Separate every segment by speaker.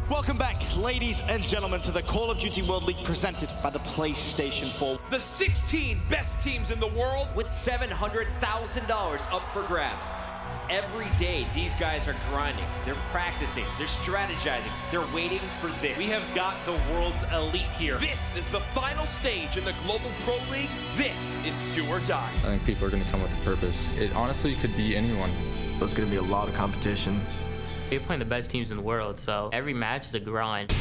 Speaker 1: Welcome back, ladies and gentlemen, to the Call of Duty World League presented by the PlayStation 4.
Speaker 2: The 16 best teams in the world
Speaker 3: with $700,000 up for grabs. Every day, these guys are grinding, they're practicing, they're strategizing, they're waiting for this.
Speaker 2: We have got the world's elite here. This is the final stage in the Global Pro League. This is do or die.
Speaker 4: I think people are going to come with a purpose. It honestly could be anyone.
Speaker 5: There's going to be a lot of competition.
Speaker 6: We're playing the best teams in the world, so every match is a grind.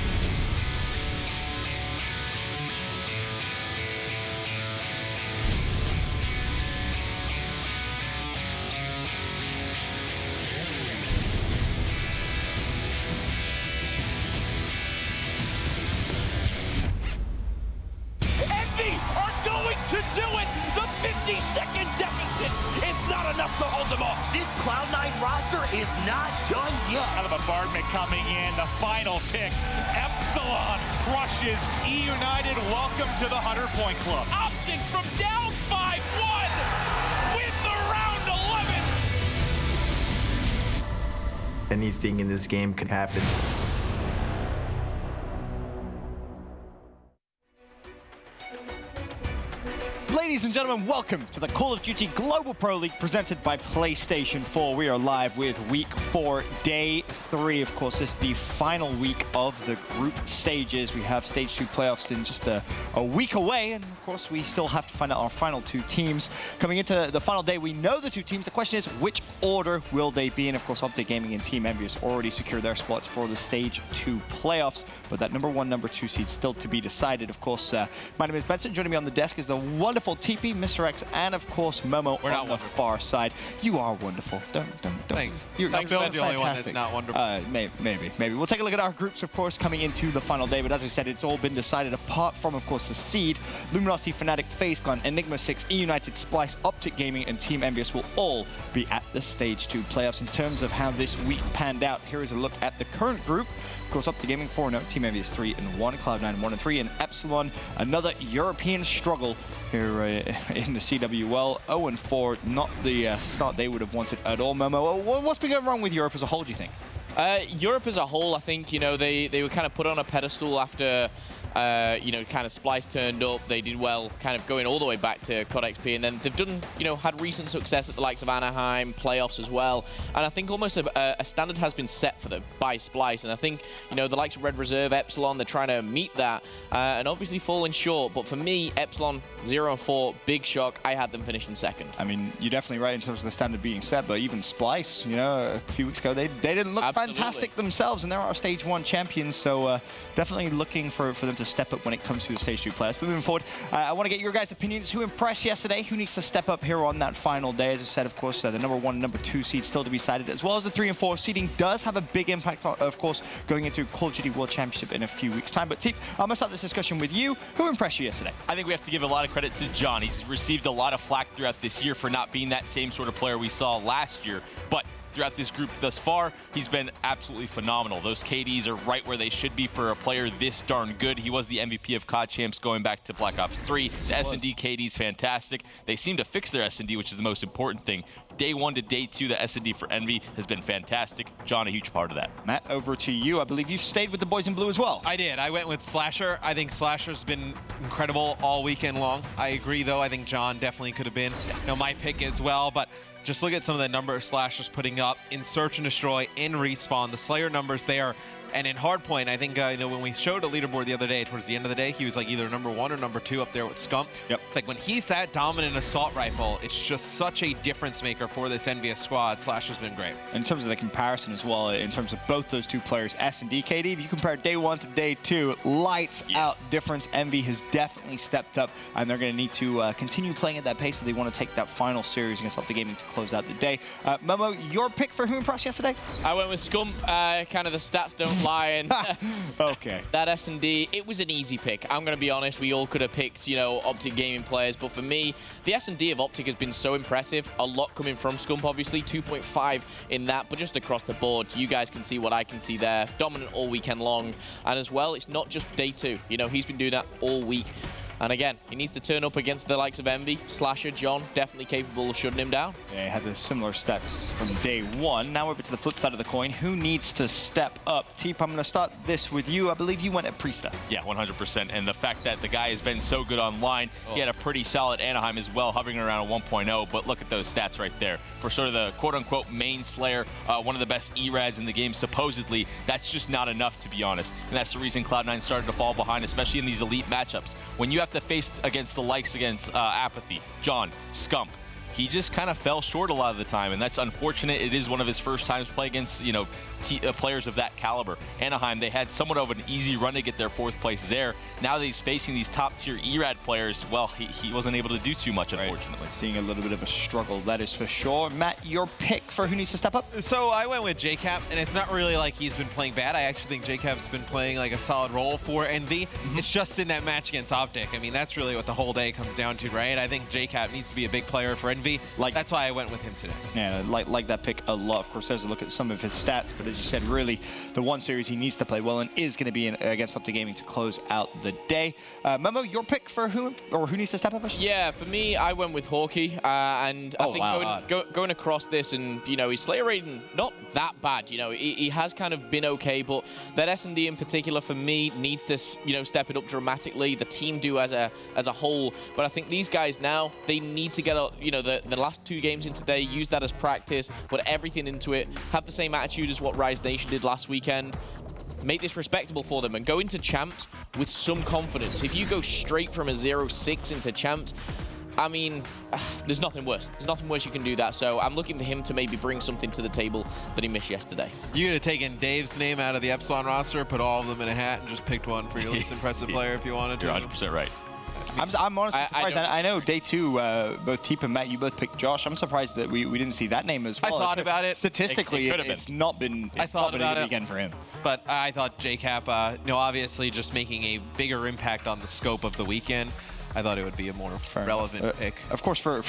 Speaker 2: Envy are going to do it! The 50-second deficit is not enough to hold them off.
Speaker 7: This Cloud9 roster is not done yet.
Speaker 8: Out of a bombardment coming in, the final tick. Epsilon crushes E United. Welcome to the 100-point club.
Speaker 2: Optic from down 5-1 win the round 11.
Speaker 5: Anything in this game can happen.
Speaker 1: Ladies and gentlemen, welcome to the Call of Duty Global Pro League presented by PlayStation 4. We are live with Week 4, Day 3. Of course, this is the final week of the group stages. We have Stage 2 playoffs in just a week away, and of course, we still have to find out our final two teams. Coming into the final day, we know the two teams. The question is, which order will they be in? Of course, Optic Gaming and Team Envious already secured their spots for the Stage 2 playoffs, but that number 1, number 2 seed still to be decided. Of course, my name is Benson. Joining me on the desk is the wonderful TP, Mr. X, and of course Momo on the far side. You are wonderful. Don't.
Speaker 9: Thanks.
Speaker 1: Thanks,
Speaker 9: Bill's the only one that's not wonderful.
Speaker 1: Maybe. We'll take a look at our groups, of course, coming into the final day. But as I said, it's all been decided apart from, of course, the seed. Luminosity, Fnatic, FaZe Clan, Enigma 6, E United, Splice, Optic Gaming, and Team Envious will all be at the Stage 2 playoffs. In terms of how this week panned out, here is a look at the current group. Of course, Optic Gaming 4-0, Team Envious 3-1, Cloud9 1-3, and Epsilon, another European struggle here in the CWL. 0-4, not the start they would have wanted at all. Momo, what's been going wrong with Europe as a whole, do you think?
Speaker 10: Europe as a whole, I think, they were kind of put on a pedestal after, kind of Splice turned up. They did well kind of going all the way back to COD XP, and then they've done, had recent success at the likes of Anaheim, playoffs as well. And I think almost a standard has been set for them by Splice. And I think, the likes of Red Reserve, Epsilon, they're trying to meet that and obviously falling short. But for me, Epsilon 0-4, big shock. I had them finishing second.
Speaker 1: I mean, you're definitely right in terms of the standard being set, but even Splice, a few weeks ago, they didn't look fantastic themselves, and they're our Stage 1 champions, so definitely looking for them to step up when it comes to the Stage 2 players. But moving forward, I want to get your guys' opinions. Who impressed yesterday? Who needs to step up here on that final day? As I said, of course, the number 1 and number 2 seeds still to be decided, as well as the 3 and 4 seeding does have a big impact, of course, going into Call of Duty World Championship in a few weeks' time. But Teep, I'm going to start this discussion with you. Who impressed you yesterday?
Speaker 11: I think we have to give a lot of credit to John. He's received a lot of flack throughout this year for not being that same sort of player we saw last year, but throughout this group thus far, he's been absolutely phenomenal. Those KDs are right where they should be for a player this darn good. He was the MVP of COD Champs going back to Black Ops 3. The S&D KD's fantastic. They seem to fix their S&D, which is the most important thing. Day 1 to day 2, the S&D for Envy has been fantastic. John, a huge part of that.
Speaker 1: Matt, over to you. I believe you stayed with the boys in blue as well.
Speaker 9: I did. I went with Slasher. I think Slasher's been incredible all weekend long. I agree, though. I think John definitely could have been my pick as well, but just look at some of the numbers Slasher's putting up in Search and Destroy, in Respawn. The Slayer numbers there. And in Hardpoint, I think, when we showed a leaderboard the other day, towards the end of the day, he was like either number 1 or number 2 up there with Scump.
Speaker 1: Yep.
Speaker 9: It's like when he's that dominant assault rifle, it's just such a difference maker for this NVS squad. Slasher's been great.
Speaker 1: In terms of the comparison as well, in terms of both those two players, S&D KD, if you compare day 1 to day 2, lights out difference. Envy has definitely stepped up, and they're going to need to continue playing at that pace if they want to take that final series against Optic Gaming to close out the day. Momo, your pick for who impressed yesterday?
Speaker 10: I went with Scump. Kind of the stats don't lie. And
Speaker 1: okay.
Speaker 10: That S&D, it was an easy pick. I'm going to be honest, we all could have picked, Optic Gaming players, but for me, the S&D of Optic has been so impressive. A lot coming from Scump, obviously, 2.5 in that, but just across the board, you guys can see what I can see there. Dominant all weekend long, and as well, it's not just day 2. He's been doing that all week. And again, he needs to turn up against the likes of Envy. Slasher, John, definitely capable of shutting him down.
Speaker 1: Yeah, he had the similar stats from day 1. Now over to the flip side of the coin. Who needs to step up? Teep, I'm going to start this with you. I believe you went at Priesta.
Speaker 11: Yeah, 100%. And the fact that the guy has been so good online, he had a pretty solid Anaheim as well, hovering around a 1.0. But look at those stats right there. For sort of the quote-unquote main Slayer, one of the best E-Rads in the game, supposedly, that's just not enough, to be honest. And that's the reason Cloud9 started to fall behind, especially in these elite matchups. When you have to face against the likes against Apathy, John, Scump, he just kind of fell short a lot of the time, and that's unfortunate. It is one of his first times playing against, players of that caliber. Anaheim, they had somewhat of an easy run to get their 4th place there. Now that he's facing these top-tier ERAD players, well, he wasn't able to do too much, unfortunately.
Speaker 1: Seeing a little bit of a struggle, that is for sure. Matt, your pick for who needs to step up?
Speaker 9: So I went with JCap, and it's not really like he's been playing bad. I actually think JCap's been playing like a solid role for Envy. It's just in that match against Optic. I mean, that's really what the whole day comes down to, right? I think JCap needs to be a big player for Envy. That's why I went with him today.
Speaker 1: Yeah, like that pick a lot. Of course, there's a look at some of his stats, but as you said, really, the one series he needs to play well in is going to be against Optic Gaming to close out the day. Momo, your pick for who needs to step up?
Speaker 10: Yeah, for me, I went with Hawkeye, and I think going across this, and his Slayer rating not that bad. He has kind of been okay, but that S&D in particular for me needs to step it up dramatically. The team do as a whole, but I think these guys now, they need to get the last 2 games in today, use that as practice, put everything into it, have the same attitude as what Rise Nation did last weekend. Make this respectable for them and go into Champs with some confidence. If you go straight from a 0-6 into Champs, I mean, there's nothing worse. There's nothing worse you can do that. So I'm looking for him to maybe bring something to the table that he missed yesterday.
Speaker 9: You could have taken Dave's name out of the Epsilon roster, put all of them in a hat, and just picked one for your least impressive player if you wanted to.
Speaker 11: You're 100% right.
Speaker 1: I'm honestly surprised. I know day 2, both Teep and Matt, you both picked Josh. I'm surprised that we didn't see that name as well.
Speaker 9: I thought about it.
Speaker 1: Statistically, it's not been a good weekend for him.
Speaker 9: But I thought JCap, obviously just making a bigger impact on the scope of the weekend.
Speaker 12: I thought it would be a more relevant pick.
Speaker 1: Of course, for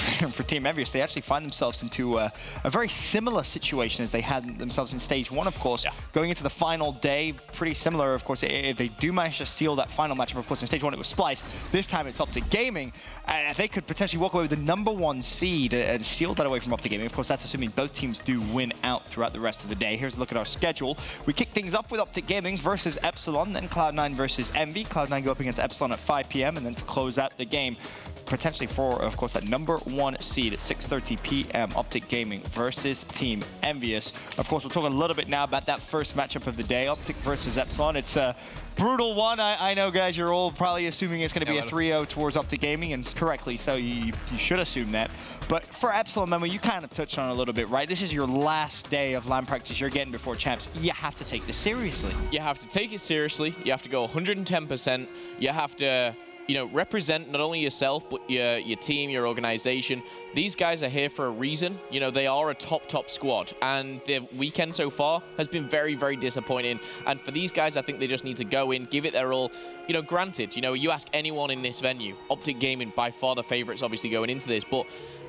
Speaker 1: Team Envious, they actually find themselves into a very similar situation as they had themselves in Stage 1, of course. Yeah. Going into the final day, pretty similar, of course. If they do manage to steal that final matchup, of course, in Stage 1 it was Splice. This time it's Optic Gaming. And they could potentially walk away with the #1 seed and steal that away from Optic Gaming. Of course, that's assuming both teams do win out throughout the rest of the day. Here's a look at our schedule. We kick things up with Optic Gaming versus Epsilon, then Cloud9 versus Envy. Cloud9 go up against Epsilon at 5 p.m. and then to close out the game, potentially for, of course, that #1 seed at 6:30 p.m. Optic Gaming versus Team Envious. Of course, we'll talk a little bit now about that first matchup of the day, Optic versus Epsilon. It's a brutal one. I know, guys, you're all probably assuming it's going to be a 3-0 towards Optic Gaming, and correctly so. You should assume that. But for Epsilon, Memo, you kind of touched on it a little bit, right? This is your last day of LAN practice you're getting before champs. You have to take this seriously.
Speaker 10: You have to take it seriously. You have to go 110%. You have to, you know, represent not only yourself, but your team, your organization. These guys are here for a reason. You know, they are a top squad. And the weekend so far has been very, very disappointing. And for these guys, I think they just need to go in, give it their all. You know, granted, you know, you ask anyone in this venue, Optic Gaming by far the favorites, obviously, going into this. But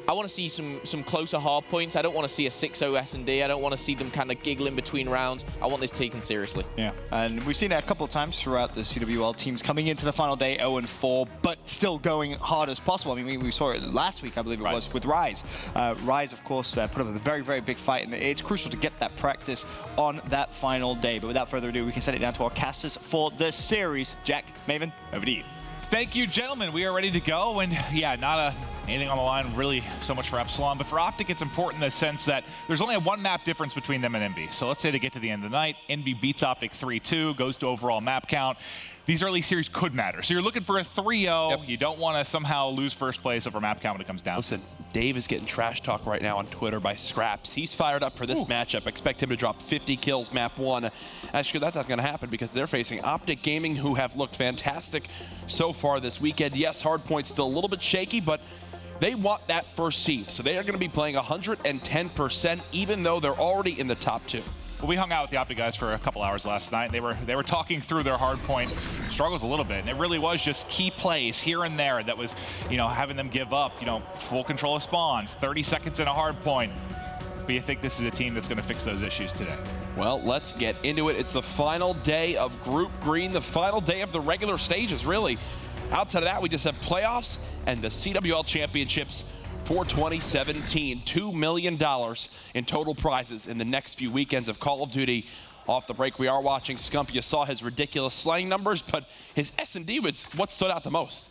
Speaker 10: I want to see some closer hard points. I don't want to see a 6-0 S&D. I don't want to see them kind of giggling between rounds. I want this taken seriously.
Speaker 1: Yeah, and we've seen that a couple of times throughout the CWL teams coming into the final day 0-4, but still going hard as possible. I mean, we saw it last week, I believe it was, with Rise. Rise, of course, put up a very, very big fight, and it's crucial to get that practice on that final day. But without further ado, we can send it down to our casters for the series. Jack, Maven, over to you.
Speaker 8: Thank you, gentlemen. We are ready to go, and yeah, not anything on the line really so much for Epsilon, but for Optic, it's important in the sense that there's only a 1 map difference between them and Envy. So let's say they get to the end of the night, Envy beats Optic 3-2, goes to overall map count. These early series could matter. So you're looking for a 3-0. Yep. You don't want to somehow lose first place over map count when it comes down.
Speaker 13: Listen, Dave is getting trash talk right now on Twitter by Scraps. He's fired up for this matchup. Expect him to drop 50 kills map 1. Actually, that's not going to happen because they're facing Optic Gaming, who have looked fantastic so far this weekend. Yes, Hardpoint's still a little bit shaky, but they want that first seed. So they are going to be playing 110%, even though they're already in the top 2.
Speaker 8: Well, we hung out with the Optic guys for a couple hours last night. They were talking through their Hardpoint struggles a little bit, and it really was just key plays here and there that was, you know, having them give up, you know, full control of spawns, 30 seconds in a Hardpoint. But you think this is a team that's going to fix those issues today?
Speaker 13: Well, let's get into it. It's the final day of Group Green, the final day of the regular stages, really. Outside of that, we just have playoffs and the CWL Championships for 2017. $2 million in total prizes in the next few weekends of Call of Duty. Off the break, we are watching Scump. You saw his ridiculous slaying numbers, but his S&D was what stood out the most.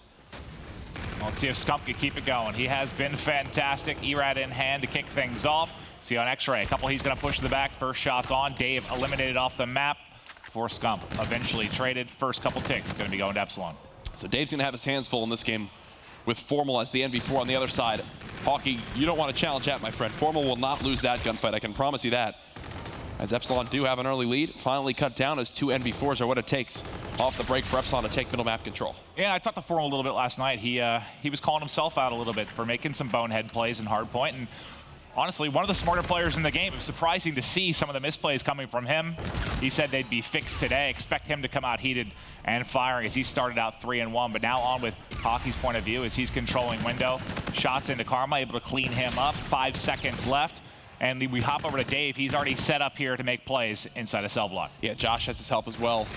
Speaker 8: Well, let's see if Scump can keep it going. He has been fantastic. ERAD in hand to kick things off. See on X-Ray, a couple he's going to push to the back. First shot's on. Dave eliminated off the map for Scump. Eventually traded. First couple ticks going to be going to Epsilon.
Speaker 13: So Dave's going to have his hands full in this game with Formal as the NV4 on the other side. Hawkey, you don't want to challenge that, my friend. Formal will not lose that gunfight, I can promise you that. As Epsilon do have an early lead, finally cut down as 2 NV4s are what it takes off the break for Epsilon to take middle map control.
Speaker 8: Yeah, I talked to Formal a little bit last night. He was calling himself out a little bit for making some bonehead plays in Hardpoint, and honestly, one of the smarter players in the game. It was surprising to see some of the misplays coming from him. He said they'd be fixed today. Expect him to come out heated and firing as he started out 3-1, but now on with Hawkey's point of view as he's controlling window. Shots into Karma, able to clean him up. 5 seconds left. And we hop over to Dave. He's already set up here to make plays inside a cell block.
Speaker 13: Yeah, Josh has his help as well.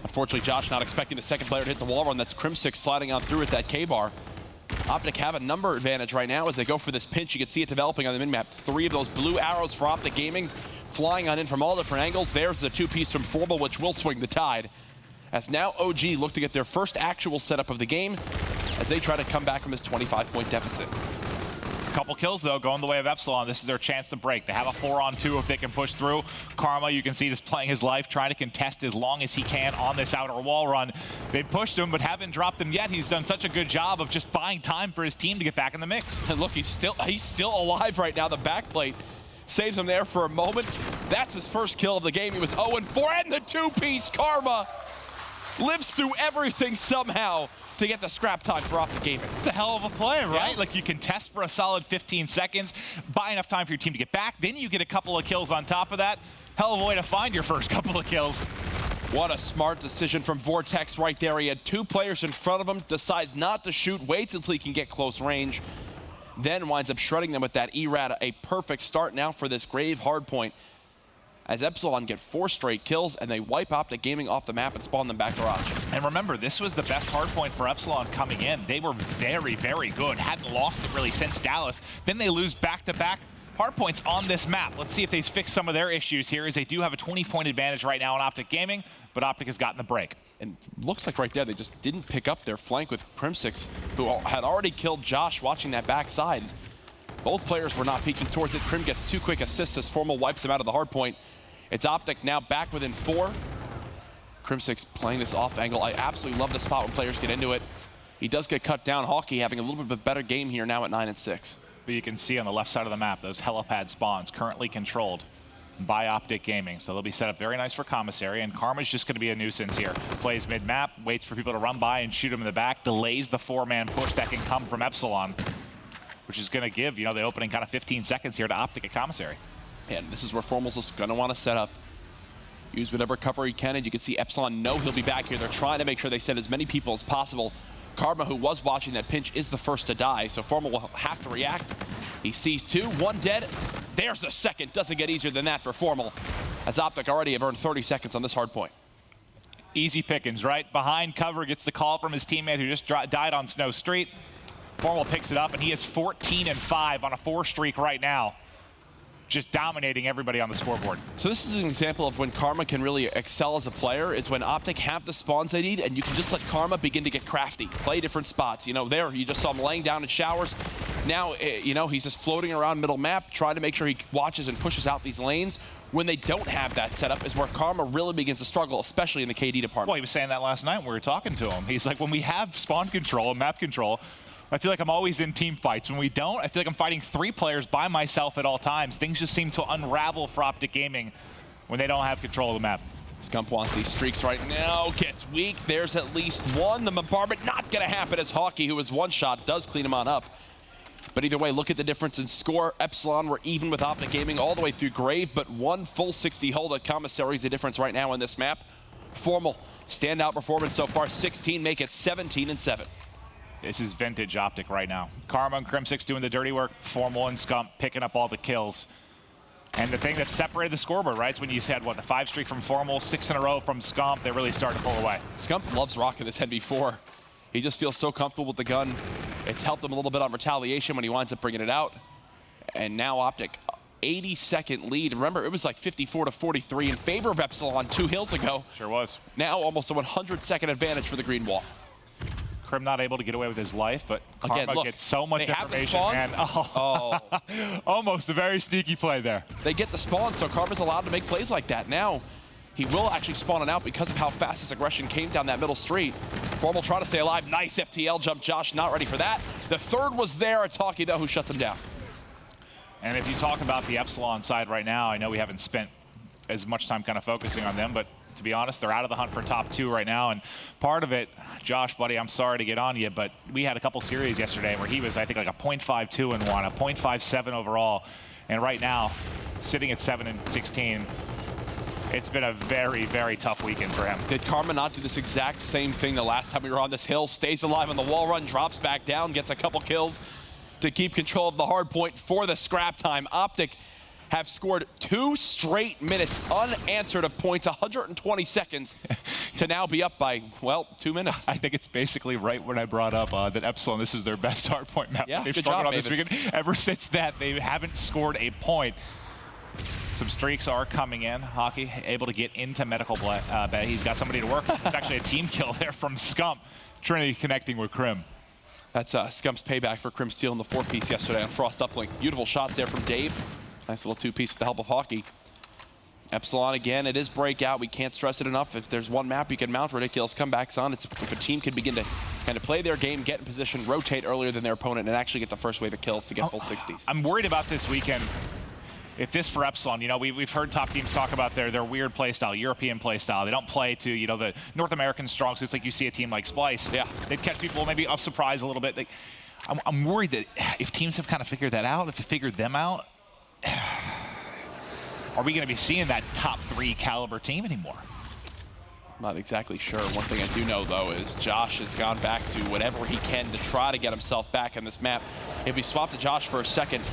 Speaker 13: Unfortunately, Josh not expecting the second player to hit the wall run. That's Crimsix sliding on through with that K-bar. Optic have a number advantage right now as they go for this pinch. You can see it developing on the min-map. 3 of those blue arrows for Optic Gaming flying on in from all different angles. There's the 2-piece from Formal, which will swing the tide. As now OG look to get their first actual setup of the game as they try to come back from this 25-point deficit.
Speaker 8: Couple kills, though, going the way of Epsilon. This is their chance to break. They have a 4-on-2 if they can push through. Karma, you can see this playing his life, trying to contest as long as he can on this outer wall run. They pushed him, but haven't dropped him yet. He's done such a good job of just buying time for his team to get back in the mix.
Speaker 13: And look, he's still alive right now. The backplate saves him there for a moment. That's his first kill of the game. He was 0-4, and the 2-piece Karma lives through everything somehow to get the scrap time for Optic Gaming.
Speaker 8: It's a hell of a play, right?
Speaker 13: Yeah.
Speaker 8: Like, you can test for a solid 15 seconds, buy enough time for your team to get back, then you get a couple of kills on top of that. Hell of a way to find your first couple of kills.
Speaker 13: What a smart decision from Vortex right there. He had 2 players in front of him, decides not to shoot, waits until he can get close range, then winds up shredding them with that E-Rad. A perfect start now for this Grave hardpoint, as Epsilon get 4 straight kills, and they wipe Optic Gaming off the map and spawn them back garage.
Speaker 8: And remember, this was the best hardpoint for Epsilon coming in. They were very, very good. Hadn't lost it really since Dallas. Then they lose back-to-back hardpoints on this map. Let's see if they fix some of their issues here, as they do have a 20-point advantage right now on Optic Gaming, but Optic has gotten the break.
Speaker 13: And looks like right there, they just didn't pick up their flank with crimsix, who had already killed Josh watching that backside. Both players were not peeking towards it. Crim gets 2 quick assists as Formal wipes him out of the hardpoint. It's Optic now back within 4. crimsix playing this off angle. I absolutely love the spot when players get into it. He does get cut down. Hawkey having a little bit of a better game here now at 9 and 6.
Speaker 8: But you can see on the left side of the map, those helipad spawns currently controlled by Optic Gaming. So they'll be set up very nice for commissary, and Karma's just going to be a nuisance here. Plays mid-map, waits for people to run by and shoot him in the back, delays the 4-man push that can come from Epsilon, which is going to give, you know, the opening kind of 15 seconds here to Optic at commissary.
Speaker 13: And this is where Formal's just going to want to set up. Use whatever cover he can, and you can see Epsilon know he'll be back here. They're trying to make sure they send as many people as possible. Karma, who was watching that pinch, is the first to die, so Formal will have to react. He sees 2, 1 dead. There's the second. Doesn't get easier than that for Formal, as Optic already have earned 30 seconds on this hard point.
Speaker 8: Easy pickings, right? Behind cover, gets the call from his teammate who just died on Snow Street. Formal picks it up, and he is 14 and 5 on a 4 streak right now, just dominating everybody on the scoreboard.
Speaker 13: So this is an example of when Karma can really excel as a player, is when Optic have the spawns they need, and you can just let Karma begin to get crafty, play different spots. You know, there, you just saw him laying down in showers. Now, you know, he's just floating around middle map, trying to make sure he watches and pushes out these lanes. When they don't have that setup is where Karma really begins to struggle, especially in the KD department.
Speaker 8: Well, he was saying that last night when we were talking to him. He's like, when we have spawn control and map control, I feel like I'm always in team fights. When we don't, I feel like I'm fighting 3 players by myself at all times. Things just seem to unravel for Optic Gaming when they don't have control of the map.
Speaker 13: Scump wants these streaks right now, gets weak. There's at least 1. The bombardment not gonna happen, as Hawkey, who was 1 shot, does clean him on up. But either way, look at the difference in score. Epsilon were even with Optic Gaming all the way through Grave, but 1 full 60 hold at commissary is the difference right now on this map. Formal, standout performance so far, 16, make it 17 and 7.
Speaker 8: This is vintage Optic right now. Karma and crimsix doing the dirty work, Formal and Scump picking up all the kills. And the thing that separated the scoreboard, right, is when you had, what, the 5 streak from Formal, 6 in a row from Scump, they really started to pull away.
Speaker 13: Scump loves rocking this NV4. He just feels so comfortable with the gun. It's helped him a little bit on retaliation when he winds up bringing it out. And now Optic, 80-second lead. Remember, it was like 54-43 in favor of Epsilon 2 hills ago.
Speaker 8: Sure was.
Speaker 13: Now almost a 100-second advantage for the Green Wall.
Speaker 8: Krim not able to get away with his life, but Karma
Speaker 13: again, look,
Speaker 8: gets so much information. And almost a very sneaky play there.
Speaker 13: They get the spawn, so Karma's allowed to make plays like that. Now, he will actually spawn it out because of how fast his aggression came down that middle street. Formal trying to stay alive. Nice FTL jump. Josh not ready for that. The third was there. It's Hawkey, though, who shuts him down.
Speaker 8: And if you talk about the Epsilon side right now, I know we haven't spent as much time kind of focusing on them, but to be honest, they're out of the hunt for top 2 right now. And part of it, Josh, buddy, I'm sorry to get on you, but we had a couple series yesterday where he was, I think, like a 0.52 and 1, a 0.57 overall. And right now, sitting at 7 and 16, it's been a very, very tough weekend for him.
Speaker 13: Did Karma not do this exact same thing the last time we were on this hill? Stays alive on the wall run, drops back down, gets a couple kills to keep control of the hard point for the scrap time. Optic have scored 2 straight minutes unanswered of points, 120 seconds to now be up by, well, 2 minutes.
Speaker 8: I think it's basically right when I brought up that Epsilon, this is their best hardpoint map.
Speaker 13: Yeah,
Speaker 8: They've
Speaker 13: good
Speaker 8: struggled
Speaker 13: job,
Speaker 8: on this weekend. Ever since that, they haven't scored a point. Some streaks are coming in. Hawkey able to get into medical bay. He's got somebody to work with. It's actually a team kill there from Scump. Trinity connecting with Krim.
Speaker 13: That's Scump's payback for Krim stealing the 4-piece yesterday on Frost Uplink. Beautiful shots there from Dave. Nice little 2-piece with the help of Hawkey. Epsilon again, it is breakout. We can't stress it enough. If there's one map you can mount ridiculous comebacks on, it's if a team can begin to kind of play their game, get in position, rotate earlier than their opponent, and actually get the first wave of kills to get full 60s.
Speaker 8: I'm worried about this weekend. If this for Epsilon, you know, we've heard top teams talk about their weird play style, European play style. They don't play to, you know, the North American strong suits like you see a team like Splice.
Speaker 13: Yeah.
Speaker 8: They'd catch people maybe off surprise a little bit. I'm worried that if teams have kind of figured that out, if they figured them out, are we going to be seeing that top 3 caliber team anymore?
Speaker 13: Not exactly sure. One thing I do know, though, is Josh has gone back to whatever he can to try to get himself back in this map. If we swap to Josh for a second,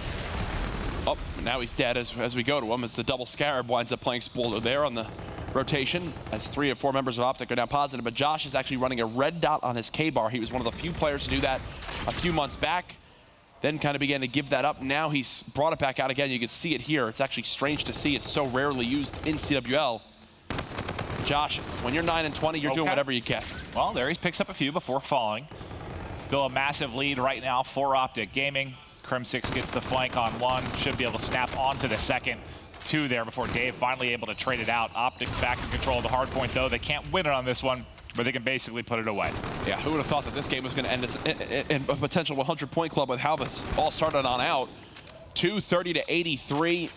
Speaker 13: oh, now he's dead as we go to him, as the double Scarab winds up playing Spoiler there on the rotation, as 3 of 4 members of Optic are now positive. But Josh is actually running a red dot on his K-bar. He was one of the few players to do that a few months back, then kind of began to give that up. Now he's brought it back out again. You can see it here. It's actually strange to see. It's so rarely used in CWL. Josh, when you're 9 and 20, you're doing whatever you can.
Speaker 8: Well, there he picks up a few before falling. Still a massive lead right now for Optic Gaming. Crim6 gets the flank on 1. Should be able to snap onto the second 2 there before Dave finally able to trade it out. Optic back in control of the hard point, though. They can't win it on this one, but they can basically put it away. Yeah,
Speaker 13: who would have thought that this game was going to end in a potential 100-point club with how this all started on out. 230 to 83.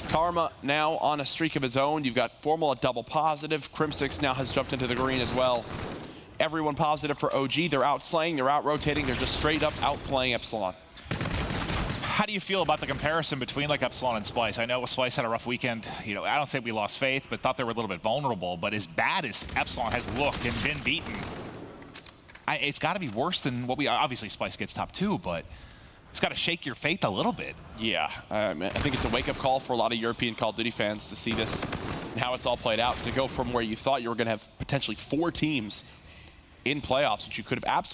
Speaker 13: Karma now on a streak of his own. You've got Formal at double positive. Crim6 now has jumped into the green as well. Everyone positive for OG. They're out slaying, they're out rotating, they're just straight up outplaying Epsilon.
Speaker 8: How do you feel about the comparison between like Epsilon and Splice? I know Splice had a rough weekend. You know, I don't think we lost faith, but thought they were a little bit vulnerable. But as bad as Epsilon has looked and been beaten, it's got to be worse than what we obviously Splice gets top 2, but it's got to shake your faith a little bit.
Speaker 13: Yeah, I think it's a wake-up call for a lot of European Call of Duty fans to see this and how it's all played out. To go from where you thought you were going to have potentially 4 teams in playoffs, which you could have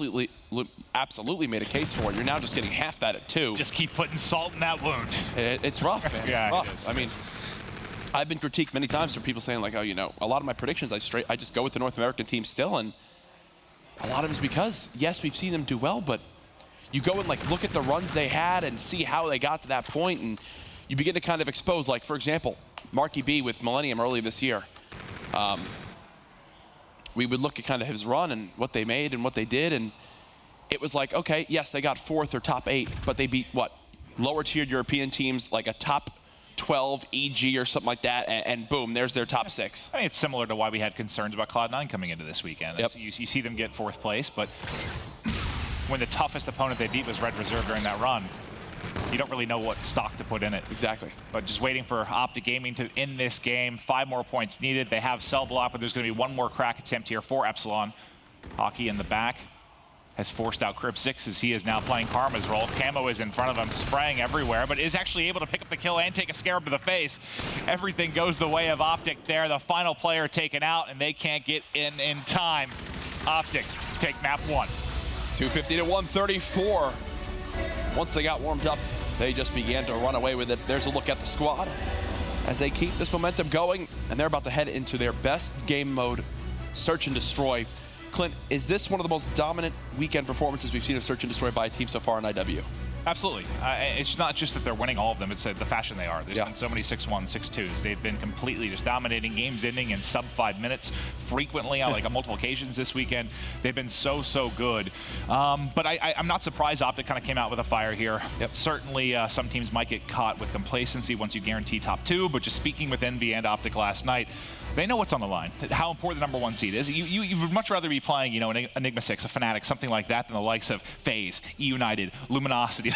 Speaker 13: absolutely made a case for. You're now just getting half that at 2.
Speaker 8: Just keep putting salt in that wound.
Speaker 13: It's rough, man.
Speaker 8: Yeah,
Speaker 13: it's rough. I mean, I've been critiqued many times for people saying like, oh, you know, a lot of my predictions I just go with the North American team still, and a lot of it's because yes, we've seen them do well, but you go and like look at the runs they had and see how they got to that point, and you begin to kind of expose, like for example, Marky B with Millennium early this year. We would look at kind of his run and what they made and what they did, and it was like, okay, yes, they got 4th or top 8, but they beat what? Lower tiered European teams, like a top 12 EG or something like that, and boom, there's their top 6.
Speaker 8: I mean, it's similar to why we had concerns about Cloud9 coming into this weekend.
Speaker 13: Yep.
Speaker 8: You see them get 4th place, but when the toughest opponent they beat was Red Reserve during that run, you don't really know what stock to put in it.
Speaker 13: Exactly.
Speaker 8: But just waiting for Optic Gaming to end this game. 5 more points needed. They have cell block, but there's going to be 1 more crack attempt here for Epsilon. Hockey in the back has forced out Crim6 as he is now playing Karma's role. Camo is in front of him, spraying everywhere, but is actually able to pick up the kill and take a Scarab to the face. Everything goes the way of Optic there. The final player taken out, and they can't get in time. Optic take map 1.
Speaker 13: 250 to 134. Once they got warmed up, they just began to run away with it. There's a look at the squad as they keep this momentum going, and they're about to head into their best game mode, Search and Destroy. Clint, is this one of the most dominant weekend performances we've seen of Search and Destroy by a team so far in IW?
Speaker 8: Absolutely. It's not just that they're winning all of them, it's the fashion they are. There's been so many 6-1, 6-2s. They've been completely just dominating, games ending in sub 5 minutes frequently on like multiple occasions this weekend. They've been so good. But I'm not surprised Optic kind of came out with a fire here. Certainly some teams might get caught with complacency once you guarantee top 2, but just speaking with Envy and Optic last night, they know what's on the line, how important the #1 seed is. You would much rather be playing, you know, an Enigma 6, a Fnatic, something like that, than the likes of FaZe, E-United, Luminosity.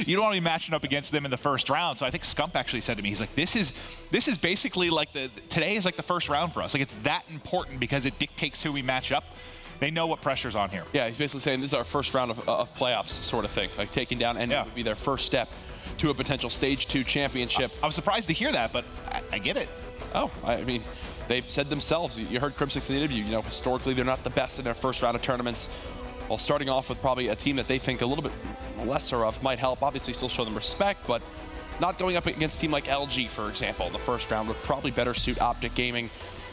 Speaker 8: You don't want to be matching up against them in the first round. So I think Scump actually said to me, he's like, this is basically like today is like the first round for us. Like it's that important because it dictates who we match up. They know what pressure's on here.
Speaker 13: Yeah, he's basically saying this is our first round of playoffs sort of thing. Like taking down Envy would be their first step to a potential Stage 2 championship.
Speaker 8: I was surprised to hear that, but I get it.
Speaker 13: Oh, I mean, they've said themselves, you heard Crim6 in the interview, you know, historically they're not the best in their first round of tournaments. Well, starting off with probably a team that they think a little bit lesser of might help. Obviously still show them respect, but not going up against a team like LG, for example, in the first round would probably better suit Optic Gaming.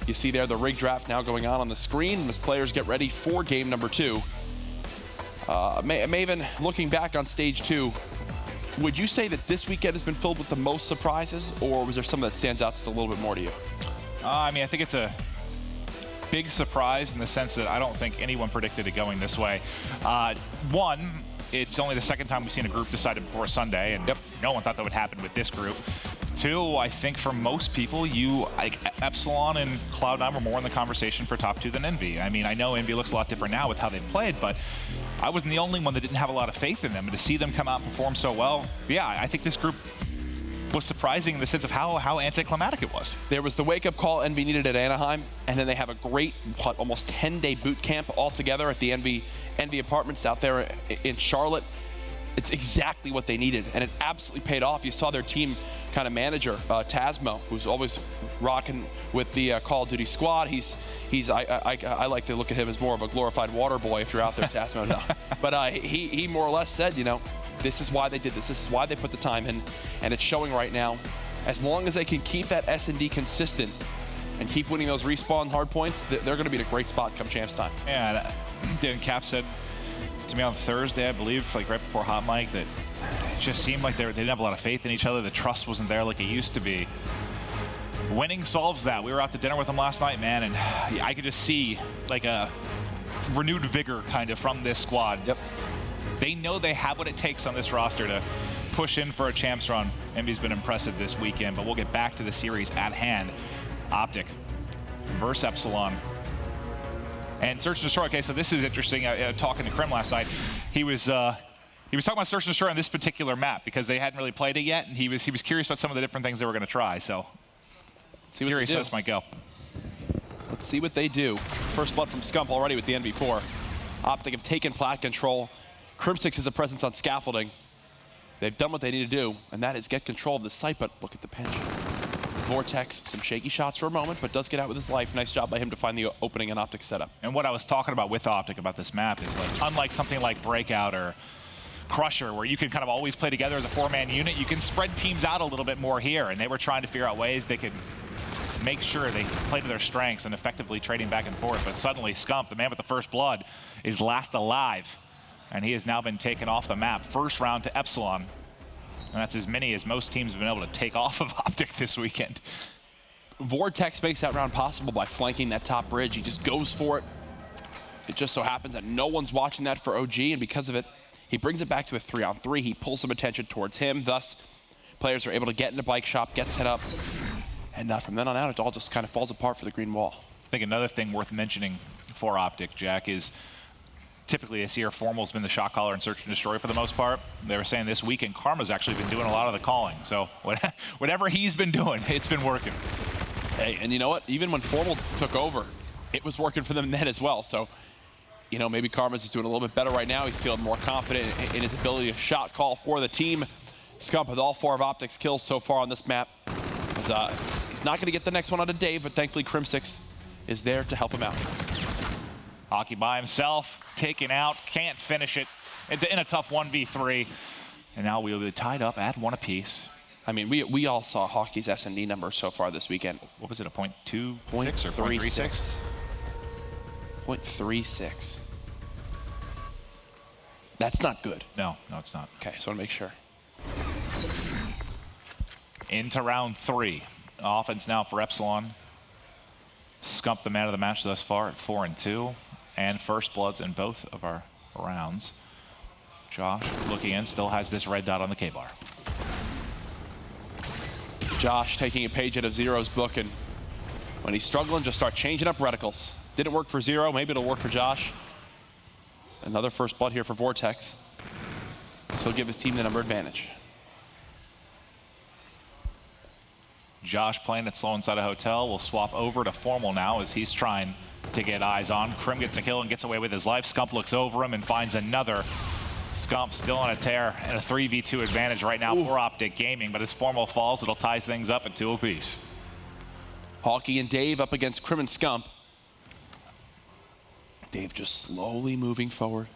Speaker 13: You see there the rig draft now going on the screen as players get ready for game number 2. Maven, looking back on Stage 2, would you say that this weekend has been filled with the most surprises, or was there something that stands out just a little bit more to you?
Speaker 8: I mean, I think it's a big surprise in the sense that I don't think anyone predicted it going this way. One, it's only the second time we've seen a group decided before Sunday, and no one thought that would happen with this group. 2, I think for most people, Epsilon and Cloud9 were more in the conversation for top 2 than Envy. I mean, I know Envy looks a lot different now with how they've played, but I wasn't the only one that didn't have a lot of faith in them. And to see them come out and perform so well, yeah, I think this group was surprising in the sense of how anticlimactic it was.
Speaker 13: There was the wake-up call Envy needed at Anaheim, and then they have a great, almost 10-day boot camp all together at the Envy Apartments out there in Charlotte. It's exactly what they needed, and it absolutely paid off. You saw their team kind of manager, Tasmo, who's always rocking with the Call of Duty squad. I like to look at him as more of a glorified water boy if you're out there, Tasmo. No. But he more or less said, you know, this is why they did this. This is why they put the time in, and it's showing right now. As long as they can keep that S&D consistent and keep winning those respawn hard points, they're going to be in a great spot come champs time.
Speaker 8: Yeah, and Cap said to me on Thursday, I believe, like right before Hot Mic, that it just seemed like they didn't have a lot of faith in each other. The trust wasn't there like it used to be. Winning solves that. We were out to dinner with them last night, man, and I could just see like a renewed vigor kind of from this squad.
Speaker 13: Yep.
Speaker 8: They know they have what it takes on this roster to push in for a champs run. Envy's been impressive this weekend, but we'll get back to the series at hand. Optic versus Epsilon. And Search and Destroy. Okay, so this is interesting. Talking to Krim last night, he was talking about Search and Destroy on this particular map because they hadn't really played it yet, and he was curious about some of the different things they were going to try. So, curious how this might go.
Speaker 13: Let's see what they do. First blood from Scump already with the NV4. Optic have taken plat control. Crimsix has a presence on scaffolding. They've done what they need to do, and that is get control of the site, but look at the pinch. Vortex, some shaky shots for a moment, but does get out with his life. Nice job by him to find the opening in Optic setup.
Speaker 8: And what I was talking about with Optic about this map is, like, unlike something like Breakout or Crusher, where you can kind of always play together as a four-man unit, you can spread teams out a little bit more here, and they were trying to figure out ways they could make sure they play to their strengths and effectively trading back and forth. But suddenly Scump, the man with the first blood, is last alive, and he has now been taken off the map. First round to Epsilon. And that's as many as most teams have been able to take off of Optic this weekend.
Speaker 13: Vortex makes that round possible by flanking that top bridge. He just goes for it. It just so happens that no one's watching that for OG, and because of it, he brings it back to a 3-on-3. He pulls some attention towards him. Thus, players are able to get into bike shop, get set up, and from then on out, it all just kind of falls apart for the green wall.
Speaker 8: I think another thing worth mentioning for Optic, Jack, is typically this year, Formal's been the shot caller and Search and Destroy for the most part. They were saying this weekend, Karma's actually been doing a lot of the calling. So whatever he's been doing, it's been working.
Speaker 13: Hey, and you know what? Even when Formal took over, it was working for them then as well. So, you know, maybe Karma's is doing a little bit better right now. He's feeling more confident in his ability to shot call for the team. Scump with all 4 of Optic's kills so far on this map. He's not going to get the next one out of Dave, but thankfully Crimsix is there to help him out.
Speaker 8: Hockey by himself, taken out, can't finish it in a tough 1v3. And now we'll be tied up at 1 apiece.
Speaker 13: I mean, we all saw Hockey's S&D number so far this weekend.
Speaker 8: What was it, a .26 or .36?
Speaker 13: 0.36. That's not good.
Speaker 8: No, it's not.
Speaker 13: Okay, so I want to make sure.
Speaker 8: Into round 3. Offense now for Epsilon. Scump the man of the match thus far at 4-2. And first bloods in both of our rounds. Josh looking in, still has this red dot on the K-bar.
Speaker 13: Josh taking a page out of Zero's book, and when he's struggling, just start changing up reticles. Didn't work for Zero, maybe it'll work for Josh. Another first blood here for Vortex. So he'll give his team the number advantage.
Speaker 8: Josh playing it slow inside a hotel. We'll swap over to Formal now as he's trying to get eyes on. Krim gets a kill and gets away with his life. Scump looks over him and finds another. Scump still on a tear and a 3v2 advantage right now for Optic Gaming, but as Formal falls, it'll tie things up at 2 apiece.
Speaker 13: Hawkey and Dave up against Krim and Scump. Dave just slowly moving forward.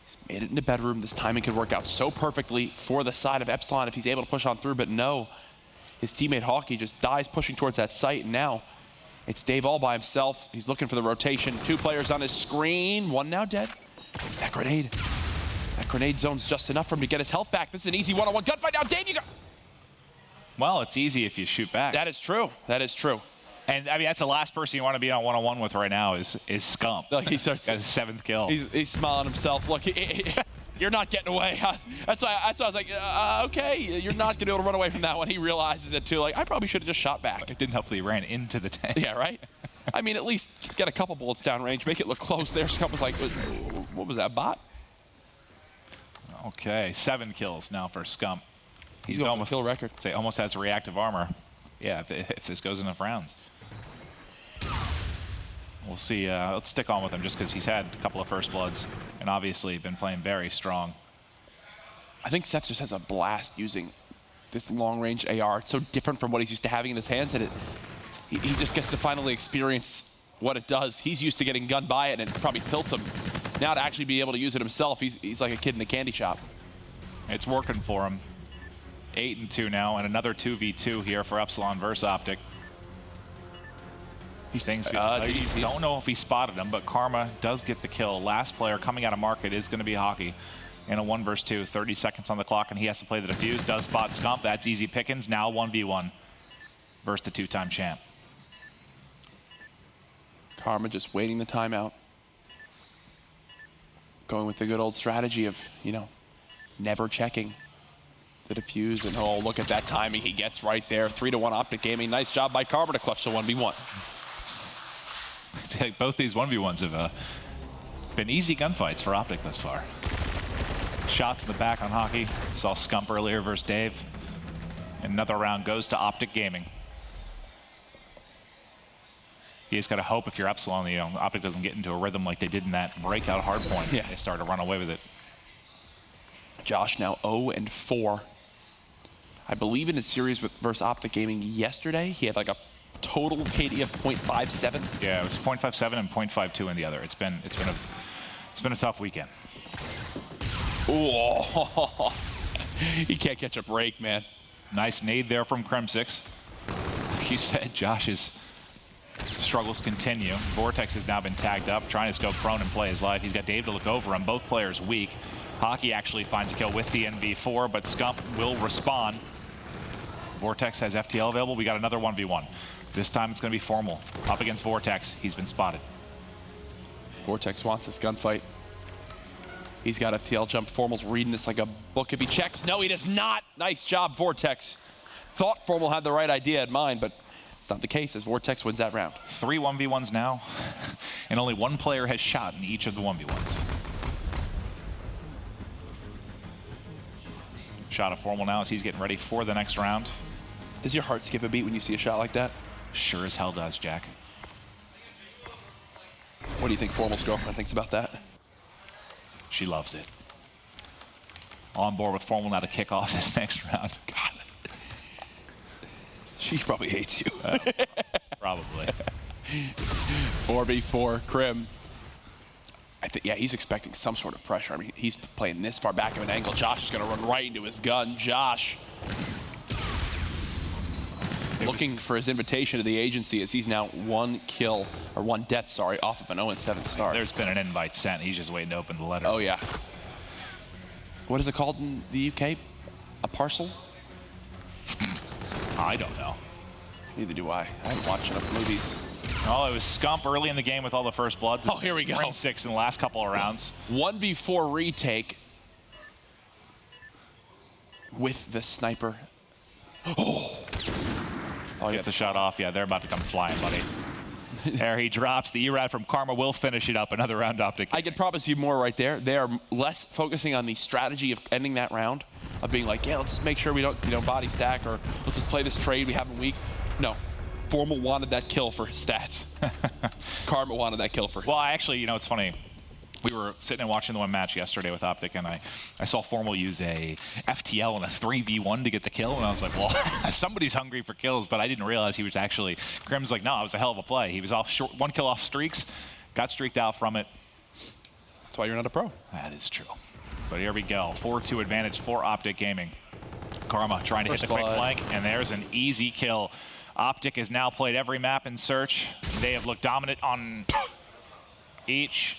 Speaker 13: He's made it into bedroom. This timing could work out so perfectly for the side of Epsilon if he's able to push on through, but no. His teammate Hawkey just dies pushing towards that site, and now it's Dave all by himself. He's looking for the rotation. 2 players on his screen. 1 now dead. That grenade zone's just enough for him to get his health back. This is an easy one-on-one gunfight. Now, Dave, you got...
Speaker 8: Well, it's easy if you shoot back.
Speaker 13: That is true. That is true.
Speaker 8: And, I mean, that's the last person you want to be on one-on-one with right now is Scump.
Speaker 13: Look, he starts...
Speaker 8: Got his 7th kill.
Speaker 13: He's smiling himself. Look, you're not getting away. That's why I was like, okay, you're not going to be able to run away from that one. He realizes it, too. Like, I probably should have just shot back.
Speaker 8: It didn't help that he ran into the tank.
Speaker 13: Yeah, right? I mean, at least get a couple bullets downrange, make it look close there. Scump was like, what was that, bot?
Speaker 8: Okay, 7 kills now for Scump.
Speaker 13: He's going
Speaker 8: almost
Speaker 13: for kill record.
Speaker 8: Say almost has reactive armor. Yeah, if this goes enough rounds. We'll see. Let's stick on with him just because he's had a couple of first bloods and obviously been playing very strong.
Speaker 13: I think Seth just has a blast using this long-range AR. It's so different from what he's used to having in his hands, and he just gets to finally experience what it does. He's used to getting gunned by it, and it probably tilts him. Now to actually be able to use it himself, he's like a kid in a candy shop.
Speaker 8: It's working for him. 8-2 now, and another 2v2 here for Epsilon versus Optic. Things don't know if he spotted him, but Karma does get the kill. Last player coming out of market is going to be Hockey. In a 1 versus 2, 30 seconds on the clock, and he has to play the defuse. Does spot Scump. That's easy pickings. Now 1v1 versus the 2-time champ.
Speaker 13: Karma just waiting the timeout. Going with the good old strategy of, you know, never checking the defuse. And oh, look at that timing. He gets right there. 3-1 Optic Gaming. Nice job by Karma to clutch the 1v1.
Speaker 8: Both these 1v1s have been easy gunfights for Optic thus far. Shots in the back on Hockey. Saw Scump earlier versus Dave. Another round goes to Optic Gaming. You just got to hope if you're Epsilon, you know, Optic doesn't get into a rhythm like they did in that breakout hard point. Yeah. They start to run away with it.
Speaker 13: Josh now 0-4. I believe in his series versus Optic Gaming yesterday, he had like a total KD of 0.57.
Speaker 8: Yeah, it was 0.57 and 0.52 in the other. It's been a tough weekend.
Speaker 13: Oh, he can't catch a break, man.
Speaker 8: Nice nade there from crim6. Like you said, Josh's struggles continue. Vortex has now been tagged up, trying to just go prone and play his life. He's got Dave to look over him. Both players weak. Hockey actually finds a kill with the NV4, but Scump will respond. Vortex has FTL available. We got another 1v1. This time it's going to be Formal. Up against Vortex. He's been spotted.
Speaker 13: Vortex wants this gunfight. He's got FTL jump. Formal's reading this like a book if he checks. No, he does not. Nice job, Vortex. Thought Formal had the right idea in mind, but it's not the case as Vortex wins that round.
Speaker 8: 3 1v1s now, and only one player has shot in each of the 1v1s. Shot of Formal now as he's getting ready for the next round.
Speaker 13: Does your heart skip a beat when you see a shot like that?
Speaker 8: Sure as hell does, Jack.
Speaker 13: What do you think Formal's girlfriend thinks about that?
Speaker 8: She loves it. On board with Formal now to kick off this next round.
Speaker 13: God. She probably hates you.
Speaker 8: Probably.
Speaker 13: 4v4, Crim. I think, yeah, he's expecting some sort of pressure. I mean, he's playing this far back of an angle. Josh is going to run right into his gun. Josh looking for his invitation to the agency as he's now 1 kill, or 1 death, sorry, off of an 0-7 start.
Speaker 8: There's been an invite sent. He's just waiting to open the letter.
Speaker 13: Oh, yeah. What is it called in the UK? A parcel?
Speaker 8: I don't know.
Speaker 13: Neither do I. I haven't watched enough movies.
Speaker 8: Oh, it was Scump early in the game with all the first bloods.
Speaker 13: Oh, here we go.
Speaker 8: crim6 in the last couple of rounds.
Speaker 13: 1v4 retake with the sniper. Oh,
Speaker 8: Gets the shot off. Yeah, they're about to come flying, buddy. There he drops. The ERAD from Karma will finish it up. Another round Optic.
Speaker 13: I could promise you more right there. They are less focusing on the strategy of ending that round, of being like, yeah, let's just make sure we don't, you know, body stack, or let's just play this trade we have a week. No. Formal wanted that kill for his stats. Karma wanted that kill for his.
Speaker 8: Well, I actually, you know, it's funny. We were sitting and watching the one match yesterday with Optic, and I saw Formal use a FTL and a 3v1 to get the kill, and I was like, well, somebody's hungry for kills, but I didn't realize he was actually, Crim's like, no, it was a hell of a play. He was off short, 1 kill off streaks, got streaked out from it.
Speaker 13: That's why you're not a pro.
Speaker 8: That is true. But here we go, 4-2 advantage for Optic Gaming. Karma trying to hit the quick flank, and there's an easy kill. Optic has now played every map in search. They have looked dominant on each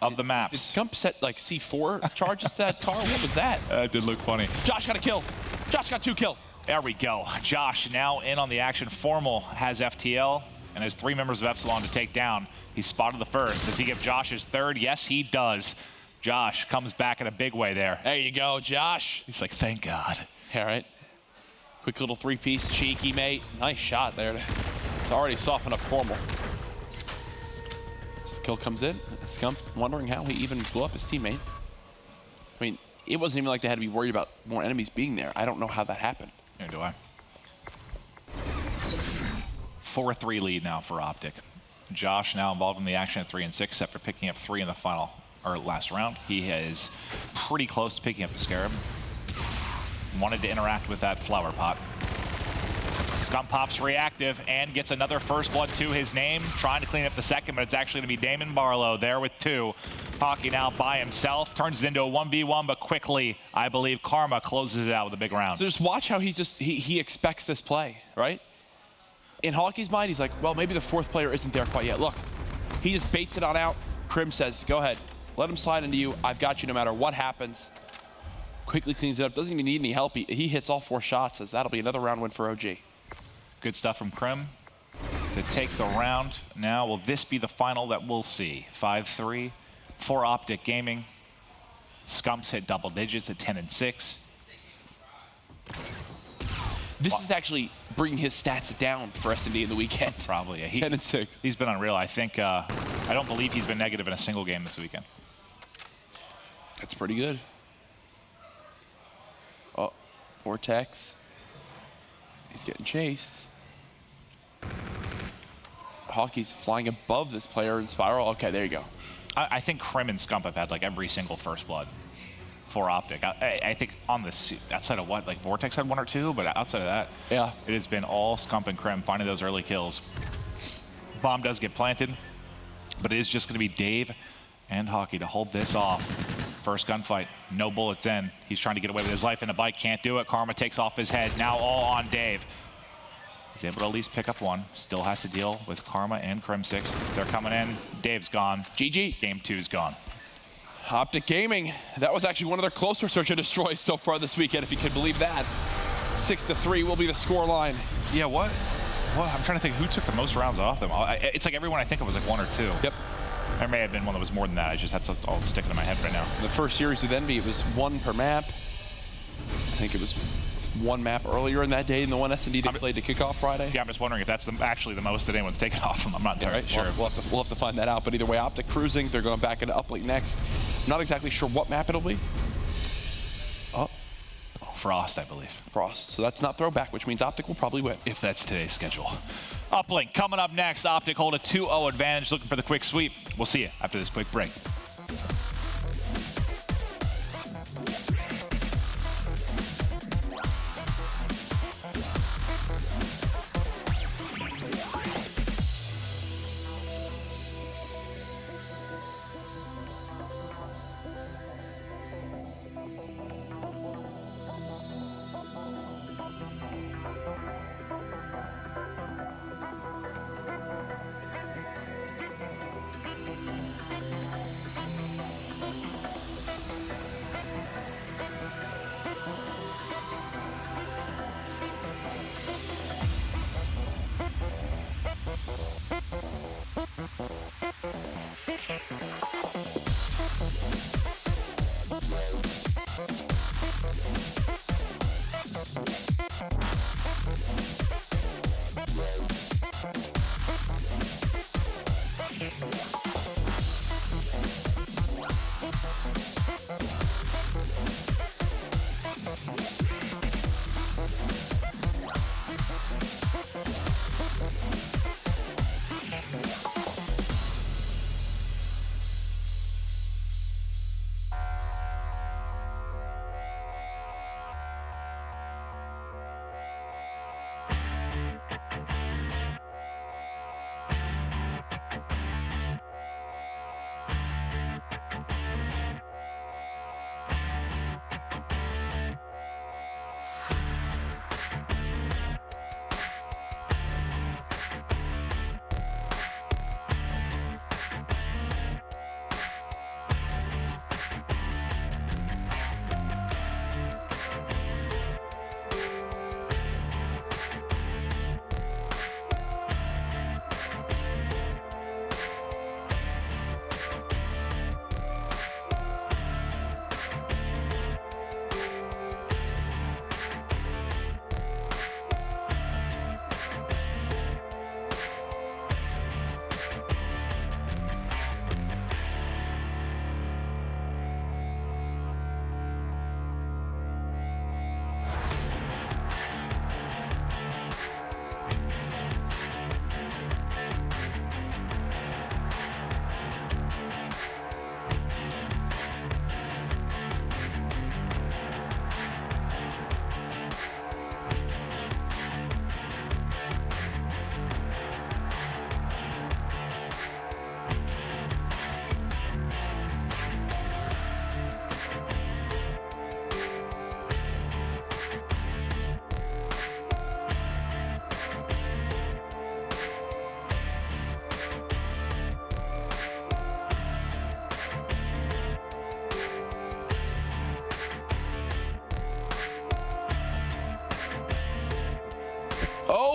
Speaker 8: of the maps.
Speaker 13: Did Scump set like C4 charges to that car? What was that?
Speaker 8: That did look funny.
Speaker 13: Josh got a kill. Josh got 2 kills.
Speaker 8: There we go. Josh now in on the action. Formal has FTL and has 3 members of Epsilon to take down. He spotted the first. Does he give Josh his 3rd? Yes, he does. Josh comes back in a big way there.
Speaker 13: There you go, Josh.
Speaker 8: He's like, thank God.
Speaker 13: All right. Quick little 3-piece, cheeky, mate. Nice shot there. It's already softened up Formal. As the kill comes in, Scump wondering how he even blew up his teammate. I mean, it wasn't even like they had to be worried about more enemies being there. I don't know how that happened.
Speaker 8: Neither do I. 4-3 lead now for Optic. Josh now involved in the action at 3 and 6 after picking up 3 in the last round. He is pretty close to picking up the Scarab. Wanted to interact with that flower pot. Scum pops reactive and gets another first blood to his name, trying to clean up the second, but it's actually going to be Damon Barlow there with 2. Hockey now by himself, turns it into a 1v1, but quickly, I believe Karma closes it out with a big round.
Speaker 13: So just watch how he expects this play, right? In Hockey's mind, he's like, well, maybe the 4th player isn't there quite yet. Look, he just baits it on out. Krim says, go ahead, let him slide into you. I've got you no matter what happens. Quickly cleans it up, doesn't even need any help. He hits all 4 shots, as that'll be another round win for OG.
Speaker 8: Good stuff from Krim to take the round. Now, will this be the final that we'll see? 5-3 for Optic Gaming. Scumps hit double digits at 10 and 6.
Speaker 13: This is actually bringing his stats down for S&D in the weekend.
Speaker 8: Probably, yeah.
Speaker 13: 10 and 6.
Speaker 8: He's been unreal. I think, I don't believe he's been negative in a single game this weekend.
Speaker 13: That's pretty good. Oh, Vortex. He's getting chased. Hockey's flying above this player in Spiral. Okay, there you go.
Speaker 8: I think Krim and Scump have had like every single first blood for Optic. I think on this, outside of what, like Vortex had 1 or 2, but outside of that,
Speaker 13: yeah,
Speaker 8: it has been all Scump and Krim finding those early kills. Bomb does get planted, but it is just going to be Dave and Hockey to hold this off. First gunfight, no bullets in. He's trying to get away with his life in the bike, can't do it. Karma takes off his head, now all on Dave. He's able to at least pick up 1. Still has to deal with Karma and Crim6. They're coming in. Dave's gone.
Speaker 13: GG.
Speaker 8: Game 2's gone.
Speaker 13: Optic Gaming. That was actually one of their closer search and destroys so far this weekend, if you can believe that. 6-3 will be the score line.
Speaker 8: Yeah, what? I'm trying to think who took the most rounds off them. It's like everyone I think it was like 1 or 2.
Speaker 13: Yep.
Speaker 8: There may have been one that was more than that. I just had to all sticking in my head right now.
Speaker 13: In the first series with Envy, it was 1 per map. I think it was 1 map earlier in that day than the one S&D they played to kick off Friday.
Speaker 8: Yeah, I'm just wondering if that's actually the most that anyone's taken off them. I'm not entirely sure.
Speaker 13: We'll have to find that out. But either way, Optic cruising. They're going back into Uplink next. Not exactly sure what map it'll be. Oh,
Speaker 8: Frost, I believe.
Speaker 13: Frost. So that's not throwback, which means Optic will probably win.
Speaker 8: If that's today's schedule. Uplink coming up next. Optic hold a 2-0 advantage, looking for the quick sweep. We'll see you after this quick break.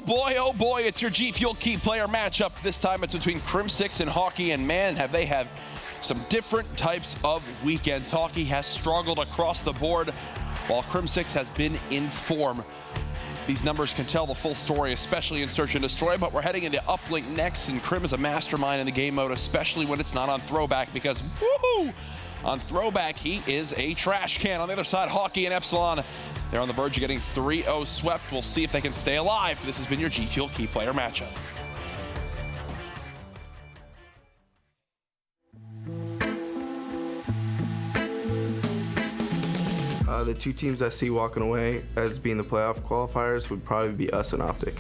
Speaker 13: oh boy, it's your G Fuel Key player matchup. This time it's between Crim6 and Hockey, and man, have they had some different types of weekends. Hockey has struggled across the board, while Crim6 has been in form. These numbers can tell the full story, especially in Search and Destroy, but we're heading into Uplink next, and Crim is a mastermind in the game mode, especially when it's not on Throwback, because woohoo! On Throwback, he is a trash can. On the other side, Hockey and Epsilon, they're on the verge of getting 3-0 swept. We'll see if they can stay alive. This has been your G Fuel Key player matchup.
Speaker 14: The two teams I see walking away as being the playoff qualifiers would probably be us and Optic.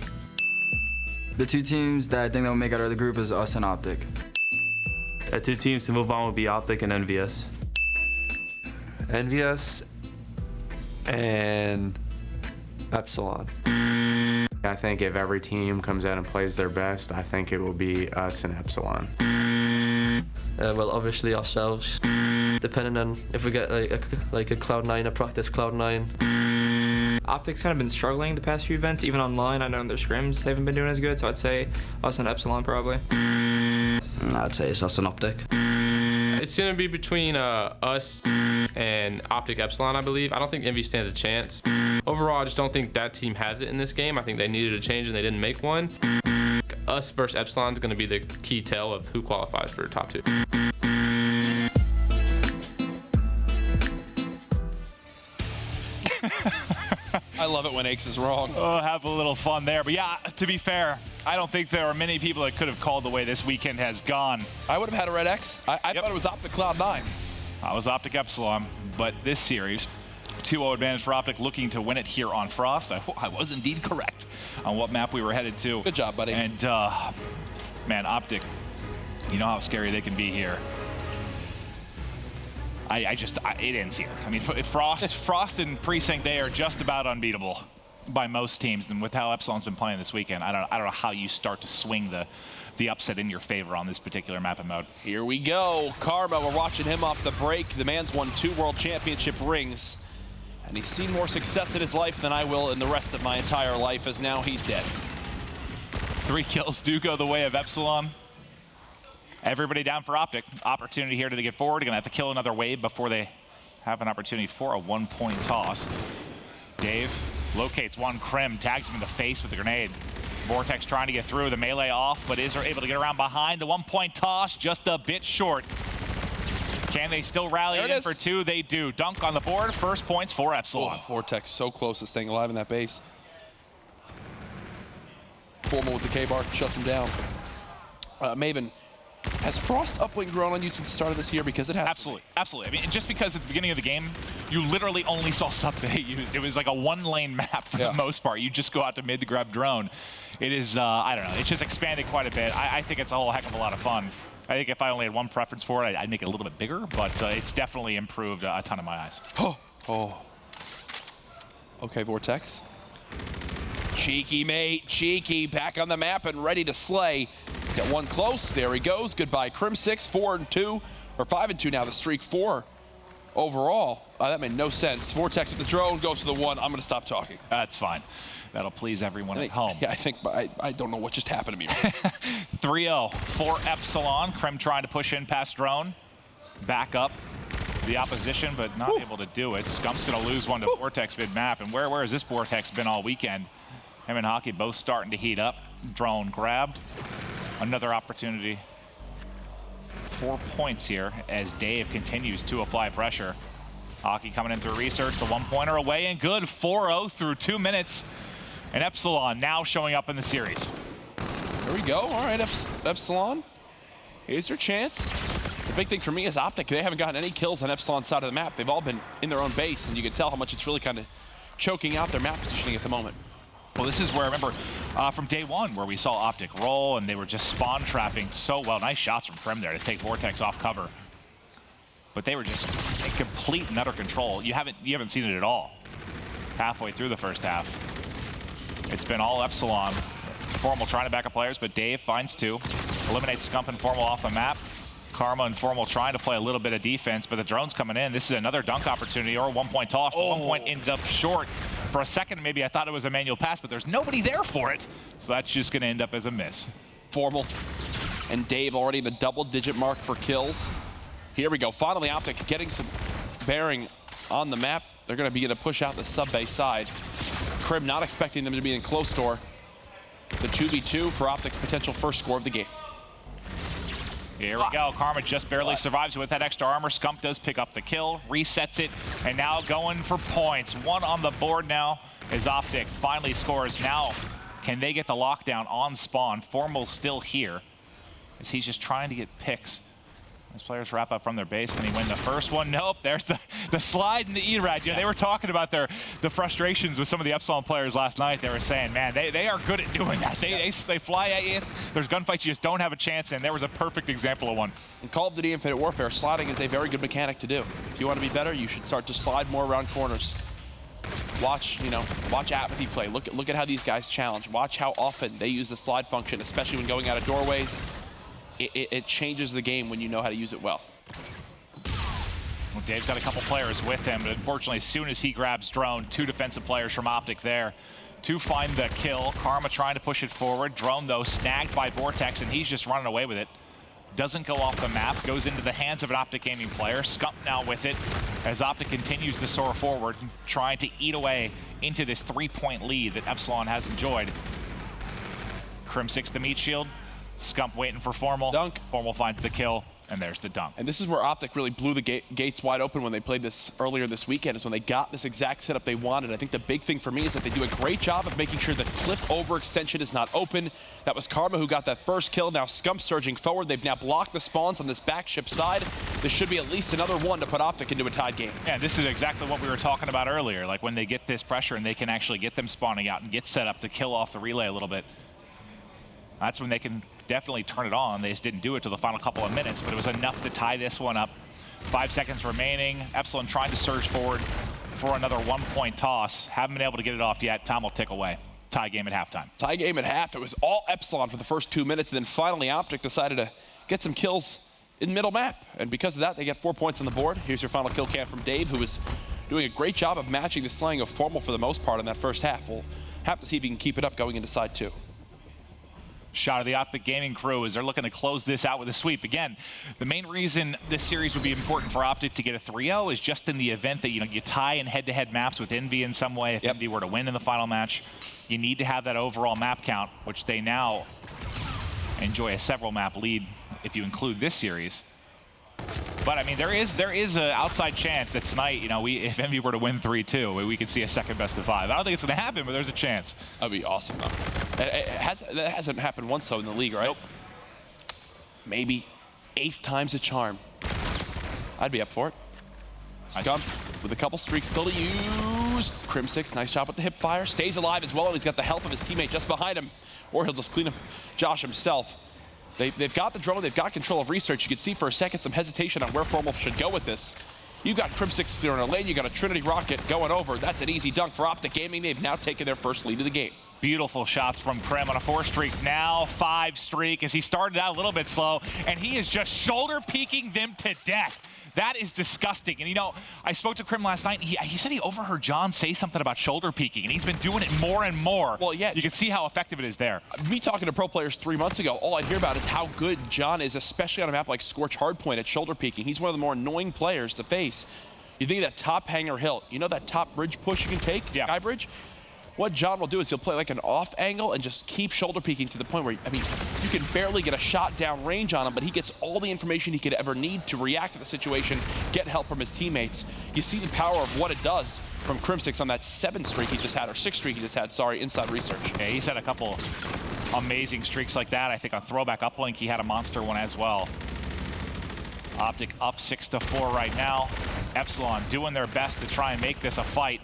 Speaker 15: The two teams that I think that will make it out of the group is us and Optic.
Speaker 16: The two teams to move on would be Optic and NVS.
Speaker 17: NVS and Epsilon.
Speaker 18: I think if every team comes out and plays their best, I think it will be us and Epsilon.
Speaker 17: Well, obviously ourselves, depending on if we get like a Cloud9, a practice Cloud9.
Speaker 19: Optic's kind of been struggling the past few events, even online. I know in their scrims they haven't been doing as good, so I'd say us and Epsilon probably.
Speaker 20: I'd say it's us and Optic.
Speaker 21: It's going to be between us and Optic Epsilon, I believe. I don't think Envy stands a chance. Overall, I just don't think that team has it in this game. I think they needed a change and they didn't make one. Us versus Epsilon is going to be the key tell of who qualifies for the top two.
Speaker 13: I love it when Aches is wrong.
Speaker 8: Oh, have a little fun there. But yeah, to be fair, I don't think there are many people that could have called the way this weekend has gone.
Speaker 13: I would have had a red X. I thought it was Optic Cloud9.
Speaker 8: I was Optic Epsilon, but this series, 2-0 advantage for Optic, looking to win it here on Frost. I was indeed correct on what map we were headed to.
Speaker 13: Good job, buddy.
Speaker 8: And, man, Optic, you know how scary they can be here. It ends here. I mean, Frost and Precinct, they are just about unbeatable by most teams. And with how Epsilon's been playing this weekend, I don't know how you start to swing the upset in your favor on this particular map and mode.
Speaker 13: Here we go. Karma, we're watching him off the break. The man's won 2 World Championship rings. And he's seen more success in his life than I will in the rest of my entire life, as now he's dead.
Speaker 8: 3 kills do go the way of Epsilon. Everybody down for Optic. Opportunity here to get forward. Gonna have to kill another wave before they have an opportunity for a 1-point toss. Dave locates one. Krim tags him in the face with the grenade. Vortex trying to get through the melee off, but is able to get around behind. The 1-point toss just a bit short. Can they still rally in for 2? They do. Dunk on the board. First points for Epsilon.
Speaker 13: Oh, Vortex so close to staying alive in that base. Formal with the K-bar, shuts him down. Maven, has Frost upwing grown on you since the start of this year? Because it has.
Speaker 8: Absolutely, absolutely. I mean, just because at the beginning of the game, you literally only saw something they used. It was like a 1-lane map for the most part. You just go out to mid to grab drone. It is, I don't know, it's just expanded quite a bit. I think it's a whole heck of a lot of fun. I think if I only had one preference for it, I'd make it a little bit bigger, but it's definitely improved a ton in my eyes.
Speaker 13: Oh. Okay, Vortex. Cheeky, mate, cheeky. Back on the map and ready to slay. He's got one close. There he goes. Goodbye, Crim6. 4-2, or 5-2 now. The streak 4 overall. That made no sense. Vortex with the drone goes to the 1. I'm going to stop talking.
Speaker 8: That's fine. That'll please everyone at home.
Speaker 13: Yeah, I don't know what just happened to me.
Speaker 8: 3-0 for Epsilon. Krim trying to push in past drone. Back up the opposition, but not able to do it. Scump's going to lose one to Vortex mid-map. And where has this Vortex been all weekend? Him and Hockey both starting to heat up. Drone grabbed. Another opportunity. 4 points here as Dave continues to apply pressure. Hockey coming in through research. The 1-pointer away and good. 4-0 through 2 minutes. And Epsilon now showing up in the series.
Speaker 13: There we go. All right, Epsilon. Here's your chance. The big thing for me is Optic. They haven't gotten any kills on Epsilon's side of the map. They've all been in their own base, and you can tell how much it's really kind of choking out their map positioning at the moment.
Speaker 8: Well, this is where I remember from day one where we saw Optic roll and they were just spawn trapping so well. Nice shots from Krim there to take Vortex off cover. But they were just in complete and utter control. You haven't seen it at all. Halfway through the first half. It's been all Epsilon. Formal trying to back up players, but Dave finds 2. Eliminates Scump and Formal off the map. Karma and Formal trying to play a little bit of defense, but the drone's coming in. This is another dunk opportunity or a 1-point toss. The 1 point ended up short For a second, maybe I thought it was a manual pass, but there's nobody there for it. So that's just going to end up as a miss.
Speaker 13: Formal and Dave already in the double-digit mark for kills. Here we go. Finally, Optic getting some bearing on the map. They're going to begin to push out the sub-base side. Crim not expecting them to be in close door. It's a 2v2 for Optic's potential first score of the game.
Speaker 8: Here we go. Karma just barely survives with that extra armor. Scump does pick up the kill, resets it, and now going for points. One on the board now as Optic finally scores. Now, can they get the lockdown on spawn? Formal's still here as he's just trying to get picks. As players wrap up from their base, can he win the first one? Nope, there's the slide in the E-Rad. You know, they were talking about the frustrations with some of the Epsilon players last night. They were saying, man, they are good at doing that. They fly at you. There's gunfights you just don't have a chance in. There was a perfect example of one.
Speaker 13: In Call of Duty Infinite Warfare, sliding is a very good mechanic to do. If you want to be better, you should start to slide more around corners. Watch Apathy play. Look at how these guys challenge. Watch how often they use the slide function, especially when going out of doorways. It changes the game when you know how to use it well.
Speaker 8: Well, Dave's got a couple players with him, but unfortunately, as soon as he grabs Drone, 2 defensive players from Optic there to find the kill. Karma trying to push it forward. Drone, though, snagged by Vortex, and he's just running away with it. Doesn't go off the map, goes into the hands of an Optic Gaming player. Scump now with it as Optic continues to soar forward, trying to eat away into this 3-point lead that Epsilon has enjoyed. Crim6 the meat shield. Scump waiting for Formal.
Speaker 13: Dunk.
Speaker 8: Formal finds the kill, and there's the dunk.
Speaker 13: And this is where Optic really blew the gates wide open when they played this earlier this weekend, is when they got this exact setup they wanted. I think the big thing for me is that they do a great job of making sure the cliff overextension is not open. That was Karma who got that first kill. Now Scump surging forward. They've now blocked the spawns on this back ship side. This should be at least another one to put Optic into a tied game.
Speaker 8: Yeah, this is exactly what we were talking about earlier. Like when they get this pressure and they can actually get them spawning out and get set up to kill off the relay a little bit. That's when they can definitely turn it on. They just didn't do it till the final couple of minutes, but it was enough to tie this one up. 5 seconds remaining. Epsilon trying to surge forward for another 1-point toss. Haven't been able to get it off yet. Time will tick away. Tie game at halftime.
Speaker 13: Tie game at half. It was all Epsilon for the first 2 minutes, and then finally Optic decided to get some kills in middle map. And because of that, they get 4 points on the board. Here's your final kill cam from Dave, who was doing a great job of matching the slaying of Formal for the most part in that first half. We'll have to see if he can keep it up going into side 2.
Speaker 8: Shot of the Optic Gaming crew as they're looking to close this out with a sweep. Again, the main reason this series would be important for Optic to get a 3-0 is just in the event that you tie in head-to-head maps with Envy in some way. If Envy were to win in the final match, you need to have that overall map count, which they now enjoy a several map lead if you include this series. But I mean, there is an outside chance that tonight, if Envy were to win 3-2, we could see a second best of 5. I don't think it's going to happen, but there's a chance.
Speaker 13: That'd be awesome, though. That hasn't happened once, though, in the league, right?
Speaker 8: Nope.
Speaker 13: Maybe 8th time's a charm. I'd be up for it. Scump with a couple streaks still to use. Crim6, nice job with the hip fire. Stays alive as well, and he's got the help of his teammate just behind him. Or he'll just clean him, Josh himself. They've got the drone, they've got control of research. You can see for a second some hesitation on where Formal should go with this. You got Crim6 clearing a lane, you got a Trinity Rocket going over. That's an easy dunk for Optic Gaming. They've now taken their first lead of the game.
Speaker 8: Beautiful shots from Crim on a 4 streak, now 5 streak as he started out a little bit slow, and he is just shoulder peeking them to death. That is disgusting. And I spoke to Crim last night, and he said he overheard John say something about shoulder peeking, and he's been doing it more and more.
Speaker 13: Well, yeah.
Speaker 8: You can see how effective it is there.
Speaker 13: Me talking to pro players 3 months ago, all I'd hear about is how good John is, especially on a map like Scorch Hardpoint at shoulder peeking. He's one of the more annoying players to face. You think of that top hanger hill, that top bridge push you can take, Sky Bridge? What John will do is he'll play like an off angle and just keep shoulder peeking to the point where, you can barely get a shot down range on him, but he gets all the information he could ever need to react to the situation, get help from his teammates. You see the power of what it does from Crim6 on that 7 streak he just had, or 6 streak he just had, inside research.
Speaker 8: Yeah, he's had a couple amazing streaks like that. I think on throwback uplink, he had a monster one as well. Optic up 6-4 right now. Epsilon doing their best to try and make this a fight.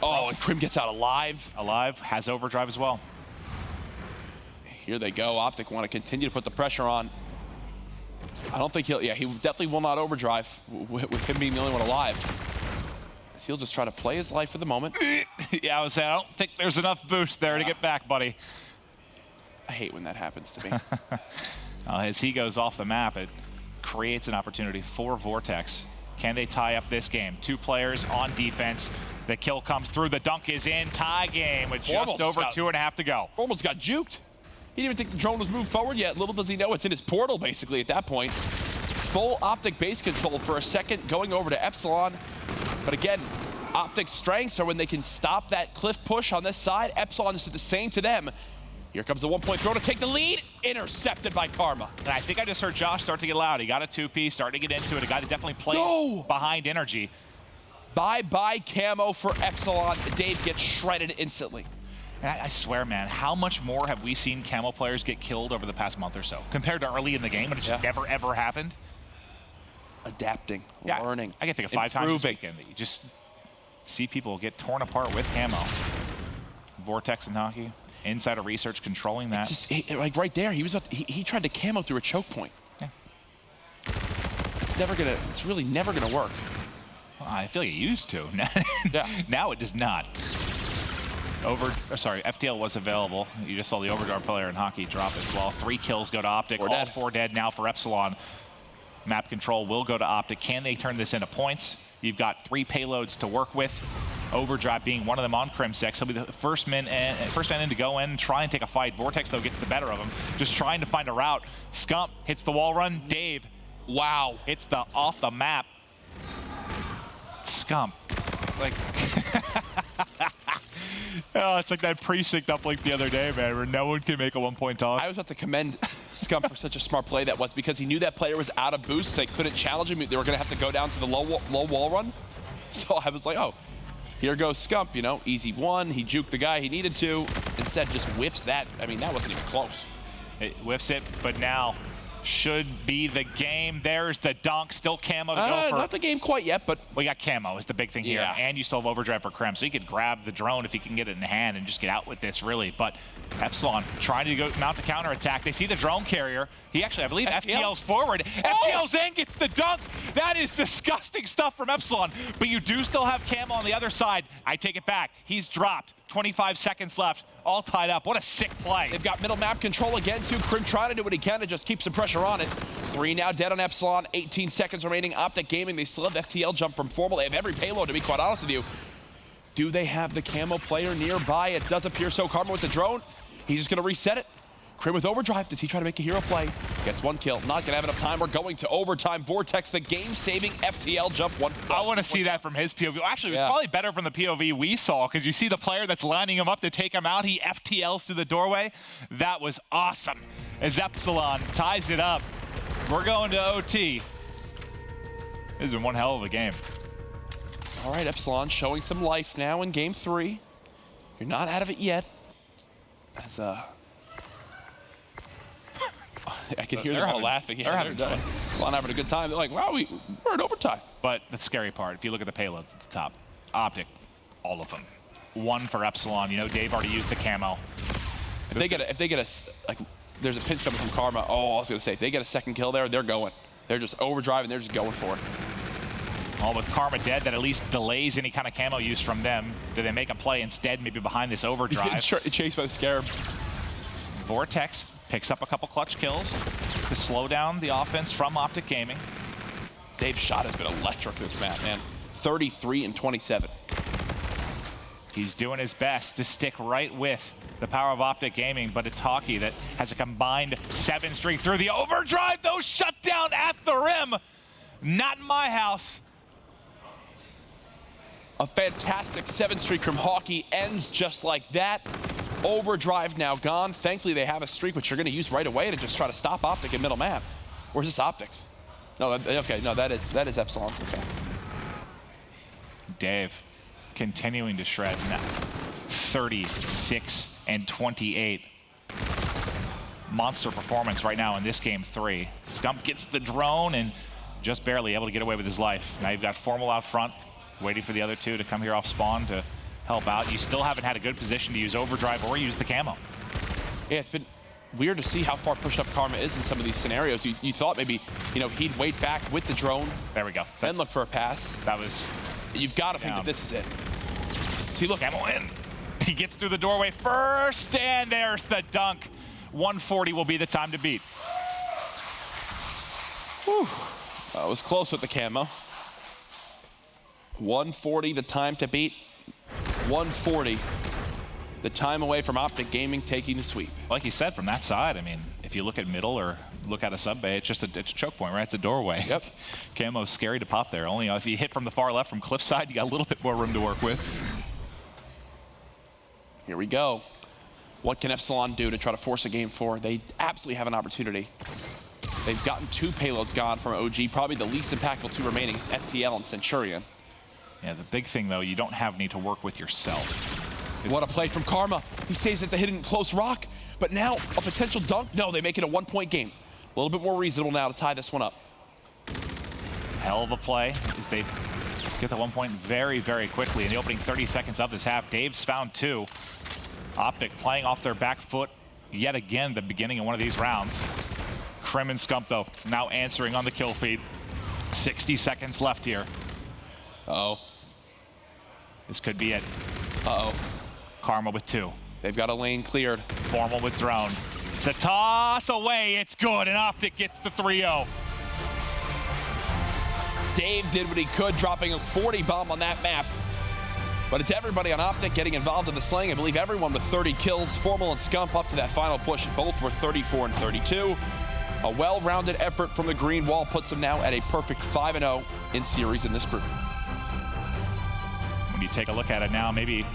Speaker 13: Oh, and Crim gets out alive.
Speaker 8: Has overdrive as well.
Speaker 13: Here they go. Optic want to continue to put the pressure on. I don't think he definitely will not overdrive with him being the only one alive. He'll just try to play his life for the moment.
Speaker 8: Yeah, I was saying, I don't think there's enough boost there to get back, buddy.
Speaker 13: I hate when that happens to me.
Speaker 8: As he goes off the map, it creates an opportunity for Vortex. Can they tie up this game? 2 players on defense. The kill comes through. The dunk is in. Tie game with just over 2.5 to go.
Speaker 13: Almost got juked. He didn't even think the drone was moved forward yet. Little does he know it's in his portal, basically, at that point. Full Optic base control for a second, going over to Epsilon. But again, Optic's strengths are when they can stop that cliff push on this side. Epsilon is the same to them. Here comes the 1-point throw to take the lead. Intercepted by Karma.
Speaker 8: And I think I just heard Josh start to get loud. He got a 2P, starting to get into it. A guy that definitely plays behind energy.
Speaker 13: Bye-bye camo for Epsilon. Dave gets shredded instantly.
Speaker 8: And I swear, man, how much more have we seen camo players get killed over the past month or so compared to early in the game when it just never, ever happened?
Speaker 13: Adapting,
Speaker 8: yeah,
Speaker 13: learning,
Speaker 8: I can think of 5 times this weekend that you just see people get torn apart with camo. Vortex and Hockey, inside of research, controlling that.
Speaker 13: It's just, like right there, he tried to camo through a choke point.
Speaker 8: Yeah.
Speaker 13: It's really never gonna work.
Speaker 8: Well, I feel like it used to. Now it does not. FTL was available. You just saw the overdrive player in Hockey drop as well. 3 kills go to Optic. All 4 dead now for Epsilon. Map control will go to Optic. Can they turn this into points? You've got 3 payloads to work with. Overdrive being one of them on Crimsex. He'll be the first man in to go in and try and take a fight. Vortex, though, gets the better of him. Just trying to find a route. Scump hits the wall run. Dave,
Speaker 13: wow,
Speaker 8: hits the off the map. Scump. Like, oh, it's like that precinct uplink the other day, man, where no one can make a 1-point toss.
Speaker 13: I was about to commend Scump for such a smart play that was, because he knew that player was out of boost. They couldn't challenge him. They were going to have to go down to the low wall run. So I was like, oh, here goes Scump, you know, easy one. He juked the guy he needed to. Instead, just whips that. I mean, that wasn't even close.
Speaker 8: It whiffs it, but now should be the game. There's the dunk. Still camo to go for.
Speaker 13: Not the game quite yet, but
Speaker 8: we got camo is the big thing here. And you still have overdrive for Krem, so you could grab the drone if you can get it in hand and just get out with this, really. But Epsilon trying to go mount the counterattack. They see the drone carrier. He actually, I believe, FTL's forward. FTL's in, gets the dunk. That is disgusting stuff from Epsilon. But you do still have camo on the other side. I take it back. He's dropped. 25 seconds left. All tied up. What a sick play.
Speaker 13: They've got middle map control again, too. Krim trying to do what he can to just keep some pressure on it. 3 now dead on Epsilon. 18 seconds remaining. Optic Gaming, they still have FTL jump from Formal. They have every payload, to be quite honest with you. Do they have the camo player nearby? It does appear so. Karma with the drone. He's just going to reset it. Krim with overdrive. Does he try to make a hero play? Gets 1 kill. Not going to have enough time. We're going to overtime. Vortex, the game-saving FTL jump 1.
Speaker 8: I want to see that from his POV. Actually, it was probably better from the POV we saw, because you see the player that's lining him up to take him out. He FTLs through the doorway. That was awesome. As Epsilon ties it up. We're going to OT. This has been one hell of a game.
Speaker 13: All right, Epsilon showing some life now in game 3. You're not out of it yet. As I can hear them all laughing.
Speaker 8: They're having fun.
Speaker 13: Epsilon having a good time. They're like, wow, we're in overtime.
Speaker 8: But the scary part, if you look at the payloads at the top, Optic, all of them. 1 for Epsilon. You know, Dave already used the camo.
Speaker 13: If they get a, like, there's a pinch coming from Karma. Oh, I was gonna say, if they get a second kill there, they're going. They're just overdriving. They're just going for it.
Speaker 8: All with Karma dead, that at least delays any kind of camo use from them. Do they make a play instead, maybe behind this overdrive?
Speaker 13: He's getting chased by the Scarab.
Speaker 8: Vortex picks up a couple clutch kills to slow down the offense from Optic Gaming.
Speaker 13: Dave's shot has been electric this map, man. 33 and 27.
Speaker 8: He's doing his best to stick right with the power of Optic Gaming, but it's Hockey that has a combined 7 streak through the overdrive, though shut down at the rim. Not in my house.
Speaker 13: A fantastic 7 streak from Hockey ends just like that. Overdrive now gone. Thankfully, they have a streak, which you're going to use right away to just try to stop Optic in middle map. Where's this Optics? No, okay, no, that is Epsilon's. Okay.
Speaker 8: Dave continuing to shred now. 36 and 28. Monster performance right now in this game 3. Scump gets the drone and just barely able to get away with his life. Now you've got Formal out front, waiting for the other 2 to come here off spawn to help out. You still haven't had a good position to use overdrive or use the camo.
Speaker 13: Yeah, it's been weird to see how far pushed up Karma is in some of these scenarios. You thought maybe, you know, he'd wait back with the drone.
Speaker 8: There we go.
Speaker 13: Then look for a pass.
Speaker 8: That was...
Speaker 13: You've got to think that this is it. See, look.
Speaker 8: Camo in. He gets through the doorway first, and there's the dunk. 140 will be the time to beat.
Speaker 13: Whew. That was close with the camo. 140 the time to beat. 140. The time away from Optic Gaming taking the sweep.
Speaker 8: Like you said, from that side, I mean, if you look at middle or look at a sub bay, it's just it's a choke point, right? It's a doorway.
Speaker 13: Yep.
Speaker 8: Camo's scary to pop there. Only if you hit from the far left from cliffside, you got a little bit more room to work with.
Speaker 13: Here we go. What can Epsilon do to try to force a game 4? They absolutely have an opportunity. They've gotten 2 payloads gone from OG, probably the least impactful 2 remaining. It's FTL and Centurion.
Speaker 8: Yeah, the big thing, though, you don't need to work with yourself.
Speaker 13: What a play from Karma. He saves at the hidden close rock, but now a potential dunk. No, they make it a 1-point game. A little bit more reasonable now to tie this one up.
Speaker 8: Hell of a play as they get the 1 point very, very quickly in the opening 30 seconds of this half. Dave's found 2. Optic playing off their back foot yet again the beginning of one of these rounds. Crim and Scump, though, now answering on the kill feed. 60 seconds left here.
Speaker 13: Uh-oh.
Speaker 8: This could be it.
Speaker 13: Uh-oh.
Speaker 8: Karma with 2.
Speaker 13: They've got a lane cleared.
Speaker 8: Formal with drone. The toss away, it's good, and Optic gets the 3-0.
Speaker 13: Dave did what he could, dropping a 40 bomb on that map. But it's everybody on Optic getting involved in the slaying. I believe everyone with 30 kills. Formal and Scump up to that final push. Both were 34 and 32. A well-rounded effort from the green wall puts them now at a perfect 5-0 in series in this group.
Speaker 8: When you take a look at it now, maybe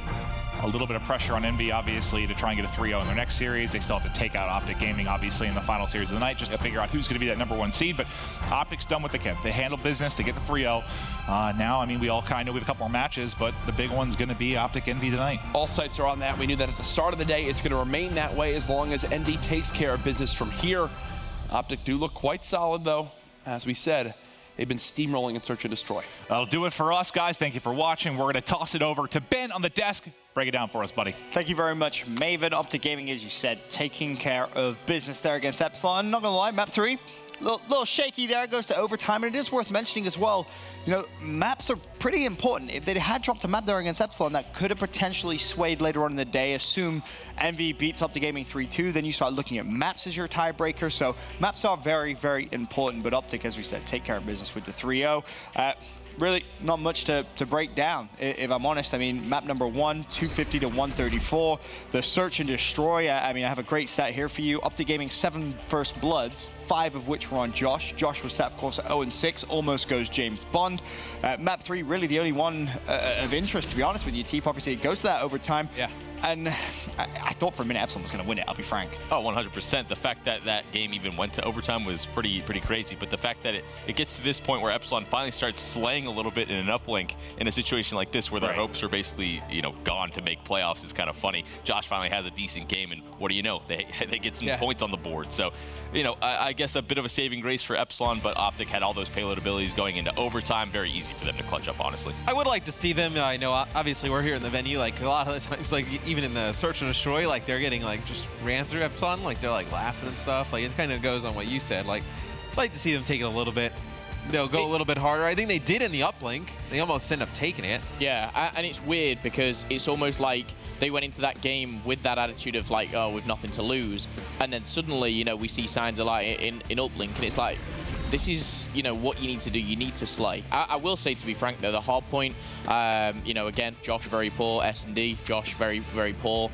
Speaker 8: a little bit of pressure on Envy, obviously, to try and get a 3-0 in their next series. They still have to take out Optic Gaming, obviously, in the final series of the night, just to figure out who's going to be that #1 seed. But Optic's done what they can. They handled business to get the 3-0. Now, I mean, we all kind of know we have a couple more matches, but the big one's going to be Optic Envy tonight.
Speaker 13: All sights are on that. We knew that at the start of the day. It's going to remain that way as long as Envy takes care of business from here. Optic do look quite solid, though. As we said, they've been steamrolling in Search and Destroy.
Speaker 8: That'll do it for us, guys. Thank you for watching. We're going to toss it over to Ben on the desk. Break it down for us, buddy.
Speaker 1: Thank you very much, Maven. Optic Gaming, as you said, taking care of business there against Epsilon. Not going to lie, map 3, little shaky there. It goes to overtime, and it is worth mentioning as well, you know, maps are pretty important. If they had dropped a map there against Epsilon, that could have potentially swayed later on in the day. Assume Envy beats Optic Gaming 3-2, then you start looking at maps as your tiebreaker. So maps are very, very important, but Optic, as we said, take care of business with the 3-0. Really not much to break down, if I'm honest. I mean, map #1, 250 to 134. The Search and Destroy, I mean, I have a great stat here for you. Optic Gaming 7 first bloods, 5 of which were on Josh. Josh was set, of course, at 0-6, almost goes James Bond. Map 3, really the only one of interest, to be honest with you, Teep. Obviously, it goes to that overtime.
Speaker 11: Yeah.
Speaker 1: And I thought for a minute Epsilon was going to win it, I'll be frank.
Speaker 11: Oh, 100%. The fact that that game even went to overtime was pretty crazy. But the fact that it gets to this point where Epsilon finally starts slaying a little bit in an uplink in a situation like this where their hopes are basically, you know, gone to make playoffs is kind of funny. Josh finally has a decent game, and what do you know? They get some points on the board. So, you know, I guess a bit of a saving grace for Epsilon, but Optic had all those payload abilities going into overtime. Very easy for them to clutch up, honestly.
Speaker 9: I would like to see them. I know, obviously, we're here in the venue. Like, a lot of the times, like, even in the Search and Destroy, like, they're getting, like, just ran through Epsilon. Like, they're, like, laughing and stuff. Like, it kind of goes on what you said. Like, I'd like to see them take it a little bit. They'll go a little bit harder. I think they did in the uplink. They almost ended up taking it.
Speaker 10: Yeah, and it's weird because it's almost like they went into that game with that attitude of like, oh, we've nothing to lose. And then suddenly, you know, we see signs of light in uplink, and it's like, this is, you know, what you need to do. You need to slay. I will say, to be frank, though, the hard point, you know, again, Josh very poor. S&D, Josh very, very poor.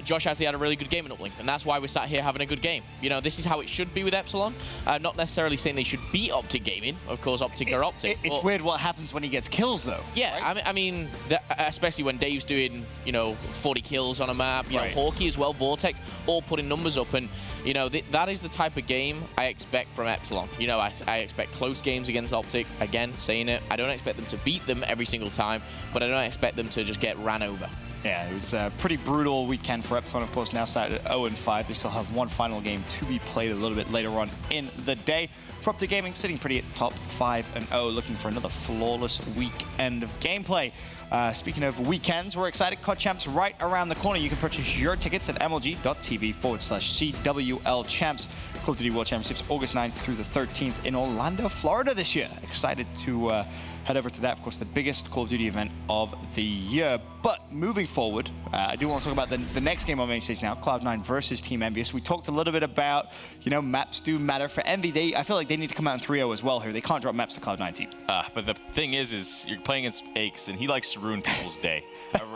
Speaker 10: Josh actually had a really good game in uplink, and that's why we're sat here having a good game. You know, this is how it should be with Epsilon. Not necessarily saying they should beat Optic Gaming. Of course, Optic are Optic.
Speaker 1: It's weird what happens when he gets kills, though.
Speaker 10: Yeah, right? I mean, especially when Dave's doing, you know, 40 kills on a map. You know, Hawkeye as well, Vortex, all putting numbers up, and you know, that is the type of game I expect from Epsilon. You know, I expect close games against Optic. Again, saying it, I don't expect them to beat them every single time, but I don't expect them to just get ran over.
Speaker 1: Yeah, it was a pretty brutal weekend for Epsilon, of course, now sat at 0-5. They still have one final game to be played a little bit later on in the day. For Optic Gaming, sitting pretty at top 5-0, looking for another flawless weekend of gameplay. Speaking of weekends, we're excited. COD Champs right around the corner. You can purchase your tickets at mlg.tv/CWL Champs. Call of Duty World Championships August 9th through the 13th in Orlando, Florida this year. Excited to head over to that. Of course, the biggest Call of Duty event of the year. But moving forward, I do want to talk about the next game on main stage now, Cloud9 versus Team Envious. We talked a little bit about, maps do matter for Envy. I feel like they need to come out in 3-0 as well here. They can't drop maps to Cloud9 team.
Speaker 11: But the thing is you're playing against Aches, and he likes to ruin people's day.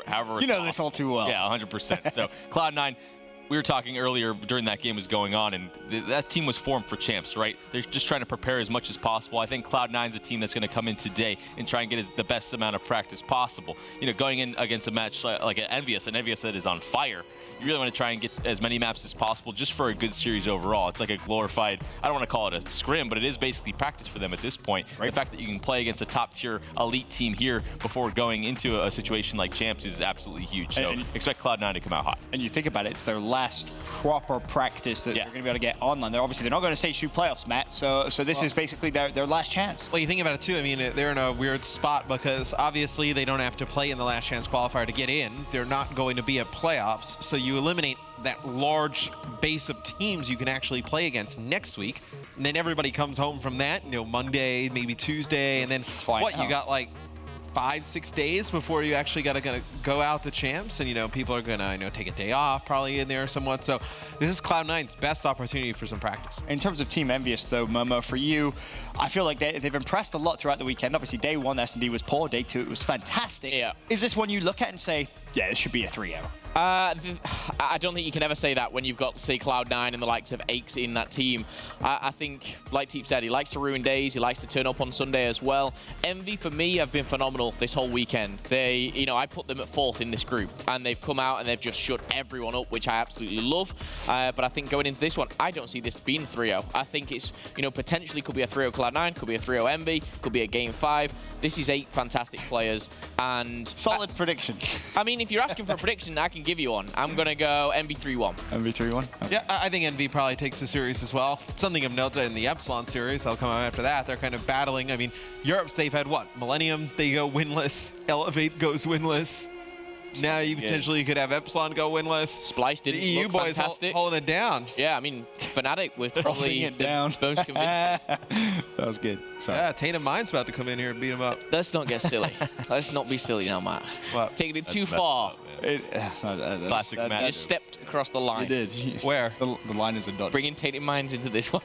Speaker 11: However
Speaker 1: you know this all too well.
Speaker 11: Yeah, 100%. So Cloud9, we were talking earlier during that game was going on, and that team was formed for champs, right? They're just trying to prepare as much as possible. I think Cloud9's a team that's going to come in today and try and get the best amount of practice possible. Going in against a match like an Envious that is on fire, you really want to try and get as many maps as possible just for a good series overall. It's like a glorified, I don't want to call it a scrim, but it is basically practice for them at this point. Right. The fact that you can play against a top-tier elite team here before going into a situation like champs is absolutely huge. So expect Cloud9 to come out hot.
Speaker 1: And you think about it, it's their last proper practice that they're going to be able to get online. They're not going to stage 2 playoffs, Matt. So this is basically their last chance.
Speaker 9: Well, you think about it too. I mean, they're in a weird spot because obviously they don't have to play in the last chance qualifier to get in. They're not going to be at playoffs, so you eliminate that large base of teams you can actually play against next week, and then everybody comes home from that. Monday, maybe Tuesday, and then you got like 5-6 days before you actually gotta go out to champs, and people are gonna take a day off probably in there somewhat. So this is Cloud9's best opportunity for some practice.
Speaker 1: In terms of Team Envious though, Momo, for you, I feel like they've impressed a lot throughout the weekend. Obviously day 1 S&D was poor, day 2 it was fantastic.
Speaker 10: Yeah.
Speaker 1: Is this one you look at and say, yeah, this should be a 3-0?
Speaker 10: I don't think you can ever say that when you've got, say, Cloud9 and the likes of Aches in that team. I think, like Teep said, he likes to ruin days. He likes to turn up on Sunday as well. Envy, for me, have been phenomenal this whole weekend. I put them at 4th in this group, and they've come out and they've just shut everyone up, which I absolutely love. But I think going into this one, I don't see this being 3-0. I think it's, potentially could be a 3-0 Cloud9, could be a 3-0 Envy, could be a Game 5. This is 8 fantastic players, and...
Speaker 1: Solid prediction.
Speaker 10: I mean, if you're asking for a prediction, I can give you one. I'm going to go Envy 3-1.
Speaker 1: Envy 3-1? Okay.
Speaker 9: Yeah, I think Envy probably takes the series as well. Something of note in the Epsilon series, they'll come out after that. They're kind of battling. I mean, Europe, they've had what? Millennium, they go winless. Elevate goes winless. Now you potentially could have Epsilon go winless.
Speaker 10: Splice didn't
Speaker 9: the EU
Speaker 10: look
Speaker 9: boys
Speaker 10: fantastic.
Speaker 9: Holding it down.
Speaker 10: Yeah, I mean, Fnatic was probably the most convincing.
Speaker 1: That was good. Sorry.
Speaker 9: Yeah, Tatum Mind's about to come in here and beat him up.
Speaker 10: Let's not get silly. Let's not be silly now, Matt.
Speaker 9: What?
Speaker 10: Taking it too far.
Speaker 11: Classic Matt.
Speaker 10: You just stepped across the line.
Speaker 1: You did.
Speaker 9: Where?
Speaker 1: The line is a dot.
Speaker 10: Bringing Tatum Minds into this one.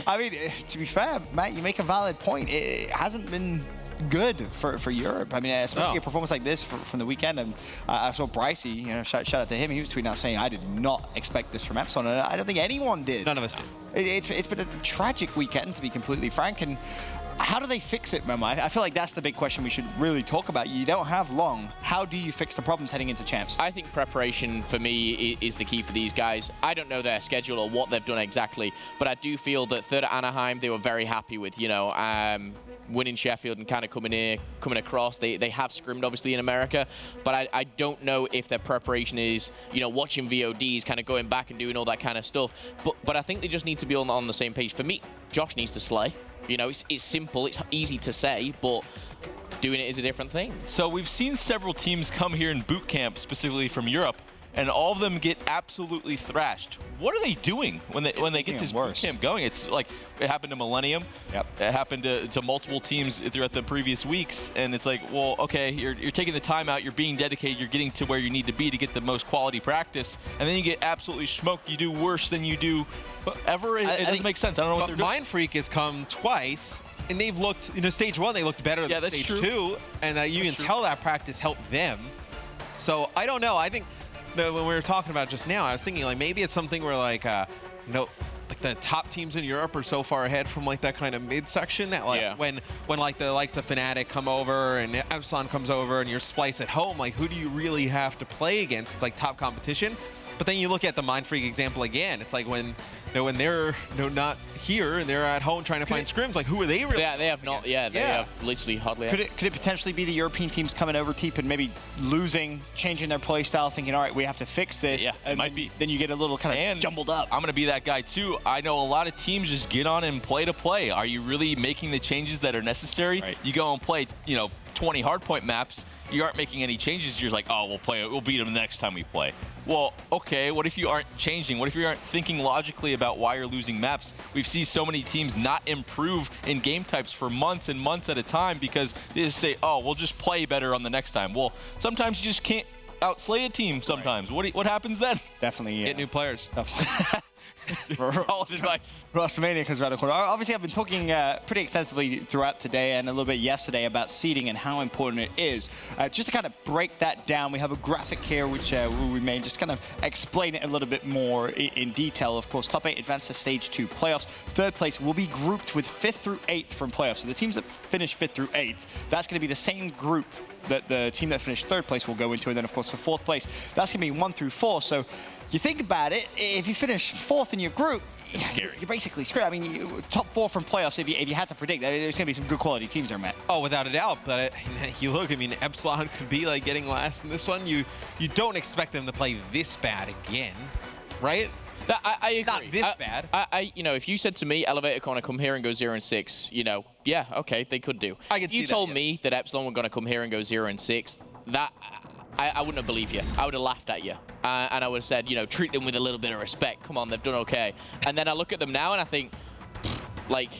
Speaker 1: I mean, to be fair, Matt, you make a valid point. It hasn't been good for Europe. I mean, especially a performance like this from the weekend. And I saw Brycey, shout out to him. He was tweeting out saying, I did not expect this from Epsilon. And I don't think anyone did.
Speaker 9: None of us did.
Speaker 1: It's been a tragic weekend, to be completely frank. And how do they fix it, Momo? I feel like that's the big question we should really talk about. You don't have long. How do you fix the problems heading into champs?
Speaker 10: I think preparation, for me, is the key for these guys. I don't know their schedule or what they've done exactly, but I do feel that third at Anaheim, they were very happy with, winning Sheffield and kind of coming across. They have scrimmed, obviously, in America, but I don't know if their preparation is, watching VODs, kind of going back and doing all that kind of stuff. But I think they just need to be on the same page. For me, Josh needs to slay. It's simple, it's easy to say, but doing it is a different thing.
Speaker 11: So we've seen several teams come here in boot camp, specifically from Europe, and all of them get absolutely thrashed. What are they doing when they get this boot camp going? It's like it happened to Millennium. Yep. It happened to multiple teams throughout the previous weeks, and it's like, well, okay, you're taking the time out, you're being dedicated, you're getting to where you need to be to get the most quality practice, and then you get absolutely smoked. You do worse than you do ever. It doesn't make sense. I don't know what they're doing.
Speaker 9: Mind Freak has come twice, and they've looked, stage 1, they looked better than stage 2, and you can tell that practice helped them. So I don't know. I think when we were talking about just now, I was thinking like maybe it's something where like the top teams in Europe are so far ahead from like that kind of midsection that when like the likes of Fnatic come over and Epsilon comes over and you're Splice at home, like who do you really have to play against? It's like top competition. But then you look at the Mind Freak example again. It's like when they're not here and they're at home trying to find scrims, like who are they really?
Speaker 10: Yeah, they have not. Yeah, they have literally hardly.
Speaker 1: Could it potentially be the European teams coming over, Teep, and maybe changing their play style, thinking, all right, we have to fix this?
Speaker 11: Yeah, it might be.
Speaker 1: Then you get a little kind of jumbled up.
Speaker 11: I'm going to be that guy too. I know a lot of teams just get on and play to play. Are you really making the changes that are necessary? Right. You go and play, 20 hardpoint maps, you aren't making any changes. You're like, oh, we'll beat them the next time we play. Well, okay, what if you aren't changing? What if you aren't thinking logically about why you're losing maps? We've seen so many teams not improve in game types for months and months at a time because they just say, oh, we'll just play better on the next time. Well, sometimes you just can't outslay a team sometimes. Right. What happens then?
Speaker 1: Definitely, yeah.
Speaker 9: Get new players.
Speaker 1: Definitely.
Speaker 11: Solid advice.
Speaker 1: WrestleMania comes around the corner. Obviously, I've been talking pretty extensively throughout today and a little bit yesterday about seeding and how important it is. Just to kind of break that down, we have a graphic here which we made, just kind of explain it a little bit more in detail. Of course, top 8 advance to stage 2 playoffs. Third place will be grouped with 5th through 8th from playoffs. So the teams that finish 5th through 8th, that's going to be the same group that the team that finished 3rd place will go into. And then, of course, for 4th place, that's going to be 1 through 4. So you think about it, if you finish 4th in your group, you're basically screwed. I mean, top 4 from playoffs, if you had to predict, there's going to be some good quality teams there, Matt.
Speaker 9: Oh, without a doubt. But you look, I mean, Epsilon could be like getting last in this one. You don't expect them to play this bad again, right?
Speaker 10: I agree.
Speaker 9: Not this bad.
Speaker 10: You know, if you said to me, Elevator Corner, come here and go 0-6, you know, yeah, okay, they could do. If you told me that Epsilon were going to come here and go 0-6, that I wouldn't have believed you. I would have laughed at you. And I would have said, you know, treat them with a little bit of respect. Come on, they've done okay. And then I look at them now and I think, like,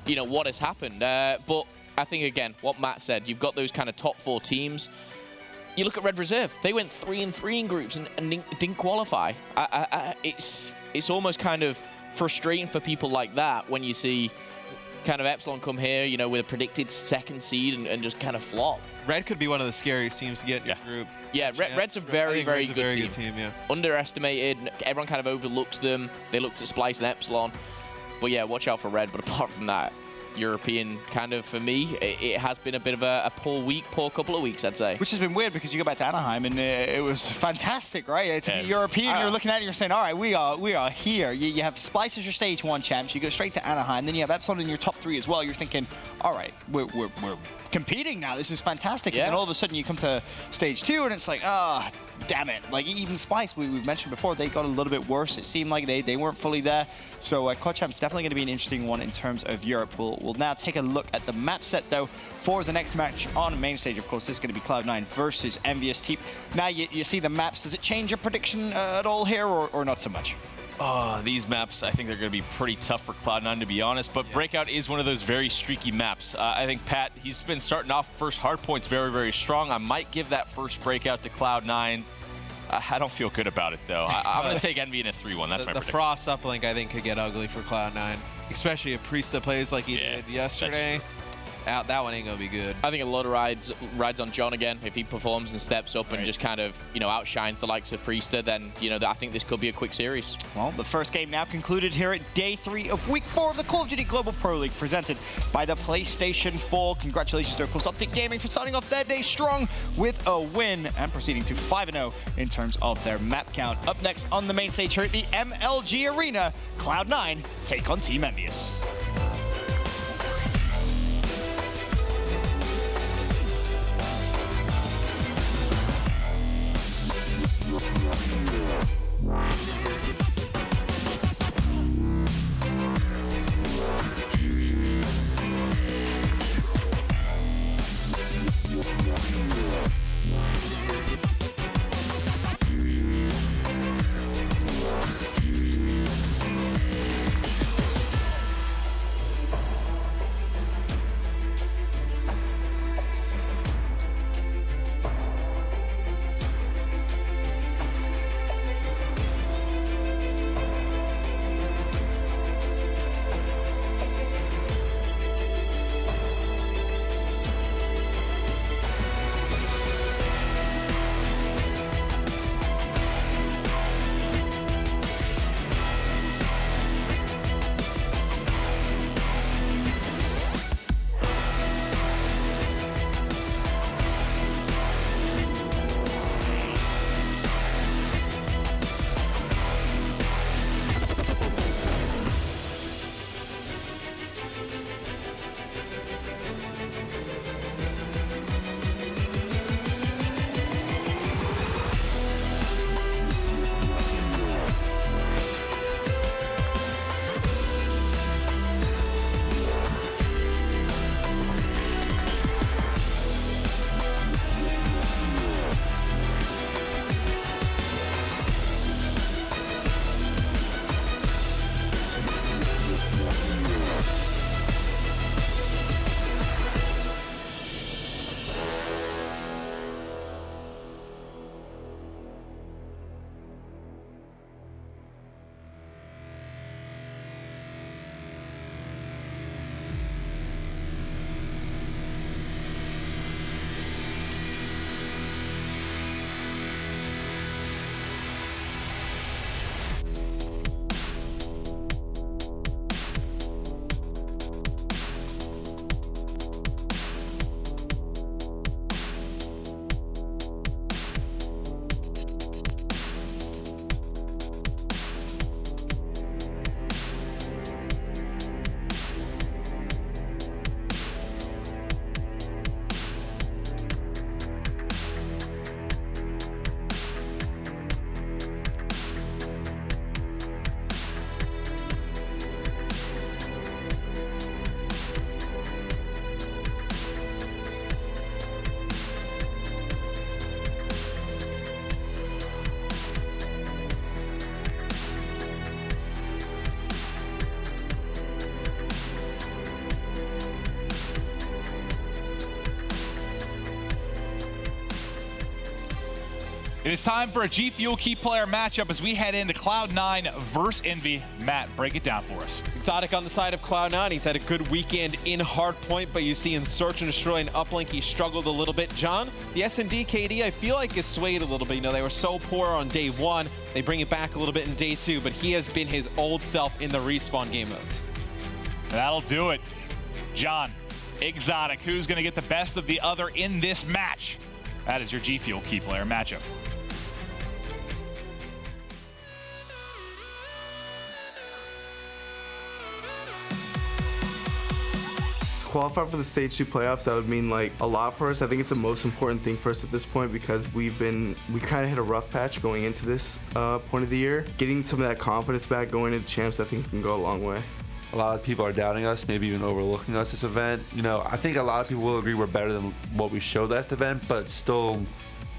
Speaker 10: you know, what has happened? But I think, again, what Matt said, you've got those kind of top 4 teams. You look at Red Reserve. They went 3-3 in groups and didn't qualify. It's almost kind of frustrating for people like that when you see kind of Epsilon come here, you know, with a predicted 2nd seed and just kind of flop.
Speaker 9: Red could be one of the scariest teams to get in your group.
Speaker 10: Yeah, Red's a very good
Speaker 9: team. Yeah.
Speaker 10: Underestimated. Everyone kind of overlooks them. They looked at Splice and Epsilon. But yeah, watch out for Red. But apart from that, European kind of, for me, it has been a bit of a poor couple of weeks, I'd say.
Speaker 1: Which has been weird because you go back to Anaheim and it was fantastic, right? It's European, you're looking at it, you're saying, all right, we are here. You have Splice as your stage 1 champs, you go straight to Anaheim, then you have Epsilon in your top 3 as well. You're thinking, all right, we're competing now. This is fantastic.
Speaker 10: Yeah.
Speaker 1: And then all of a sudden you come to stage 2 and it's like, ah, damn it. Like even Splice, we've mentioned before, they got a little bit worse. It seemed like they weren't fully there. So Quad-Champ's definitely going to be an interesting one in terms of Europe. We'll now take a look at the map set though for the next match on main stage. Of course, this is going to be Cloud9 versus Envious Team. Now you see the maps. Does it change your prediction at all here or not so much?
Speaker 11: Oh, these maps, I think they're going to be pretty tough for Cloud9, to be honest. But Breakout is one of those very streaky maps. I think Pat, he's been starting off first hard points very, very strong. I might give that first Breakout to Cloud9. I don't feel good about it, though. I'm going to take Envy in a 3-1. That's my prediction.
Speaker 9: The Frost uplink, I think, could get ugly for Cloud9, especially if Priesta plays like he did yesterday. That one ain't gonna be good.
Speaker 10: I think a lot of rides on John again. If he performs and steps up and just kind of, you know, outshines the likes of Priesta, then, you know, I think this could be a quick series.
Speaker 1: Well, the first game now concluded here at day 3 of week 4 of the Call of Duty Global Pro League presented by the PlayStation 4. Congratulations to, of course, Optic Gaming for starting off their day strong with a win and proceeding to 5-0 in terms of their map count. Up next on the main stage here at the MLG Arena, Cloud9 take on Team Envious.
Speaker 8: It is time for a G Fuel key player matchup as we head into Cloud9 versus Envy. Matt, break it down for us.
Speaker 9: Exotic on the side of Cloud9. He's had a good weekend in Hardpoint, but you see in Search and Destroy and Uplink, he struggled a little bit. John, the S&D KD, I feel like is swayed a little bit. You know, they were so poor on day 1. They bring it back a little bit in day 2, but he has been his old self in the respawn game modes.
Speaker 8: That'll do it. John, Exotic, who's going to get the best of the other in this match? That is your G Fuel key player matchup.
Speaker 14: Qualify for the Stage 2 playoffs, that would mean like a lot for us. I think it's the most important thing for us at this point because we kind of hit a rough patch going into this point of the year. Getting some of that confidence back going into champs, I think can go a long way.
Speaker 3: A lot of people are doubting us, maybe even overlooking us this event. You know, I think a lot of people will agree we're better than what we showed last event, but still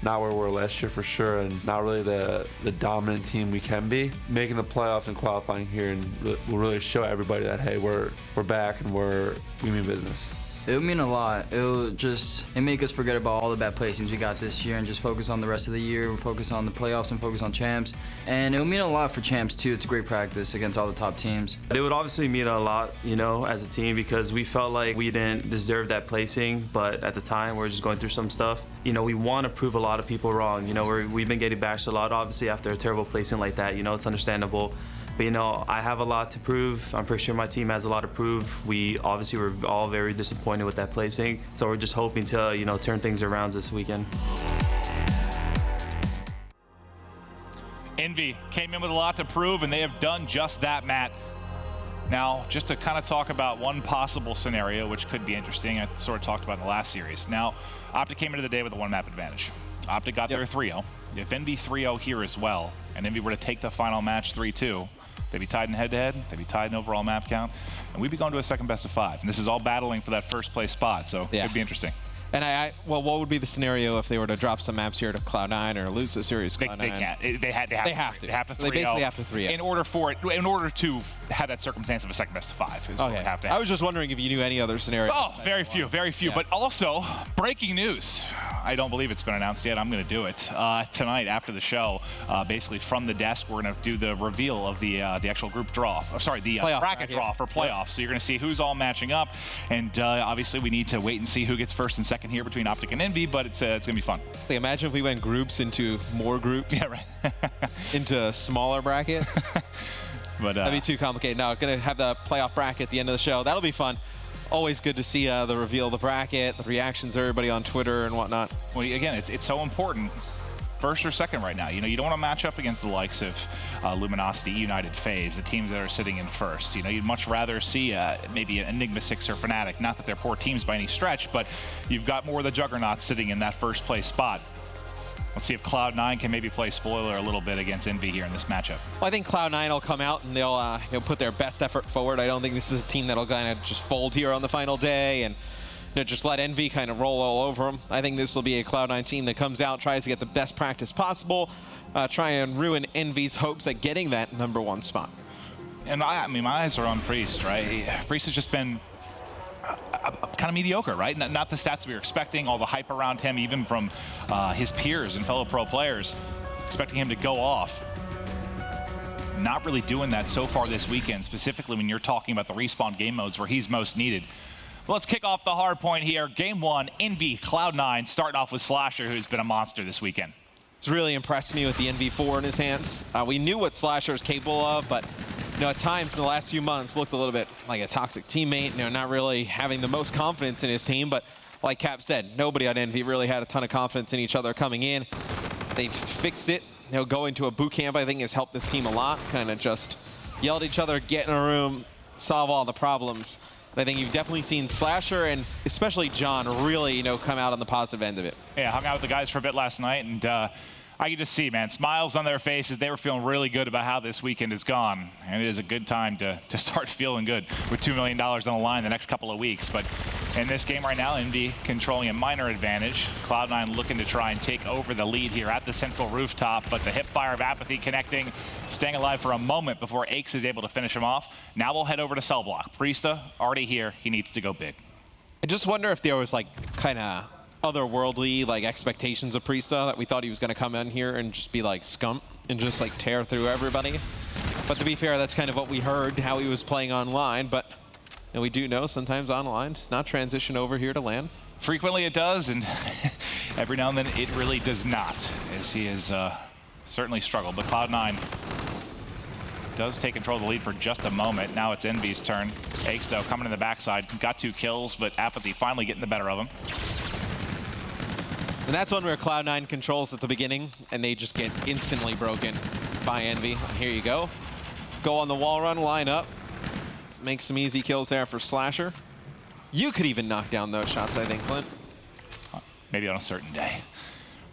Speaker 3: not where we were last year for sure, and not really the dominant team we can be. Making the playoffs and qualifying here and will really show everybody that, hey, we're back and we mean business.
Speaker 15: It would mean a lot. It make us forget about all the bad placings we got this year and just focus on the rest of the year, focus on the playoffs and focus on champs. And it would mean a lot for champs too. It's a great practice against all the top teams.
Speaker 16: It would obviously mean a lot, you know, as a team because we felt like we didn't deserve that placing, but at the time we were just going through some stuff. You know, we want to prove a lot of people wrong. You know, we've been getting bashed a lot, obviously, after a terrible placing like that. You know, it's understandable. But, you know, I have a lot to prove. I'm pretty sure my team has a lot to prove. We obviously were all very disappointed with that placing. So we're just hoping to, you know, turn things around this weekend.
Speaker 8: Envy came in with a lot to prove, and they have done just that, Matt. Now, just to kind of talk about one possible scenario, which could be interesting, I sort of talked about in the last series. Now, Optic came into the day with a 1-map advantage. Optic got their 3-0. If Envy 3-0 here as well, and Envy were to take the final match 3-2, they'd be tied in head-to-head, they'd be tied in overall map count, and we'd be going to a second best of 5. And this is all battling for that first place spot, so it could be interesting.
Speaker 9: And well, what would be the scenario if they were to drop some maps here to Cloud9 or lose the series? Cloud9?
Speaker 8: They can't. They have to 3-0.
Speaker 9: They basically have to 3-0.
Speaker 8: In order to have that circumstance of a second best of 5 is what we have to have.
Speaker 9: I was just wondering if you knew any other scenario.
Speaker 8: Oh, very few. Yeah. But also, breaking news. I don't believe it's been announced yet. I'm going to do it tonight after the show. Basically, from the desk, we're going to do the reveal of the actual group draw. The bracket draw for playoffs. So you're going to see who's all matching up, and obviously we need to wait and see who gets first and second here between Optic and Envy. But it's going to be fun.
Speaker 9: So imagine if we went groups into more groups.
Speaker 8: Yeah, right.
Speaker 9: Into a smaller bracket.
Speaker 8: But
Speaker 9: that'd be too complicated. No, going to have the playoff bracket at the end of the show. That'll be fun. Always good to see the reveal of the bracket, the reactions of everybody on Twitter and whatnot.
Speaker 8: Well, again, it's so important. First or second right now. You know, you don't want to match up against the likes of Luminosity, United, FaZe, the teams that are sitting in first. You know, you'd much rather see maybe an Enigma 6 or Fnatic. Not that they're poor teams by any stretch, but you've got more of the juggernauts sitting in that first place spot. Let's see if Cloud9 can maybe play spoiler a little bit against Envy here in this matchup.
Speaker 9: Well, I think Cloud9 will come out and they'll put their best effort forward. I don't think this is a team that'll kind of just fold here on the final day and just let Envy kind of roll all over them. I think this will be a Cloud9 team that comes out, tries to get the best practice possible, try and ruin Envy's hopes at getting that #1 spot.
Speaker 8: And I mean, my eyes are on Priest, right? Priest has just been kind of mediocre, right? Not the stats we were expecting, all the hype around him, even from his peers and fellow pro players, expecting him to go off. Not really doing that so far this weekend, specifically when you're talking about the respawn game modes where he's most needed. Let's kick off the hard point here. Game 1, Envy, Cloud9, starting off with Slasher, who's been a monster this weekend.
Speaker 9: It's really impressed me with the NV4 in his hands. We knew what Slasher is capable of, but at times in the last few months looked a little bit like a toxic teammate, not really having the most confidence in his team. But like Cap said, nobody on Envy really had a ton of confidence in each other coming in. They've fixed it. Going to a boot camp, I think, has helped this team a lot. Kind of just yell at each other, get in a room, solve all the problems. But I think you've definitely seen Slasher and especially John really, come out on the positive end of it.
Speaker 8: Yeah, hung out with the guys for a bit last night, and I can just see, man, smiles on their faces. They were feeling really good about how this weekend has gone, and it is a good time to start feeling good with $2 million on the line the next couple of weeks. But in this game right now, Envy controlling a minor advantage. Cloud9 looking to try and take over the lead here at the central rooftop, but the hip fire of Apathy connecting, staying alive for a moment before Aches is able to finish him off. Now we'll head over to cell block. Priesta already here. He needs to go big.
Speaker 9: I just wonder if there was kind of otherworldly like expectations of Priesta, that we thought he was going to come in here and just be like scum and just like tear through everybody. But to be fair, that's kind of what we heard, how he was playing online. But we do know sometimes online does not transition over here to LAN.
Speaker 8: Frequently it does, and every now and then it really does not, as he has certainly struggled. But Cloud9 does take control of the lead for just a moment. Now it's Envy's turn. Aches, though, coming in the backside. Got 2 kills, but Apathy finally getting the better of him.
Speaker 9: And that's one where Cloud9 controls at the beginning, and they just get instantly broken by Envy. And here you go. Go on the wall run, line up. Make some easy kills there for Slasher. You could even knock down those shots, I think, Clint.
Speaker 8: Maybe on a certain day.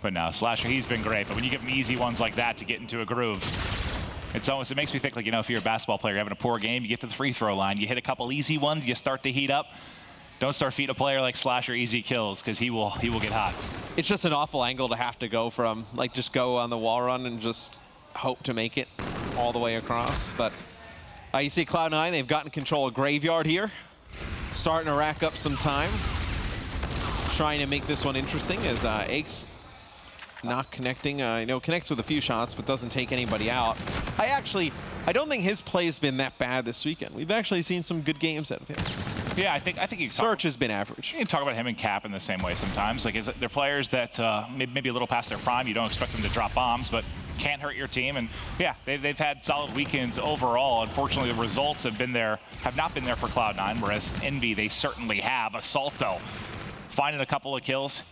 Speaker 8: But no, Slasher, he's been great. But when you give him easy ones like that to get into a groove, it makes me think, like, you know, if you're a basketball player, you're having a poor game, you get to the free throw line, you hit a couple easy ones, you start to heat up. Don't start feeding a player like Slasher easy kills, because he will get hot.
Speaker 9: It's just an awful angle to have to go from, like, just go on the wall run and just hope to make it all the way across. But you see Cloud9, they've gotten control of Graveyard here. Starting to rack up some time. Trying to make this one interesting as Aches not connecting. Connects with a few shots, but doesn't take anybody out. I don't think his play's been that bad this weekend. We've actually seen some good games out of him.
Speaker 8: Yeah, I think he's
Speaker 9: Search has been average.
Speaker 8: You can talk about him and Cap in the same way sometimes. Like, they're players that maybe a little past their prime. You don't expect them to drop bombs, but can't hurt your team. And yeah, they've had solid weekends overall. Unfortunately, the results have not been there for Cloud9, whereas Envy, they certainly have. Assault, though, finding a couple of kills.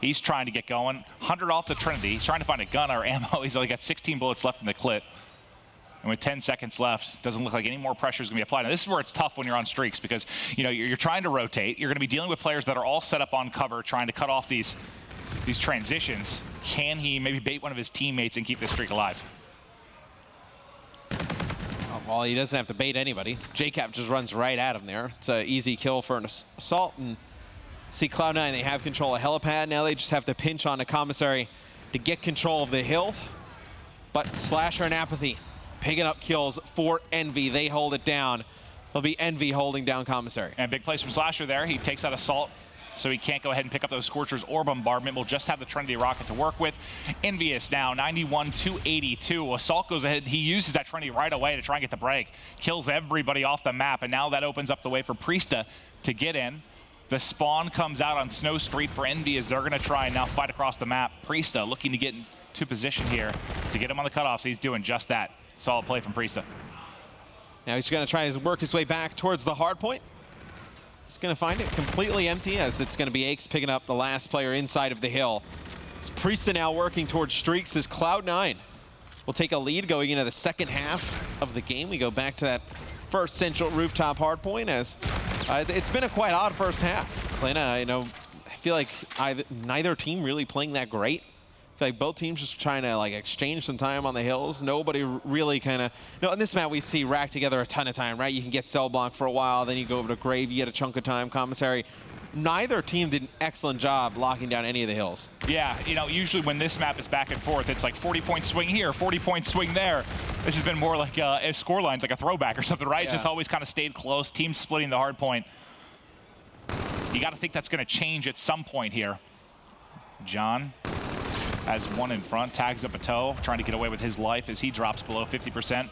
Speaker 8: He's trying to get going. 100 off the Trinity. He's trying to find a gun or ammo. He's only got 16 bullets left in the clip. And with 10 seconds left, doesn't look like any more pressure is going to be applied. Now, this is where it's tough when you're on streaks, because you're trying to rotate. You're going to be dealing with players that are all set up on cover, trying to cut off these transitions. Can he maybe bait one of his teammates and keep this streak alive?
Speaker 9: Well, he doesn't have to bait anybody. JCap just runs right at him there. It's an easy kill for an assault. And see Cloud9, they have control of helipad. Now they just have to pinch on a commissary to get control of the hill. But Slasher and Apathy picking up kills for Envy. They hold it down. It'll be Envy holding down commissary.
Speaker 8: And big plays from Slasher there. He takes out Assault, so he can't go ahead and pick up those Scorchers or Bombardment. We'll just have the Trinity Rocket to work with. Envious now, 91-82. Assault goes ahead. He uses that Trinity right away to try and get the break. Kills everybody off the map, and now that opens up the way for Priesta to get in. The spawn comes out on Snow Street for Envy as they're going to try and now fight across the map. Priesta looking to get into position here to get him on the cutoffs. He's doing just that. Solid play from Priesta.
Speaker 9: Now he's going to try to work his way back towards the hard point. He's going to find it completely empty, as it's going to be Aches picking up the last player inside of the hill. It's Priesta now working towards streaks as Cloud9 will take a lead going into the second half of the game. We go back to that first central rooftop hard point, as it's been a quite odd first half. Clint, I feel like neither team really playing that great. I feel like both teams just trying to exchange some time on the hills. Nobody really kind of... in this map we see rack together a ton of time, right? You can get cell block for a while, then you go over to Grave, you get a chunk of time, commissary. Neither team did an excellent job locking down any of the hills.
Speaker 8: Yeah, usually when this map is back and forth, it's like 40-point swing here, 40-point swing there. This has been more like a scoreline's like a throwback or something, right? Yeah. It's just always kind of stayed close, teams splitting the hard point. You got to think that's going to change at some point here. John has one in front, tags up a toe, trying to get away with his life as he drops below 50%.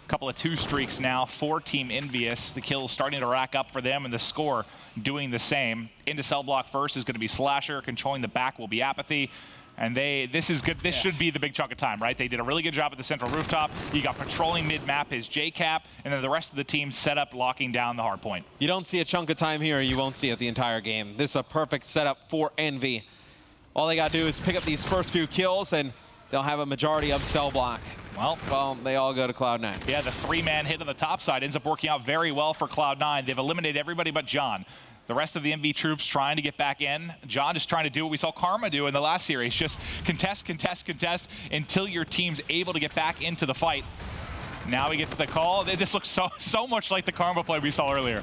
Speaker 8: Couple of 2 streaks now for Team Envious. The kills starting to rack up for them, and the score doing the same. Into cell block first is going to be Slasher. Controlling the back will be Apathy. And this is good. This should be the big chunk of time, right? They did a really good job at the central rooftop. You got patrolling mid-map is JCap, and then the rest of the team set up locking down the hard point.
Speaker 9: You don't see a chunk of time here, you won't see it the entire game. This is a perfect setup for Envy. All they got to do is pick up these first few kills, and they'll have a majority of cell block. Well, they all go to Cloud9.
Speaker 8: Yeah, the 3-man hit on the top side ends up working out very well for Cloud9. They've eliminated everybody but John. The rest of the MV troops trying to get back in. John is trying to do what we saw Karma do in the last series. Just contest, contest, contest until your team's able to get back into the fight. Now he gets the call. This looks so much like the Karma play we saw earlier.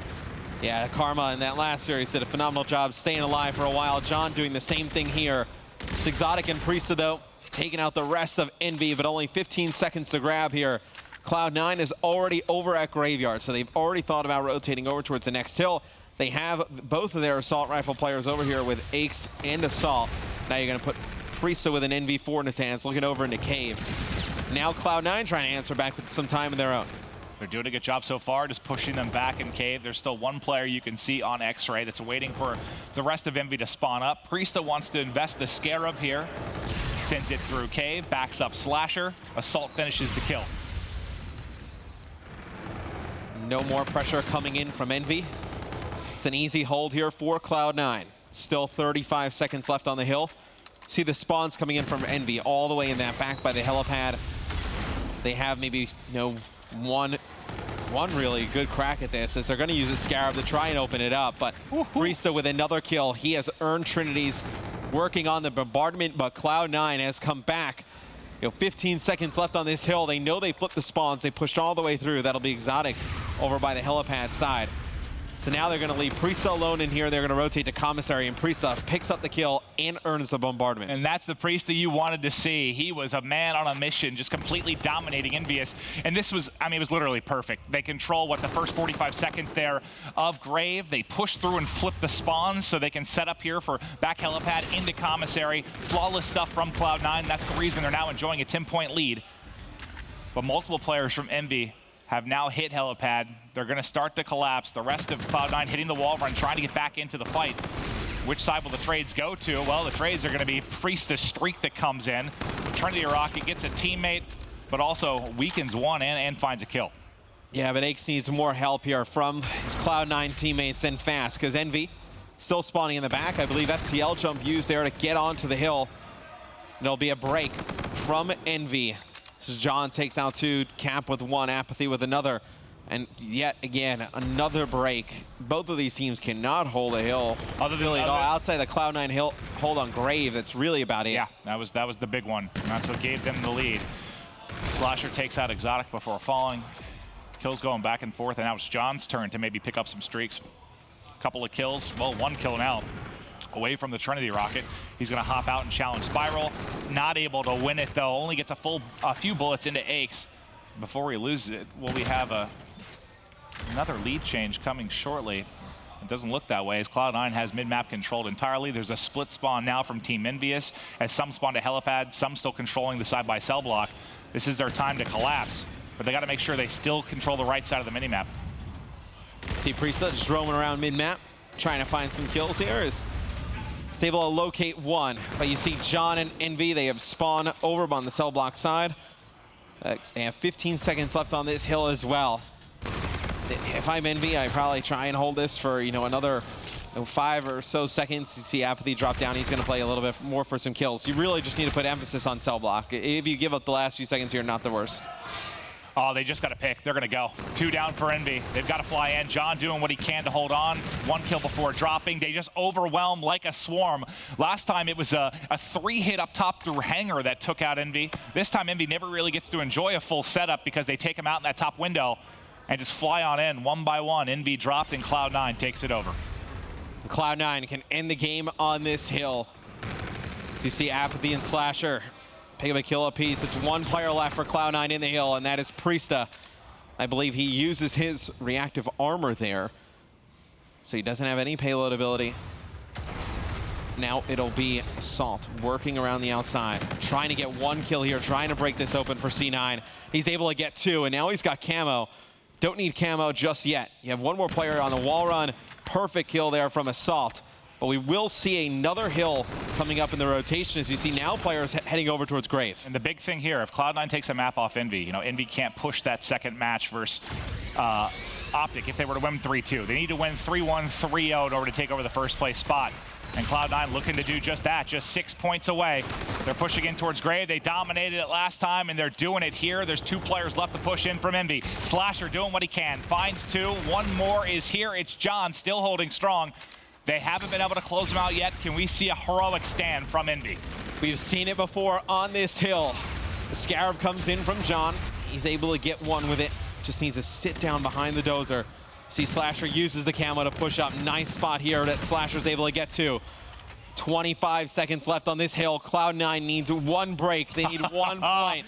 Speaker 9: Yeah, Karma in that last series did a phenomenal job staying alive for a while. John doing the same thing here. It's Exotic and Priesta, though, taking out the rest of Envy, but only 15 seconds to grab here. Cloud9 is already over at Graveyard, so they've already thought about rotating over towards the next hill. They have both of their assault rifle players over here with Aches and Assault. Now you're going to put Priesta with an NV4 in his hands, looking over into Cave. Now Cloud9 trying to answer back with some time of their own.
Speaker 8: They're doing a good job so far, just pushing them back in Cave. There's still one player you can see on X-Ray that's waiting for the rest of Envy to spawn up. Priesta wants to invest the Scarab here. Sends it through Cave, backs up Slasher. Assault finishes the kill.
Speaker 9: No more pressure coming in from Envy. It's an easy hold here for Cloud9. Still 35 seconds left on the hill. See the spawns coming in from Envy all the way in that back by the helipad. They have maybe one really good crack at this, as they're going to use a Scarab to try and open it up. But Priesta with another kill. He has earned Trinity's working on the bombardment, but Cloud9 has come back. 15 seconds left on this hill. They know they flipped the spawns. They pushed all the way through. That'll be Exotic over by the helipad side. So now they're going to leave Priesta alone in here. They're going to rotate to Commissary, and Priesta picks up the kill and earns the bombardment.
Speaker 8: And that's the Priesta you wanted to see. He was a man on a mission, just completely dominating Envious. And this was, I mean, it was literally perfect. They control, the first 45 seconds there of Grave. They push through and flip the spawns so they can set up here for back helipad into Commissary. Flawless stuff from Cloud9. That's the reason they're now enjoying a 10-point lead. But multiple players from Envy have now hit helipad. They're going to start to collapse. The rest of Cloud9 hitting the wall run, trying to get back into the fight. Which side will the trades go to? Well, the trades are going to be Priesta's streak that comes in. Trinity Rocket gets a teammate, but also weakens one and finds a kill.
Speaker 9: Yeah, but Aches needs more help here from his Cloud9 teammates and fast, because Envy still spawning in the back. I believe FTL jump used there to get onto the hill. And it'll be a break from Envy. John takes out 2, Cap with 1, Apathy with another, and yet again another break. Both of these teams cannot hold a hill really at all. Outside the Cloud9 hill hold on Grave, that's really about it.
Speaker 8: Yeah, that was the big one, and that's what gave them the lead. Slasher takes out Exotic before falling. Kills going back and forth, and now it's John's turn to maybe pick up some streaks. Couple of kills, well, 1 kill now. Away from the Trinity Rocket. He's going to hop out and challenge Spiral. Not able to win it, though. Only gets a few bullets into Aches. Before he loses it, will we have another lead change coming shortly? It doesn't look that way, as Cloud9 has mid-map controlled entirely. There's a split spawn now from Team Envious, as some spawn to helipad, some still controlling the side-by-cell block. This is their time to collapse, but they got to make sure they still control the right side of the minimap.
Speaker 9: See Priesta just roaming around mid-map, trying to find some kills here. Is able to locate one, but you see John and Envy, they have spawned over on the cell block side. They have 15 seconds left on this hill as well. If I'm Envy, I probably try and hold this for another 5 or so seconds. You see Apathy drop down. He's going to play a little bit more for some kills. You really just need to put emphasis on cell block. If you give up the last few seconds here, not the worst.
Speaker 8: Oh, they just got to pick. They're going to go. 2 down for Envy. They've got to fly in. John doing what he can to hold on. 1 kill before dropping. They just overwhelm like a swarm. Last time it was a 3-hit up top through Hangar that took out Envy. This time Envy never really gets to enjoy a full setup because they take him out in that top window and just fly on in 1 by 1. Envy dropped and Cloud9 takes it over.
Speaker 9: Cloud9 can end the game on this hill. So you see Apathy and Slasher pick up a kill apiece. It's 1 player left for Cloud9 in the hill, and that is Priesta. I believe he uses his reactive armor there, so he doesn't have any payload ability. Now it'll be Assault working around the outside, trying to get 1 kill here, trying to break this open for C9. He's able to get 2, and now he's got camo. Don't need camo just yet. You have 1 more player on the wall run. Perfect kill there from Assault. But we will see another hill coming up in the rotation, as you see now players heading over towards Grave.
Speaker 8: And the big thing here, if Cloud9 takes a map off Envy, Envy can't push that second match versus Optic if they were to win 3-2. They need to win 3-1, 3-0 in order to take over the first place spot. And Cloud9 looking to do just that, just 6 points away. They're pushing in towards Grave. They dominated it last time, and they're doing it here. There's 2 players left to push in from Envy. Slasher doing what he can, finds 2. 1 more is here. It's John still holding strong. They haven't been able to close them out yet. Can we see a heroic stand from Envy?
Speaker 9: We've seen it before on this hill. The Scarab comes in from John. He's able to get 1 with it. Just needs to sit down behind the dozer. See Slasher uses the camo to push up. Nice spot here that Slasher's able to get to. 25 seconds left on this hill. Cloud9 needs 1 break. They need 1 point.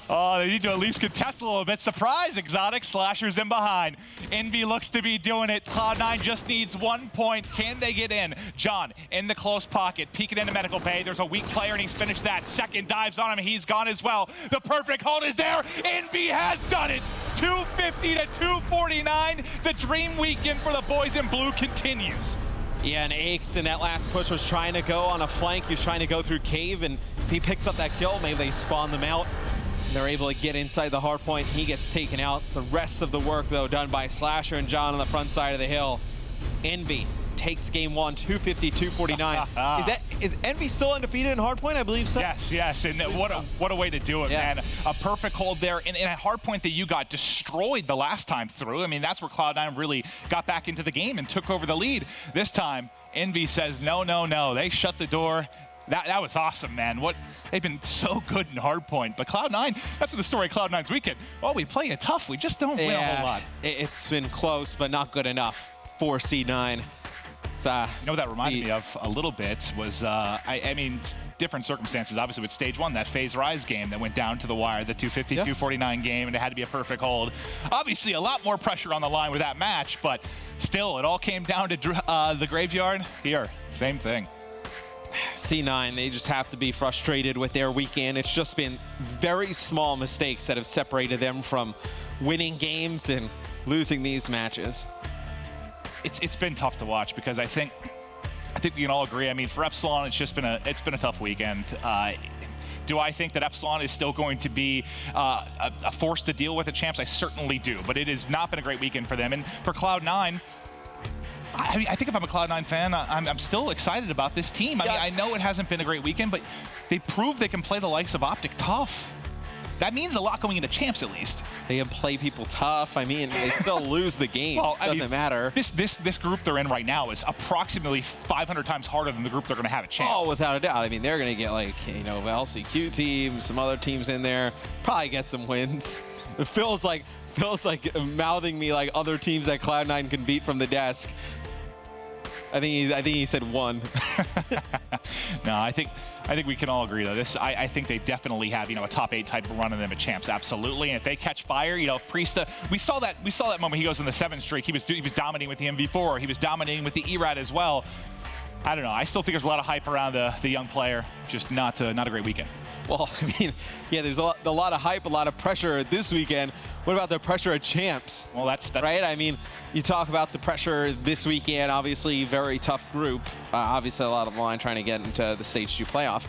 Speaker 8: Oh, they need to at least contest a little bit. Surprise, Exotic. Slashers in behind. Envy looks to be doing it. Cloud9 just needs 1 point. Can they get in? John in the close pocket, peeking into medical bay. There's a weak player, and he's finished that. Second dives on him. He's gone as well. The perfect hold is there. Envy has done it. 250 to 249. The dream weekend for the boys in blue continues.
Speaker 9: Yeah, and Aches in that last push was trying to go on a flank. He was trying to go through cave, and if he picks up that kill, maybe they spawn them out. They're able to get inside the hard point. He gets taken out. The rest of the work, though, done by Slasher and John on the front side of the hill. Envy takes game one, 250-249. Is Envy still undefeated in hardpoint? I believe so.
Speaker 8: Yes, and what a way to do it, man. A perfect hold there, and a hardpoint that you got destroyed the last time through. I mean, that's where Cloud9 really got back into the game and took over the lead. This time, Envy says, no, no, no. They shut the door. That was awesome, man. They've been so good in hardpoint, but Cloud9, that's the story of Cloud9's weekend. Well, we play it tough. We just don't win a whole lot.
Speaker 9: It's been close, but not good enough for C9.
Speaker 8: You know what that reminded me of a little bit was, I mean, different circumstances. Obviously, with stage one, that FaZe Rise game that went down to the wire, the 250-249 game, and it had to be a perfect hold. Obviously, a lot more pressure on the line with that match, but still, it all came down to the graveyard. Here, same thing.
Speaker 9: C9, they just have to be frustrated with their weekend. It's just been very small mistakes that have separated them from winning games and losing these matches.
Speaker 8: It's been tough to watch because I think we can all agree. I mean, for Epsilon, it's been a tough weekend. Do I think that Epsilon is still going to be a force to deal with at Champs? I certainly do, but it has not been a great weekend for them. And for Cloud9, I mean, I think if I'm a Cloud9 fan, I'm still excited about this team. I mean, I know it hasn't been a great weekend, but they proved they can play the likes of Optic tough. That means a lot going into Champs, at least.
Speaker 9: They can play people tough. I mean, they still lose the game. Well, doesn't matter.
Speaker 8: This group they're in right now is approximately 500 times harder than the group they're going to have at Champs.
Speaker 9: Oh, without a doubt. I mean, they're going to get, like, you know, LCQ team, some other teams in there, probably get some wins. It feels like mouthing me like other teams that Cloud9 can beat from the desk. I think he said one.
Speaker 8: No, I think we can all agree though. I think they definitely have, you know, a top 8 type of run in them at Champs, absolutely. And if they catch fire, you know, Priesta, we saw that moment he goes in the 7th streak. He was dominating with the MV4. He was dominating with the ERAT as well. I don't know. I still think there's a lot of hype around the young player. Just not a great weekend.
Speaker 9: Well, I mean, yeah, there's a lot of hype, a lot of pressure this weekend. What about the pressure at Champs?
Speaker 8: Well, that's
Speaker 9: right. I mean, you talk about the pressure this weekend. Obviously, very tough group. Obviously, a lot of line trying to get into the stage 2 playoff,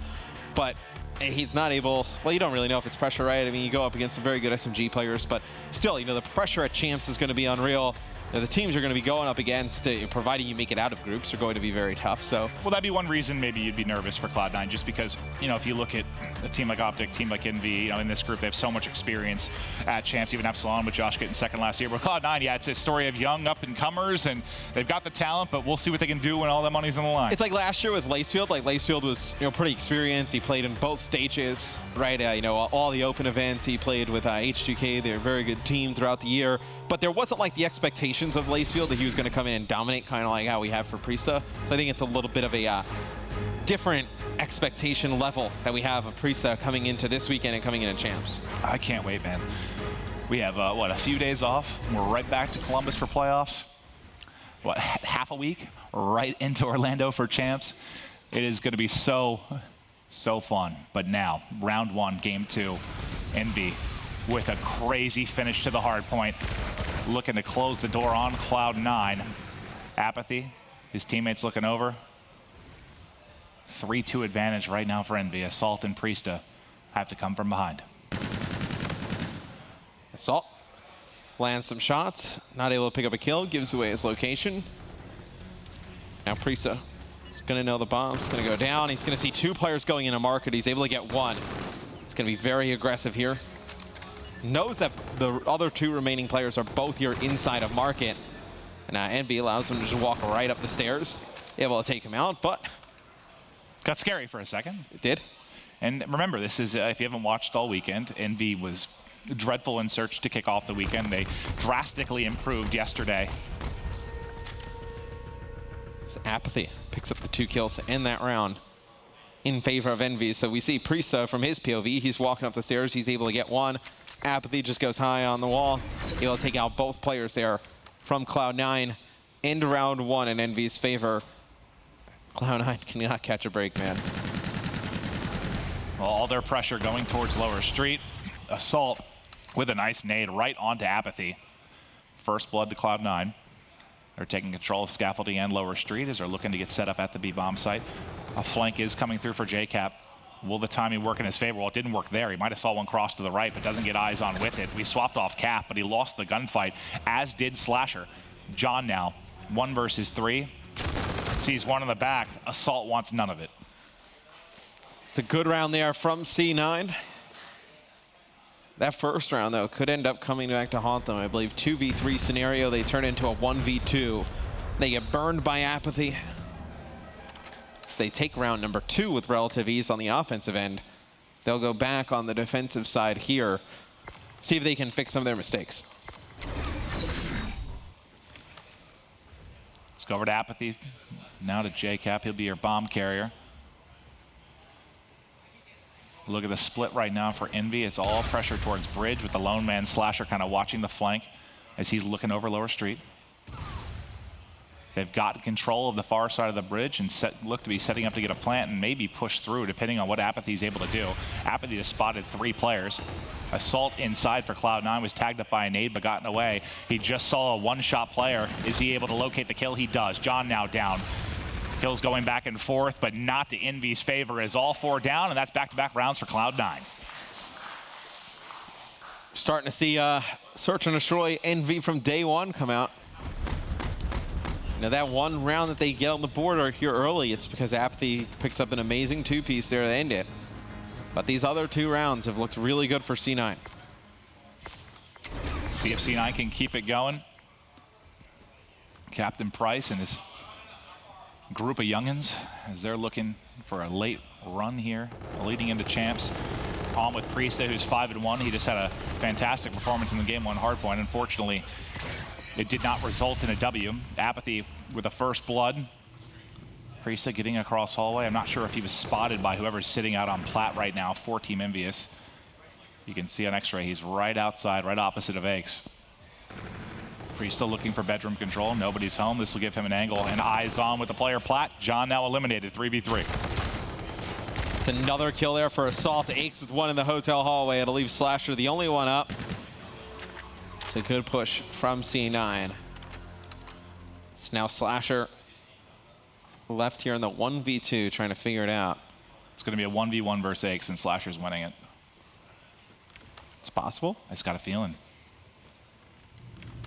Speaker 9: but he's not able. Well, you don't really know if it's pressure, right? I mean, you go up against some very good SMG players, but still, you know, the pressure at Champs is going to be unreal. The teams you're going to be going up against, providing you make it out of groups, are going to be very tough. So,
Speaker 8: well, that'd be one reason maybe you'd be nervous for Cloud9, just because, you know, if you look at a team like Optic, team like Envy, you know, in this group, they have so much experience at Champs, even Epsilon with Josh getting second last year. But Cloud9, yeah, it's a story of young up-and-comers, and they've got the talent, but we'll see what they can do when all that money's on the line.
Speaker 9: It's like last year with Lacefield. Like, Lacefield was, you know, pretty experienced. He played in both stages, right? You know, all the open events. He played with H2K. They're a very good team throughout the year. But there wasn't, like, the expectations of Lacefield that he was going to come in and dominate, kind of like how we have for Priesta. So I think it's a little bit of a different expectation level that we have of Priesta coming into this weekend and coming into Champs.
Speaker 8: I can't wait, man. We have, what, a few days off, and we're right back to Columbus for playoffs. What, half a week? Right into Orlando for Champs. It is going to be so fun. But now, round 1, game 2, Envy with a crazy finish to the hard point, looking to close the door on Cloud9. Apathy, his teammates looking over. 3-2 advantage right now for Envy. Assault and Priesta have to come from behind.
Speaker 9: Assault lands some shots, not able to pick up a kill, gives away his location. Now Priesta is going to know the bomb's going to go down. He's going to see 2 players going in a market. He's able to get 1. He's going to be very aggressive here. Knows that the other 2 remaining players are both here inside of market. And Envy allows him to just walk right up the stairs, able to take him out, but
Speaker 8: got scary for a second.
Speaker 9: It did.
Speaker 8: And remember, this is, if you haven't watched all weekend, Envy was dreadful in search to kick off the weekend. They drastically improved yesterday.
Speaker 9: Apathy picks up the 2 kills to end that round. in favor of Envy. So we see Priesta from his POV. He's walking up the stairs. He's able to get one. Apathy just goes high on the wall. He'll take out both players there from Cloud9. End round 1 in Envy's favor. Cloud9 cannot catch a break, man.
Speaker 8: Well, all their pressure going towards lower street. Assault with a nice nade right onto Apathy. First blood to Cloud9. They're taking control of scaffolding and lower street as they're looking to get set up at the B-bomb site. A flank is coming through for JCap. Will the timing work in his favor? Well, it didn't work there. He might have saw one cross to the right, but doesn't get eyes on with it. We swapped off Cap, but he lost the gunfight, as did Slasher. John now, 1 versus 3. Sees one in the back. Assault wants none of it.
Speaker 9: It's a good round there from C9. That first round, though, could end up coming back to haunt them. I believe 2v3 scenario, they turn into a 1v2. They get burned by Apathy. So they take round number 2 with relative ease on the offensive end. They'll go back on the defensive side here. See if they can fix some of their mistakes.
Speaker 8: Let's go over to Apathy. Now to JCap. He'll be your bomb carrier. Look at the split right now for Envy. It's all pressure towards Bridge with the lone man Slasher kind of watching the flank as he's looking over lower street. They've got control of the far side of the bridge and look to be setting up to get a plant and maybe push through depending on what Apathy's able to do. Apathy just spotted 3 players. Assault inside for Cloud9 was tagged up by a nade but gotten away. He just saw a one-shot player. Is he able to locate the kill? He does. John now down. Kills going back and forth, but not to Envy's favor as all 4 down, and that's back-to-back rounds for Cloud9.
Speaker 9: Starting to see Search and Destroy Envy from day 1 come out. Now that one round that they get on the board here early, it's because Apathy picks up an amazing 2-piece there to end it. But these other 2 rounds have looked really good for C9.
Speaker 8: See if C9 can keep it going. Captain Price and his group of youngins as they're looking for a late run here, leading into champs. On with Priesta, who's 5-1. He just had a fantastic performance in the game 1 hardpoint. Unfortunately, it did not result in a W. Apathy with a first blood. Priesta getting across hallway. I'm not sure if he was spotted by whoever's sitting out on plat right now for Team Envious. You can see on X-ray, he's right outside, right opposite of Aches. Priesta looking for bedroom control. Nobody's home. This will give him an angle and eyes on with the player plat. John now eliminated, 3v3.
Speaker 9: It's another kill there for Assault. Aches with one in the hotel hallway. It'll leave Slasher the only one up. It's a good push from C9. It's now Slasher left here in the 1v2 trying to figure it out.
Speaker 8: It's going to be a 1v1 versus Aches and Slasher's winning it.
Speaker 9: It's possible.
Speaker 8: I just got a feeling.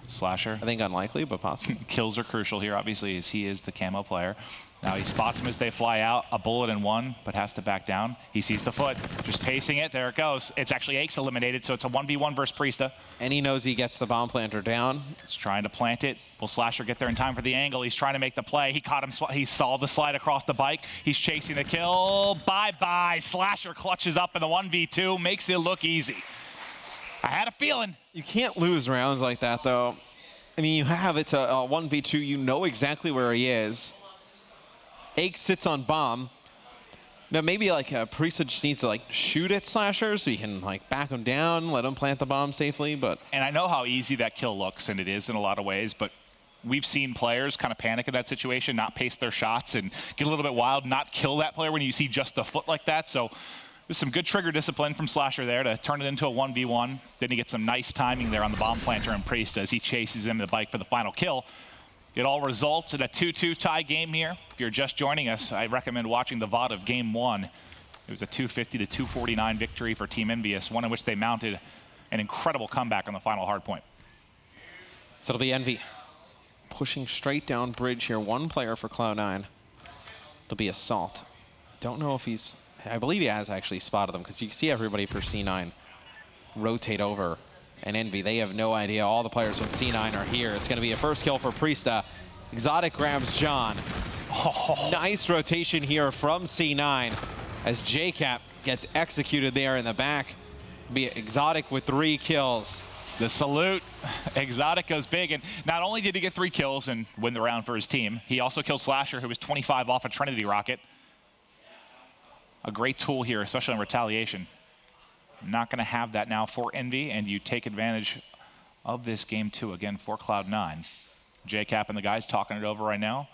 Speaker 8: Slasher.
Speaker 9: I think unlikely, but possible.
Speaker 8: Kills are crucial here, obviously, as he is the camo player. Now he spots them as they fly out, a bullet in one, but has to back down. He sees the foot, just pacing it. There it goes. It's actually Aches eliminated, so it's a 1v1 versus Priesta.
Speaker 9: And he knows he gets the bomb planter down.
Speaker 8: He's trying to plant it. Will Slasher get there in time for the angle? He's trying to make the play. He caught him. He saw the slide across the bike. He's chasing the kill. Bye-bye. Slasher clutches up in the 1v2, makes it look easy. I had a feeling.
Speaker 9: You can't lose rounds like that, though. I mean, you have it's a 1v2. You know exactly where he is. Aches sits on bomb. Now, maybe like Priesta just needs to like shoot at Slasher so you can like back him down, let him plant the bomb safely. But
Speaker 8: and I know how easy that kill looks, and it is in a lot of ways, but we've seen players kind of panic in that situation, not pace their shots, and get a little bit wild, not kill that player when you see just the foot like that. So there's some good trigger discipline from Slasher there to turn it into a 1v1. Then he gets some nice timing there on the bomb planter and Priesta as he chases him in the bike for the final kill. It all results in a 2-2 tie game here. If you're just joining us, I recommend watching the VOD of Game 1. It was a 250-249 victory for Team Envious, one in which they mounted an incredible comeback on the final hardpoint.
Speaker 9: So it'll be Envy pushing straight down bridge here. One player for Cloud9. It'll be Assault. Don't know if he's... I believe he has actually spotted them because you can see everybody for C9 rotate over. And Envy, they have no idea. All the players from C9 are here. It's going to be a first kill for Priesta. Exotic grabs John. Oh, nice rotation here from C9 as JCap gets executed there in the back. Be Exotic with 3 kills.
Speaker 8: The salute. Exotic goes big, and not only did he get 3 kills and win the round for his team, he also killed Slasher, who was 25 off a Trinity rocket. a great tool here, especially on retaliation. Not going to have that now for Envy, and you take advantage of this game too, again, for Cloud9. JCap and the guys talking it over right now,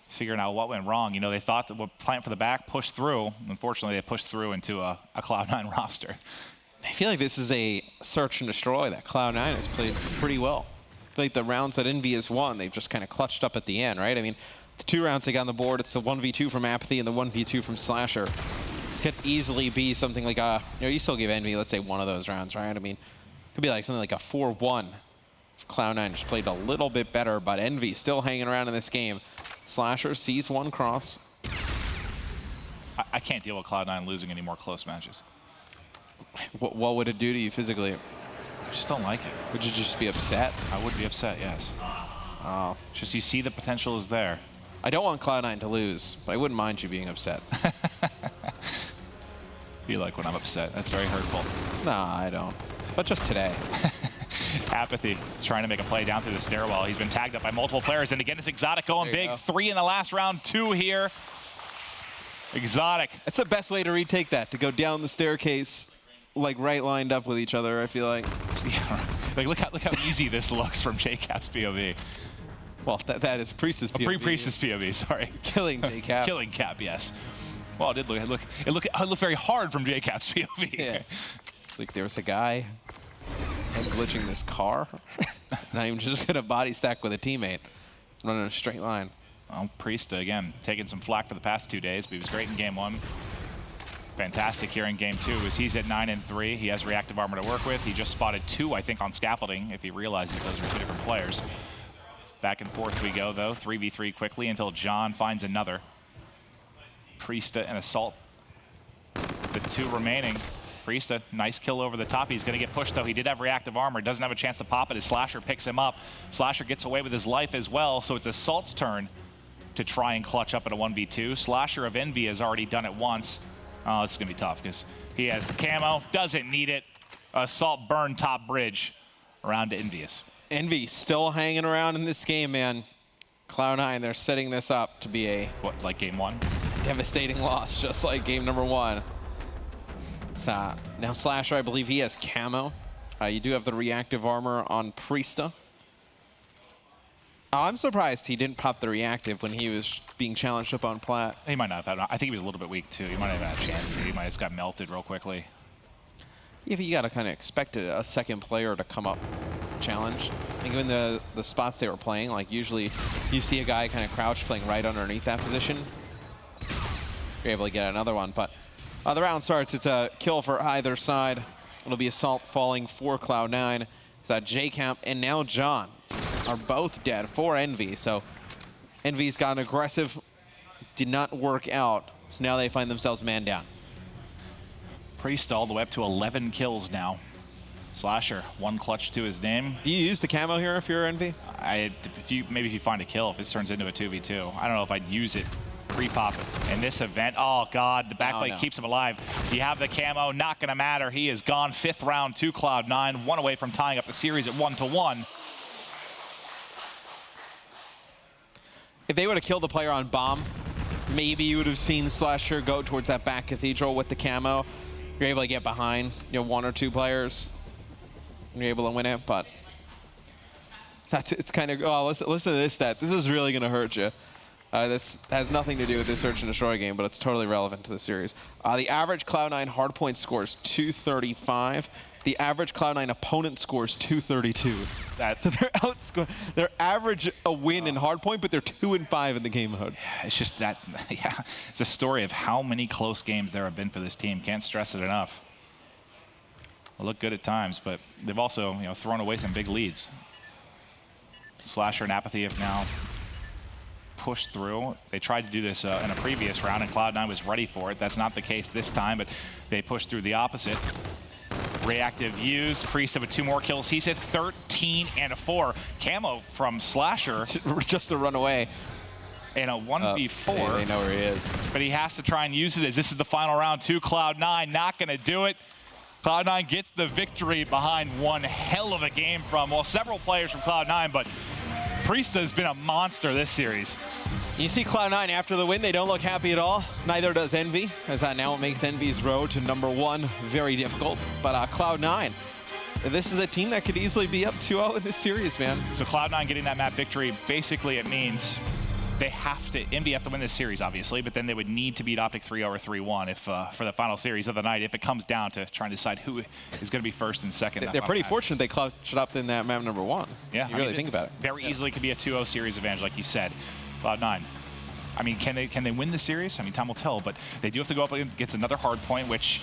Speaker 8: figuring out what went wrong. You know, they thought that we're playing for the back, push through. Unfortunately, they pushed through into a Cloud9 roster.
Speaker 9: I feel like this is a search and destroy that Cloud9 has played pretty well. I feel like the rounds that Envy has won, they've just kind of clutched up at the end, right? I mean, the 2 rounds they got on the board, it's the 1v2 from Apathy and the 1v2 from Slasher. Could easily be something like a, you know, you still give Envy, let's say, one of those rounds, right? I mean, could be like something like a 4-1. Cloud9 just played a little bit better, but Envy still hanging around in this game. Slasher sees one cross.
Speaker 8: I can't deal with Cloud9 losing any more close matches.
Speaker 9: What would it do to you physically?
Speaker 8: I just don't like it.
Speaker 9: Would you just be upset?
Speaker 8: I would be upset, yes.
Speaker 9: Oh.
Speaker 8: Just you see the potential is there.
Speaker 9: I don't want Cloud9 to lose, but I wouldn't mind you being upset.
Speaker 8: Feel like when I'm upset. That's very hurtful.
Speaker 9: Nah, I don't. But just today.
Speaker 8: Apathy trying to make a play down through the stairwell. He's been tagged up by multiple players, and again, it's Exotic going big. 3 in the last round, 2 here. Exotic.
Speaker 9: That's the best way to retake that, to go down the staircase, like right lined up with each other, I feel like.
Speaker 8: Yeah, like look how easy this looks from JCap's POV.
Speaker 9: Well, that is Priest's POV.
Speaker 8: Pre-Priest's POV, sorry.
Speaker 9: Killing JCap.
Speaker 8: Killing Cap, yes. Well, it looked very hard from JCap's POV.
Speaker 9: Yeah. It's like there was a guy glitching this car. Not even just gonna body stack with a teammate. Running a straight line.
Speaker 8: Well, Priest, again, taking some flack for the past 2 days, but he was great in game 1. Fantastic here in game 2 as he's at 9-3. He has reactive armor to work with. He just spotted 2, I think, on scaffolding if he realizes those are 2 different players. Back and forth we go, though. 3v3 quickly until John finds another. Priesta and Assault, the 2 remaining. Priesta, nice kill over the top. He's going to get pushed, though. He did have reactive armor. Doesn't have a chance to pop it as Slasher picks him up. Slasher gets away with his life as well, so it's Assault's turn to try and clutch up at a 1v2. Slasher of Envy has already done it once. Oh, it's going to be tough because he has camo, doesn't need it. Assault burn top bridge around to Envious.
Speaker 9: Envy still hanging around in this game, man. Cloud9, they're setting this up to be a...
Speaker 8: What, like game 1?
Speaker 9: Devastating loss, just like game number 1. So, now Slasher, I believe he has camo. You do have the reactive armor on Priesta. I'm surprised he didn't pop the reactive when he was being challenged up on plat.
Speaker 8: He might not have. I think he was a little bit weak, too. He might not have had a chance. He might have just got melted real quickly.
Speaker 9: Yeah, but you got to kind of expect a second player to come up challenge. I think in the spots they were playing, like usually you see a guy kind of crouch playing right underneath that position. You're able to get another one, but the round starts. It's a kill for either side. It'll be Assault falling for Cloud9. So JCap and now John are both dead for Envy. So Envy's got an aggressive, did not work out. So now they find themselves man down.
Speaker 8: Priest all the way up to 11 kills now. Slasher, 1 clutch to his name.
Speaker 9: Do you use the camo here if you're Envy?
Speaker 8: Maybe if you find a kill, if this turns into a 2v2. I don't know if I'd use it. Pre-pop it in this event. Oh, God, the backplate keeps him alive. You have the camo, not going to matter. He is gone. 5th round to Cloud9, 1 away from tying up the series at 1-1.
Speaker 9: If they would have killed the player on bomb, maybe you would have seen Slasher go towards that back cathedral with the camo. You're able to get behind, 1 or 2 players. And you're able to win it, but it's kind of, oh, listen to this stat. This is really going to hurt you. This has nothing to do with this Search and Destroy game, but it's totally relevant to the series. The average Cloud9 hardpoint score is 235. The average Cloud9 opponent score is 232. So they're average a win in hardpoint, but they're 2-5 in the game mode.
Speaker 8: It's just that, yeah, it's a story of how many close games there have been for this team. Can't stress it enough. They look good at times, but they've also, thrown away some big leads. Slasher and Apathy have now pushed through. They tried to do this in a previous round, and Cloud9 was ready for it. That's not the case this time, but they pushed through the opposite. Reactive used. Priest with 2 more kills. He's at 13 and 4. Camo from Slasher.
Speaker 9: Just to run away.
Speaker 8: In a 1v4.
Speaker 9: Yeah, they know where he is.
Speaker 8: But he has to try and use it as this is the final round to Cloud9. Not going to do it. Cloud9 gets the victory behind one hell of a game from, well, several players from Cloud9, but Priest has been a monster this series.
Speaker 9: You see Cloud9 after the win, they don't look happy at all. Neither does Envy, as that now makes Envy's road to #1 very difficult. But Cloud9, this is a team that could easily be up 2-0 in this series, man.
Speaker 8: So Cloud9 getting that map victory, basically it means they have to, Envy have to win this series, obviously, but then they would need to beat Optic 3-0 or 3-1 if for the final series of the night, if it comes down to trying to decide who is going to be first and second.
Speaker 9: They're pretty fortunate they clutched up in that map #1.
Speaker 8: Yeah,
Speaker 9: you really think about it.
Speaker 8: Very easily could be a 2-0 series advantage, like you said. Cloud9. I mean, can they win the series? I mean, time will tell, but they do have to go up against another hard point, which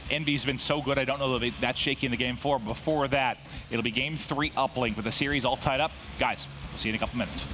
Speaker 8: Envy's been so good, I don't know that that's shaky in the game 4. Before that, it'll be game 3 uplink with the series all tied up. Guys, we'll see you in a couple minutes.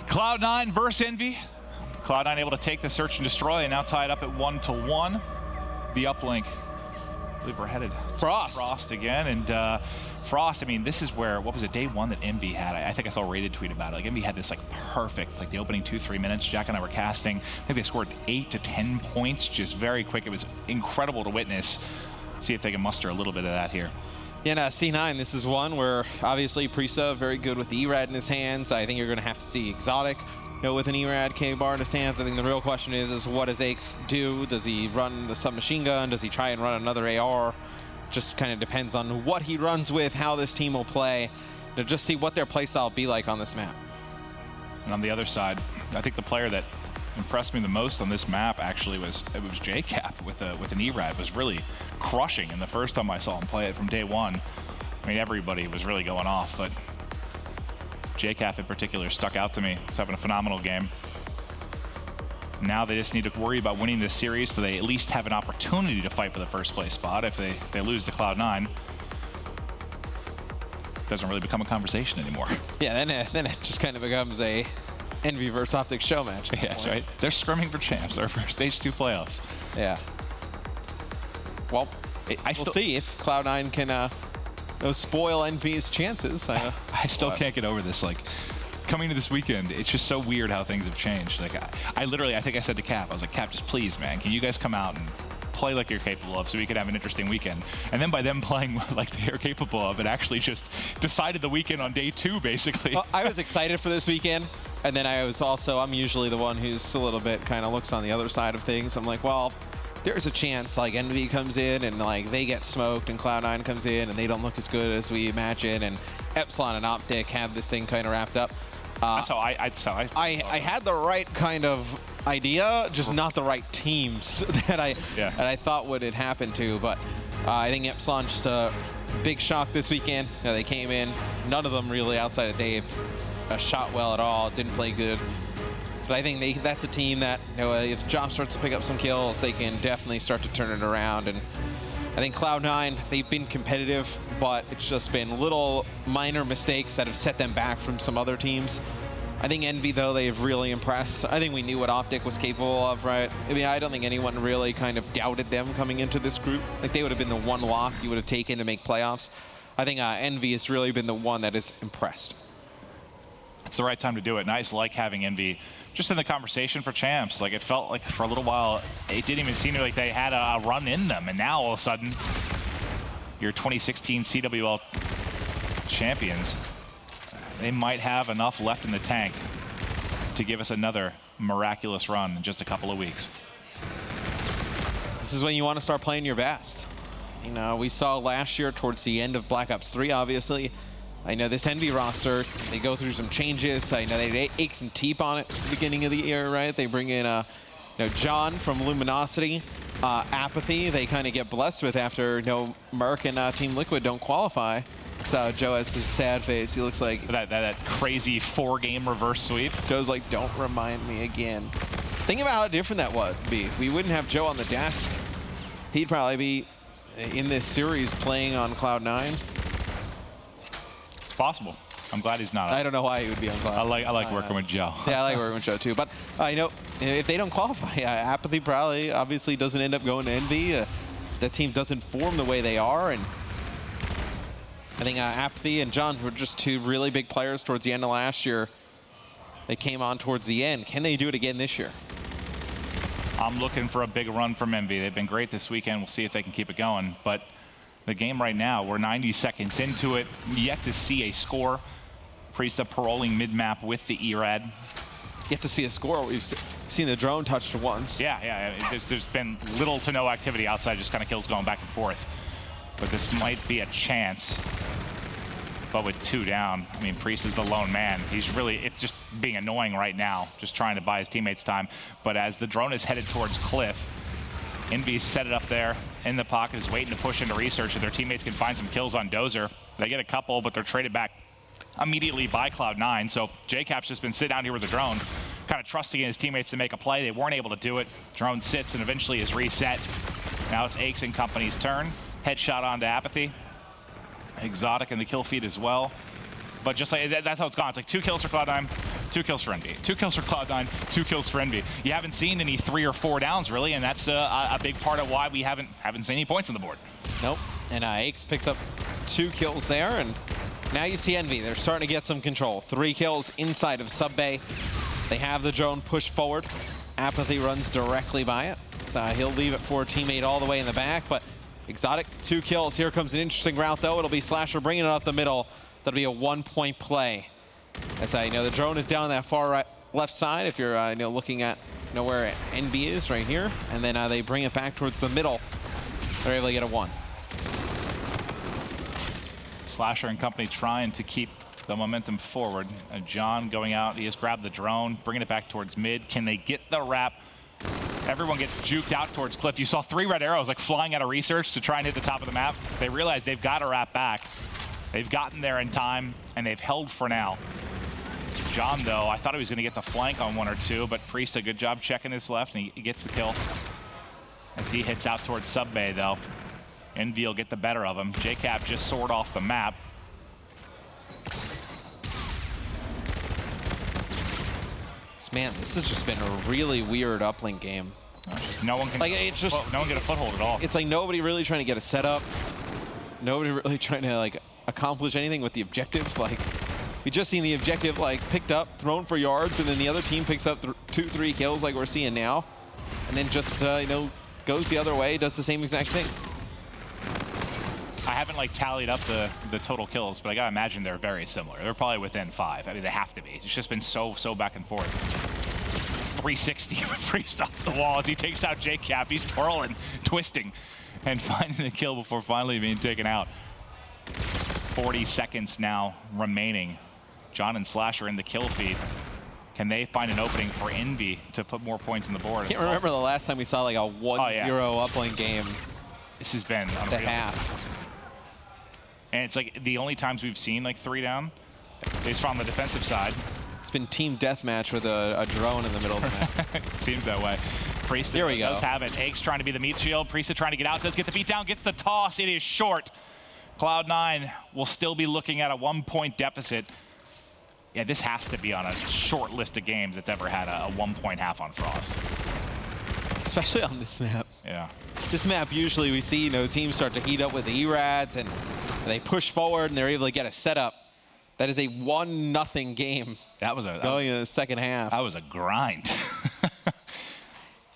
Speaker 8: Cloud9 versus Envy. Cloud9 able to take the search and destroy, and now tied up at 1-1. The uplink. I believe we're headed Frost again, and Frost, I mean, this is where, what was it, day 1 that Envy had? I think I saw a rated tweet about it. Like, Envy had this like perfect, like the opening 2-3 minutes. Jack and I were casting. I think they scored 8 to 10 points, just very quick. It was incredible to witness. See if they can muster a little bit of that here.
Speaker 9: In C9, this is one where obviously Prisa very good with the ERAD in his hands. I think you're going to have to see Exotic with an ERAD K-bar in his hands. I think the real question is what does Aix do? Does he run the submachine gun? Does he try and run another AR? Just kind of depends on what he runs with, how this team will play. To just see what their playstyle will be like on this map.
Speaker 8: And on the other side, I think the player that impressed me the most on this map actually was JCap with an ERAD. Was really crushing, and the first time I saw him play it from day one, I mean, everybody was really going off, but JCap in particular stuck out to me. He's having a phenomenal game. Now they just need to worry about winning this series so they at least have an opportunity to fight for the first place spot. If they lose to Cloud9, it doesn't really become a conversation anymore.
Speaker 12: Yeah, then it just kind of becomes a Envy versus Optic show match.
Speaker 8: Yeah, that's right. They're scrimming for champs. They're for Stage 2 playoffs.
Speaker 12: Yeah. Well, we'll see if Cloud9 can spoil Envy's chances.
Speaker 8: I still can't get over this. Like, coming to this weekend, it's just so weird how things have changed. Like, I literally, I think I said to Cap, I was like, Cap, just please, man, can you guys come out and play like you're capable of so we could have an interesting weekend? And then by them playing like they're capable of, it actually just decided the weekend on day 2, basically.
Speaker 12: Well, I was excited for this weekend, and then I was also, I'm usually the one who's a little bit kind of looks on the other side of things. I'm like, well, there's a chance like Envy comes in and like they get smoked, and Cloud9 comes in and they don't look as good as we imagine, and Epsilon and Optic have this thing kind of wrapped up.
Speaker 8: That's how I
Speaker 12: had the right kind of idea, just not the right teams that I thought would it happen to. But I think Epsilon just a big shock this weekend. You know, they came in, none of them really outside of Dave shot well at all, didn't play good. But I think that's a team that, you know, if Josh starts to pick up some kills, they can definitely start to turn it around. And I think Cloud9, they've been competitive, but it's just been little minor mistakes that have set them back from some other teams. I think Envy, though, they've really impressed. I think we knew what Optic was capable of, right? I mean, I don't think anyone really kind of doubted them coming into this group. Like, they would have been the one lock you would have taken to make playoffs. I think Envy has really been the one that is impressed.
Speaker 8: It's the right time to do it. Nice, like having Envy just in the conversation for champs. Like, it felt like for a little while, it didn't even seem like they had a run in them. And now all of a sudden, your 2016 CWL champions, they might have enough left in the tank to give us another miraculous run in just a couple of weeks.
Speaker 12: This is when you want to start playing your best. You know, we saw last year towards the end of Black Ops 3, obviously. I know this Envy roster, they go through some changes. I know they ache some teep on it at the beginning of the year, right? They bring in you know, John from Luminosity, Apathy. They kind of get blessed with after, you know, Merc and Team Liquid don't qualify. So Joe has this sad face. He looks like
Speaker 8: that crazy 4-game reverse sweep.
Speaker 12: Joe's like, don't remind me again. Think about how different that would be. We wouldn't have Joe on the desk. He'd probably be in this series playing on Cloud9.
Speaker 8: It's possible. I'm glad he's not.
Speaker 12: I don't know why he would be on Cloud9.
Speaker 8: I like working with Joe.
Speaker 12: Yeah, I like working with Joe too. But you know, if they don't qualify, Apathy probably obviously doesn't end up going to Envy. That team doesn't form the way they are, and I think Apathy and John were just two really big players towards the end of last year. They came on towards the end. Can they do it again this year?
Speaker 8: I'm looking for a big run from Envy. They've been great this weekend. We'll see if they can keep it going. But the game right now, we're 90 seconds into it. Yet to see a score. Priest paroling mid-map with the ERAD.
Speaker 12: Yet to see a score. We've seen the drone touched once.
Speaker 8: Yeah. There's been little to no activity outside, just kind of kills going back and forth. But this might be a chance. But with 2 down, I mean, Priest is the lone man. He's really, it's just being annoying right now, just trying to buy his teammates time. But as the drone is headed towards Cliff, Envy set it up there in the pocket, is waiting to push into research so their teammates can find some kills on Dozer. They get a couple, but they're traded back immediately by Cloud9. So JCap's just been sitting down here with the drone, kind of trusting in his teammates to make a play. They weren't able to do it. Drone sits and eventually is reset. Now it's Aches and company's turn. Headshot onto Apathy. Exotic in the kill feed as well. But just like that's how it's gone. It's like 2 kills for Cloud9, 2 kills for Envy. 2 kills for Cloud9, 2 kills for Envy. You haven't seen any 3 or 4 downs really, and that's a big part of why we haven't seen any points on the board.
Speaker 12: Nope. And Aches picks up 2 kills there, and now you see Envy. They're starting to get some control. 3 kills inside of sub bay. They have the drone pushed forward. Apathy runs directly by it. So he'll leave it for a teammate all the way in the back, but Exotic, 2 kills. Here comes an interesting route, though. It'll be Slasher bringing it up the middle. That'll be a 1-point play. As I know, the drone is down on that far left side. If you're looking at where Envy is, right here, and then they bring it back towards the middle. They're able to get a 1.
Speaker 8: Slasher and company trying to keep the momentum forward. John going out. He has grabbed the drone, bringing it back towards mid. Can they get the wrap? Everyone gets juked out towards Cliff. You saw 3 red arrows like flying out of research to try and hit the top of the map. They realize they've got to wrap back. They've gotten there in time, and they've held for now. John, though, I thought he was going to get the flank on 1 or 2, but Priest, a good job checking his left, and he gets the kill. As he hits out towards sub bay, though. Envy will get the better of him. JCap just soared off the map.
Speaker 12: Man, this has just been a really weird uplink game.
Speaker 8: No one can no one get a foothold at all.
Speaker 12: It's like nobody really trying to get a setup. Nobody really trying to like accomplish anything with the objective. Like we just seen the objective like picked up, thrown for yards, and then the other team picks up 2-3 kills like we're seeing now, and then just you know, goes the other way, does the same exact thing.
Speaker 8: I haven't like tallied up the total kills, but I gotta imagine they're very similar. They're probably within 5. I mean, they have to be. It's just been so back and forth. 360 with Priest off the wall as he takes out JCap. He's twirling, twisting, and finding a kill before finally being taken out. 40 seconds now remaining. John and Slash are in the kill feed. Can they find an opening for Envy to put more points on the board?
Speaker 12: I can't remember the last time we saw like a 1-0 uplink game.
Speaker 8: This has been unreal.
Speaker 12: The half.
Speaker 8: And it's like the only times we've seen like 3 down is from the defensive side.
Speaker 12: It's been team deathmatch with a drone in the middle of the map.
Speaker 8: It seems that way. Priest does have it. Eggs trying to be the meat shield. Priest trying to get out. Does get the beat down. Gets the toss. It is short. Cloud9 will still be looking at a 1-point deficit. Yeah, this has to be on a short list of games that's ever had a 1-point half on Frost.
Speaker 12: Especially on this map.
Speaker 8: Yeah.
Speaker 12: This map, usually we see, you know, teams start to heat up with the ERADs and they push forward and they're able to get a setup. That is a 1-0 game.
Speaker 8: That was
Speaker 12: going in the second half.
Speaker 8: That was a grind.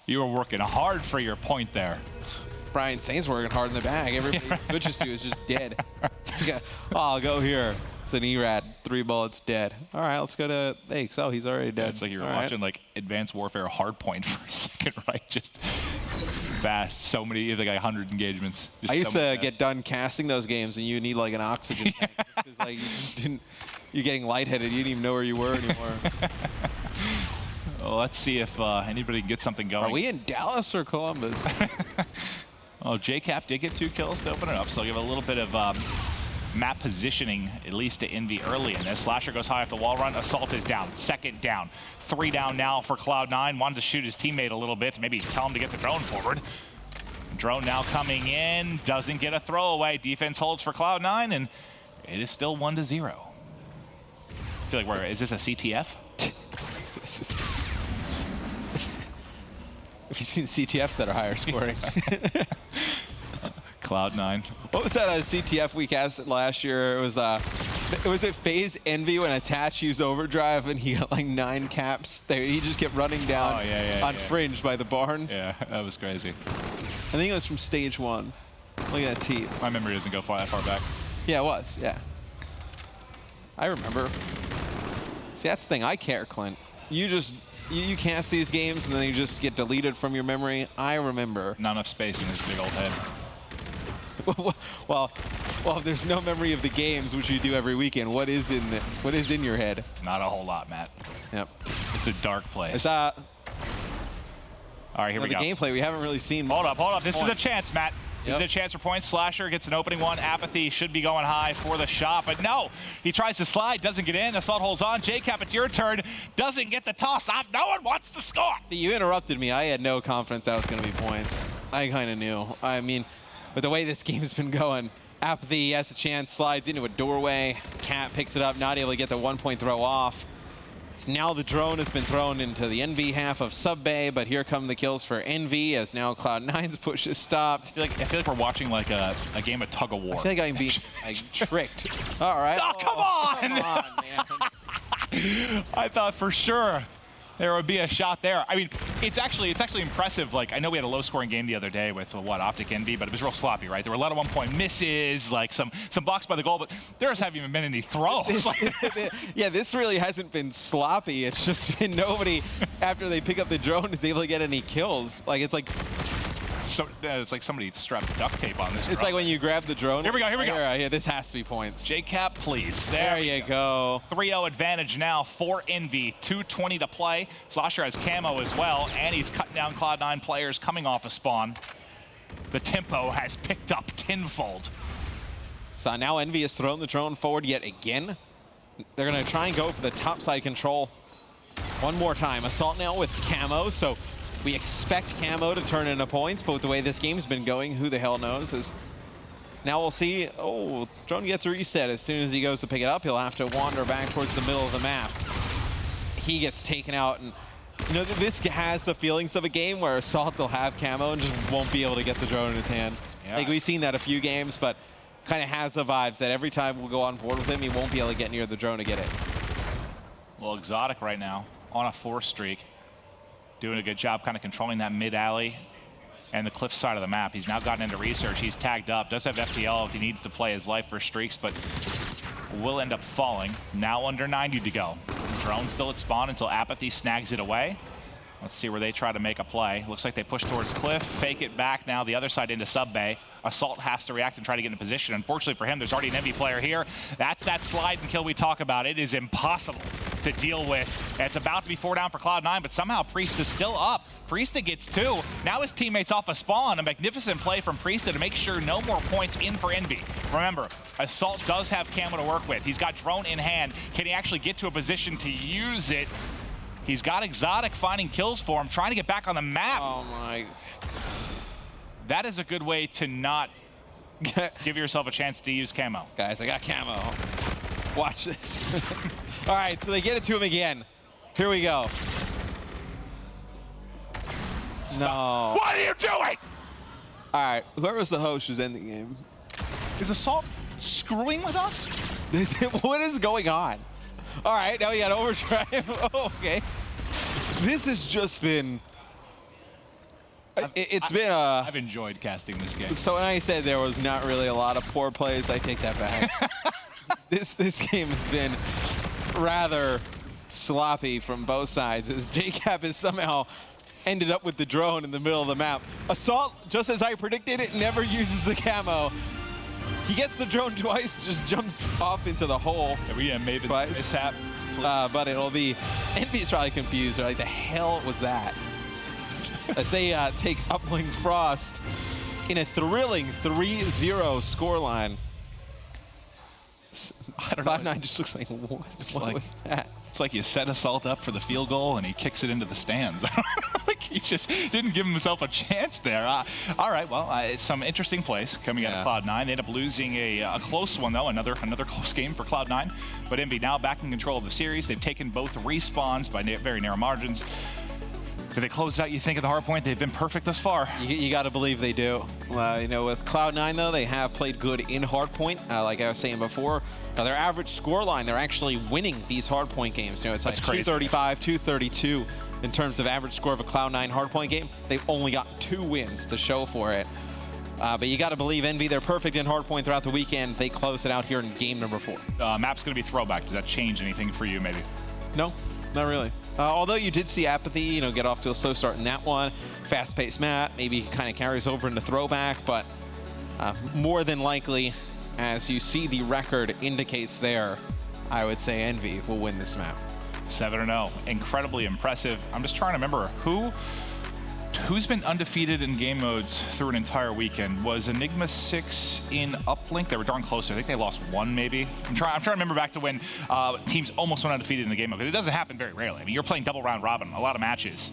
Speaker 8: You were working hard for your point there.
Speaker 12: Brian Saint's working hard in the bag. Everybody switches to is just dead. It's like oh, I'll go here. It's an ERAD, 3 bullets, dead. All right, let's go to Eggs. Oh, he's already dead.
Speaker 8: Yeah, it's like you were watching like Advanced Warfare Hardpoint for a second, right? Just fast. So many, like 100 engagements.
Speaker 12: I used to get done casting those games, and you need like an oxygen tank because like you're getting lightheaded. You didn't even know where you were anymore.
Speaker 8: Well, let's see if anybody can get something going.
Speaker 12: Are we in Dallas or Columbus?
Speaker 8: Well, JCap did get 2 kills to open it up, so I'll give a little bit of map positioning, at least to Envy early in this. Slasher goes high off the wall run. Assault is down. 2nd down. 3 down now for Cloud9. Wanted to shoot his teammate a little bit, maybe tell him to get the drone forward. Drone now coming in. Doesn't get a throwaway. Defense holds for Cloud9, and it is still 1-0. I feel like is this a CTF?
Speaker 12: Have you seen CTFs that are higher scoring?
Speaker 8: Cloud9.
Speaker 12: What was that CTF we cast last year? It was it FaZe Envy when Attach used Overdrive and he got like 9 caps. He just kept running down on Fringe by the barn.
Speaker 8: Yeah, that was crazy.
Speaker 12: I think it was from stage 1. Look at that T.
Speaker 8: My memory doesn't go that far back.
Speaker 12: Yeah, it was. Yeah. I remember. See, that's the thing. I care, Clint. You cast these games and then you just get deleted from your memory. I remember.
Speaker 8: Not enough space in his big old head.
Speaker 12: well, if there's no memory of the games, which you do every weekend, what is in your head?
Speaker 8: Not a whole lot, Matt.
Speaker 12: Yep.
Speaker 8: It's a dark place.
Speaker 12: All
Speaker 8: right, here we go.
Speaker 12: The gameplay we haven't really seen.
Speaker 8: Hold up. This is a chance, Matt. This is a chance for points. Slasher gets an opening one. Apathy should be going high for the shot, but no. He tries to slide, doesn't get in. Assault holds on. JCap, it's your turn. Doesn't get the toss off. No one wants to score.
Speaker 12: See, you interrupted me. I had no confidence that was going to be points. I kind of knew. I mean, with the way this game's been going, Apathy has a chance, slides into a doorway. Cat picks it up, not able to get the 1-point throw off. So now the drone has been thrown into the Envy half of sub bay, but here come the kills for Envy as now Cloud9's push is stopped.
Speaker 8: I feel like we're watching like a game of tug of war.
Speaker 12: I feel like I'm being tricked. All right.
Speaker 8: Oh, come on!
Speaker 12: Come on, man.
Speaker 8: I thought for sure there would be a shot there. I mean, it's actually impressive. Like, I know we had a low-scoring game the other day with Optic Envy, but it was real sloppy, right? There were a lot of 1-point misses, like some blocks by the goal, but there haven't even been any throws.
Speaker 12: Yeah, this really hasn't been sloppy. It's just been nobody, after they pick up the drone, is able to get any kills. Like, it's like
Speaker 8: It's like somebody strapped duct tape on this.
Speaker 12: It's like when you grab the drone.
Speaker 8: Here we go, here we go.
Speaker 12: Yeah, this has to be points.
Speaker 8: JCap, please.
Speaker 12: There you go.
Speaker 8: 3-0 advantage now for Envy. 2:20 to play. Slasher has camo as well, and he's cutting down Cloud9 players coming off a spawn. The tempo has picked up tenfold.
Speaker 12: So now Envy has thrown the drone forward yet again. They're going to try and go for the top side control one more time. Assault now with camo, so we expect camo to turn into points, but with the way this game's been going, who the hell knows? Now we'll see. Oh, drone gets reset. As soon as he goes to pick it up, he'll have to wander back towards the middle of the map. He gets taken out, and you know, this has the feelings of a game where Assault will have camo and just won't be able to get the drone in his hand.
Speaker 8: Yeah.
Speaker 12: Like, we've seen that a few games, but kind of has the vibes that every time we'll go on board with him, he won't be able to get near the drone to get it.
Speaker 8: Well, Exotic right now on a 4 streak, doing a good job kind of controlling that mid alley and the cliff side of the map. He's now gotten into research. He's tagged up, does have FTL if he needs to play his life for streaks, but will end up falling. Now under 90 to go. Drone still at spawn until Apathy snags it away. Let's see where they try to make a play. Looks like they push towards cliff, fake it back now the other side into sub bay. Assault has to react and try to get in position. Unfortunately for him, there's already an Envy player here. That's that slide and kill we talk about. It is impossible to deal with. It's about to be 4 down for Cloud9, but somehow Priest is still up. Priesta gets 2. Now his teammates off a spawn. A magnificent play from Priesta to make sure no more points in for Envy. Remember, Assault does have camo to work with. He's got drone in hand. Can he actually get to a position to use it? He's got Exotic finding kills for him, trying to get back on the map.
Speaker 12: Oh my.
Speaker 8: That is a good way to not give yourself a chance to use camo.
Speaker 12: Guys, I got camo. Watch this. All right, so they get it to him again. Here we go. No.
Speaker 8: What are you doing?
Speaker 12: All right, whoever's the host who's ending the game.
Speaker 8: Is Assault screwing with us?
Speaker 12: What is going on? All right, now we got overdrive. Okay. This has just been...
Speaker 8: I've enjoyed casting this game.
Speaker 12: So when I said there was not really a lot of poor plays, I take that back. This game has been rather sloppy from both sides, as JCap has somehow ended up with the drone in the middle of the map. Assault, just as I predicted, it never uses the camo. He gets the drone twice, just jumps off into the hole.
Speaker 8: Yeah, we made a mishap.
Speaker 12: But it'll be... Envy's probably confused. They're like, the hell was that? As they take Uplink Frost in a thrilling 3-0 scoreline.
Speaker 8: I don't know.
Speaker 12: 5-9 just looks like, what was that?
Speaker 8: It's like you set Assault up for the field goal and he kicks it into the stands. Like he just didn't give himself a chance there. All right, well, it's some interesting plays coming out of Cloud9. They end up losing a close one, though, another close game for Cloud9. But Envy now back in control of the series. They've taken both respawns by very narrow margins. Do they close out, you think, at the hard point? They've been perfect thus far.
Speaker 12: You got to believe they do. You know, with Cloud9, though, they have played good in hardpoint. Like I was saying before, their average score line, they're actually winning these hardpoint games. You know, it's like 235, 232 in terms of average score of a Cloud9 hardpoint game. They've only got 2 wins to show for it. But you got to believe Envy, they're perfect in hardpoint throughout the weekend. They close it out here in game number 4.
Speaker 8: Map's going to be throwback. Does that change anything for you, maybe?
Speaker 12: No, not really. Although you did see Apathy, you know, get off to a slow start in that one. Fast-paced map, maybe kind of carries over into throwback, but more than likely, as you see the record indicates there, I would say Envy will win this map.
Speaker 8: 7-0, incredibly impressive. I'm just trying to remember who's been undefeated in game modes through an entire weekend. Was Enigma 6 in Uplink? They were darn close. I think they lost 1 maybe. I'm trying to remember back to when teams almost went undefeated in a game mode. It doesn't happen very rarely. I mean, you're playing double round robin, a lot of matches.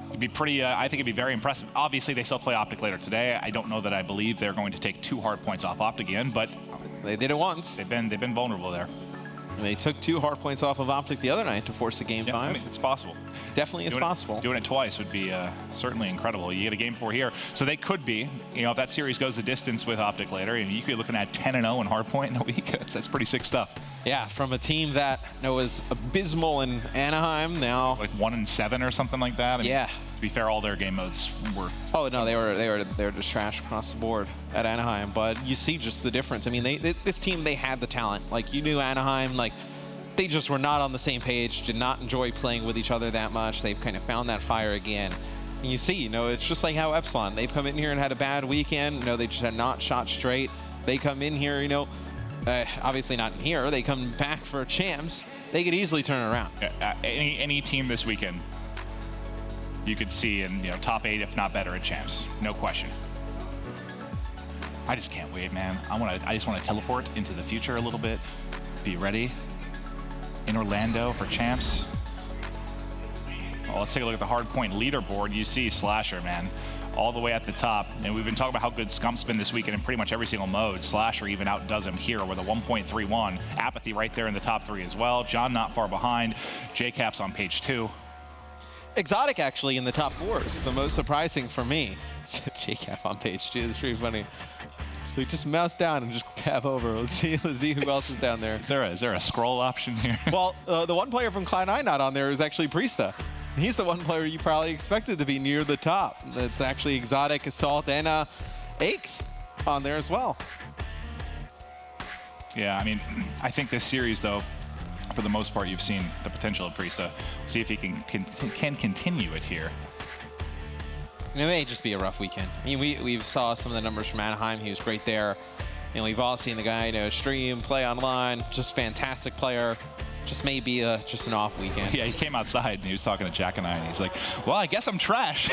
Speaker 8: It'd be pretty, I think it'd be very impressive. Obviously, they still play Optic later today. I don't know that I believe they're going to take 2 hard points off Optic again, but
Speaker 12: they did it once.
Speaker 8: They've been vulnerable there.
Speaker 12: And they took 2 hard points off of Optic the other night to force the game 5.
Speaker 8: I mean, it's possible.
Speaker 12: Definitely is possible.
Speaker 8: Doing it twice would be certainly incredible. You get a game 4 here. So they could be, you know, if that series goes the distance with Optic later, and you could be looking at 10-0 in hardpoint in a week. That's pretty sick stuff.
Speaker 12: Yeah, from a team that was abysmal in Anaheim, now
Speaker 8: like 1-7 or something like that.
Speaker 12: Yeah.
Speaker 8: To be fair, all their game modes were.
Speaker 12: Oh no, they were just trash across the board at Anaheim. But you see just the difference. I mean, this team, they had the talent. Like, you knew Anaheim, like, they just were not on the same page, did not enjoy playing with each other that much. They've kind of found that fire again. And you see, it's just like how Epsilon, they've come in here and had a bad weekend. They just had not shot straight. They come in here, obviously not in here. They come back for champs. They could easily turn it around.
Speaker 8: Any team this weekend, you could see in top 8, if not better, at champs. No question. I just can't wait, man. I just want to teleport into the future a little bit. Be ready in Orlando for champs. Well, let's take a look at the hardpoint leaderboard. You see Slasher, man, all the way at the top. And we've been talking about how good Scump's been this weekend in pretty much every single mode. Slasher even outdoes him here with a 1.31. Apathy right there in the top 3 as well. John not far behind. JCap's on page 2.
Speaker 12: Exotic actually in the top 4 is the most surprising for me. JCap on page 2. That's pretty funny. So we just mouse down and just tab over. Let's see who else is down there.
Speaker 8: Is there a scroll option here?
Speaker 12: Well, the one player from Cloud9 not on there is actually Priesta. He's the one player you probably expected to be near the top. It's actually Exotic, Assault, and Aches on there as well.
Speaker 8: Yeah, I mean, I think this series, though, for the most part, you've seen the potential of Priesta. See if he can continue it here.
Speaker 12: And it may just be a rough weekend. I mean, we saw some of the numbers from Anaheim. He was great there. We've all seen the guy, stream, play online, just fantastic player. Just maybe just an off weekend.
Speaker 8: Yeah, he came outside and he was talking to Jack and I, and he's like, well, I guess I'm trash.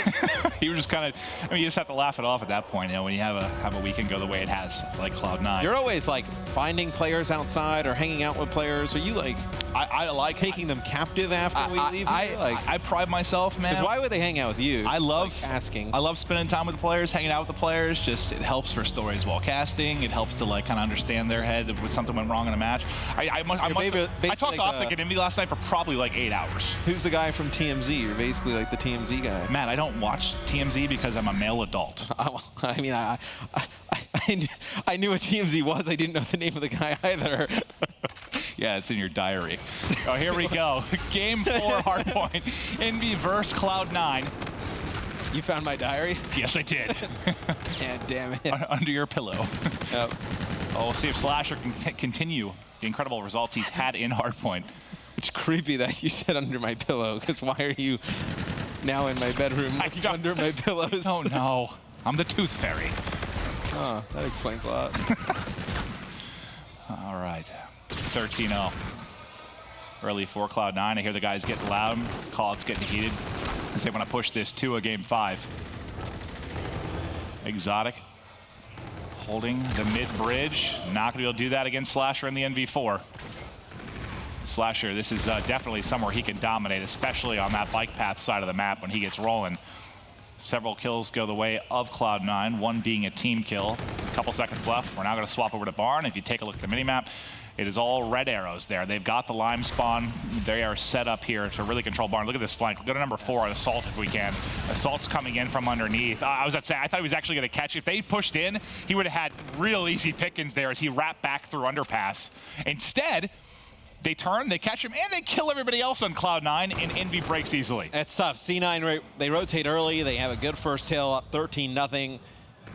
Speaker 8: He was just kind of, I mean, you just have to laugh it off at that point, when you have a weekend go the way it has, like Cloud9.
Speaker 12: You're always like finding players outside or hanging out with players. Are you like,
Speaker 8: I like
Speaker 12: taking them captive after we leave?
Speaker 8: I pride myself, man.
Speaker 12: Because why would they hang out with you?
Speaker 8: I love
Speaker 12: asking.
Speaker 8: I love spending time with the players, hanging out with the players. Just it helps for stories while casting. It helps to kind of understand their head if something went wrong in a match. I talked to Optic and Envy last night for probably like 8 hours.
Speaker 12: Who's the guy from TMZ? You're basically like the TMZ guy.
Speaker 8: Matt, I don't watch TMZ because I'm a male adult.
Speaker 12: I mean, I knew what TMZ was. I didn't know the name of the guy either.
Speaker 8: Yeah, it's in your diary. Oh, here we go. Game 4 hardpoint. Envy versus Cloud9.
Speaker 12: You found my diary?
Speaker 8: Yes, I did.
Speaker 12: Yeah, damn it.
Speaker 8: Under your pillow.
Speaker 12: Yep.
Speaker 8: Oh, we'll see if Slasher can continue the incredible results he's had in hardpoint.
Speaker 12: It's creepy that you said under my pillow, because why are you now in my bedroom under my pillows?
Speaker 8: Oh, no. I'm the Tooth Fairy.
Speaker 12: Oh, that explains a lot.
Speaker 8: All right. 13-0. Early for Cloud9. I hear the guys getting loud. Call-out's getting heated as they want to push this to a game 5. Exotic holding the mid-bridge. Not going to be able to do that against Slasher in the NV4. Slasher, this is definitely somewhere he can dominate, especially on that bike path side of the map when he gets rolling. Several kills go the way of Cloud9, one being a team kill. A couple seconds left. We're now going to swap over to Barn. If you take a look at the minimap, it is all red arrows there. They've got the lime spawn. They are set up here to really control Barn. Look at this flank. Go to number 4 on Assault if we can. Assault's coming in from underneath. I was about to say, I thought he was actually going to catch. If they pushed in, he would have had real easy pickings there as he wrapped back through underpass. Instead, they turn, they catch him, and they kill everybody else on Cloud9, and Envy breaks easily.
Speaker 12: That's tough. C9, they rotate early. They have a good first hill, up 13-0.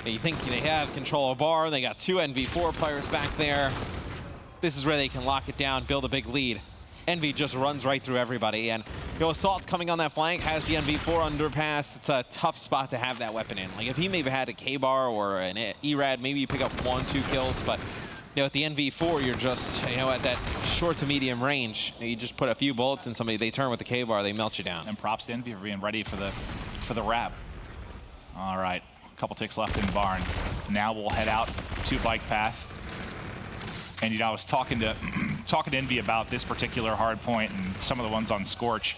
Speaker 12: You think they have control of Bar. They got 2 NV4 players back there. This is where they can lock it down, build a big lead. Envy just runs right through everybody. And Assault's coming on that flank, has the NV4 underpass. It's a tough spot to have that weapon in. Like, if he maybe had a K-Bar or an E-Rad, maybe you pick up 1-2 kills, but at the NV4, you're just, at that short to medium range. You just put a few bullets in somebody, they turn with the K-Bar, they melt you down.
Speaker 8: And props to Envy for being ready for the wrap. All right, a couple ticks left in Barn. Now we'll head out to bike path. And I was talking to Envy about this particular hard point and some of the ones on Scorch,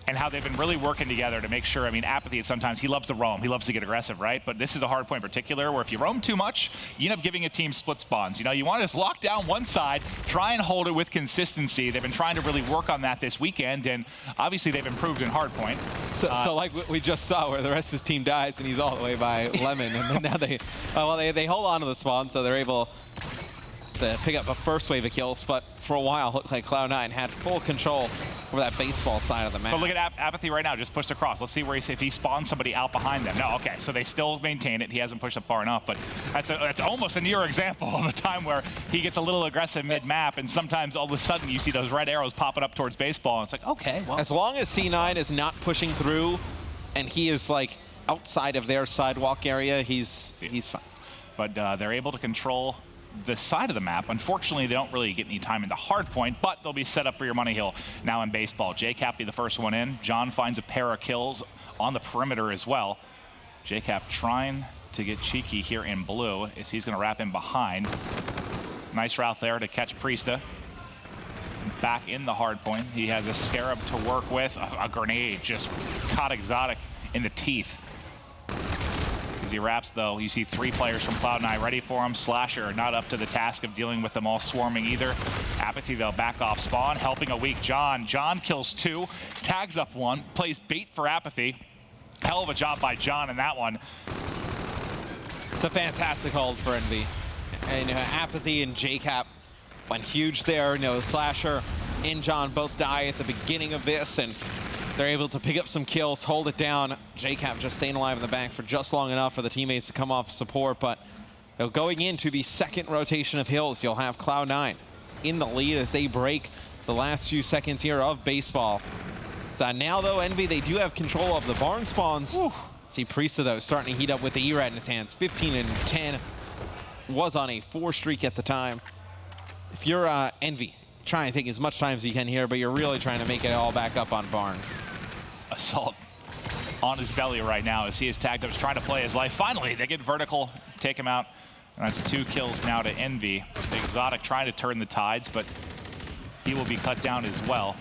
Speaker 8: and how they've been really working together to make sure. I mean, Apathy sometimes he loves to roam, he loves to get aggressive, right? But this is a hard point in particular where if you roam too much, you end up giving a team split spawns. You want to just lock down one side, try and hold it with consistency. They've been trying to really work on that this weekend, and obviously they've improved in hard point.
Speaker 12: So like what we just saw, where the rest of his team dies and he's all the way by Lemon, and then now they hold on to the spawn, so they're able to pick up a first wave of kills, but for a while, it looked like Cloud9 had full control over that baseball side of the map.
Speaker 8: So look at Apathy right now, just pushed across. Let's see if he spawns somebody out behind them. No, okay, so they still maintain it. He hasn't pushed up far enough, but that's almost a near example of a time where he gets a little aggressive mid-map, and sometimes all of a sudden you see those red arrows popping up towards baseball, and it's like, okay, well.
Speaker 12: As long as C9 is not pushing through and he is like outside of their sidewalk area, he's fine.
Speaker 8: But they're able to control the side of the map. Unfortunately, they don't really get any time into hard point, but they'll be set up for your money hill now in baseball. JCap be the first one in. John finds a pair of kills on the perimeter as well. JCap trying to get cheeky here in blue as he's going to wrap in behind. Nice route there to catch Priesta. Back in the hard point. He has a Scarab to work with. A grenade just caught Exotic in the teeth. As he wraps, though, you see 3 players from Cloud9 ready for him. Slasher not up to the task of dealing with them all swarming either. Apathy, though, back off spawn, helping a weak John. John kills 2, tags up 1, plays bait for Apathy. Hell of a job by John in that one.
Speaker 12: It's a fantastic hold for Envy. And Apathy and JCap went huge there. Slasher and John both die at the beginning of this, and they're able to pick up some kills, hold it down. JCap just staying alive in the back for just long enough for the teammates to come off support. But going into the second rotation of hills, you'll have Cloud9 in the lead as they break the last few seconds here of baseball. So now, though, Envy, they do have control of the barn spawns. See Priesta, though, starting to heat up with the ERAD in his hands. 15 and 10. Was on a 4 streak at the time. If you're Envy, try and take as much time as you can here, but you're really trying to make it all back up on Barn.
Speaker 8: Assault on his belly right now as he is tagged up, is trying to play his life. Finally, they get vertical, take him out. And that's 2 kills now to Envy. Exotic trying to turn the tides, but he will be cut down as well.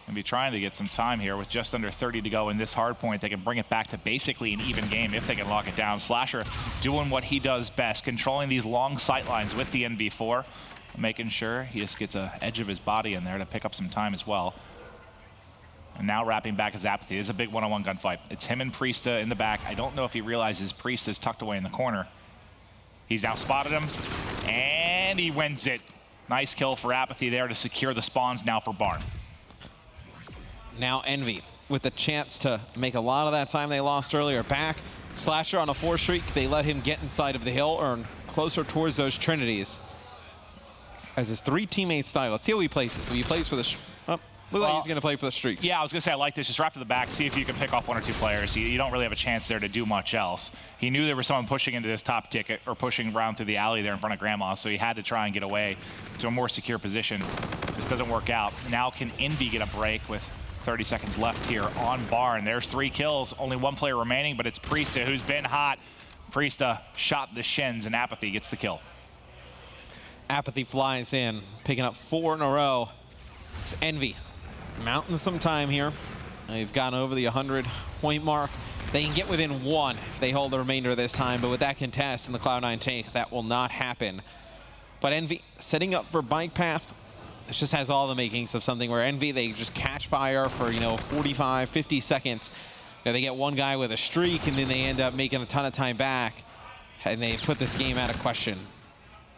Speaker 8: And be trying to get some time here with just under 30 to go in this hard point. They can bring it back to basically an even game if they can lock it down. Slasher doing what he does best, controlling these long sight lines with the NV4, making sure he just gets an edge of his body in there to pick up some time as well. And now wrapping back his Apathy. This is a big one-on-one gunfight. It's him and Priesta in the back. I don't know if he realizes Priesta is tucked away in the corner. He's now spotted him, and he wins it. Nice kill for Apathy there to secure the spawns now for Barn.
Speaker 12: Now Envy with a chance to make a lot of that time they lost earlier back. Slasher on a 4 streak. They let him get inside of the hill or closer towards those Trinities. As his 3 teammates die. Let's see how he plays this. So he plays for the... Look like he's going to play for the streaks.
Speaker 8: Yeah, I was going to say, I like this. Just wrap to the back, see if you can pick off 1 or 2 players. You don't really have a chance there to do much else. He knew there was someone pushing into this top ticket or pushing around through the alley there in front of Grandma, so he had to try and get away to a more secure position. This doesn't work out. Now can Envy get a break with 30 seconds left here on Barn? There's 3 kills, only 1 player remaining, but it's Priesta who's been hot. Priesta shot the shins, and Apathy gets the kill.
Speaker 12: Apathy flies in, picking up 4 in a row. It's Envy mounting some time here. They've gone over the 100-point mark. They can get within 1 if they hold the remainder of this time, but with that contest in the Cloud9 take, that will not happen. But Envy setting up for bike path. This just has all the makings of something where Envy, they just catch fire for 45, 50 seconds. They get 1 guy with a streak, and then they end up making a ton of time back, and they put this game out of question.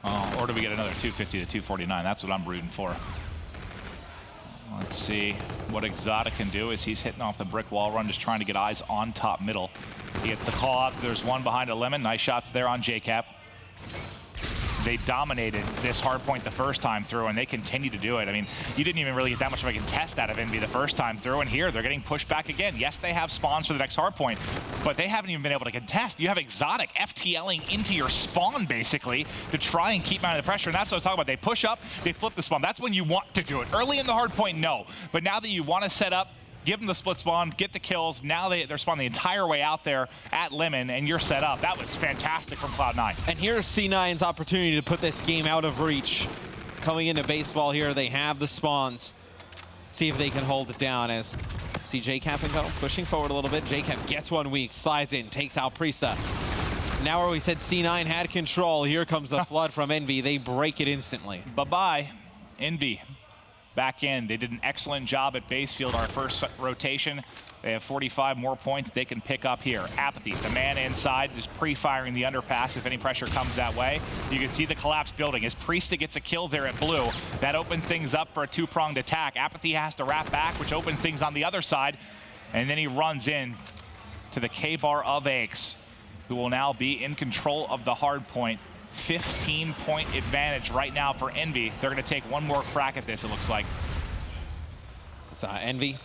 Speaker 8: Oh, or do we get another 250 to 249? That's what I'm rooting for. Let's see what Exotic can do as he's hitting off the brick wall run, just trying to get eyes on top middle. He gets the call out. There's 1 behind a lemon. Nice shots there on JCap. They dominated this hard point the first time through, and they continue to do it. I mean, you didn't even really get that much of a contest out of Envy the first time through, and here they're getting pushed back again. Yes, they have spawns for the next hard point, but they haven't even been able to contest. You have Exotic FTLing into your spawn, basically, to try and keep out of the pressure, and that's what I was talking about. They push up, they flip the spawn. That's when you want to do it. Early in the hard point, no. But now that you want to set up, give them the split spawn, get the kills. Now they're spawning the entire way out there at Lemon, and you're set up. That was fantastic from Cloud9.
Speaker 12: And here's C9's opportunity to put this game out of reach. Coming into baseball here, they have the spawns. See if they can hold it down as see JCap and go pushing forward a little bit. JCap gets 1 weak, slides in, takes out Priesta. Now where we said C9 had control, here comes the flood from Envy. They break it instantly.
Speaker 8: Bye-bye, Envy. Back in. They did an excellent job at Basefield, our first rotation. They have 45 more points they can pick up here. Apathy, the man inside, is pre-firing the underpass if any pressure comes that way. You can see the collapse building. As Priesta gets a kill there at blue, that opens things up for a 2-pronged attack. Apathy has to wrap back, which opens things on the other side. And then he runs in to the K-Bar of Aches, who will now be in control of the hard point. 15-point advantage right now for Envy. They're going to take 1 more crack at this, it looks like.
Speaker 12: So Envy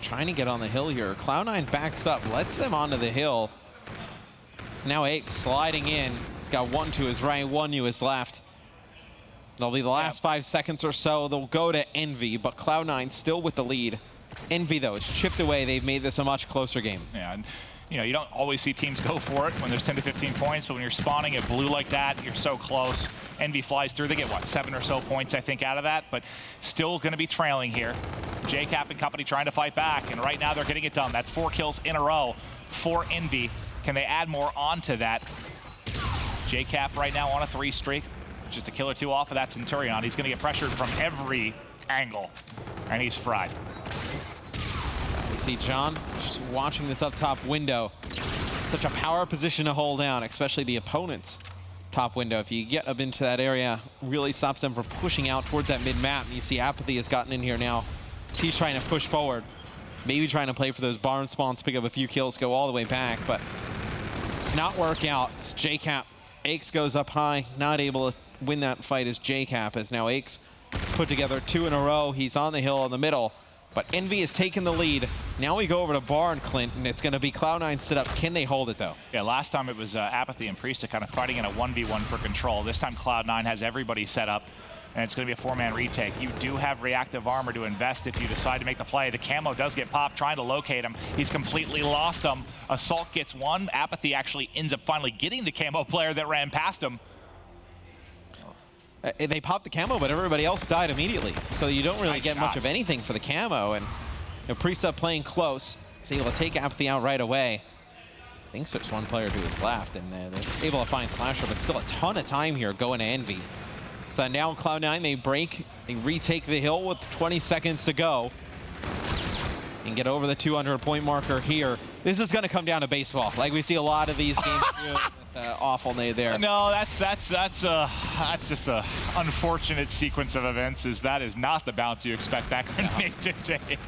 Speaker 12: trying to get on the hill here. Cloud9 backs up, lets them onto the hill. So now Ake sliding in. He's got one to his right, one to his left. It'll be the last 5 seconds or so. They'll go to Envy, but Cloud9 still with the lead. Envy, though, is chipped away. They've made this a much closer game.
Speaker 8: Yeah, and you know, you don't always see teams go for it when there's 10 to 15 points, but when you're spawning at blue like that, you're so close. Envy flies through. They get, what, 7 or so points, I think, out of that, but still going to be trailing here. JCap and company trying to fight back, and right now they're getting it done. That's 4 kills in a row for Envy. Can they add more onto that? JCap right now on a 3 streak. Just a kill or 2 off of that Centurion. He's going to get pressured from every angle, and he's fried.
Speaker 12: You see John just watching this up top window. Such a power position to hold down, especially the opponent's top window. If you get up into that area, really stops them from pushing out towards that mid-map. And you see Apathy has gotten in here now. He's trying to push forward. Maybe trying to play for those barn spawns, pick up a few kills, go all the way back, but it's not working out. It's JCap. Aches goes up high, not able to win that fight as JCap, as now Aches put together 2 in a row. He's on the hill in the middle, but Envy has taken the lead. Now we go over to Barn, Clint, and it's going to be Cloud9 sit up. Can they hold it, though?
Speaker 8: Yeah, last time it was Apathy and Priesta kind of fighting in a 1v1 for control. This time Cloud9 has everybody set up, and it's going to be a 4-man retake. You do have reactive armor to invest if you decide to make the play. The camo does get popped, trying to locate him. He's completely lost him. Assault gets 1. Apathy actually ends up finally getting the camo player that ran past him.
Speaker 12: They popped the camo, but everybody else died immediately. So you don't really get much of anything for the camo. And you know, Priesta playing close. He's able to take Apathy out right away. I think there's 1 player to his left, and they're able to find Slasher, but still a ton of time here going to Envy. So now Cloud9, they break, they retake the hill with 20 seconds to go. And get over the 200-point marker here. This is going to come down to baseball, like we see a lot of these games do. It's awful there.
Speaker 8: No, that's just a unfortunate sequence of events. That is not the bounce you expect that grenade to take.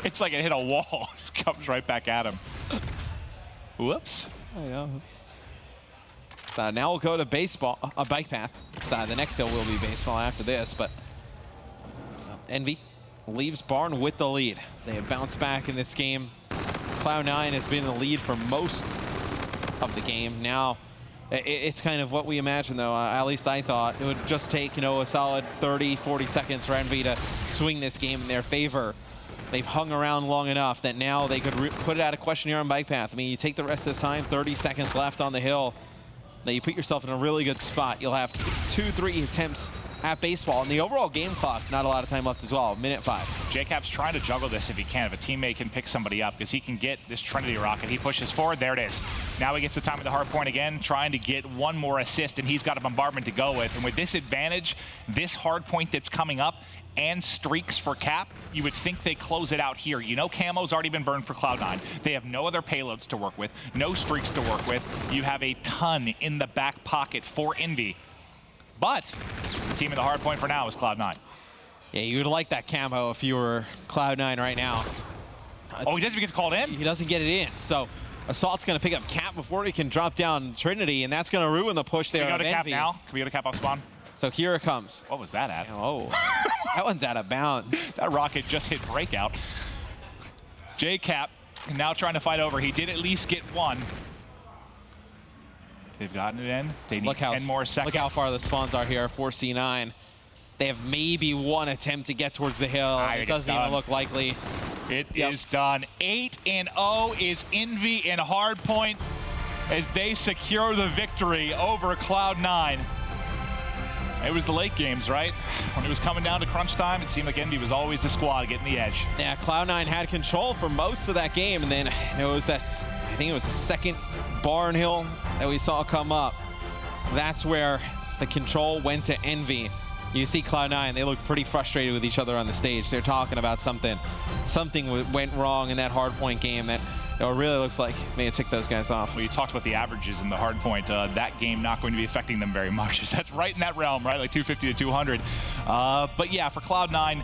Speaker 8: It's like it hit a wall, it comes right back at him. Whoops.
Speaker 12: Oh, yeah. So now we'll go to baseball, a bike path. The next hill will be baseball after this, but Envy leaves Barn with the lead. They have bounced back in this game. Cloud9 has been in the lead for most of the game. Now, it's kind of what we imagined, though. At least I thought it would just take, you know, a solid 30, 40 seconds for Envy to swing this game in their favor. They've hung around long enough that now they could put it out of question here on bike path. I mean, you take the rest of this time, 30 seconds left on the hill. Now you put yourself in a really good spot. You'll have 2-3 attempts at baseball. And the overall game clock, not a lot of time left as well, minute 5.
Speaker 8: JCap's trying to juggle this if he can, if a teammate can pick somebody up, because he can get this Trinity rocket. He pushes forward, there it is. Now he gets the time at the hard point again, trying to get 1 more assist, and he's got a bombardment to go with. And with this advantage, this hard point that's coming up, and streaks for Cap, you would think they close it out here. You know Camo's already been burned for Cloud9. They have no other payloads to work with, no streaks to work with. You have a ton in the back pocket for Envy. But the team in the hard point for now is Cloud9.
Speaker 12: Yeah, you would like that camo if you were Cloud9 right now.
Speaker 8: Oh, he doesn't get called in?
Speaker 12: He doesn't get it in. So Assault's going to pick up Cap before he can drop down Trinity, and that's going to ruin the push there.
Speaker 8: Can we go to Cap now? Can we go to Cap off spawn?
Speaker 12: So here it comes.
Speaker 8: What was that at?
Speaker 12: Oh, that one's out of bounds.
Speaker 8: That rocket just hit breakout. JCap now trying to fight over. He did at least get 1. They've gotten it in. They need 10 more seconds.
Speaker 12: Look how far the spawns are here, 4C9. They have maybe 1 attempt to get towards the hill. It doesn't even look likely.
Speaker 8: It is done. 8-0 is Envy in hardpoint as they secure the victory over Cloud9. It was the late games, right? When it was coming down to crunch time, it seemed like Envy was always the squad getting the edge.
Speaker 12: Yeah, Cloud9 had control for most of that game, and then it was that, I think it was the second barn hill that we saw come up. That's where the control went to Envy. You see Cloud9, they look pretty frustrated with each other on the stage. They're talking about something. Something went wrong in that hardpoint game that it really looks like may have ticked those guys off.
Speaker 8: Well, you talked about the averages in the hardpoint. That game not going to be affecting them very much. That's right in that realm, right? Like 250 to 200. But yeah, for Cloud9,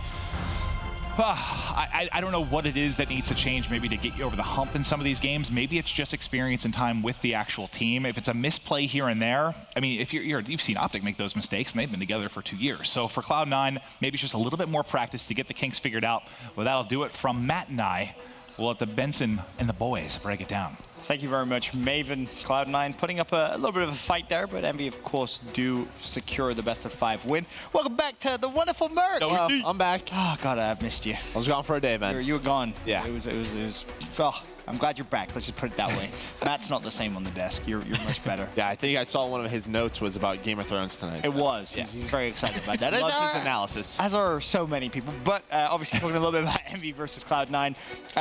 Speaker 8: I don't know what it is that needs to change maybe to get you over the hump in some of these games. Maybe it's just experience and time with the actual team. If it's a misplay here and there, I mean, if you've seen Optic make those mistakes, and they've been together for 2 years. So for Cloud9, maybe it's just a little bit more practice to get the kinks figured out. Well, that'll do it from Matt and I. We'll let the Benson and the boys break it down.
Speaker 1: Thank you very much, Maven. Cloud9 putting up a little bit of a fight there, but Envy, of course, do secure the best of 5 win. Welcome back to the wonderful Merc.
Speaker 9: I'm back.
Speaker 1: Oh, God, I've missed you.
Speaker 9: I was gone for a day, man.
Speaker 1: You were gone.
Speaker 9: Yeah.
Speaker 1: It was oh, I'm glad you're back. Let's just put it that way. Matt's not the same on the desk. You're much better.
Speaker 9: Yeah, I think I saw one of his notes was about Game of Thrones tonight.
Speaker 1: It was.
Speaker 9: Yeah.
Speaker 1: He's very excited about that.
Speaker 9: Loves his analysis.
Speaker 1: As are so many people. But obviously talking a little bit about Envy versus Cloud9.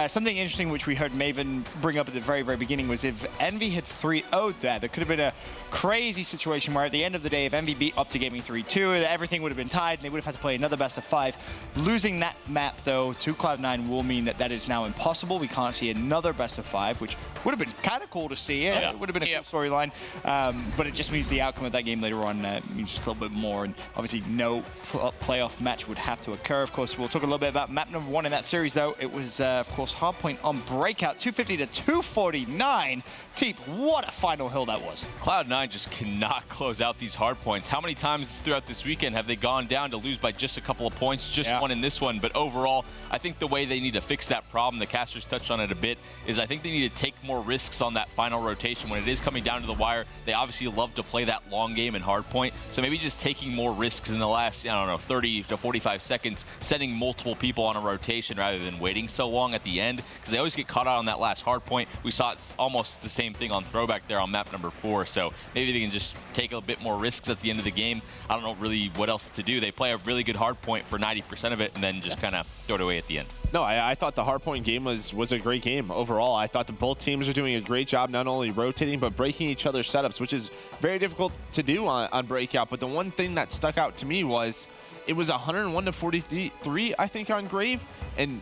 Speaker 1: Something interesting which we heard Maven bring up at the very, very beginning was if Envy had 3-0'd there could have been a crazy situation where at the end of the day, if Envy beat Optic Gaming 3-2, everything would have been tied and they would have had to play another best of 5. Losing that map, though, to Cloud9 will mean that is now impossible. We can't see another best of 5, which would have been kind of cool to see. Yeah, it would have been a cool storyline. But it just means the outcome of that game later on means just a little bit more. And obviously, no playoff match would have to occur. Of course, we'll talk a little bit about map number 1 in that series, though. It was, of course, Hardpoint on Breakout, 250 to 249. Teep, what a final hill that was.
Speaker 11: Cloud9 just cannot close out these hard points. How many times throughout this weekend have they gone down to lose by just a couple of points? Just one in this one. But overall, I think the way they need to fix that problem, the casters touched on it a bit, is I think they need to take more risks on that final rotation. When it is coming down to the wire, they obviously love to play that long game in hardpoint. So maybe just taking more risks in the last, 30 to 45 seconds, sending multiple people on a rotation rather than waiting so long at the end, because they always get caught out on that last hardpoint. We saw it's almost the same thing on Throwback there on map number 4. So maybe they can just take a bit more risks at the end of the game. I don't know really what else to do. They play a really good hardpoint for 90% of it and then just kind of throw it away at the end.
Speaker 9: No, I thought the hardpoint game was a great game overall. I thought that both teams are doing a great job not only rotating but breaking each other's setups, which is very difficult to do on Breakout. But the one thing that stuck out to me was it was 101 to 43, I think, on Grave. And,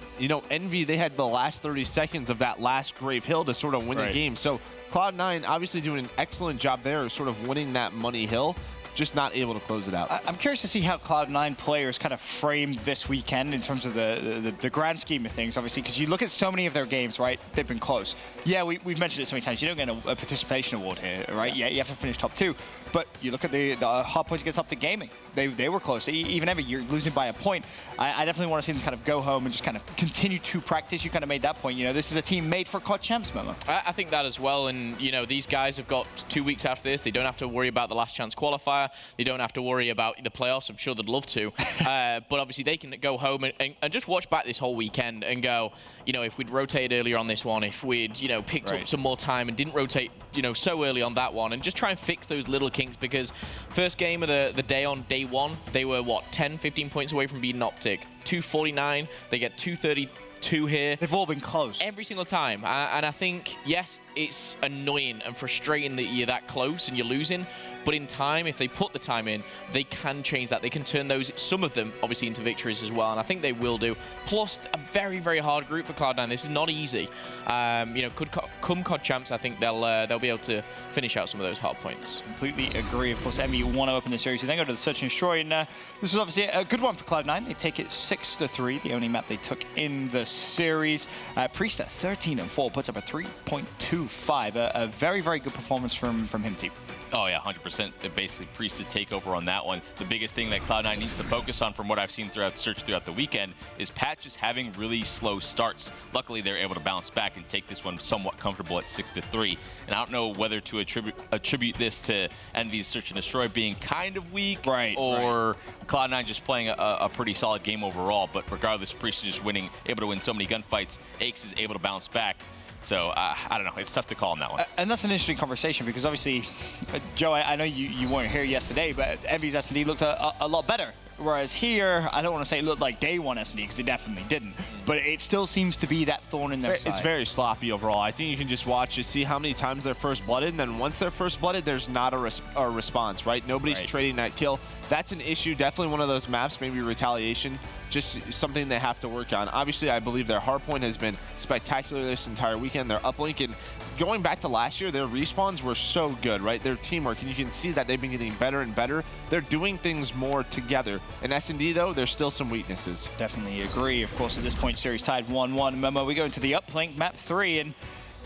Speaker 9: Envy, they had the last 30 seconds of that last Grave hill to sort of win the game. So Cloud9 obviously doing an excellent job there, sort of winning that money hill, just not able to close it out.
Speaker 1: I'm curious to see how Cloud9 players kind of framed this weekend in terms of the grand scheme of things, obviously, because you look at so many of their games, right? They've been close. Yeah, we've mentioned it so many times. You don't get a participation award here, right? Yeah, you have to finish top 2. But you look at the hard points against Optic Gaming. They were close. Even Envy, you're losing by a point. I definitely want to see them kind of go home and just kind of continue to practice. You kind of made that point. This is a team made for COD champs, Momo.
Speaker 10: I think that as well. And, these guys have got 2 weeks after this. They don't have to worry about the last chance qualifier. They don't have to worry about the playoffs. I'm sure they'd love to. But obviously they can go home and just watch back this whole weekend and go, if we'd rotated earlier on this one, if we'd, picked up some more time and didn't rotate, so early on that one, and just try and fix those little kinks, because first game of the day on day 1, they were, 10, 15 points away from beating Optic. 249, they get 232 here.
Speaker 1: They've all been close.
Speaker 10: Every single time. And I think, yes, it's annoying and frustrating that you're that close and you're losing, but in time, if they put the time in, they can change that. They can turn some of them, obviously, into victories as well, and I think they will do. Plus, a very, very hard group for Cloud9. This is not easy. Could come COD champs, I think they'll be able to finish out some of those hard points.
Speaker 1: Completely agree. Of course, Envy want to open the series. You then go to the Search and Destroy, and this was obviously a good one for Cloud9. They take it 6-3, the only map they took in the series. Priest at 13-4 puts up a 3.25. A very, very good performance from him, too.
Speaker 11: Oh, yeah, 100%. Basically, Priest to take over on that one. The biggest thing that Cloud9 needs to focus on, from what I've seen throughout Search throughout the weekend, is Pat just having really slow starts. Luckily, they're able to bounce back and take this one somewhat comfortable at 6-3. And I don't know whether to attribute this to Envy's Search and Destroy being kind of weak, or Cloud9 just playing a pretty solid game overall. But regardless, Priest is just able to win so many gunfights. Aches is able to bounce back. So, I don't know. It's tough to call on that one.
Speaker 1: And that's an interesting conversation, because obviously, Joe, I know you weren't here yesterday, but Envy's S&D looked a lot better. Whereas here, I don't want to say it looked like day 1 S&D, because they definitely didn't. But it still seems to be that thorn in their side.
Speaker 9: It's very sloppy overall. I think you can just watch to see how many times they're first blooded, and then once they're first blooded, there's not a response, right? Nobody's trading that kill. That's an issue. Definitely one of those maps, maybe retaliation. Just something they have to work on. Obviously, I believe their hardpoint has been spectacular this entire weekend. Their uplink, and
Speaker 4: going back to last year, their respawns were so good, right? Their teamwork, and you can see that they've been getting better and better. They're doing things more together. In S&D, though, there's still some weaknesses.
Speaker 1: Definitely agree. Of course, at this point, series tied 1-1. Remember, we go into the uplink, map 3, and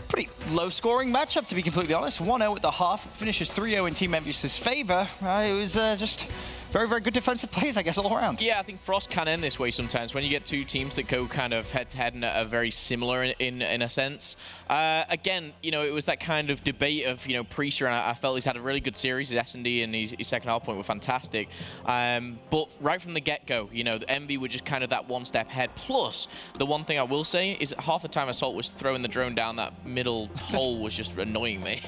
Speaker 1: pretty low-scoring matchup, to be completely honest. 1-0 at the half, finishes 3-0 in Team Envious's favor. It was just very, very good defensive plays, I guess, all around.
Speaker 10: Yeah, I think Frost can end this way sometimes when you get two teams that go kind of head-to-head and are very similar in a sense. Again, you know, it was that kind of debate of, you know, Priester, and I felt he's had a really good series. His S&D and his second half point were fantastic. But right from the get-go, you know, the Envy were just kind of that one step ahead. Plus, the one thing I will say is that half the time Assault was throwing the drone down that middle hole was just annoying me.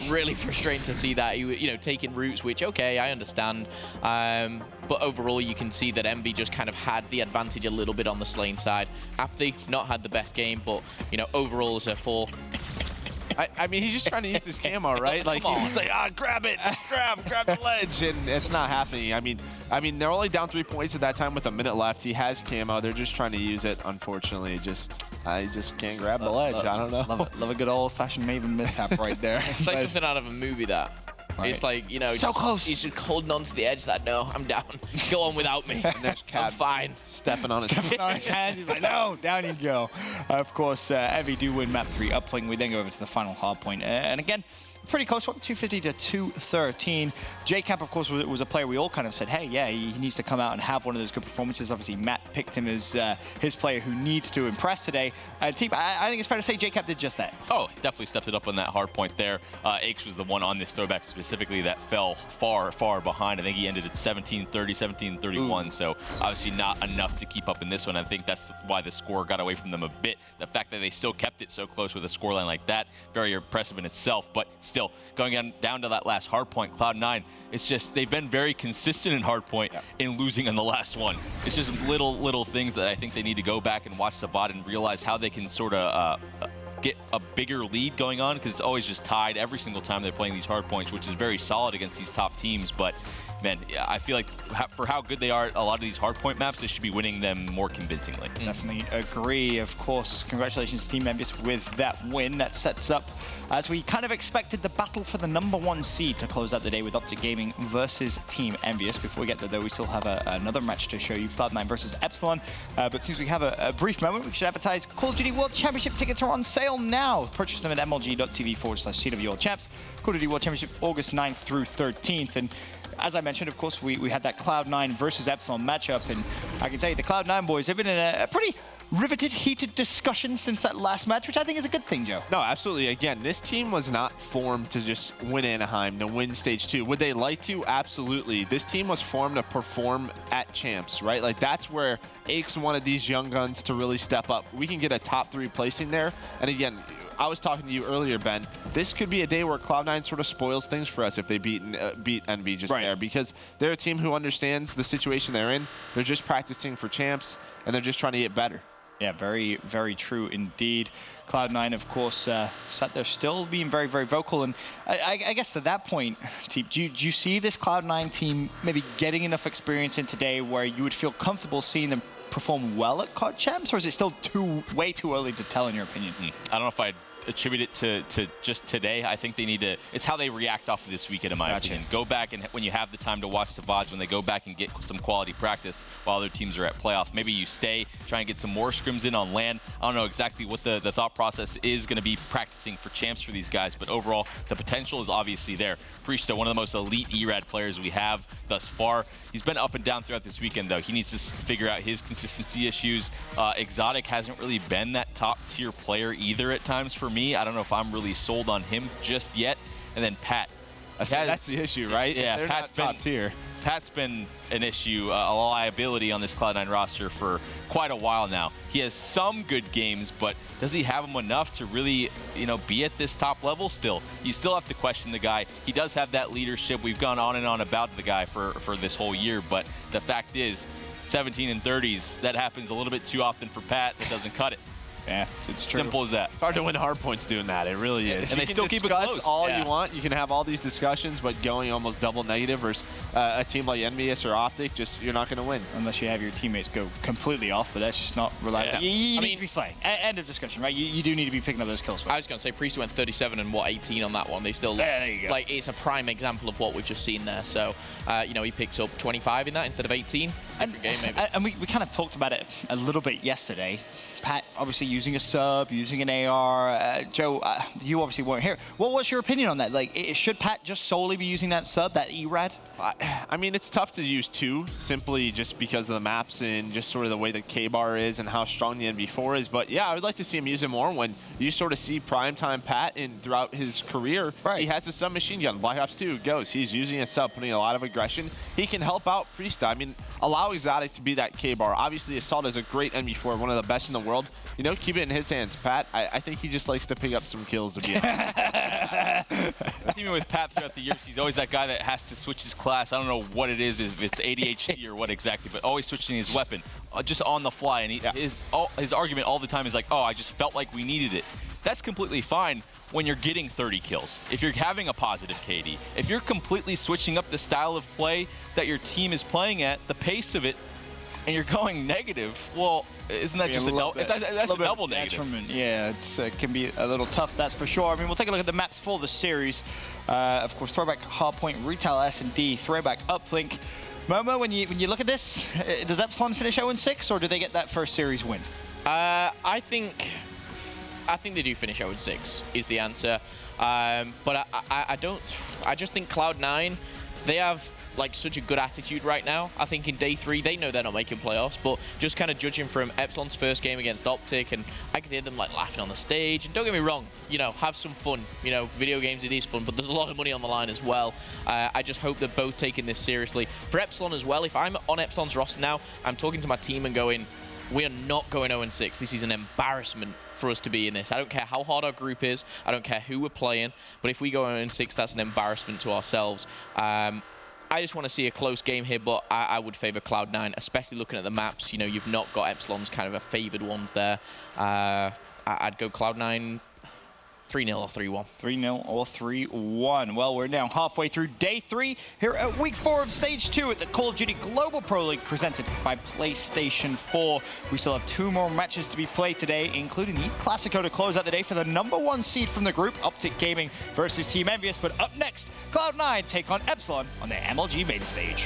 Speaker 10: Really frustrating to see that. He, you know, taking routes, which, okay, I understand. But overall, you can see that Envy just kind of had the advantage a little bit on the Slain side. Apathy, not had the best game, but, you know, overall as a 4.
Speaker 4: I mean, he's just trying to use his camo, right? Like, he's just like, grab it, grab the ledge, and it's not happening. I mean, they're only down 3 points at that time with a minute left. He has camo. They're just trying to use it. Unfortunately, I just can't grab the ledge. I don't know.
Speaker 1: Love a good old-fashioned Maven mishap right there.
Speaker 10: It's like something out of a movie, that. Right. It's like, you know,
Speaker 1: so close.
Speaker 10: He's just holding on to the edge that, no, I'm down. Go on without me.
Speaker 4: And there's Cab
Speaker 10: I'm fine.
Speaker 4: Stepping on his
Speaker 1: hands. He's like, no, down you go. Of course, Envy do win map 3 uplink. We then go over to the final hard point. And again, pretty close one, 250 to 213. JCap, of course, was a player we all kind of said, hey, yeah, he needs to come out and have one of those good performances. Obviously, Matt picked him as his player who needs to impress today. Team, I think it's fair to say JCap did just that.
Speaker 11: Oh, definitely stepped it up on that hard point there. Aches was the one on this throwback specifically that fell far, far behind. I think he ended at 17-30, 17-31, so obviously not enough to keep up in this one. I think that's why the score got away from them a bit. The fact that they still kept it so close with a scoreline like that, very impressive in itself, but still, going down to that last hard point, Cloud9, it's just they've been very consistent in hard point in losing in the last one. It's just little things that I think they need to go back and watch the VOD and realize how they can sort of get a bigger lead going on, because it's always just tied every single time they're playing these hard points, which is very solid against these top teams. But man, I feel like for how good they are at a lot of these hardpoint maps, they should be winning them more convincingly.
Speaker 1: Definitely agree. Of course, congratulations to Team Envious with that win. That sets up, as we kind of expected, the battle for the #1 seed to close out the day with Optic Gaming versus Team Envious. Before we get there, though, we still have another match to show you, Cloud9 versus Epsilon. But since we have a brief moment, we should advertise Call of Duty World Championship tickets are on sale now. Purchase them at mlg.tv/CWL Champs. Call of Duty World Championship August 9th through 13th. And as I mentioned, of course, we had that Cloud9 versus Epsilon matchup, and I can tell you the Cloud9 boys have been in a pretty riveted, heated discussion since that last match, which I think is a good thing, Joe.
Speaker 4: No, absolutely. Again, this team was not formed to just win Anaheim, to win Stage 2. Would they like to? Absolutely. This team was formed to perform at Champs, right? Like, that's where Aches wanted these young guns to really step up. We can get a top 3 placing there, and again, I was talking to you earlier, Ben. This could be a day where Cloud9 sort of spoils things for us if they beat Envy just there, because they're a team who understands the situation they're in. They're just practicing for Champs, and they're just trying to get better.
Speaker 1: Yeah, very, very true indeed. Cloud9, of course, sat there still being very, very vocal. And I guess to that point, team, do you see this Cloud9 team maybe getting enough experience in today where you would feel comfortable seeing them perform well at COD Champs, or is it still way too early to tell, in your opinion?
Speaker 11: I don't know if I'd attribute it to just today. I think they need to, it's how they react off of this weekend, in my opinion. Go back, and when you have the time to watch the VODs, when they go back and get some quality practice while other teams are at playoffs, maybe you stay, try and get some more scrims in on LAN. I don't know exactly what the thought process is going to be practicing for Champs for these guys, but overall, the potential is obviously there. Priester, one of the most elite ERAD players we have thus far. He's been up and down throughout this weekend, though. He needs to figure out his consistency issues. Exotic hasn't really been that top-tier player either at times for me. I don't know if I'm really sold on him just yet. And then Pat.
Speaker 4: That's the issue, right?
Speaker 11: Yeah,
Speaker 4: they're
Speaker 11: Pat's
Speaker 4: not top tier.
Speaker 11: Pat's been an issue, a liability on this Cloud9 roster for quite a while now. He has some good games, but does he have them enough to really, be at this top level still? You still have to question the guy. He does have that leadership. We've gone on and on about the guy for this whole year, but the fact is, 17 and 30s, that happens a little bit too often for Pat. It doesn't cut it.
Speaker 1: Yeah, it's true.
Speaker 11: Simple as that.
Speaker 4: It's hard to win hard points doing that. It really is.
Speaker 11: And they still keep it close.
Speaker 4: All you want. You can have all these discussions, but going almost double negative versus a team like Envious or Optic, just you're not going to win
Speaker 1: unless you have your teammates go completely off. But that's just not reliable.
Speaker 10: Yeah.
Speaker 1: You need to be slaying. End of discussion, right? You do need to be picking up those kills.
Speaker 10: I was going to say Priest went 37 and 18 on that one. They still
Speaker 1: there you go.
Speaker 10: Like it's a prime example of what we've just seen there. So you know, he picks up 25 in that instead of 18. Different game maybe.
Speaker 1: And we kind of talked about it a little bit yesterday. Pat obviously using a sub, using an AR. Joe, you obviously weren't here. What was your opinion on that? Like, should Pat just solely be using that sub, that ERAD?
Speaker 4: I mean, it's tough to use two, simply just because of the maps and just sort of the way the K-Bar is and how strong the NV4 is. But yeah, I would like to see him use it more when you sort of see primetime Pat and throughout his career. Right. He has a submachine gun. Black Ops 2 goes. He's using a sub, putting a lot of aggression. He can help out Priest. I mean, allow Exotic to be that K-Bar. Obviously, Assault is a great NV4, one of the best in the world. You know, keep it in his hands. Pat, I think he just likes to pick up some kills to be honest.
Speaker 11: Even with Pat throughout the years, he's always that guy that has to switch his class. I don't know what it is, if it's ADHD or what exactly, but always switching his weapon just on the fly. And his argument all the time is like, oh, I just felt like we needed it. That's completely fine when you're getting 30 kills. If you're having a positive KD, if you're completely switching up the style of play that your team is playing at, the pace of it, and you're going negative, well, isn't that just a double negative?
Speaker 1: Yeah, it can be a little tough, that's for sure. I mean, we'll take a look at the maps for the series. Of course, throwback Hardpoint, Retail S&D, throwback Uplink. Momo, when you look at this, does Epsilon finish 0-6, or do they get that first series win?
Speaker 10: I think they do finish 0-6 is the answer. But I just think Cloud9, they have like such a good attitude right now. I think in day 3 they know they're not making playoffs, but just kind of judging from Epsilon's first game against Optic, and I could hear them like laughing on the stage. And don't get me wrong, you know, have some fun. You know, video games, it is fun, but there's a lot of money on the line as well. I just hope they're both taking this seriously. For Epsilon as well, if I'm on Epsilon's roster now, I'm talking to my team and going, we are not going 0-6. This is an embarrassment for us to be in this. I don't care how hard our group is. I don't care who we're playing. But if we go 0-6, that's an embarrassment to ourselves. I just want to see a close game here, but I would favor Cloud9, especially looking at the maps. You know, you've not got Epsilon's kind of a favored ones there. I'd go Cloud9 3-0 or 3-1.
Speaker 1: 3-0 or 3-1. Well, we're now halfway through day 3 here at week 4 of stage 2 at the Call of Duty Global Pro League presented by PlayStation 4. We still have 2 more matches to be played today, including the Classico to close out the day for the #1 seed from the group, Optic Gaming versus Team Envious. But up next, Cloud9 take on Epsilon on the MLG main stage.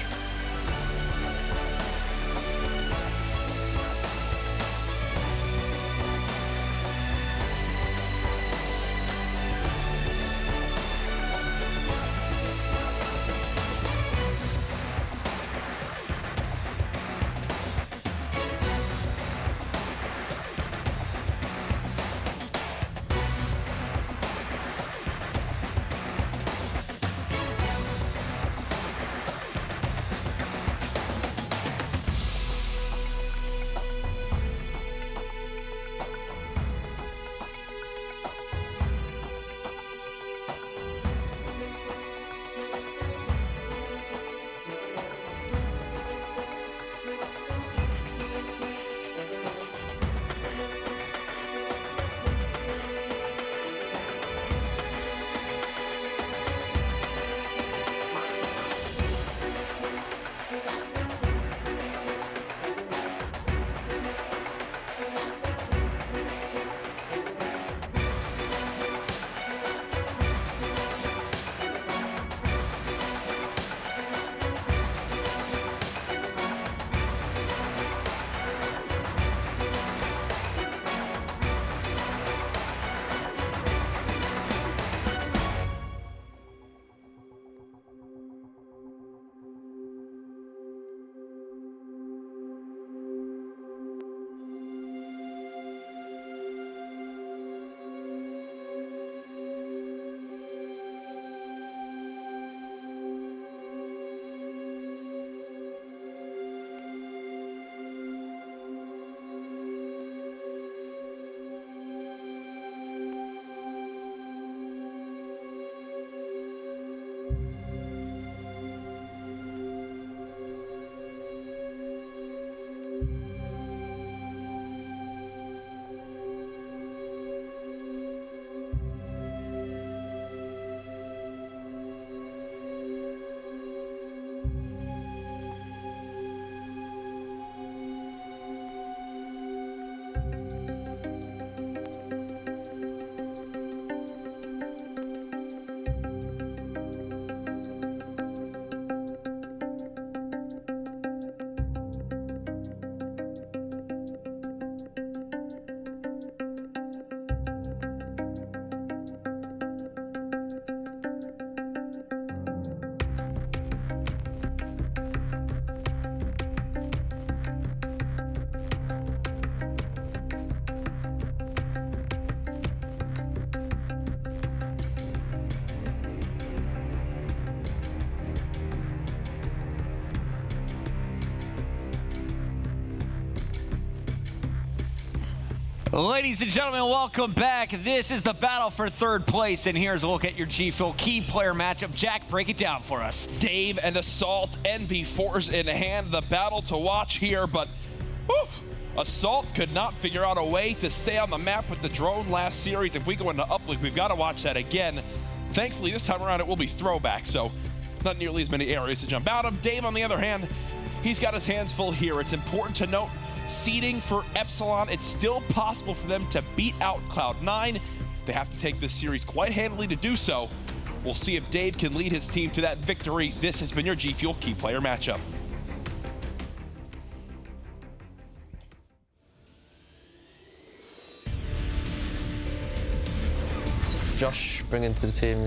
Speaker 1: Ladies and gentlemen, welcome back. This is the battle for third place, and here's a look at your G Fuel key player matchup. Jack, break it down for us.
Speaker 13: Dave and Assault, NV4s in hand, the battle to watch here, but whew, Assault could not figure out a way to stay on the map with the drone last series. If we go into Uplink, we've got to watch that again. Thankfully, this time around, it will be throwback, so not nearly as many areas to jump out of. Dave, on the other hand, he's got his hands full here. It's important to note, seeding for Epsilon, it's still possible for them to beat out Cloud9. They have to take this series quite handily to do so. We'll see if Dave can lead his team to that victory. This has been your G Fuel key player matchup.
Speaker 17: Josh bringing to the team,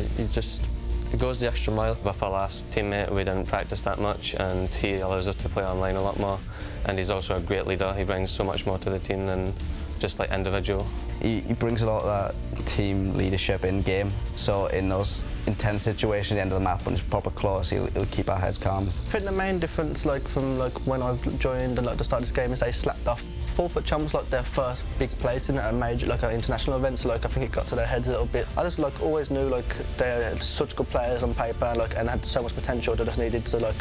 Speaker 17: he goes the extra mile.
Speaker 6: With our last teammate, we didn't practice that much, and he allows us to play online a lot more. And he's also a great leader. He brings so much more to the team than just like individual.
Speaker 20: He brings a lot of that team leadership in game. So in those intense situations at the end of the map when it's proper close, he'll keep our heads calm.
Speaker 22: I think the main difference, from when I've joined and the start of this game, is they slapped off. 4-foot Champ was their first big place in a major, an international event. So I think it got to their heads a little bit. I just always knew they're such good players on paper and had so much potential. They just needed to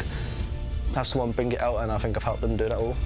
Speaker 22: have someone bring it out, and I think I've helped them do that all.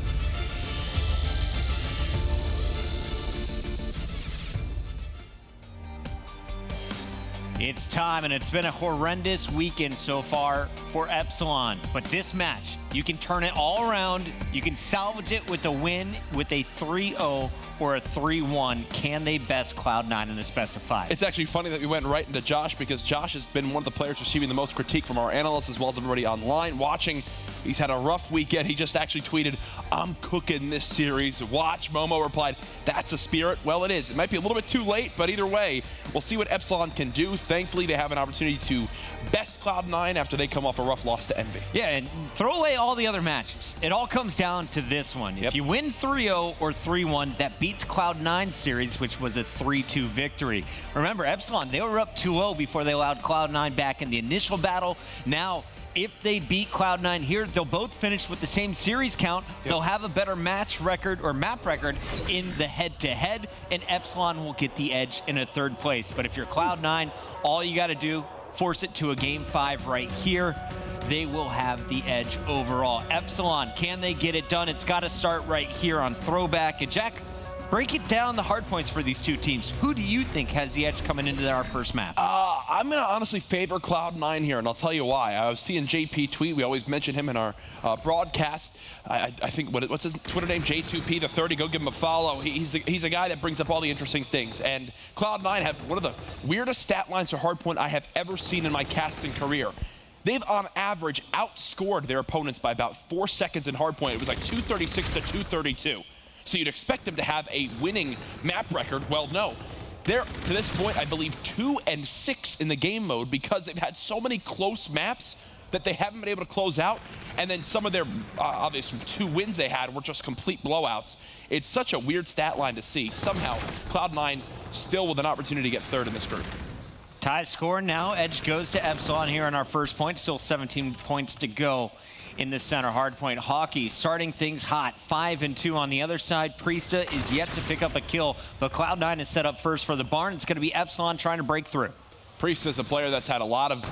Speaker 1: It's time, and it's been a horrendous weekend so far for Epsilon. But this match, you can turn it all around. You can salvage it with a win with a 3-0 or a 3-1. Can they best Cloud9 in this best of 5?
Speaker 13: It's actually funny that we went right into Josh, because Josh has been one of the players receiving the most critique from our analysts as well as everybody online watching. He's had a rough weekend. He just actually tweeted, "I'm cooking this series. Watch." Momo replied, "That's a spirit." Well, it is. It might be a little bit too late, but either way, we'll see what Epsilon can do. Thankfully, they have an opportunity to best Cloud9 after they come off a rough loss to Envy.
Speaker 1: Yeah, and throw away all the other matches. It all comes down to this one. If you win 3-0 or 3-1, that beats Cloud9's series, which was a 3-2 victory. Remember, Epsilon, they were up 2-0 before they allowed Cloud9 back in the initial battle. Now, if they beat Cloud9 here, they'll both finish with the same series count. They'll have a better match record or map record in the head-to-head, and Epsilon will get the edge in a third place. But if you're Cloud9, all you got to do, force it to a Game 5 right here. They will have the edge overall. Epsilon, can they get it done? It's got to start right here on Throwback. And Jack, break it down the hard points for these two teams. Who do you think has the edge coming into our first map?
Speaker 13: I'm going to honestly favor Cloud9 here, and I'll tell you why. I was seeing JP tweet. We always mention him in our broadcast. I think, what's his Twitter name? J2P, the 30. Go give him a follow. He's a guy that brings up all the interesting things. And Cloud9 have one of the weirdest stat lines for hardpoint I have ever seen in my casting career. They've, on average, outscored their opponents by about 4 seconds in hardpoint. It was like 236 to 232. So you'd expect them to have a winning map record. Well, no. They're, to this point, I believe, 2-6 in the game mode because they've had so many close maps that they haven't been able to close out. And then some of their, obviously, 2 wins they had were just complete blowouts. It's such a weird stat line to see. Somehow, Cloud9 still with an opportunity to get third in this group.
Speaker 1: Tie score now. Edge goes to Epsilon here on our first point. Still 17 points to go in the center. Hardpoint Hockey starting things hot. 5-2 on the other side. Priesta is yet to pick up a kill, but Cloud9 is set up first for the barn. It's going to be Epsilon trying to break through.
Speaker 13: Priesta is a player that's had a lot of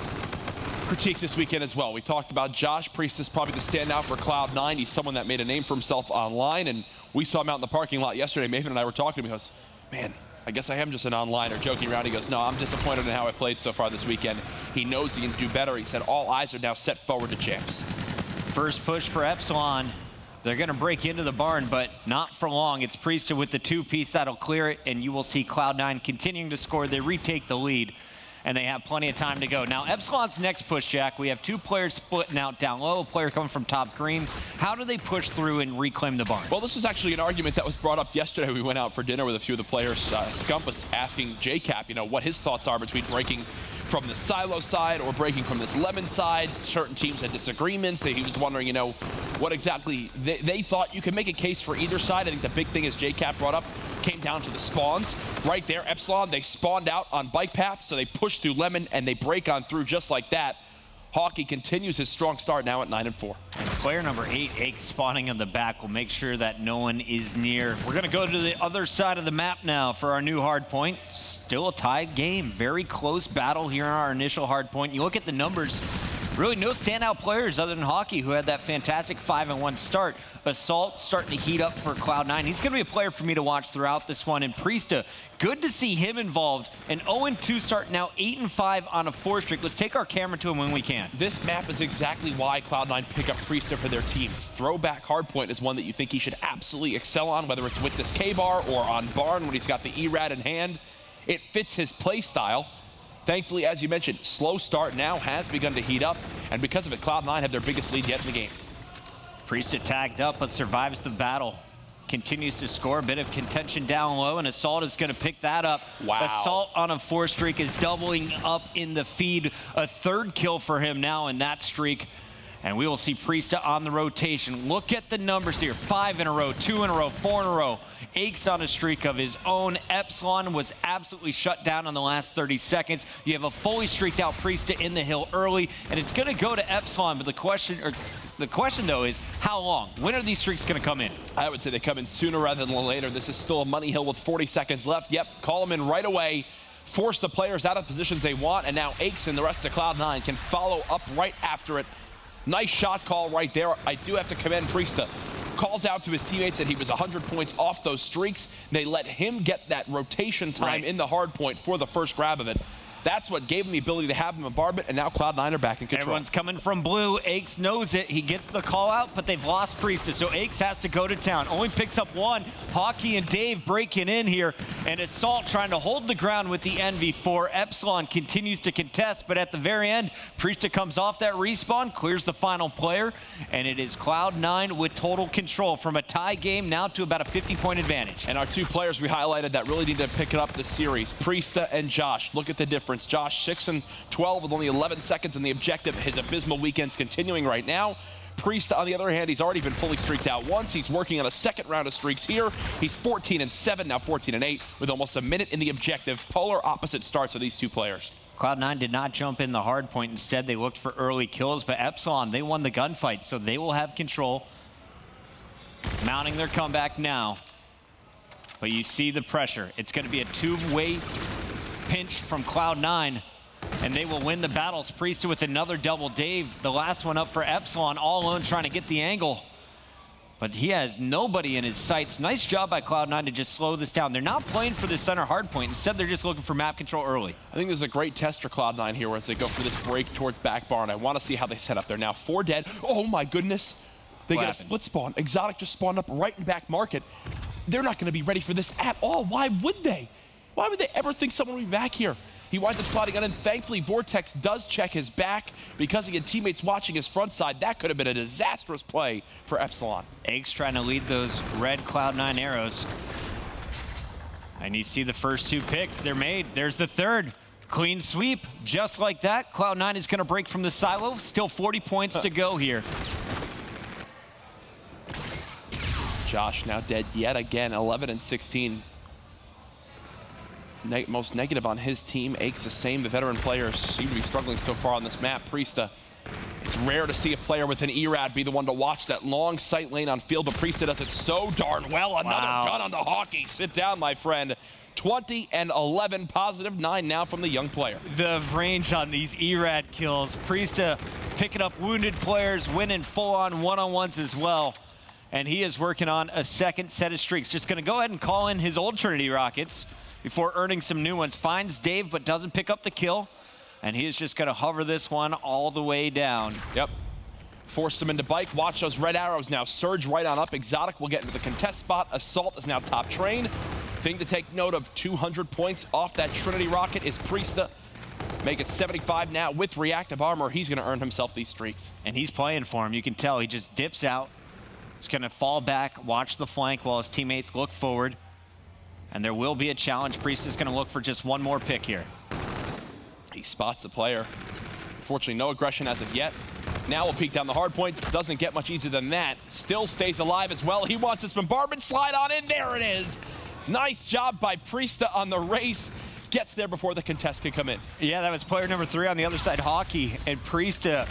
Speaker 13: critiques this weekend as well. We talked about Josh. Priesta is probably the standout for Cloud9. He's someone that made a name for himself online, and we saw him out in the parking lot yesterday. Maven and I were talking to him. He goes, "Man, I guess I am just an onliner," joking around. He goes, "No, I'm disappointed in how I played so far this weekend." He knows he can do better. He said all eyes are now set forward to champs.
Speaker 1: First push for Epsilon. They're going to break into the barn, but not for long. It's Priesta with the 2-piece that'll clear it, and you will see Cloud9 continuing to score. They retake the lead, and they have plenty of time to go. Now, Epsilon's next push, Jack, we have 2 players splitting out down low, a player coming from top green. How do they push through and reclaim the barn?
Speaker 13: Well, this was actually an argument that was brought up yesterday. We went out for dinner with a few of the players. Scump was asking JCap, what his thoughts are between breaking from the silo side or breaking from this lemon side. Certain teams had disagreements. He was wondering, what exactly they thought. You could make a case for either side. I think the big thing, as JCap brought up, came down to the spawns. Right there, Epsilon, they spawned out on bike path, so they push through lemon and they break on through just like that. Hockey continues his strong start now at 9-4.
Speaker 1: Player number 8, Ake, spawning in the back will make sure that no one is near. We're going to go to the other side of the map now for our new hard point. Still a tied game. Very close battle here on our initial hard point. You look at the numbers, really no standout players other than Hockey, who had that fantastic 5-1 start. Assault starting to heat up for Cloud9. He's going to be a player for me to watch throughout this one. And Priesta, good to see him involved. An 0-2 start, now 8-5 on a 4 streak. Let's take our camera to him when we can.
Speaker 13: This map is exactly why Cloud9 pick up Priesta for their team. Throwback hardpoint is one that you think he should absolutely excel on, whether it's with this K-bar or on Barn when he's got the E-Rad in hand. It fits his play style. Thankfully, as you mentioned, slow start now has begun to heat up, and because of it, Cloud9 have their biggest lead yet in the game.
Speaker 1: Priesta tagged up, but survives the battle. Continues to score, a bit of contention down low, and Assault is going to pick that up.
Speaker 13: Wow.
Speaker 1: Assault on a 4 streak is doubling up in the feed. A 3rd kill for him now in that streak. And we will see Priesta on the rotation. Look at the numbers here. 5 in a row, 2 in a row, 4 in a row. Ake's on a streak of his own. Epsilon was absolutely shut down in the last 30 seconds. You have a fully streaked out Priesta in the hill early, and it's going to go to Epsilon. But the question though is, how long? When are these streaks going to come in?
Speaker 13: I would say they come in sooner rather than later. This is still a money hill with 40 seconds left. Yep, call them in right away. Force the players out of positions they want, and now Akes and the rest of Cloud9 can follow up right after it. Nice shot call right there. I do have to commend Priesta. Calls out to his teammates that he was 100 points off those streaks. They let him get that rotation time in the hard point for the first grab of it. That's what gave him the ability to have him bombardment, and now Cloud9 are back in control.
Speaker 1: Everyone's coming from blue. Akes knows it. He gets the call out, but they've lost Priesta, so Akes has to go to town. Only picks up 1. Hockey and Dave breaking in here, and Assault trying to hold the ground with the NV4. Epsilon continues to contest, but at the very end, Priesta comes off that respawn, clears the final player, and it is Cloud9 with total control from a tie game now to about a 50-point advantage.
Speaker 13: And our 2 players we highlighted that really need to pick it up this series, Priesta and Josh. Look at the difference. Josh 6-12 with only 11 seconds in the objective. His abysmal weekend's continuing right now. Priesta, on the other hand, he's already been fully streaked out once. He's working on a 2nd round of streaks here. He's 14-7, now 14-8, with almost a minute in the objective. Polar opposite starts of these 2 players.
Speaker 1: Cloud9 did not jump in the hard point. Instead, they looked for early kills, but Epsilon, they won the gunfight, so they will have control. Mounting their comeback now. But you see the pressure. It's going to be a 2-way pinch from Cloud9, and they will win the battles. Priesta with another double. Dave, the last one up for Epsilon, all alone trying to get the angle. But he has nobody in his sights. Nice job by Cloud9 to just slow this down. They're not playing for the center hard point. Instead, they're just looking for map control early.
Speaker 13: I think there's a great test for Cloud9 here as they go for this break towards back barn. I want to see how they set up. They're now 4 dead. Oh my goodness. They get a split spawn. Exotic just spawned up right in back market. They're not going to be ready for this at all. Why would they? Why would they ever think someone would be back here? He winds up sliding on in. Thankfully, Vortex does check his back because he had teammates watching his front side. That could have been a disastrous play for Epsilon.
Speaker 1: Eggs trying to lead those red Cloud9 arrows. And you see the first 2 picks. They're made. There's the 3rd. Clean sweep. Just like that, Cloud9 is going to break from the silo. Still 40 points to go here.
Speaker 13: Josh now dead yet again, 11-16. Most negative on his team. Akes the same. The veteran players seem to be struggling so far on this map. Priesta, it's rare to see a player with an E-Rad be the one to watch that long sight lane on field, but Priesta does it so darn well. Another gun on the Hockey. Sit down, my friend. 20-11, positive 9 now from the young player.
Speaker 1: The range on these E-Rad kills. Priesta picking up wounded players, winning full-on one-on-ones as well. And he is working on a 2nd set of streaks. Just going to go ahead and call in his old Trinity Rockets before earning some new ones. Finds Dave, but doesn't pick up the kill. And he is just going to hover this one all the way down.
Speaker 13: Yep. Force him into bike. Watch those red arrows now surge right on up. Exotic will get into the contest spot. Assault is now top train. Thing to take note of, 200 points off that Trinity Rocket is Priesta. Make it 75 now with reactive armor. He's going to earn himself these streaks.
Speaker 1: And he's playing for him. You can tell he just dips out. He's going to fall back, watch the flank while his teammates look forward. And there will be a challenge. Priest is going to look for just 1 more pick here.
Speaker 13: He spots the player. Unfortunately, no aggression as of yet. Now we'll peek down the hard point. Doesn't get much easier than that. Still stays alive as well. He wants his bombardment. Slide on in. There it is. Nice job by Priesta on the race. gets there before the contest can come in.
Speaker 1: Yeah, that was player number 3 on the other side, Hockey, and Priesta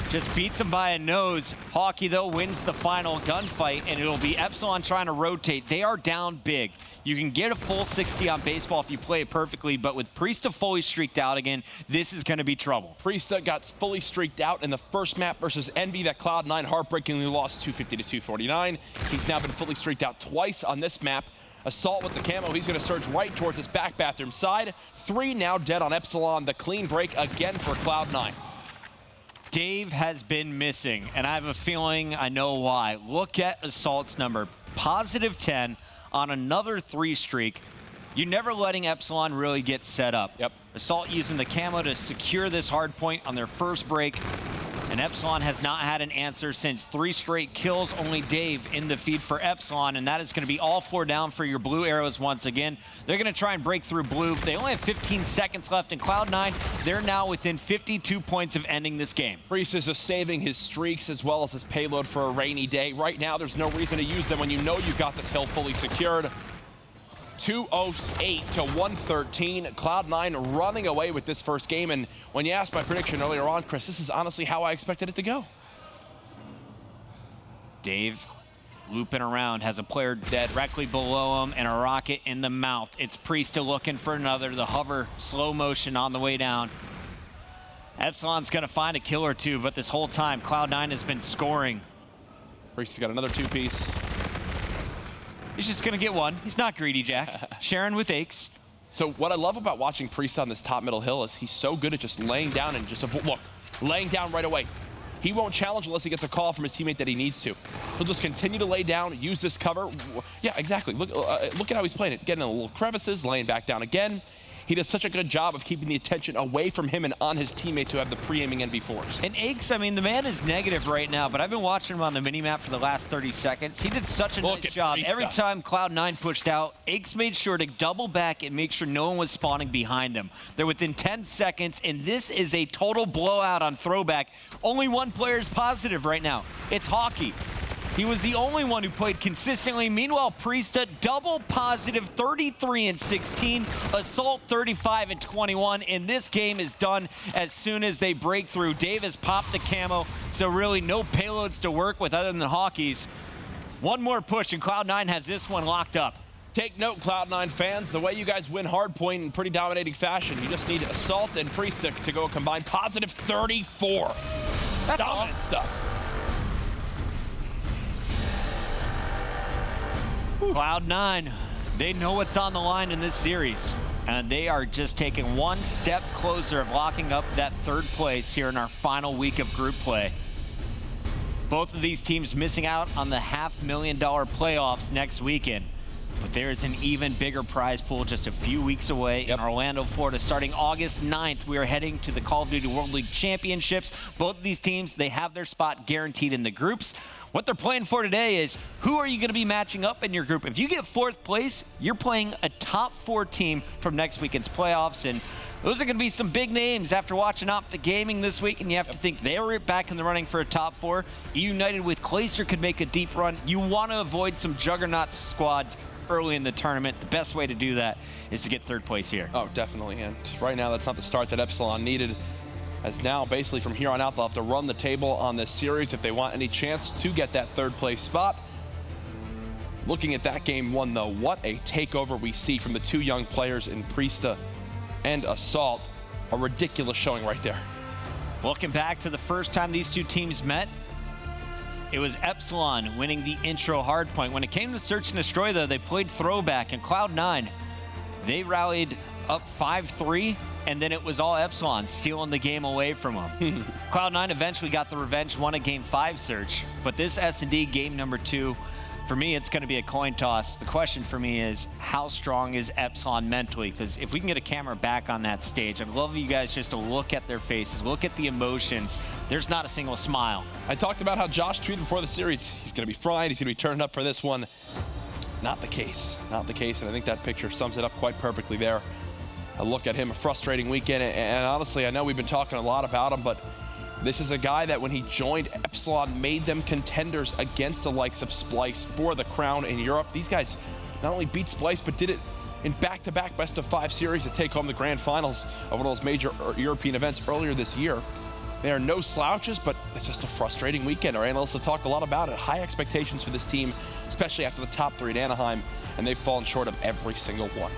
Speaker 1: just beats him by a nose. Hockey, though, wins the final gunfight, and it'll be Epsilon trying to rotate. They are down big. You can get a full 60 on baseball if you play it perfectly, but with Priesta fully streaked out again, this is going to be trouble.
Speaker 13: Priesta got fully streaked out in the first map versus Envy that Cloud9 heartbreakingly lost 250 to 249. He's now been fully streaked out twice on this map. Assault with the camo, he's going to surge right towards his back bathroom side. 3 now dead on Epsilon. The clean break again for Cloud9.
Speaker 1: Dave has been missing, and I have a feeling I know why. Look at Assault's number, +10 on another 3 streak. You're never letting Epsilon really get set up.
Speaker 13: Yep.
Speaker 1: Assault using the camo to secure this hard point on their first break, and Epsilon has not had an answer since 3 straight kills. Only Dave in the feed for Epsilon, and that is going to be all 4 down for your blue arrows once again. They're going to try and break through blue. They only have 15 seconds left in Cloud9. They're now within 52 points of ending this game.
Speaker 13: Priest is just saving his streaks as well as his payload for a rainy day. Right now, there's no reason to use them when you know you've got this hill fully secured. 208 to 113. Cloud9 running away with this first game. And when you asked my prediction earlier on, Chris, this is honestly how I expected it to go.
Speaker 1: Dave looping around, has a player dead directly below him and a rocket in the mouth. It's Priesta looking for another. The hover, slow motion on the way down. Epsilon's going to find a kill or 2, but this whole time, Cloud9 has been scoring.
Speaker 13: Priesta's got another 2-piece.
Speaker 1: He's just going to get 1. He's not greedy, Jack. Sharon with Aches.
Speaker 13: So what I love about watching Priest on this top middle hill is he's so good at just laying down and just, look, laying down right away. He won't challenge unless he gets a call from his teammate that he needs to. He'll just continue to lay down, use this cover. Yeah, exactly. Look at how he's playing it. Getting in little crevices, laying back down again. He does such a good job of keeping the attention away from him and on his teammates who have the pre-aiming NV4s.
Speaker 1: And Aches, I mean, the man is negative right now, but I've been watching him on the minimap for the last 30 seconds. He did such a nice job. Every time Cloud9 pushed out, Aches made sure to double back and make sure no one was spawning behind them. They're within 10 seconds, and this is a total blowout on throwback. Only 1 player is positive right now. It's Hockey. He was the only one who played consistently. Meanwhile, Priesta, double positive, 33 and 16. Assault, 35 and 21. And this game is done as soon as they break through. Dave has popped the camo, so really no payloads to work with other than the Hockeys. 1 more push, and Cloud9 has this one locked up.
Speaker 13: Take note, Cloud9 fans, the way you guys win hardpoint in pretty dominating fashion, you just need Assault and Priesta to go a combined positive 34. That's dominant stuff.
Speaker 1: Cloud9, they know what's on the line in this series, and they are just taking 1 step closer of locking up that 3rd place here in our final week of group play. Both of these teams missing out on the $500,000 playoffs next weekend, but there is an even bigger prize pool just a few weeks away in Orlando, Florida. Starting August 9th, we are heading to the Call of Duty World League Championships. Both of these teams, they have their spot guaranteed in the groups. What they're playing for today is, who are you going to be matching up in your group? If you get 4th place, you're playing a top 4 team from next weekend's playoffs, and those are going to be some big names after watching Optic Gaming this week, and you have to think they're back in the running for a top 4. United with Clayster could make a deep run. You want to avoid some juggernaut squads early in the tournament. The best way to do that is to get 3rd place here.
Speaker 13: Oh, definitely, and right now that's not the start that Epsilon needed. As now, basically from here on out, they'll have to run the table on this series if they want any chance to get that 3rd place spot. Looking at that game 1, though, what a takeover we see from the 2 young players in Priesta and Assault. A ridiculous showing right there.
Speaker 1: Looking back to the first time these 2 teams met, it was Epsilon winning the intro hardpoint. When it came to Search and Destroy, though, they played throwback, and Cloud9, they rallied up 5-3, and then it was all Epsilon stealing the game away from them. Cloud9 eventually got the revenge, won a Game 5 Search, but this S&D game number 2, for me, it's going to be a coin toss. The question for me is, how strong is Epsilon mentally? Because if we can get a camera back on that stage, I'd love you guys just to look at their faces, look at the emotions. There's not a single smile.
Speaker 13: I talked about how Josh tweeted before the series. He's going to be fried. He's going to be turned up for this one. Not the case. Not the case, and I think that picture sums it up quite perfectly there. I look at him, a frustrating weekend, and honestly, I know we've been talking a lot about him, but this is a guy that when he joined Epsilon made them contenders against the likes of Splice for the crown in Europe. These guys not only beat Splice, but did it in back-to-back best-of-5 series to take home the grand finals of one of those major European events earlier this year. They are no slouches, but it's just a frustrating weekend. Our analysts have talked a lot about it. High expectations for this team, especially after the top 3 at Anaheim, and they've fallen short of every single one.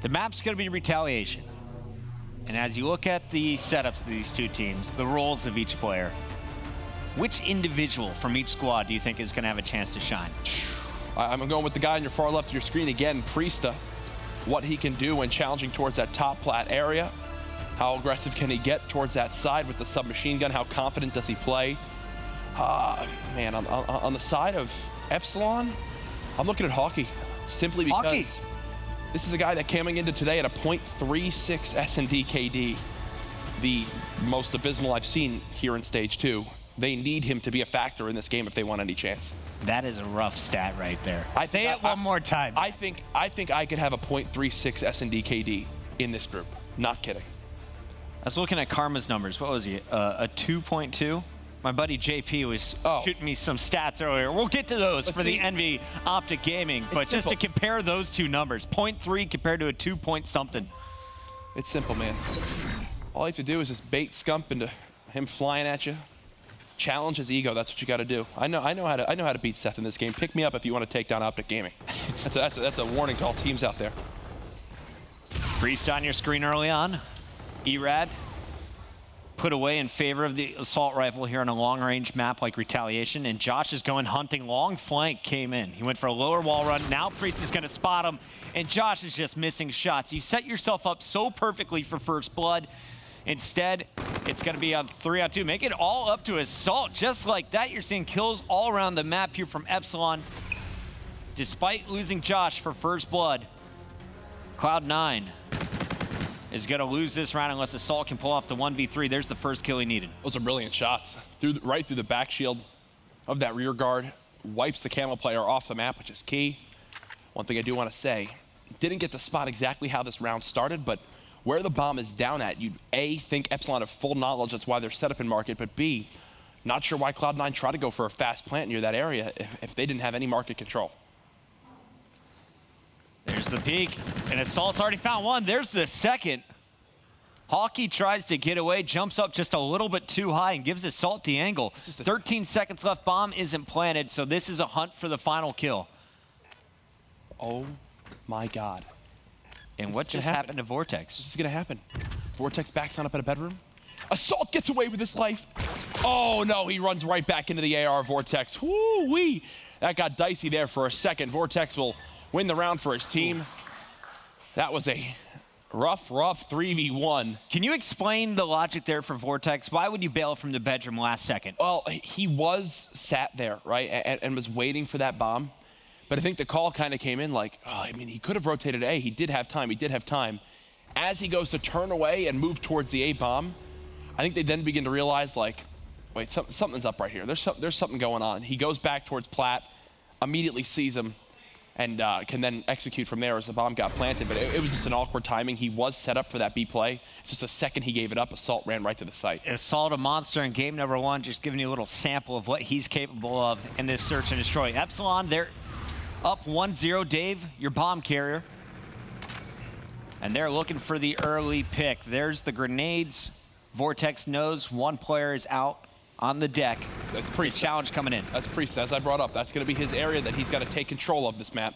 Speaker 1: The map's going to be Retaliation. And as you look at the setups of these two teams, the roles of each player, which individual from each squad do you think is going to have a chance to shine?
Speaker 13: I'm going with the guy on your far left of your screen again, Priesta. What he can do when challenging towards that top plat area. How aggressive can he get towards that side with the submachine gun? How confident does he play? Man, on the side of Epsilon, I'm looking at Hockey. Simply because this is a guy that coming into today at a .36 S&D KD. The most abysmal I've seen here in Stage 2. They need him to be a factor in this game if they want any chance.
Speaker 1: That is a rough stat right there. Say it one more time.
Speaker 13: I think I could have a .36 S&D KD in this group. Not kidding.
Speaker 1: I was looking at Karma's numbers. What was he? A 2.2? My buddy JP was shooting me some stats earlier. We'll get to those for the Envy Optic Gaming, but just to compare those two numbers, 0.3 compared to a 2 point something.
Speaker 13: It's simple, man. All you have to do is just bait Scump into him flying at you. Challenge his ego. That's what you got to do. I know how to beat Seth in this game. Pick me up if you want to take down Optic Gaming. That's a warning to all teams out there.
Speaker 1: Priest on your screen early on. Erad put away in favor of the assault rifle here on a long-range map like Retaliation, and Josh is going hunting. Long flank came in. He went for a lower wall run. Now Priest is going to spot him, and Josh is just missing shots. You set yourself up so perfectly for first blood. Instead, it's going to be on 3-on-2. Make it all up to Assault. Just like that, you're seeing kills all around the map here from Epsilon. Despite losing Josh for first blood, Cloud9 is going to lose this round unless Assault can pull off the 1v3. There's the first kill he needed.
Speaker 13: Those are brilliant shots. Right through the back shield of that rear guard. Wipes the camo player off the map, which is key. One thing I do want to say, didn't get to spot exactly how this round started, but where the bomb is down at, you'd A, think Epsilon have full knowledge, that's why they're set up in market, but B, not sure why Cloud9 tried to go for a fast plant near that area if they didn't have any market control.
Speaker 1: There's the peek, and Assault's already found one. There's the second. Hockey tries to get away, jumps up just a little bit too high and gives Assault the angle. 13 seconds left, bomb isn't planted, so this is a hunt for the final kill.
Speaker 13: Oh my God.
Speaker 1: And what just happened to Vortex?
Speaker 13: This is gonna happen. Vortex backs on up in a bedroom. Assault gets away with his life. Oh no, he runs right back into the AR Vortex. Woo-wee. That got dicey there for a second. Vortex will win the round for his team. That was a rough 3v1.
Speaker 1: Can you explain the logic there for Vortex? Why would you bail from the bedroom last second?
Speaker 13: Well, he was sat there, right, and was waiting for that bomb. But I think the call kind of came in like, oh, I mean, he could have rotated A. He did have time. As he goes to turn away and move towards the A bomb, I think they then begin to realize like, wait, something's up right here. There's something going on. He goes back towards Platt, immediately sees him, and can then execute from there as the bomb got planted. But it was just an awkward timing. He was set up for that B play. It's just a second he gave it up. Assault ran right to the site.
Speaker 1: Assault a monster in game number 1, just giving you a little sample of what he's capable of in this search and destroy. Epsilon, they're up 1-0, Dave, your bomb carrier. And they're looking for the early pick. There's the grenades. Vortex knows one player is out on the deck.
Speaker 13: That's pretty
Speaker 1: challenge coming in.
Speaker 13: That's Priest, as I brought up. That's going to be his area that he's got to take control of this map.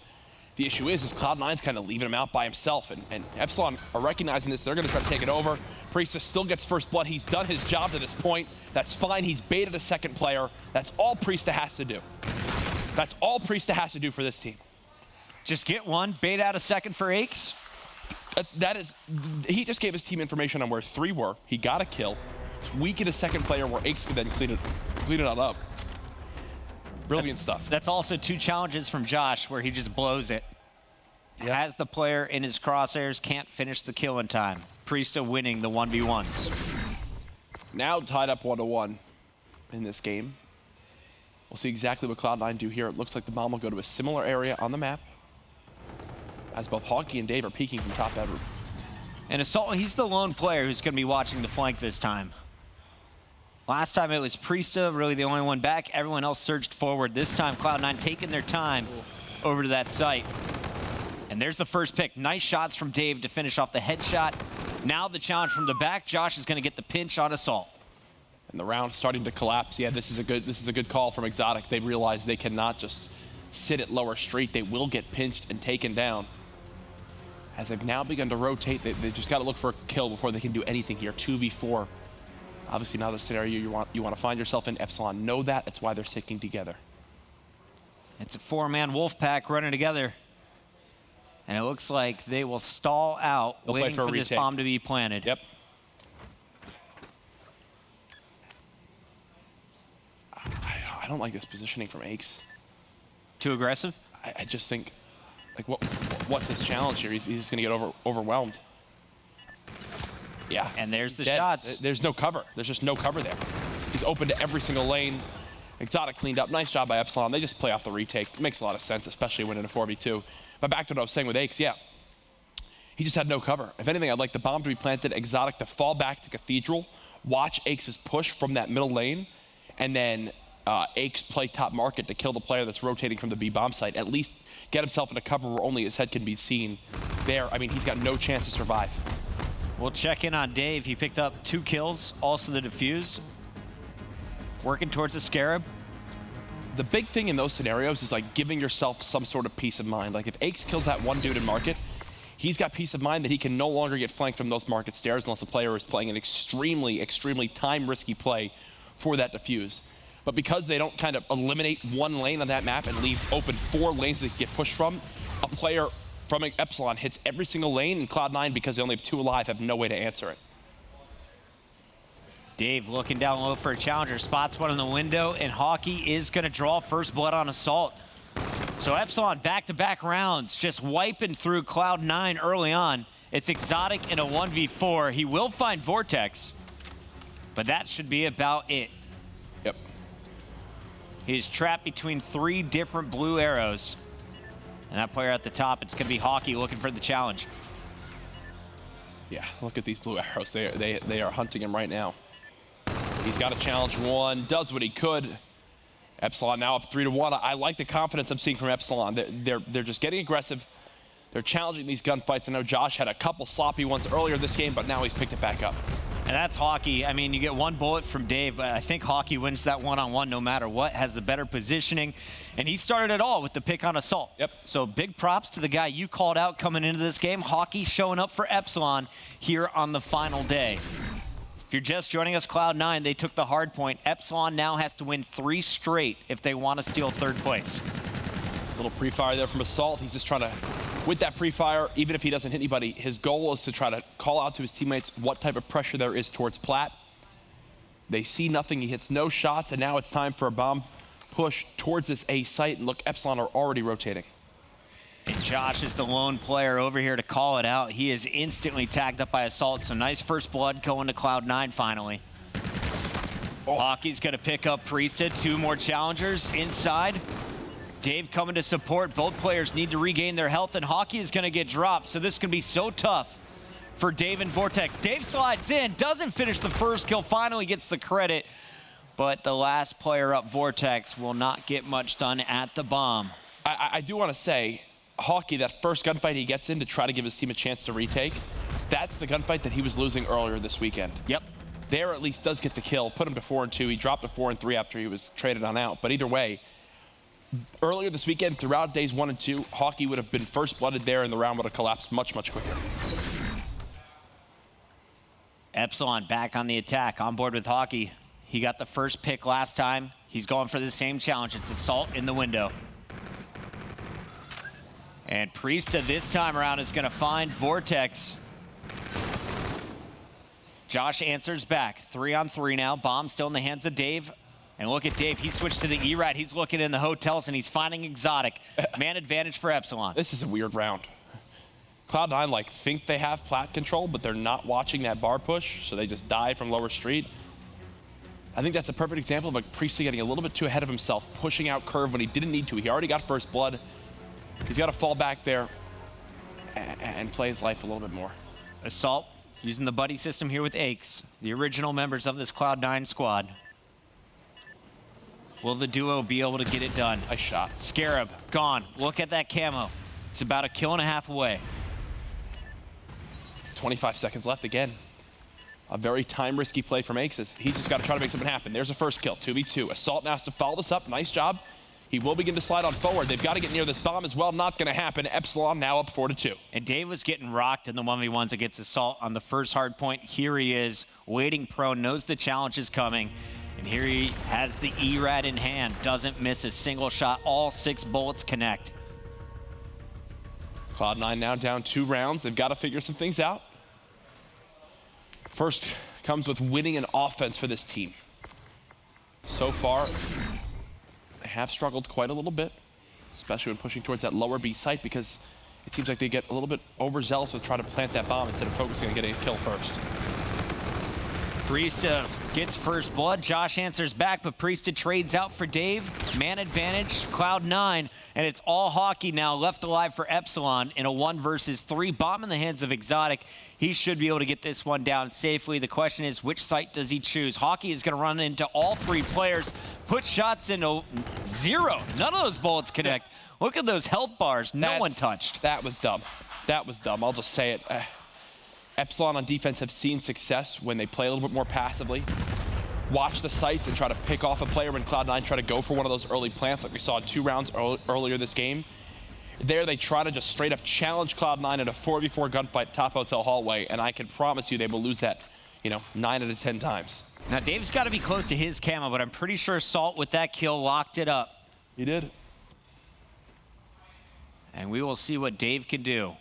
Speaker 13: The issue is Cloud9's kind of leaving him out by himself, and Epsilon are recognizing this. They're going to try to take it over. Priest still gets first blood. He's done his job to this point. That's fine. He's baited a second player. That's all Priest has to do. That's all Priest has to do for this team.
Speaker 1: Just get one, bait out a second for Aches.
Speaker 13: He just gave his team information on where 3 were. He got a kill. Weakened a second player where Aches could then clean it all up. Brilliant stuff.
Speaker 1: That's also 2 challenges from Josh where he just blows it. Has the player in his crosshairs, can't finish the kill in time. Priesta winning the 1v1s.
Speaker 13: Now tied up 1-1 in this game. We'll see exactly what Cloud9 do here. It looks like the bomb will go to a similar area on the map, as both Hockey and Dave are peeking from top bedroom.
Speaker 1: And Assault, he's the lone player who's going to be watching the flank this time. Last time it was Priesta, really the only one back. Everyone else surged forward. This time Cloud9 taking their time over to that site. And there's the first pick. Nice shots from Dave to finish off the headshot. Now the challenge from the back. Josh is going to get the pinch on Assault.
Speaker 13: And the round's starting to collapse. Yeah, this is a good call from Exotic. They realize they cannot just sit at lower street. They will get pinched and taken down. As they've now begun to rotate, they've just got to look for a kill before they can do anything here. 2v4. Obviously, not the scenario you want to find yourself in. Epsilon know that. That's why they're sticking together.
Speaker 1: It's a 4-man wolf pack running together. And it looks like they will stall out, waiting for this bomb to be planted.
Speaker 13: Yep. I don't like this positioning from Aches.
Speaker 1: Too aggressive?
Speaker 13: I just think, like, what's his challenge here? He's going to get overwhelmed. Yeah.
Speaker 1: And there's the
Speaker 13: dead.
Speaker 1: shots.
Speaker 13: There's no cover. There's just no cover there. He's open to every single lane. Exotic cleaned up. Nice job by Epsilon. They just play off the retake. It makes a lot of sense, especially when in a 4v2. But back to what I was saying with Aches, yeah. He just had no cover. If anything, I'd like the bomb to be planted, Exotic to fall back to Cathedral, watch Aches' push from that middle lane, and then Aches play top market to kill the player that's rotating from the B bomb site. At least get himself in a cover where only his head can be seen. There, I mean, he's got no chance to survive.
Speaker 1: We'll check in on Dave. He picked up 2 kills, also the defuse. Working towards the Scarab.
Speaker 13: The big thing in those scenarios is like giving yourself some sort of peace of mind. Like if Aches kills that one dude in market, he's got peace of mind that he can no longer get flanked from those market stairs unless a player is playing an extremely, extremely time-risky play for that defuse. But because they don't kind of eliminate one lane on that map and leave open 4 lanes that get pushed from, a player from Epsilon hits every single lane, and Cloud9, because they only have 2 alive, have no way to answer it.
Speaker 1: Dave looking down low for a challenger, spots one in the window, and Hockey is going to draw first blood on Assault. So Epsilon back-to-back rounds, just wiping through Cloud9 early on. It's Exotic in a 1v4. He will find Vortex, but that should be about it.
Speaker 13: Yep.
Speaker 1: He's trapped between 3 different blue arrows. And that player at the top, it's going to be Hockey looking for the challenge.
Speaker 13: Yeah, look at these blue arrows. They are hunting him right now. He's got a challenge 1, does what he could. Epsilon now up 3-1. I like the confidence I'm seeing from Epsilon. They're just getting aggressive. They're challenging these gunfights. I know Josh had a couple sloppy ones earlier this game, but now he's picked it back up.
Speaker 1: And that's Hockey. I mean, you get 1 bullet from Dave, but I think Hockey wins that one-on-one no matter what, has the better positioning. And he started it all with the pick on Assault.
Speaker 13: Yep.
Speaker 1: So big props to the guy you called out coming into this game. Hockey showing up for Epsilon here on the final day. If you're just joining us, Cloud9, they took the hard point. Epsilon now has to win 3 straight if they want to steal 3rd place.
Speaker 13: Little pre-fire there from Assault. He's just trying to, with that pre-fire, even if he doesn't hit anybody, his goal is to try to call out to his teammates what type of pressure there is towards Plat. They see nothing. He hits no shots, and now it's time for a bomb push towards this A site. And look, Epsilon are already rotating.
Speaker 1: And Josh is the lone player over here to call it out. He is instantly tagged up by Assault. So nice first blood going to Cloud9 finally. Oh. Hockey's going to pick up Priesthood. 2 more challengers inside. Dave coming to support. Both players need to regain their health, and Hockey is going to get dropped. So this can be so tough for Dave and Vortex. Dave slides in, doesn't finish the first kill, finally gets the credit. But the last player up, Vortex, will not get much done at the bomb.
Speaker 13: I do want to say, Hockey, that first gunfight he gets in to try to give his team a chance to retake, that's the gunfight that he was losing earlier this weekend.
Speaker 1: Yep.
Speaker 13: There at least does get the kill, put him to 4-2. He dropped to 4-3 after he was traded on out. But either way, earlier this weekend, throughout days 1 and 2, Hockey would have been first blooded there, and the round would have collapsed much, much quicker.
Speaker 1: Epsilon back on the attack, on board with Hockey. He got the first pick last time. He's going for the same challenge. It's Assault in the window. And Priesta this time around is going to find Vortex. Josh answers back. 3-on-3 now. Bomb still in the hands of Dave. And look at Dave. He switched to the E-Rad. He's looking in the hotels, and he's finding Exotic. Man advantage for Epsilon.
Speaker 13: This is a weird round. Cloud9 think they have plat control, but they're not watching that bar push, so they just die from lower street. I think that's a perfect example of Priestley getting a little bit too ahead of himself, pushing out curve when he didn't need to. He already got first blood. He's got to fall back there and play his life a little bit more.
Speaker 1: Assault using the buddy system here with Aches, the original members of this Cloud9 squad. Will the duo be able to get it done?
Speaker 13: Nice shot.
Speaker 1: Scarab, gone. Look at that camo. It's about a kill and a half away.
Speaker 13: 25 seconds left again. A very time-risky play from Aces. He's just got to try to make something happen. There's a first kill, 2v2. Assault now has to follow this up. Nice job. He will begin to slide on forward. They've got to get near this bomb as well. Not going to happen. Epsilon now up 4-2.
Speaker 1: And Dave was getting rocked in the 1v1s against Assault on the first hard point. Here he is, waiting prone, knows the challenge is coming. And here he has the ERAD in hand. Doesn't miss a single shot. All 6 bullets connect.
Speaker 13: Cloud9 now down 2 rounds. They've got to figure some things out. First comes with winning an offense for this team. So far, they have struggled quite a little bit, especially when pushing towards that lower B site, because it seems like they get a little bit overzealous with trying to plant that bomb instead of focusing on getting a kill first.
Speaker 1: Priesta gets first blood. Josh answers back, but Priesta trades out for Dave. Man advantage, Cloud9, and it's all hockey now left alive for Epsilon in a 1 versus 3. Bomb in the hands of Exotic. He should be able to get this one down safely. The question is, which site does he choose? Hockey is going to run into all 3 players, put shots into 0. None of those bullets connect. Look at those health bars. No one touched.
Speaker 13: That was dumb. That was dumb. I'll just say it. Epsilon on defense have seen success when they play a little bit more passively. Watch the sights and try to pick off a player when Cloud9 try to go for one of those early plants like we saw in 2 rounds earlier this game. There they try to just straight up challenge Cloud9 in a 4v4 gunfight top hotel hallway, and I can promise you they will lose that, 9 out of 10 times.
Speaker 1: Now Dave's got to be close to his camo, but I'm pretty sure Salt with that kill locked it up.
Speaker 13: He did.
Speaker 1: And we will see what Dave can do.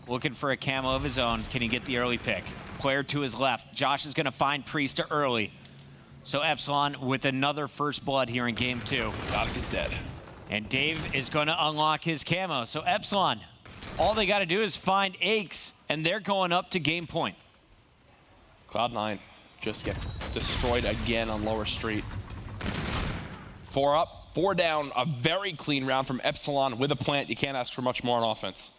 Speaker 1: Looking for a camo of his own. Can he get the early pick? Player to his left. Josh is going to find Priesta early. So Epsilon with another first blood here in game 2.
Speaker 13: Exotic is dead.
Speaker 1: And Dave is going to unlock his camo. So Epsilon, all they got to do is find Aches, and they're going up to game point.
Speaker 13: Cloud9 just get destroyed again on lower street. 4 up, 4 down. A very clean round from Epsilon with a plant. You can't ask for much more on offense.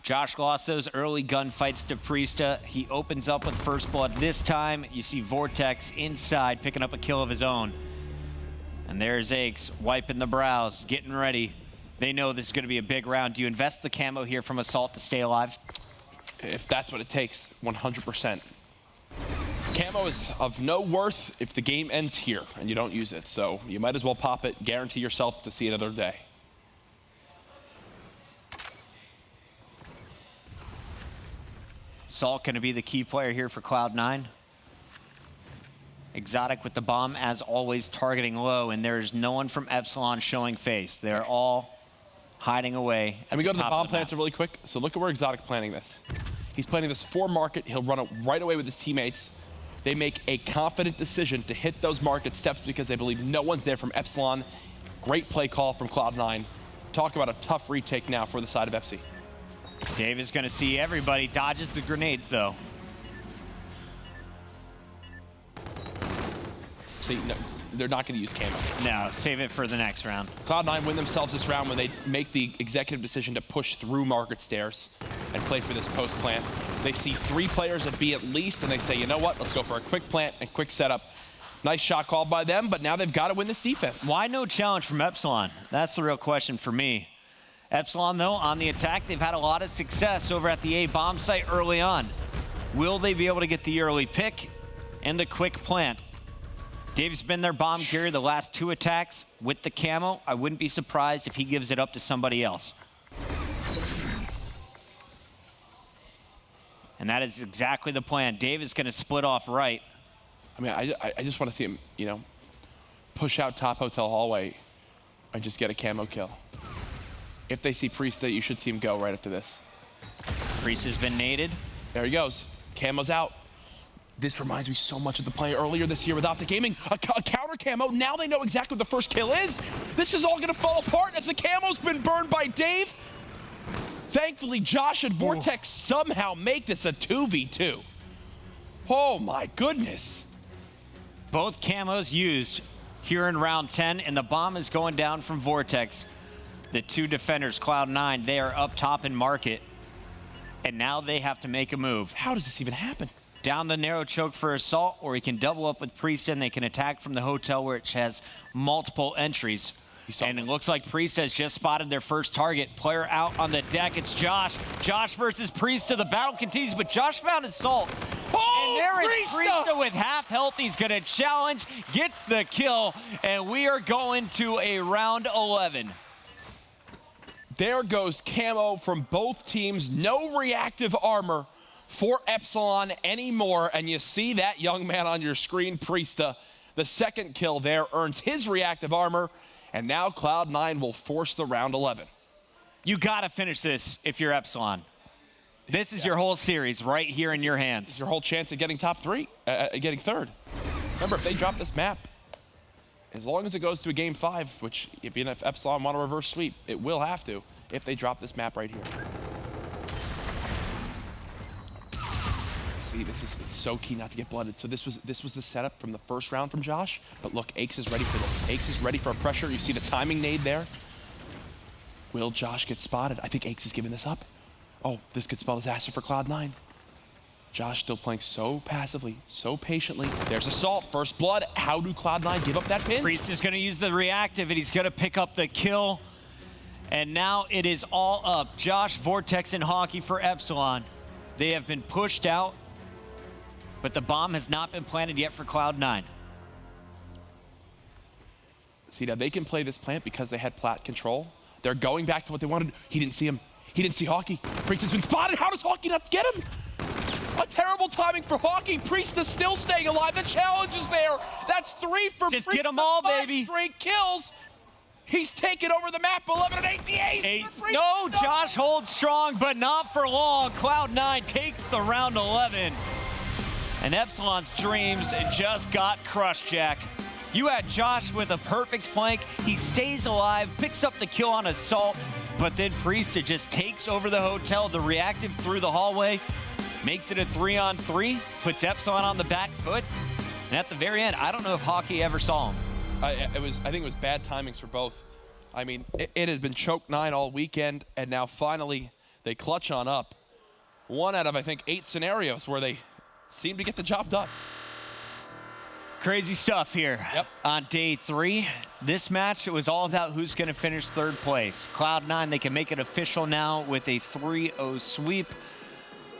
Speaker 1: Josh lost those early gunfights to Priesta. He opens up with first blood this time. You see Vortex inside picking up a kill of his own. And there's Aches wiping the brows, getting ready. They know this is going to be a big round. Do you invest the camo here from Assault to stay alive?
Speaker 13: If that's what it takes, 100%. Camo is of no worth if the game ends here and you don't use it. So you might as well pop it, guarantee yourself to see another day.
Speaker 1: Salt going to be the key player here for Cloud9. Exotic with the bomb, as always, targeting low, and there's no one from Epsilon showing face. They're all hiding away.
Speaker 13: And we go to the bomb planter really quick. So look at where Exotic planning this. He's planning this for market. He'll run it right away with his teammates. They make a confident decision to hit those market steps because they believe no one's there from Epsilon. Great play call from Cloud9. Talk about a tough retake now for the side of Epsi.
Speaker 1: Dave is going to see everybody. Dodges the grenades, though.
Speaker 13: See, no, they're not going to use camo.
Speaker 1: No, save it for the next round.
Speaker 13: Cloud9 win themselves this round when they make the executive decision to push through market stairs and play for this post plant. They see 3 players at B at least, and they say, you know what, let's go for a quick plant and quick setup. Nice shot called by them, but now they've got to win this defense.
Speaker 1: Why no challenge from Epsilon? That's the real question for me. Epsilon, though, on the attack, they've had a lot of success over at the A bomb site early on. Will they be able to get the early pick and the quick plant? Dave's been their bomb carrier the last 2 attacks with the camo. I wouldn't be surprised if he gives it up to somebody else. And that is exactly the plan. Dave is going to split off right.
Speaker 13: I mean, I just want to see him, push out top hotel hallway and just get a camo kill. If they see Priesta, you should see him go right after this.
Speaker 1: Priest has been naded.
Speaker 13: There he goes. Camo's out. This reminds me so much of the play earlier this year with Optic Gaming. A counter camo. Now they know exactly what the first kill is. This is all going to fall apart as the camo's been burned by Dave. Thankfully, Josh and Vortex somehow make this a 2v2. Oh my goodness.
Speaker 1: Both camos used here in round 10, and the bomb is going down from Vortex. The 2 defenders, Cloud9, they are up top in market, and now they have to make a move.
Speaker 13: How does this even happen?
Speaker 1: Down the narrow choke for Assault, or he can double up with Priest and they can attack from the hotel, which has multiple entries.
Speaker 2: And it looks like Priest has just spotted their first target. Player out on the deck. It's Josh. Josh versus Priesta. The battle continues, but Josh found his salt. And there is Priesta with half health. He's going to challenge, gets the kill, and we are going to a round 11.
Speaker 13: There goes camo from both teams. No reactive armor for Epsilon anymore. And you see that young man on your screen, Priesta. The second kill there earns his reactive armor. And now Cloud9 will force the round 11.
Speaker 2: You got to finish this if you're Epsilon. This is your whole series right here in your hands.
Speaker 13: This is your whole chance at getting top 3, getting 3rd. Remember, if they drop this map, as long as it goes to a game 5, which if Epsilon want to reverse sweep, it will have to if they drop this map right here. See, it's so key not to get blooded. So this was the setup from the first round from Josh. But look, Aches is ready for this. Aches is ready for a pressure. You see the timing nade there. Will Josh get spotted? I think Aches is giving this up. Oh, this could spell disaster for Cloud9. Josh still playing so passively, so patiently. There's Assault, first blood. How do Cloud9 give up that pin?
Speaker 2: Priest is going to use the reactive, and he's going to pick up the kill. And now it is all up. Josh, Vortex, and Hockey for Epsilon. They have been pushed out, but the bomb has not been planted yet for Cloud9.
Speaker 13: See, now they can play this plant because they had plat control. They're going back to what they wanted. He didn't see him. He didn't see Hockey. Priest has been spotted. How does Hockey not get him? A terrible timing for Hockey. Priest is still staying alive. The challenge is there. That's 3 for Priest.
Speaker 2: Just get them all, baby.
Speaker 13: Straight kills. He's taken over the map. 11 and 8. The ace.
Speaker 2: No, Josh holds strong, but not for long. Cloud9 takes the round 11. And Epsilon's dreams just got crushed, Jack. You had Josh with a perfect flank. He stays alive, picks up the kill on Assault, but then Priesta just takes over the hotel, the reactive through the hallway, makes it a 3-on-3, puts Epsilon on the back foot, and at the very end, I don't know if Hockey ever saw him.
Speaker 13: I think it was bad timings for both. I mean, it has been choke 9 all weekend, and now finally they clutch on up. 1 out of, I think, 8 scenarios where they seem to get the job done.
Speaker 2: Crazy stuff here on day 3. This match, it was all about who's going to finish 3rd place. Cloud9, they can make it official now with a 3-0 sweep.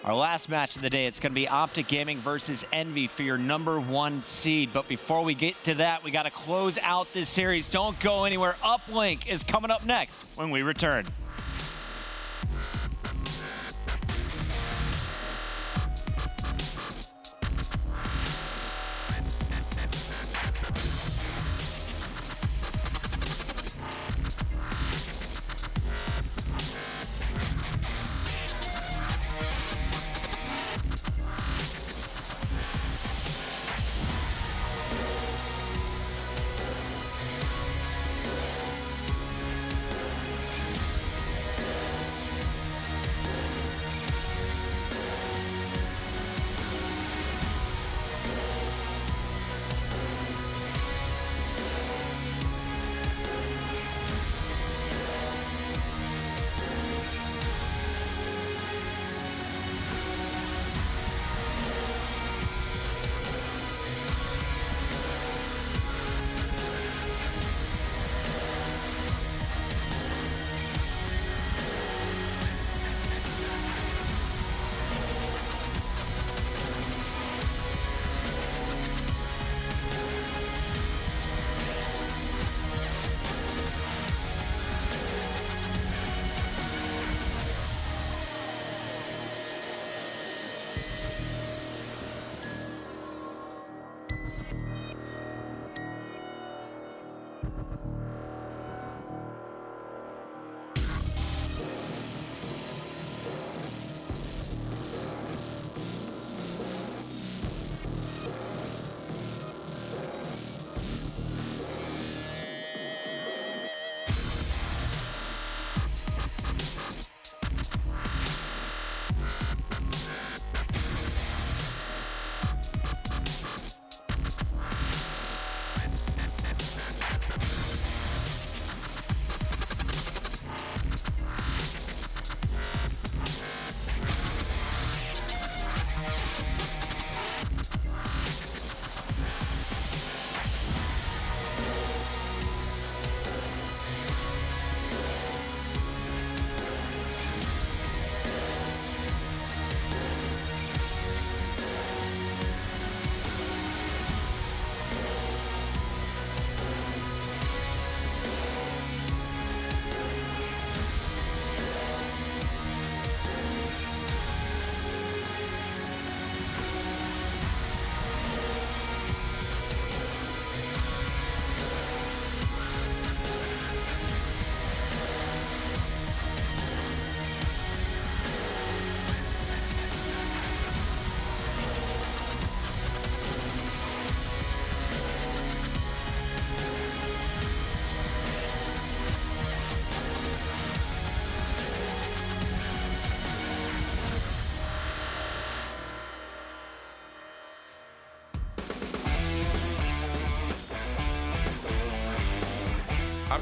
Speaker 2: Our last match of the day, it's going to be Optic Gaming versus Envy for your #1 seed. But before we get to that, we got to close out this series. Don't go anywhere. Uplink is coming up next when we return.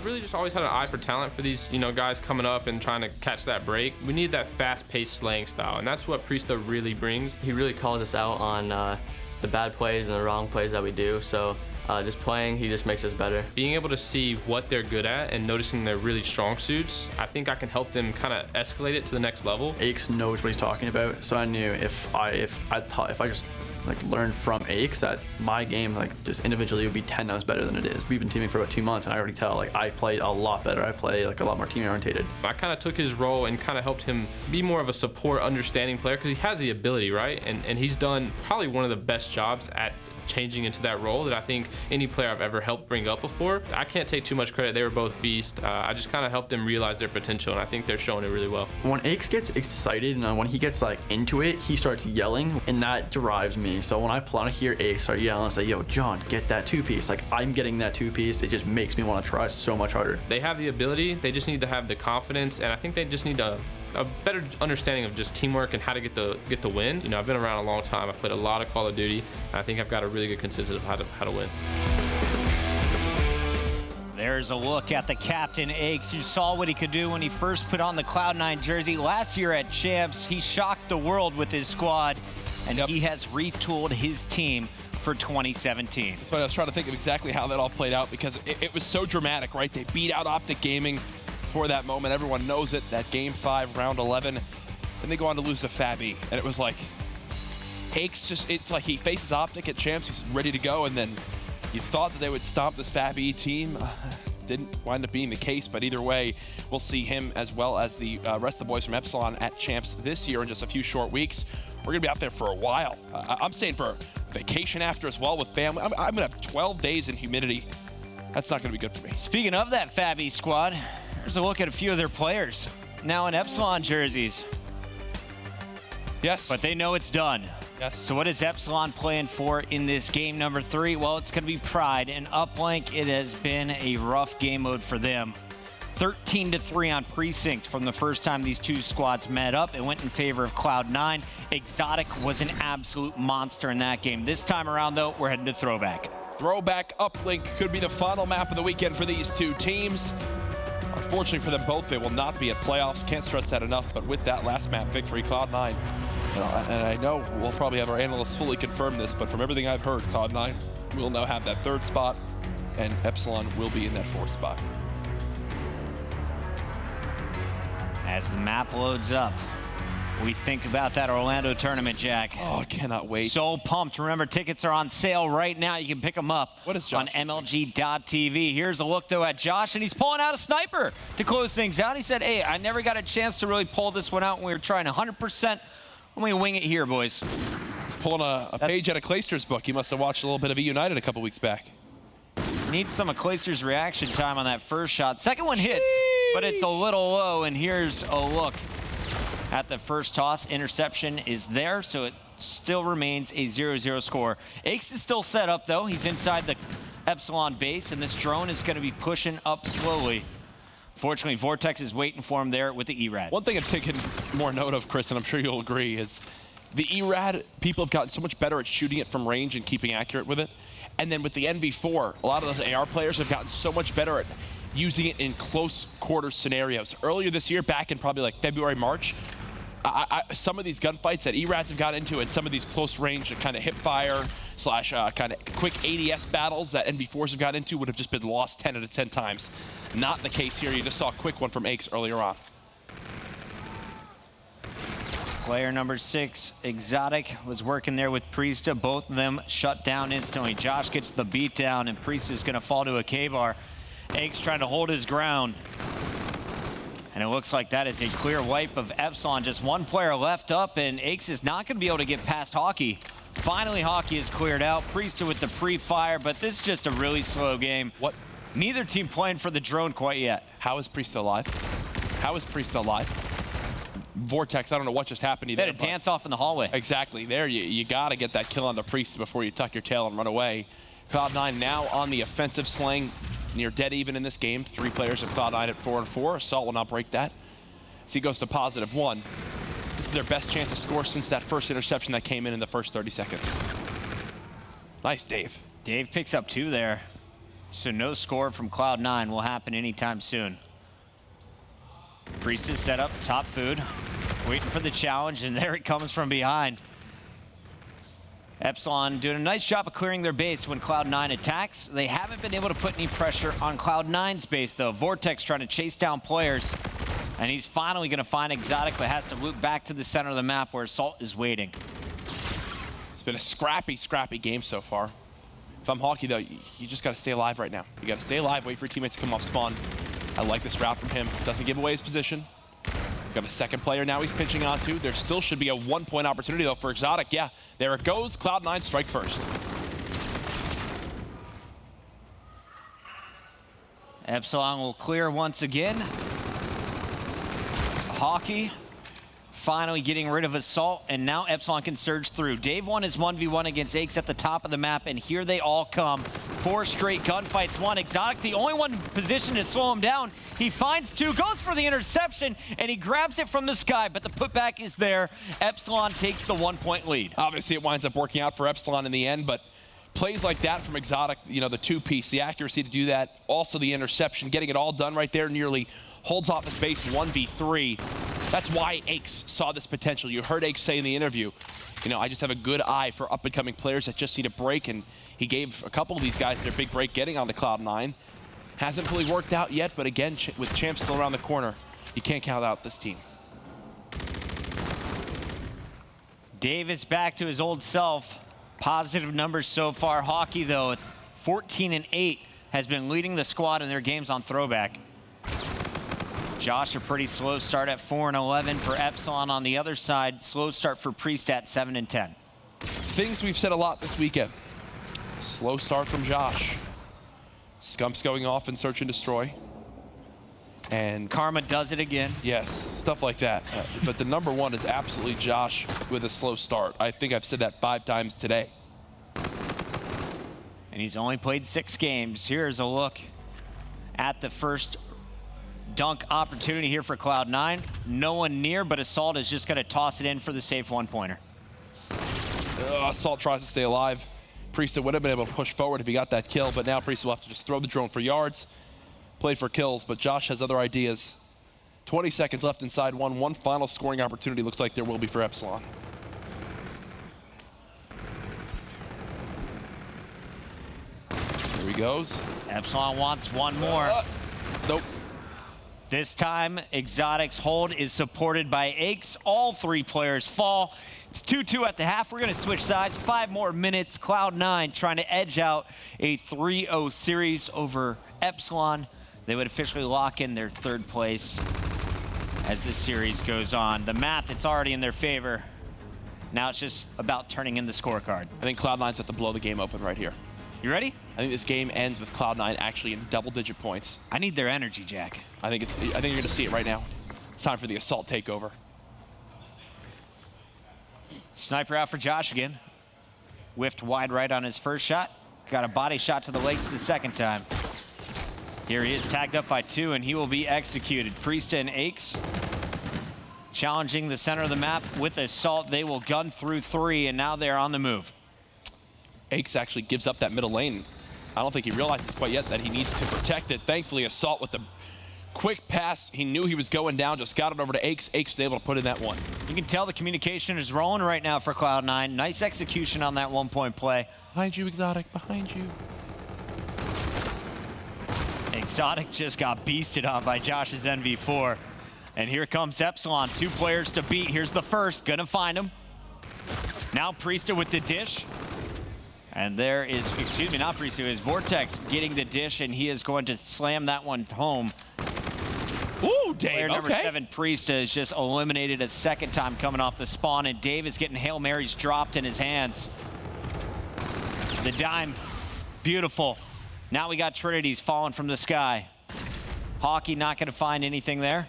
Speaker 21: I've really just always had an eye for talent for these, you know, guys coming up and trying to catch that break. We need that fast-paced slaying style, and that's what Priesta really brings.
Speaker 5: He really calls us out on the bad plays and the wrong plays that we do. So just playing, he just makes us better.
Speaker 21: Being able to see what they're good at and noticing their really strong suits, I think I can help them kind of escalate it to the next level.
Speaker 7: Aches knows what he's talking about, so I knew if I just like learned from Aches that my game like just individually would be 10 times better than it is. We've been teaming for about 2 months and I already tell like I play a lot better. I play like a lot more team orientated.
Speaker 21: I kind of took his role and kind of helped him be more of a support, understanding player because he has the ability, right? And he's done probably one of the best jobs at changing into that role that I think any player I've ever helped bring up before. I can't take too much credit. They were both beasts. I just kind of helped them realize their potential, and I think they're showing it really well.
Speaker 7: When Aches gets excited and when he gets like into it, he starts yelling, and that drives me. So when I hear Aches start yelling, I say, yo, John, get that 2-piece. Like, I'm getting that 2-piece. It just makes me want to try so much harder.
Speaker 21: They have the ability. They just need to have the confidence, and I think they just need a better understanding of just teamwork and how to get the win. You know, I've been around a long time. I've played a lot of Call of Duty. And I think I've got a really good consensus of how to win.
Speaker 2: There's a look at the captain, Aches. You saw what he could do when he first put on the Cloud9 jersey. Last year at Champs, he shocked the world with his squad, and he has retooled his team for 2017.
Speaker 13: But I was trying to think of exactly how that all played out because it was so dramatic, right? They beat out Optic Gaming for that moment. Everyone knows it, that Game 5, Round 11. And they go on to lose to Fabi. And it was like, Aches just, it's like he faces Optic at Champs, he's ready to go, and then you thought that they would stomp this Fabi team. Didn't wind up being the case, but either way, we'll see him as well as the rest of the boys from Epsilon at Champs this year in just a few short weeks. We're gonna be out there for a while. I'm staying for vacation after as well with family. I'm gonna have 12 days in humidity. That's not gonna be good for me.
Speaker 2: Speaking of that Fabi squad, here's a look at a few of their players now in Epsilon jerseys.
Speaker 13: Yes.
Speaker 2: But they know it's done.
Speaker 13: Yes.
Speaker 2: So what is Epsilon playing for in this game number 3? Well, it's going to be Pride. And Uplink, it has been a rough game mode for them. 13-3 on Precinct from the first time these two squads met up. It went in favor of Cloud9. Exotic was an absolute monster in that game. This time around, though, we're heading to Throwback.
Speaker 13: Throwback Uplink could be the final map of the weekend for these two teams. Unfortunately for them both, they will not be at playoffs. Can't stress that enough, but with that last map victory, Cloud9. And I know we'll probably have our analysts fully confirm this, but from everything I've heard, Cloud9 will now have that 3rd spot, and Epsilon will be in that 4th spot.
Speaker 2: As the map loads up, we think about that Orlando tournament, Jack.
Speaker 13: Oh, I cannot wait.
Speaker 2: So pumped. Remember, tickets are on sale right now. You can pick them up on MLG.tv. Here's a look, though, at Josh, and he's pulling out a sniper to close things out. He said, hey, I never got a chance to really pull this one out when we were trying 100%. Let me wing it here, boys.
Speaker 13: He's pulling a page out of Clayster's book. He must have watched a little bit of E-United a couple weeks back.
Speaker 2: Need some of Clayster's reaction time on that first shot. Second one hits, but it's a little low, and here's a look at the first toss. Interception is there, so it still remains a 0-0 score. Aches is still set up, though. He's inside the Epsilon base, and this drone is going to be pushing up slowly. Fortunately, Vortex is waiting for him there with the ERAD.
Speaker 13: One thing I'm taking more note of, Chris, and I'm sure you'll agree, is the ERAD, people have gotten so much better at shooting it from range and keeping accurate with it. And then with the NV4, a lot of those AR players have gotten so much better at using it in close quarter scenarios. Earlier this year, back in probably like February, March, some of these gunfights that ERADs have got into and some of these close range kind of hip fire slash kind of quick ADS battles that NV4s have got into would have just been lost 10 out of 10 times. Not the case here. You just saw a quick one from Aches earlier on.
Speaker 2: Player number 6, Exotic, was working there with Priesta. Both of them shut down instantly. Josh gets the beat down, and Priesta's going to fall to a K-bar. Aches trying to hold his ground. And it looks like that is a clear wipe of Epsilon. Just one player left up, and Aches is not going to be able to get past Hockey. Finally, Hockey is cleared out. Priesta with the pre-fire, but this is just a really slow game.
Speaker 13: What?
Speaker 2: Neither team playing for the drone quite yet.
Speaker 13: How is Priesta alive? How is Priesta alive? Vortex, I don't know what just happened to you
Speaker 2: They
Speaker 13: there.
Speaker 2: had a dance off in the hallway.
Speaker 13: Exactly. There, you got to get that kill on the Priest before you tuck your tail and run away. Cloud9 now on the offensive, slaying near dead even in this game. 3 players of Cloud9 at 4-4. Assault will not break that. So he goes to +1. This is their best chance to score since that first interception that came in the first 30 seconds. Nice, Dave.
Speaker 2: Dave picks up 2 there. So no score from Cloud9 will happen anytime soon. Priest is set up, top food, waiting for the challenge, and there it comes from behind. Epsilon doing a nice job of clearing their base when Cloud9 attacks. They haven't been able to put any pressure on Cloud9's base, though. Vortex trying to chase down players, and he's finally going to find Exotic, but has to loop back to the center of the map where Assault is waiting.
Speaker 13: It's been a scrappy game so far. If I'm Hawkey, though, you just got to stay alive right now. You got to stay alive, wait for your teammates to come off spawn. I like this route from him. Doesn't give away his position. He's got a second player now he's pinching onto. There still should be a 1-point opportunity, though, for Exotic. Yeah, there it goes. Cloud9 strike first.
Speaker 2: Epsilon will clear once again. Hawkey finally getting rid of Assault, and now Epsilon can surge through. Dave won his 1v1 against Aches at the top of the map, and here they all come. 4 straight gunfights won. Exotic, the only one positioned to slow him down. He finds 2, goes for the interception, and he grabs it from the sky, but the putback is there. Epsilon takes the 1-point lead.
Speaker 13: Obviously, it winds up working out for Epsilon in the end, but plays like that from Exotic, you know, the 2-piece, the accuracy to do that, also the interception, getting it all done right there, nearly holds off his base 1v3. That's why Aches saw this potential. You heard Aches say in the interview, you know, I just have a good eye for up-and-coming players that just need a break, and he gave a couple of these guys their big break getting on the Cloud9. Hasn't fully worked out yet, but again, with Champs still around the corner, you can't count out this team.
Speaker 2: Davis back to his old self. Positive numbers so far. Hawkey, though, with 14-8, has been leading the squad in their games on throwback. Josh, a pretty slow start at 4-11 for Epsilon. On the other side, slow start for Priest at 7-10.
Speaker 13: Things we've said a lot this weekend. Slow start from Josh. Scumps going off in search and destroy. And
Speaker 2: Karma does it again.
Speaker 13: Yes, stuff like that. But the number one is absolutely Josh with a slow start. I think I've said that 5 times today.
Speaker 2: And he's only played 6 games. Here's a look at the first dunk opportunity here for Cloud9. No one near, but Assault is just going to toss it in for the safe 1-pointer.
Speaker 13: Assault tries to stay alive. Priest would have been able to push forward if he got that kill, but now Priest will have to just throw the drone for yards. Played for kills, but Josh has other ideas. 20 seconds left inside one final scoring opportunity looks like there will be for Epsilon. There he goes.
Speaker 2: Epsilon wants one more.
Speaker 13: Nope.
Speaker 2: This time, Exotic's hold is supported by Aches. All 3 players fall. It's 2-2 at the half. We're going to switch sides. 5 more minutes. Cloud9 trying to edge out a 3-0 series over Epsilon. They would officially lock in their 3rd place as this series goes on. The math, it's already in their favor. Now it's just about turning in the scorecard.
Speaker 13: I think Cloud9's have to blow the game open right here.
Speaker 2: You ready?
Speaker 13: I think this game ends with Cloud9 actually in double-digit points.
Speaker 2: I need their energy, Jack.
Speaker 13: I think you're going to see it right now. It's time for the Assault takeover.
Speaker 2: Sniper out for Josh again. Whiffed wide right on his first shot. Got a body shot to the legs the second time. Here he is, tagged up by 2, and he will be executed. Priest and Aches challenging the center of the map with Assault. They will gun through 3, and now they're on the move.
Speaker 13: Aches actually gives up that middle lane. I don't think he realizes quite yet that he needs to protect it. Thankfully, Assault with the quick pass. He knew he was going down, just got it over to Aches. Aches was able to put in that one.
Speaker 2: You can tell the communication is rolling right now for Cloud9. Nice execution on that 1-point play.
Speaker 13: Behind you, Exotic, behind you.
Speaker 2: Exotic just got beasted on by Josh's NV4. And here comes Epsilon. 2 players to beat. Here's the first, gonna find him. Now Priesta with the dish. And there is, excuse me, not Priesta, it is Vortex getting the dish, and he is going to slam that one home.
Speaker 13: Ooh, Dave,
Speaker 2: Player number 7, Priesta, is just eliminated a 2nd time coming off the spawn, and Dave is getting Hail Marys dropped in his hands. The dime, beautiful. Now we got Trinity's falling from the sky. Hawkey not gonna find anything there.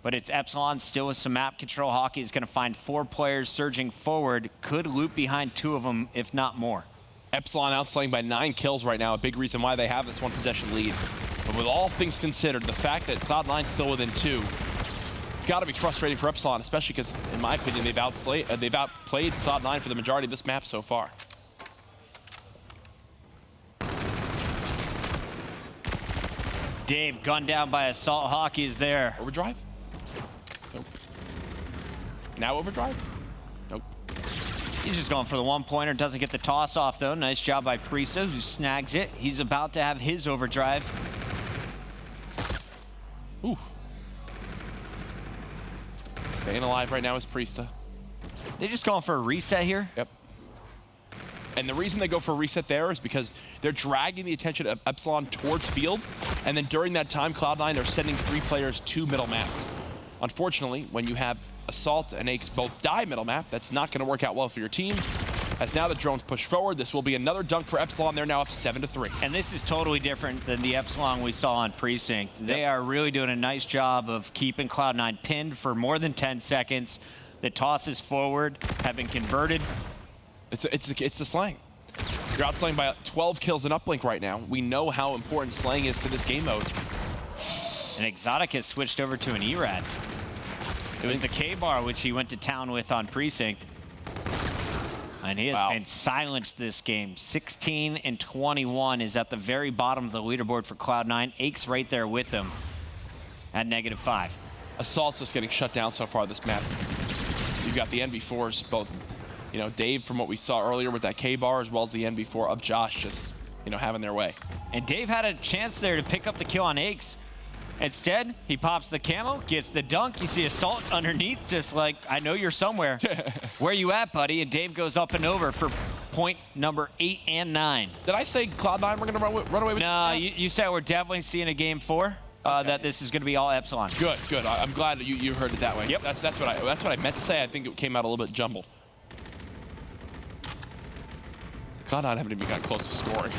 Speaker 2: But it's Epsilon still with some map control. Hawkey is gonna find 4 players surging forward. Could loop behind 2 of them, if not more.
Speaker 13: Epsilon outslaying by 9 kills right now. A big reason why they have this 1 possession lead. But with all things considered, the fact that Cloud9's still within 2, it's gotta be frustrating for Epsilon, especially because, in my opinion, they've outplayed Cloud9 for the majority of this map so far.
Speaker 2: Dave gunned down by Assault. Hockey is there.
Speaker 13: Overdrive? Nope. Now overdrive? Nope.
Speaker 2: He's just going for the one-pointer. Doesn't get the toss off, though. Nice job by Priesta, who snags it. He's about to have his overdrive.
Speaker 13: Ooh. Staying alive right now is Priesta.
Speaker 2: They're just going for a reset here?
Speaker 13: Yep. And the reason they go for a reset there is because they're dragging the attention of Epsilon towards field, and then during that time, Cloud9, they're sending 3 players to middle map. Unfortunately, when you have Assault and Aches both die middle map, that's not going to work out well for your team. As now the drones push forward, this will be another dunk for Epsilon. They're now up 7-3.
Speaker 2: And this is totally different than the Epsilon we saw on Precinct. They are really doing a nice job of keeping Cloud9 pinned for more than 10 seconds. The tosses forward have been converted.
Speaker 13: It's the slang. You're outslaying by 12 kills in uplink right now. We know how important slaying is to this game mode.
Speaker 2: And Exotic has switched over to an ERAD. It was the K-Bar, which he went to town with on Precinct. And he has been silenced this game. 16-21 is at the very bottom of the leaderboard for Cloud9. Aches right there with him at -5.
Speaker 13: Assault's just getting shut down so far this map. You've got the NV4s, both, you know, Dave from what we saw earlier with that K-Bar, as well as the NV4 of Josh just, you know, having their way.
Speaker 2: And Dave had a chance there to pick up the kill on Aches. Instead, he pops the camo, gets the dunk. You see Assault underneath, just like, I know you're somewhere. Where you at, buddy? And Dave goes up and over for point number 8 and 9.
Speaker 13: Did I say Cloud9 we're going to run away with?
Speaker 2: No, you said we're definitely seeing a game 4. That this is going to be all Epsilon.
Speaker 13: Good, good. I'm glad that you heard it that way. Yep. That's what I meant to say. I think it came out a little bit jumbled. Cloud9 haven't even got close to scoring.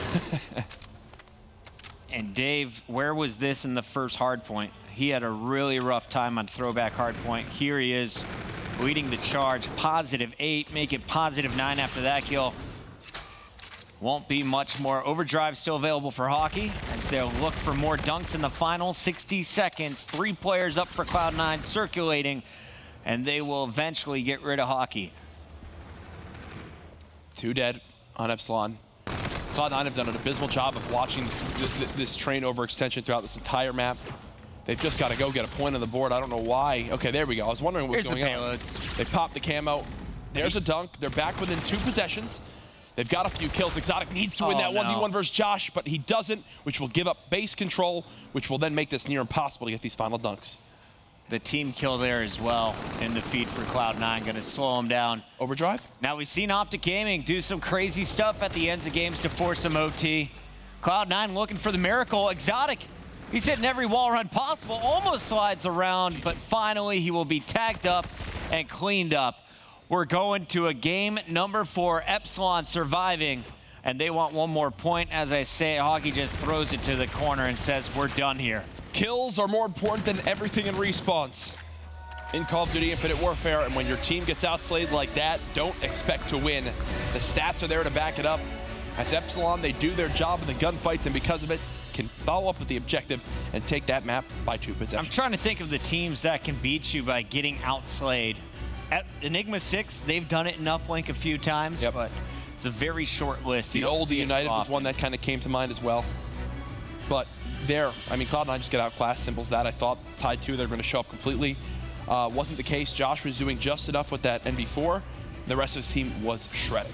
Speaker 2: And Dave, where was this in the first hard point? He had a really rough time on throwback hard point. Here he is, leading the charge. +8, make it +9 after that kill. Won't be much more. Overdrive still available for Hockey as they'll look for more dunks in the final 60 seconds. 3 players up for Cloud9 circulating, and they will eventually get rid of Hockey.
Speaker 13: 2 dead on Epsilon. Cloud9 have done an abysmal job of watching this train overextension throughout this entire map. They've just got to go get a point on the board. I don't know why. Okay, there we go. I was wondering what was going on. They popped the camo. There's a dunk. They're back within 2 possessions. They've got a few kills. Exotic needs to win that 1v1 versus Josh, but he doesn't, which will give up base control, which will then make this near impossible to get these final dunks.
Speaker 2: The team kill there as well in the feed for Cloud9, going to slow him down.
Speaker 13: Overdrive?
Speaker 2: Now we've seen Optic Gaming do some crazy stuff at the ends of games to force some OT. Cloud9 looking for the miracle. Exotic, he's hitting every wall run possible, almost slides around, but finally he will be tagged up and cleaned up. We're going to a game number 4, Epsilon surviving, and they want one more point. As I say, Hockey just throws it to the corner and says, we're done here.
Speaker 13: Kills are more important than everything in respawns. In Call of Duty Infinite Warfare, and when your team gets outslayed like that, don't expect to win. The stats are there to back it up. As Epsilon, they do their job in the gunfights, and because of it, can follow up with the objective and take that map by 2 possessions.
Speaker 2: I'm trying to think of the teams that can beat you by getting outslayed. At Enigma 6, they've done it in Uplink a few times, but it's a very short list.
Speaker 13: The old United was one that kind of came to mind as well. But there, I mean, Cloud9 just get outclassed. Simple as that. I thought Tide 2, they're going to show up completely. Wasn't the case. Josh was doing just enough with that NV4. The rest of his team was shredded.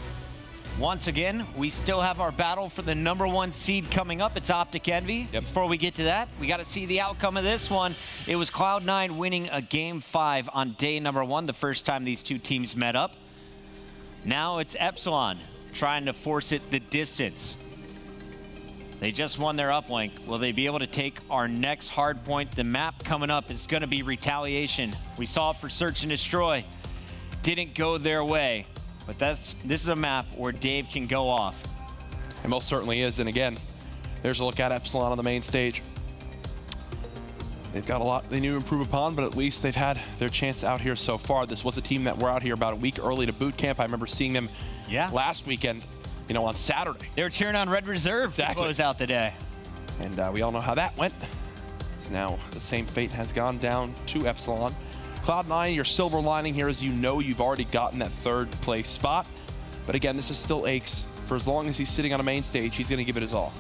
Speaker 2: Once again, we still have our battle for the #1 seed coming up. It's Optic Envy. Before we get to that, we got to see the outcome of this one. It was Cloud9 winning a Game 5 on day #1, the first time these two teams met up. Now it's Epsilon trying to force it the distance. They just won their uplink. Will they be able to take our next hard point? The map coming up is going to be Retaliation. We saw it for Search and Destroy. Didn't go their way. But this is a map where Dave can go off.
Speaker 13: It most certainly is. And again, there's a look at Epsilon on the main stage. They've got a lot they need to improve upon, but at least they've had their chance out here so far. This was a team that were out here about a week early to boot camp. I remember seeing them last weekend, you know, on Saturday.
Speaker 2: They were cheering on Red Reserve to close out the day.
Speaker 13: And we all know how that went. So now the same fate has gone down to Epsilon. Cloud9, your silver lining here is you know you've already gotten that 3rd place spot. But again, this is still Aches. For as long as he's sitting on a main stage, he's going to give it his all.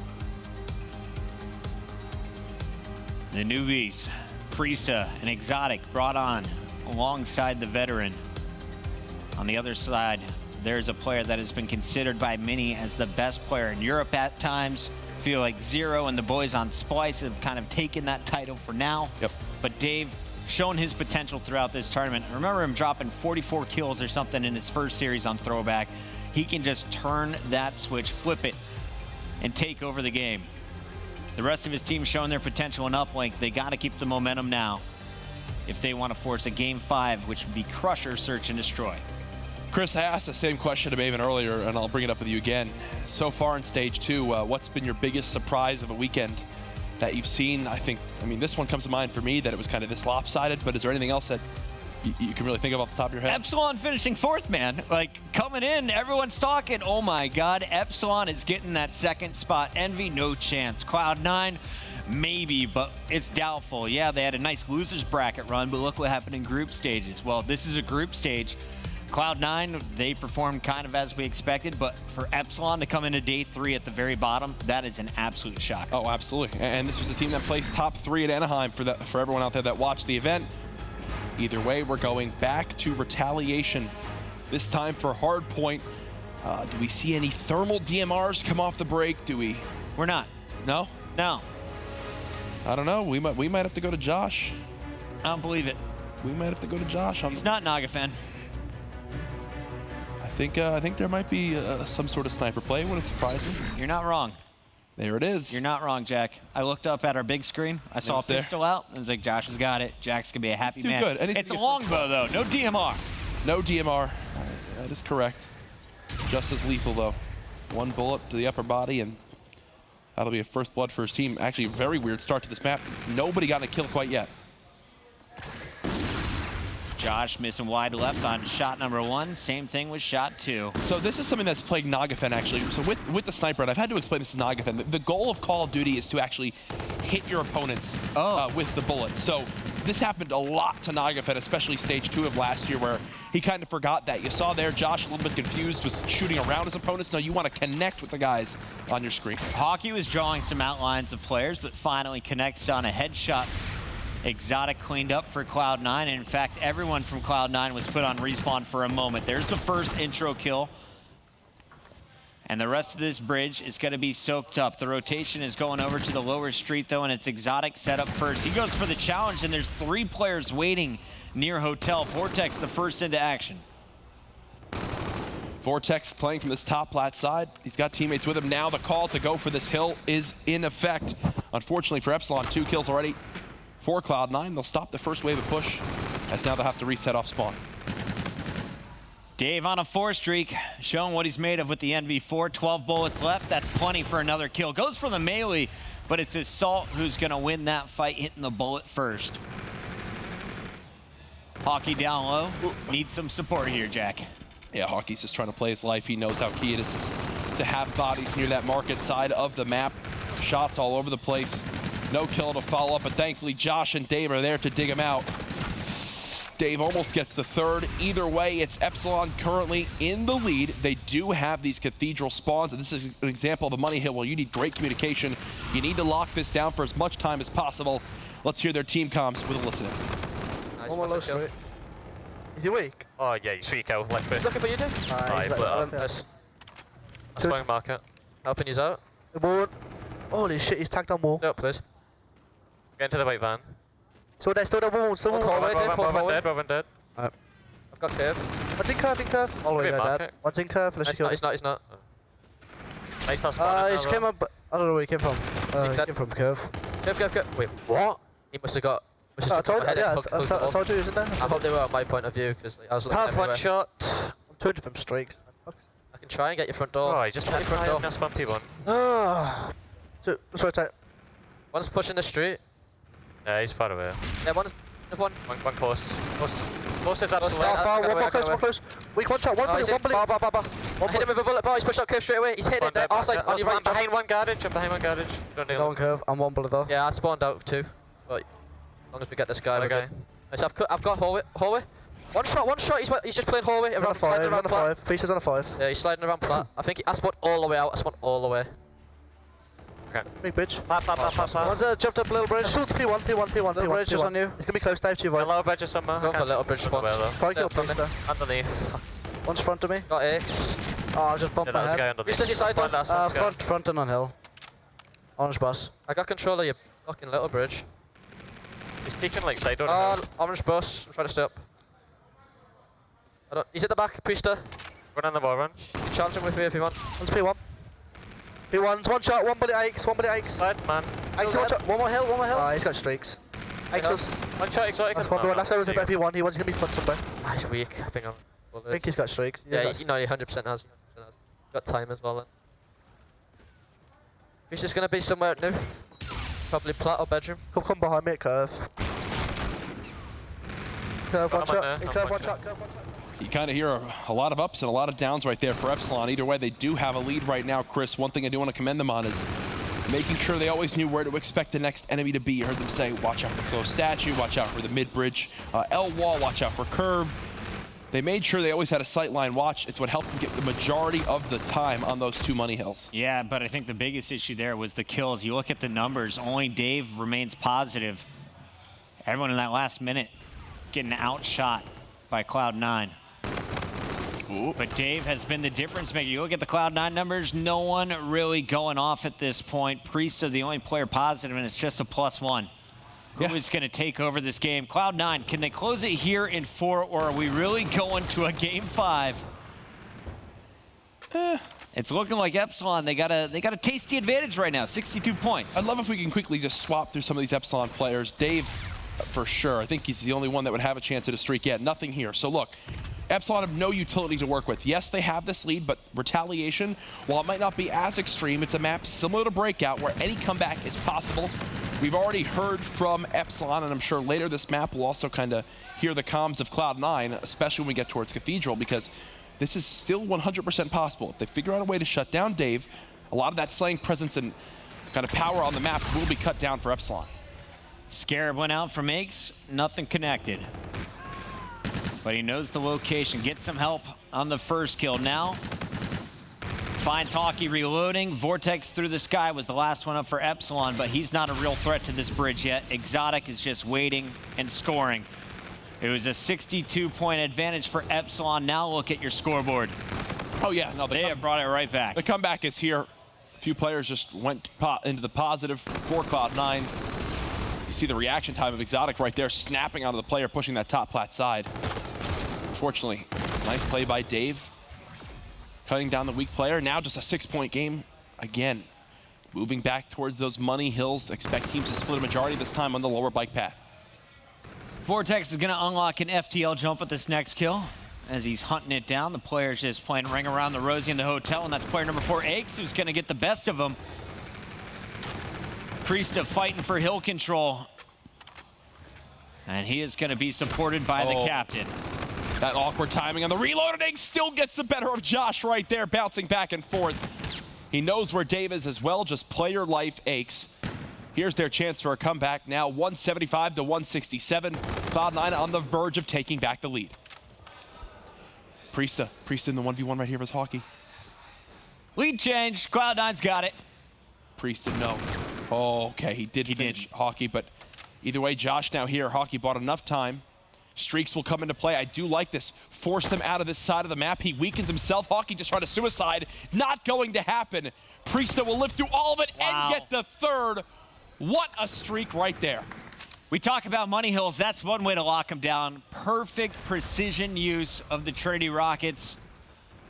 Speaker 2: The newbies, Priesta and Exotic, brought on alongside the veteran. On the other side, there's a player that has been considered by many as the best player in Europe at times. Feel like Zero and the boys on Splice have kind of taken that title for now.
Speaker 13: Yep.
Speaker 2: But Dave shown his potential throughout this tournament. I remember him dropping 44 kills or something in his first series on Throwback. He can just turn that switch, flip it, and take over the game. The rest of his team showing their potential in Uplink. They got to keep the momentum now if they want to force a Game 5, which would be Crusher, Search, and Destroy.
Speaker 13: Chris, I asked the same question to Maven earlier, and I'll bring it up with you again. So far in Stage 2, what's been your biggest surprise of a weekend that you've seen? I mean, this one comes to mind for me, that it was kind of this lopsided, but is there anything else that you can really think of off the top of your head?
Speaker 2: Epsilon finishing 4th, man. Like, coming in, everyone's talking, oh my God, Epsilon is getting that 2nd spot. Envy, no chance. Cloud9, maybe, but it's doubtful. Yeah, they had a nice losers bracket run, but look what happened in group stages. Well, this is a group stage. Cloud9, they performed kind of as we expected, but for Epsilon to come into day 3 at the very bottom, that is an absolute shock.
Speaker 13: Oh, absolutely. And this was a team that placed top 3 at Anaheim for everyone out there that watched the event. Either way, we're going back to retaliation. This time for Hardpoint. Do we see any thermal DMRs come off the break? Do we?
Speaker 2: We're not.
Speaker 13: No?
Speaker 2: No.
Speaker 13: I don't know. We might have to go to Josh.
Speaker 2: I don't believe it.
Speaker 13: We might have to go to Josh.
Speaker 2: He's not Naga fan.
Speaker 13: I think there might be some sort of sniper play. Wouldn't surprise me.
Speaker 2: You're not wrong.
Speaker 13: There it is.
Speaker 2: You're not wrong, Jack. I looked up at our big screen. I saw a pistol out. I was like, Josh has got it. Jack's going to be a happy man.
Speaker 13: Good.
Speaker 2: It's a longbow, though. No DMR.
Speaker 13: No DMR. That is correct. Just as lethal, though. 1 bullet to the upper body, and that'll be a first blood for his team. Actually, a very weird start to this map. Nobody got a kill quite yet.
Speaker 2: Josh missing wide left on shot number 1. Same thing with shot 2.
Speaker 13: So this is something that's plagued Nagafen, actually. So with the sniper, and I've had to explain this to Nagafen, the goal of Call of Duty is to actually hit your opponents with the bullet. So this happened a lot to Nagafen, especially Stage 2 of last year, where he kind of forgot that. You saw there, Josh, a little bit confused, was shooting around his opponents. No, you want to connect with the guys on your screen.
Speaker 2: Hockey was drawing some outlines of players, but finally connects on a headshot. Exotic cleaned up for Cloud9, and in fact, everyone from Cloud9 was put on respawn for a moment. There's the first intro kill. And the rest of this bridge is going to be soaked up. The rotation is going over to the lower street, though, and it's Exotic set up first. He goes for the challenge, and there's 3 players waiting near Hotel. Vortex, the first into action.
Speaker 13: Vortex playing from this top plat side. He's got teammates with him now. The call to go for this hill is in effect. Unfortunately for Epsilon, 2 kills already. For Cloud9, they'll stop the first wave of push, as now they'll have to reset off spawn.
Speaker 2: Dave on a 4 streak, showing what he's made of with the NV4. 12 bullets left, that's plenty for another kill. Goes for the melee, but it's Assault who's gonna win that fight, hitting the bullet first. Hockey down low, needs some support here, Jack.
Speaker 13: Yeah, Hockey's just trying to play his life. He knows how key it is to have bodies near that market side of the map. Shots all over the place. No kill to follow up, but thankfully Josh and Dave are there to dig him out. Dave almost gets the 3rd. Either way, it's Epsilon currently in the lead. They do have these cathedral spawns, and this is an example of a money hill where you need great communication. You need to lock this down for as much time as possible. Let's hear their team comms with a listen in.
Speaker 22: Nice, one more straight. Is he weak?
Speaker 18: Oh yeah, you sweet kill, left
Speaker 22: He's looking for you, Dave.
Speaker 18: Aye, split up. Nice. I'm spawning market. Helping you out.
Speaker 22: The board. Holy shit, he's tagged on wall.
Speaker 18: Up, please. Get into the white van.
Speaker 22: Still there, still there, wall, still wall.
Speaker 18: Robin dead.
Speaker 22: Alright.
Speaker 18: I've got curve.
Speaker 22: One's in curve, All the way there, Dad. One's in curve, let's go.
Speaker 18: He's not. Nice, not spawning.
Speaker 22: He came up, I don't know where he came from. He came from curve.
Speaker 18: Curve. Wait, what? He must have got...
Speaker 22: I told you, I told you he was in there.
Speaker 18: I hope they were on my point of view, because I was looking everywhere.
Speaker 22: One shot. I'm 200 from streaks.
Speaker 18: I can try and get your front door. Oh, just get your front door. Spawn people.
Speaker 22: So, sorry, tight.
Speaker 18: One's pushing the street. Yeah, he's far away. Yeah, one close. Close is absolutely.
Speaker 22: One close. Weak, one shot, one bullet.
Speaker 18: I hit him with a bullet, he's pushed up curve straight away. He's hit it there. Outside, on your right. I'm behind one garage. Don't need
Speaker 22: one curve, I'm one bullet though.
Speaker 18: Yeah, I spawned out 2. But as long as we get this guy, we're good. Nice, I've got hallway. One shot, he's just playing hallway.
Speaker 22: On a 5, Pieces on a 5.
Speaker 18: Yeah, he's sliding around flat. I think I spawned all the way out, all the way. Okay.
Speaker 22: Big bridge.
Speaker 18: Pass.
Speaker 22: One's jumped up a little bridge. Assault's P1. Little bridge just on you. It's gonna be close, Dave, to your void.
Speaker 18: Lower bridge is somewhere. Go for a little bridge spot.
Speaker 22: Probably kill Priester.
Speaker 18: Underneath.
Speaker 22: One's front of me.
Speaker 18: Got X.
Speaker 22: Oh, I just bumped my head.
Speaker 18: Priester, your side one.
Speaker 22: Front and on hill. Orange bus.
Speaker 18: I got control of your fucking little bridge.
Speaker 14: He's peeking like side on.
Speaker 18: Orange bus. I'm trying to stay up. He's at the back, Priester.
Speaker 14: Going on the wall run.
Speaker 18: Charge him with me if you want.
Speaker 22: One's P1. P1's one shot, one bullet X.
Speaker 14: Side, man.
Speaker 22: X, one more hill. Oh, he's got streaks. X was...
Speaker 14: One shot exotic.
Speaker 22: That's one. Last guy was a better P1. He's gonna be front somewhere.
Speaker 18: Ah, he's weak. I think
Speaker 22: he's got streaks.
Speaker 18: Yeah, he 100% has. Got time as well then. He's just gonna be somewhere new. Probably plat or bedroom.
Speaker 22: Come behind me at curve. Curve one shot. Curve one shot.
Speaker 13: You kind of hear a lot of ups and a lot of downs right there for Epsilon. Either way, they do have a lead right now, Chris. One thing I do want to commend them on is making sure they always knew where to expect the next enemy to be. You heard them say, watch out for close statue, watch out for the mid-bridge L wall, watch out for curve. They made sure they always had a sightline watch. It's what helped them get the majority of the time on those 2 money hills.
Speaker 2: Yeah, but I think the biggest issue there was the kills. You look at the numbers, only Dave remains positive. Everyone in that last minute getting outshot by Cloud9. Ooh. But Dave has been the difference maker. You look at the Cloud9 numbers, no one really going off at this point. Priesta, the only player positive, and it's just a +1. Who is going to take over this game? Cloud9, can they close it here in 4, or are we really going to a game 5? It's looking like Epsilon, they got a tasty advantage right now, 62 points.
Speaker 13: I'd love if we can quickly just swap through some of these Epsilon players. Dave, for sure, I think he's the only one that would have a chance at a streak yet. Nothing here. So look, Epsilon have no utility to work with. Yes, they have this lead, but retaliation, while it might not be as extreme, it's a map similar to Breakout where any comeback is possible. We've already heard from Epsilon, and I'm sure later this map will also kind of hear the comms of Cloud9, especially when we get towards Cathedral, because this is still 100% possible. If they figure out a way to shut down Dave, a lot of that slaying presence and kind of power on the map will be cut down for Epsilon.
Speaker 2: Scarab went out from Aches, nothing connected. But he knows the location. Get some help on the first kill now. Finds Hockey reloading. Vortex through the sky was the last one up for Epsilon, but he's not a real threat to this bridge yet. Exotic is just waiting and scoring. It was a 62-point advantage for Epsilon. Now look at your scoreboard.
Speaker 13: Oh yeah, no,
Speaker 2: they have brought it right back.
Speaker 13: The comeback is here. A few players just went into the positive for Cloud9. You see the reaction time of Exotic right there, snapping onto the player, pushing that top plat side. Unfortunately, nice play by Dave. Cutting down the weak player. Now just a 6-point game. Again, moving back towards those money hills. Expect teams to split a majority this time on the lower bike path.
Speaker 2: Vortex is going to unlock an FTL jump with this next kill. As he's hunting it down, the player's just playing Ring Around the Rosie in the hotel, and that's player number 4, Aches, who's going to get the best of him. Priesta fighting for hill control. And he is going to be supported by the captain.
Speaker 13: That awkward timing on the reload, and Aches still gets the better of Josh right there, bouncing back and forth. He knows where Dave is as well, just play your life, Aches. Here's their chance for a comeback now, 175 to 167. Cloud9 on the verge of taking back the lead. Priesta in the 1v1 right here with Hockey.
Speaker 2: Lead change, Cloud9's got it.
Speaker 13: Priesta, no. Oh, okay, he did finish Hockey, but either way, Josh now here. Hockey bought enough time. Streaks will come into play. I do like this. Force them out of this side of the map. He weakens himself. Hockey just tried a suicide. Not going to happen. Priesta will live through all of it and get the third. What a streak right there.
Speaker 2: We talk about money hills. That's one way to lock him down. Perfect precision use of the Trinity Rockets.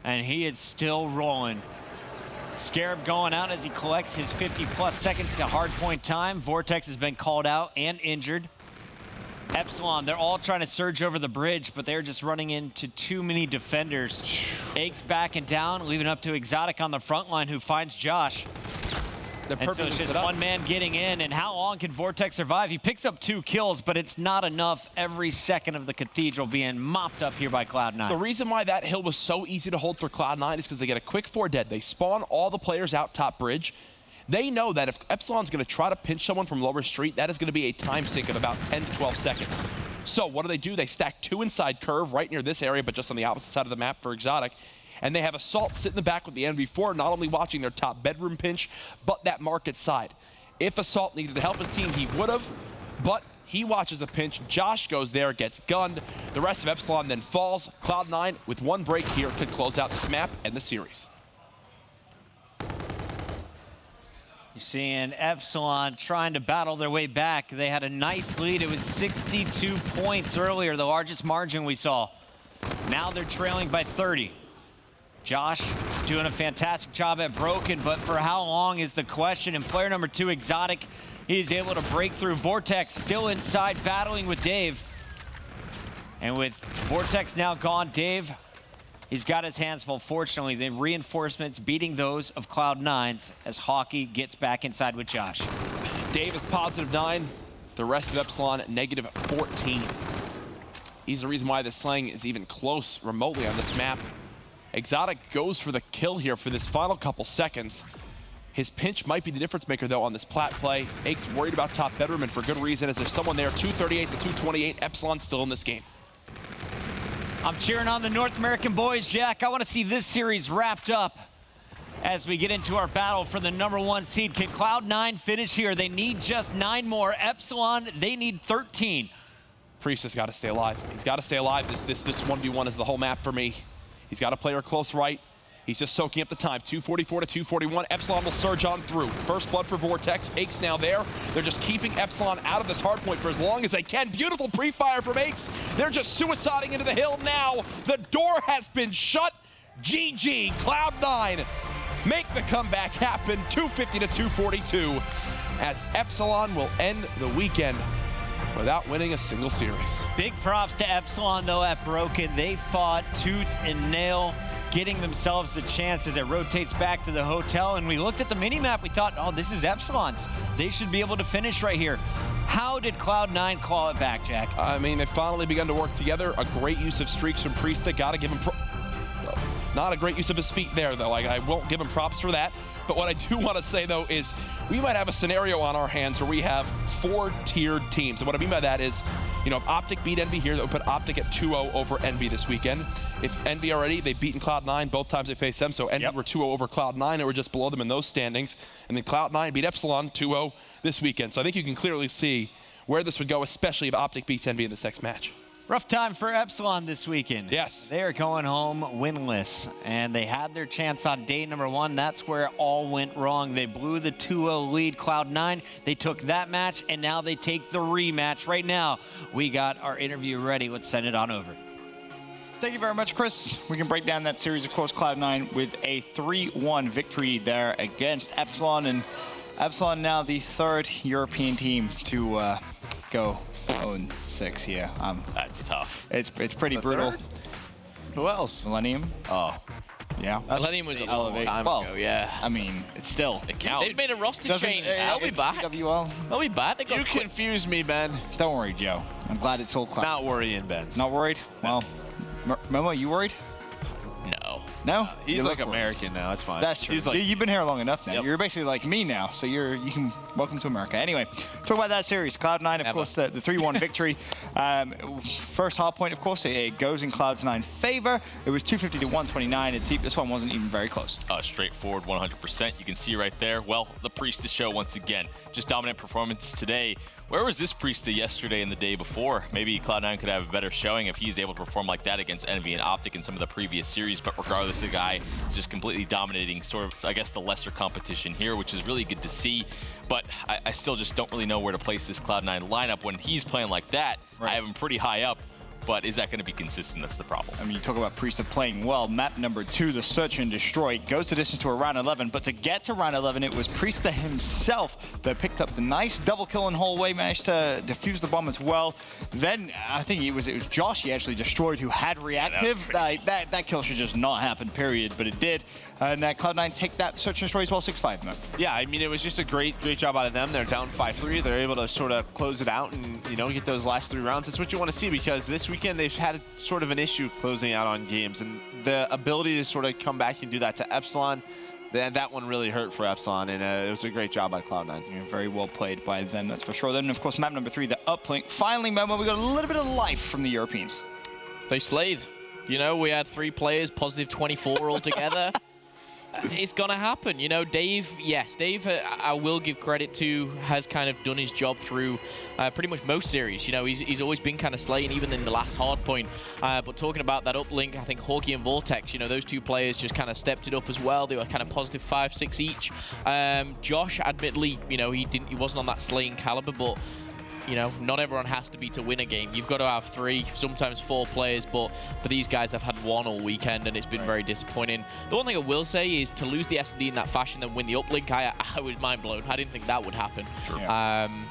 Speaker 2: And he is still rolling. Scarab going out as he collects his 50+ seconds to hardpoint time. Vortex has been called out and injured. Epsilon, they're all trying to surge over the bridge, but they're just running into too many defenders. Aches backing down, leaving up to Exotic on the front line, who finds Josh. And so it's just one man getting in, and how long can Vortex survive? He picks up 2 kills, but it's not enough. Every second of the Cathedral being mopped up here by Cloud9.
Speaker 13: The reason why that hill was so easy to hold for Cloud9 is because they get a quick 4 dead. They spawn all the players out top bridge. They know that if Epsilon's going to try to pinch someone from lower street, that is going to be a time sink of about 10 to 12 seconds. So what do? They stack 2 inside curve right near this area, but just on the opposite side of the map for Exotic. And they have Assault sit in the back with the NV4, not only watching their top bedroom pinch, but that market side. If Assault needed to help his team, he would have, but he watches the pinch. Josh goes there, gets gunned. The rest of Epsilon then falls. Cloud9, with one break here, could close out this map and the series.
Speaker 2: You're seeing Epsilon trying to battle their way back. They had a nice lead. It was 62 points earlier, the largest margin we saw. Now they're trailing by 30. Josh doing a fantastic job at Broken, but for how long is the question? And player number 2, Exotic, he's able to break through. Vortex still inside battling with Dave. And with Vortex now gone, Dave, he's got his hands full. Fortunately, the reinforcements beating those of Cloud9's as Hockey gets back inside with Josh.
Speaker 13: Dave is +9. The rest of Epsilon -14. He's the reason why this slang is even close remotely on this map. Exotic goes for the kill here for this final couple seconds. His pinch might be the difference maker, though, on this plat play. Ake's worried about top bedroom, and for good reason, as there's someone there. 238 to 228. Epsilon still in this game.
Speaker 2: I'm cheering on the North American boys, Jack. I want to see this series wrapped up as we get into our battle for the #1 seed. Can Cloud9 finish here? They need just 9 more. Epsilon, they need 13.
Speaker 13: Priest has got to stay alive. He's got to stay alive. This 1v1 is the whole map for me. He's got to play her close right. He's just soaking up the time. 244 to 241. Epsilon will surge on through. First blood for Vortex. Ake's now there. They're just keeping Epsilon out of this hard point for as long as they can. Beautiful pre-fire from Ake's. They're just suiciding into the hill now. The door has been shut. GG. Cloud9 make the comeback happen. 250 to 242 as Epsilon will end the weekend without winning a single series.
Speaker 2: Big props to Epsilon, though, at Broken. They fought tooth and nail, getting themselves a chance as it rotates back to the hotel. And we looked at the mini-map, we thought, oh, this is Epsilon's. They should be able to finish right here. How did Cloud9 call it back, Jack?
Speaker 13: I mean, they've finally begun to work together. A great use of streaks from Priesta. Got to give him not a great use of his feet there, though. I won't give him props for that. But what I do want to say, though, is we might have a scenario on our hands where we have 4-tiered teams. And what I mean by that is, you know, if Optic beat Envy here, that would put Optic at 2-0 over Envy this weekend. If Envy already, they've beaten Cloud9 both times they faced them. So Envy were 2-0 over Cloud9, and we're just below them in those standings. And then Cloud9 beat Epsilon 2-0 this weekend. So I think you can clearly see where this would go, especially if Optic beats Envy in this next match.
Speaker 2: Rough time for Epsilon this weekend.
Speaker 13: Yes.
Speaker 2: They are going home winless, and they had their chance on day #1. That's where it all went wrong. They blew the 2-0 lead. Cloud9, they took that match, and now they take the rematch. Right now, we got our interview ready. Let's send it on over.
Speaker 1: Thank you very much, Chris. We can break down that series, of course, Cloud9 with a 3-1 victory there against Epsilon, and Epsilon now the 3rd European team to go 0-6 here.
Speaker 11: That's tough.
Speaker 1: It's pretty brutal.
Speaker 11: Who else?
Speaker 1: Millennium.
Speaker 11: Oh.
Speaker 1: Yeah.
Speaker 10: Millennium was a long time ago, yeah.
Speaker 1: I mean, it's still.
Speaker 10: It counts. They've made a roster change. They'll be back.
Speaker 1: CWL.
Speaker 10: They'll be back. They
Speaker 4: You confuse me, Ben.
Speaker 1: Don't worry, Joe. I'm glad it's all Cloud.
Speaker 4: Not worrying, Ben.
Speaker 1: Not worried? Well, Momo, you worried?
Speaker 10: No.
Speaker 1: No?
Speaker 4: He's like American now. It's fine.
Speaker 1: That's true.
Speaker 4: He's like,
Speaker 1: You've been here long enough now.
Speaker 4: Yep.
Speaker 1: You're basically like me now, so you can welcome to America. Anyway, talk about that series. Cloud9, of course, the 3-1 victory. First hard point, of course, it goes in Cloud9's favor. It was 250 to 129. This one wasn't even very close.
Speaker 11: Straightforward 100%. You can see right there. Well, the Priesta show once again. Just dominant performance today. Where was this Priesta yesterday and the day before? Maybe Cloud9 could have a better showing if he's able to perform like that against Envy and Optic in some of the previous series. But regardless, the guy is just completely dominating sort of, I guess, the lesser competition here, which is really good to see. But I still just don't really know where to place this Cloud9 lineup when he's playing like that. Right. I have him pretty high up. But is that going to be consistent? That's the problem.
Speaker 1: I mean, you talk about Priesta playing well. Map number 2, the Search and Destroy, goes the distance to a round 11. But to get to round 11, it was Priesta himself that picked up the nice double kill in hallway, managed to defuse the bomb as well. Then I think it was Josh he actually destroyed who had reactive. Yeah, that kill should just not happen, period. But it did. And Cloud9 take that Search and Destroy as well, 6-5, man.
Speaker 4: Yeah, I mean, it was just a great job out of them. They're down 5-3. They're able to sort of close it out and, you know, get those last 3 rounds. That's what you want to see, because this weekend they've had sort of an issue closing out on games. And the ability to sort of come back and do that to Epsilon, that one really hurt for Epsilon, and it was a great job by Cloud9.
Speaker 1: Yeah, very well played by them, that's for sure. Then, of course, map number 3, the uplink. Finally, Momo, we got a little bit of life from the Europeans.
Speaker 10: They slayed. You know, we had 3 players, positive 24 altogether. It's gonna happen, you know. Dave, yes, Dave, I will give credit to, has kind of done his job through pretty much most series. You know, he's always been kind of slaying, even in the last hard point. But talking about that uplink, I think Hawkey and Vortex, you know, those 2 players just kind of stepped it up as well. They were kind of positive 5, 6 each. Josh, admittedly, you know, he wasn't on that slaying caliber, but you know, not everyone has to be to win a game. You've got to have 3, sometimes 4 players, but for these guys, they've had 1 all weekend, and it's been very disappointing. The one thing I will say is to lose the S&D in that fashion and win the uplink, I was mind blown. I didn't think that would happen. Sure.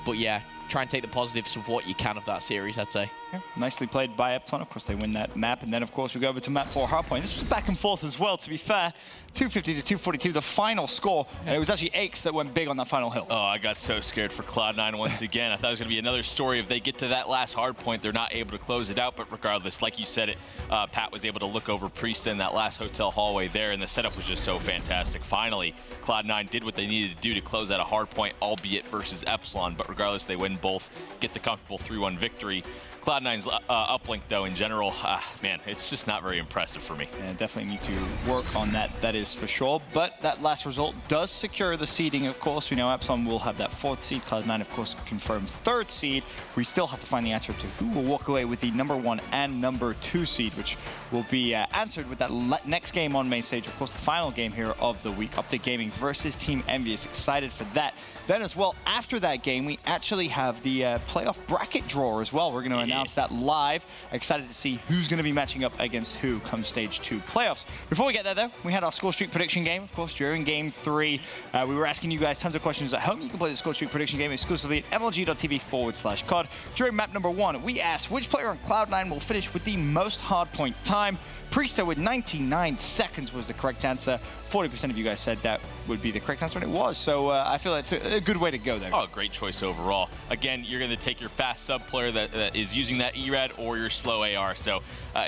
Speaker 10: But yeah, try and take the positives of what you can of that series, I'd say.
Speaker 1: Yeah, nicely played by Epsilon. Of course, they win that map. And then, of course, we go over to map 4 hardpoint. This was back and forth as well, to be fair. 250 to 242, the final score. And it was actually Aches that went big on that final hill.
Speaker 11: Oh, I got so scared for Cloud9 once again. I thought it was going to be another story. If they get to that last hardpoint, they're not able to close it out. But regardless, like you said, Pat was able to look over Priest in that last hotel hallway there, and the setup was just so fantastic. Finally, Cloud9 did what they needed to do to close out a hardpoint, albeit versus Epsilon. But regardless, they win both, get the comfortable 3-1 victory. Cloud9's uplink, though, in general, man, it's just not very impressive for me.
Speaker 1: Yeah, definitely need to work on that, that is for sure. But that last result does secure the seeding, of course. We know Epsilon will have that 4th seed. Cloud9, of course, confirmed 3rd seed. We still have to find the answer to who will walk away with the number 1 and number 2 seed, which will be answered with that next game on main stage. Of course, the final game here of the week, Optic Gaming versus Team Envious. Excited for that. Then as well, after that game, we actually have the playoff bracket draw as well. We're going to announce that live. Excited to see who's going to be matching up against who come stage 2 playoffs. Before we get there, though, we had our score streak prediction game. Of course, during game 3, we were asking you guys tons of questions at home. You can play the score streak prediction game exclusively at mlg.tv/COD. During map number 1, we asked which player on Cloud9 will finish with the most hardpoint time. Priester with 99 seconds was the correct answer. 40% of you guys said that would be the correct answer, and it was. So I feel it's a good way to go there.
Speaker 11: Oh, great choice overall. Again, you're going to take your fast sub player that is using that ERAD or your slow AR. So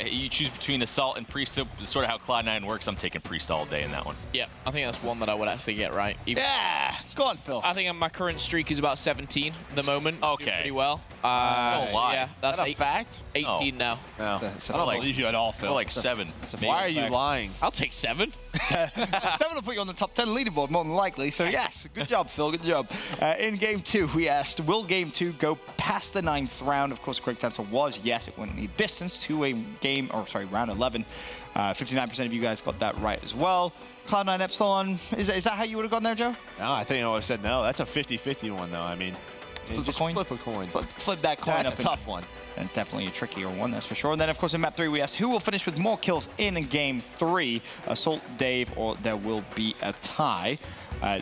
Speaker 11: you choose between Assault and Priest. Sort of how Cloud9 works. I'm taking Priest all day in that one.
Speaker 10: Yeah, I think that's one that I would actually get right.
Speaker 1: Yeah, go on, Phil.
Speaker 10: I think my current streak is about 17 at the moment.
Speaker 11: Okay.
Speaker 10: Doing pretty well.
Speaker 11: Don't lie.
Speaker 10: Yeah, that's
Speaker 11: a fact?
Speaker 10: 18 now.
Speaker 11: No. I don't believe you at all, Phil. Like 7.
Speaker 4: Why are you lying?
Speaker 10: I'll take 7.
Speaker 1: 7 will put you on the top 10 leaderboard, more than likely. So yes, good job, Phil. Good job. In game 2, we asked, will game 2 go past the 9th round? Of course, the correct answer was yes. It went the distance to a round 11. 59% of you guys got that right as well. Cloud9 Epsilon, is that how you would have gone there, Joe?
Speaker 4: No, I think I would have said no. That's a 50-50 one, though. I mean,
Speaker 1: flip a coin.
Speaker 4: Flip a coin.
Speaker 1: Flip that coin.
Speaker 4: That's a tough one.
Speaker 1: And it's definitely a trickier one, that's for sure. And then, of course, in map 3, we asked who will finish with more kills in game 3, Assault, Dave, or there will be a tie.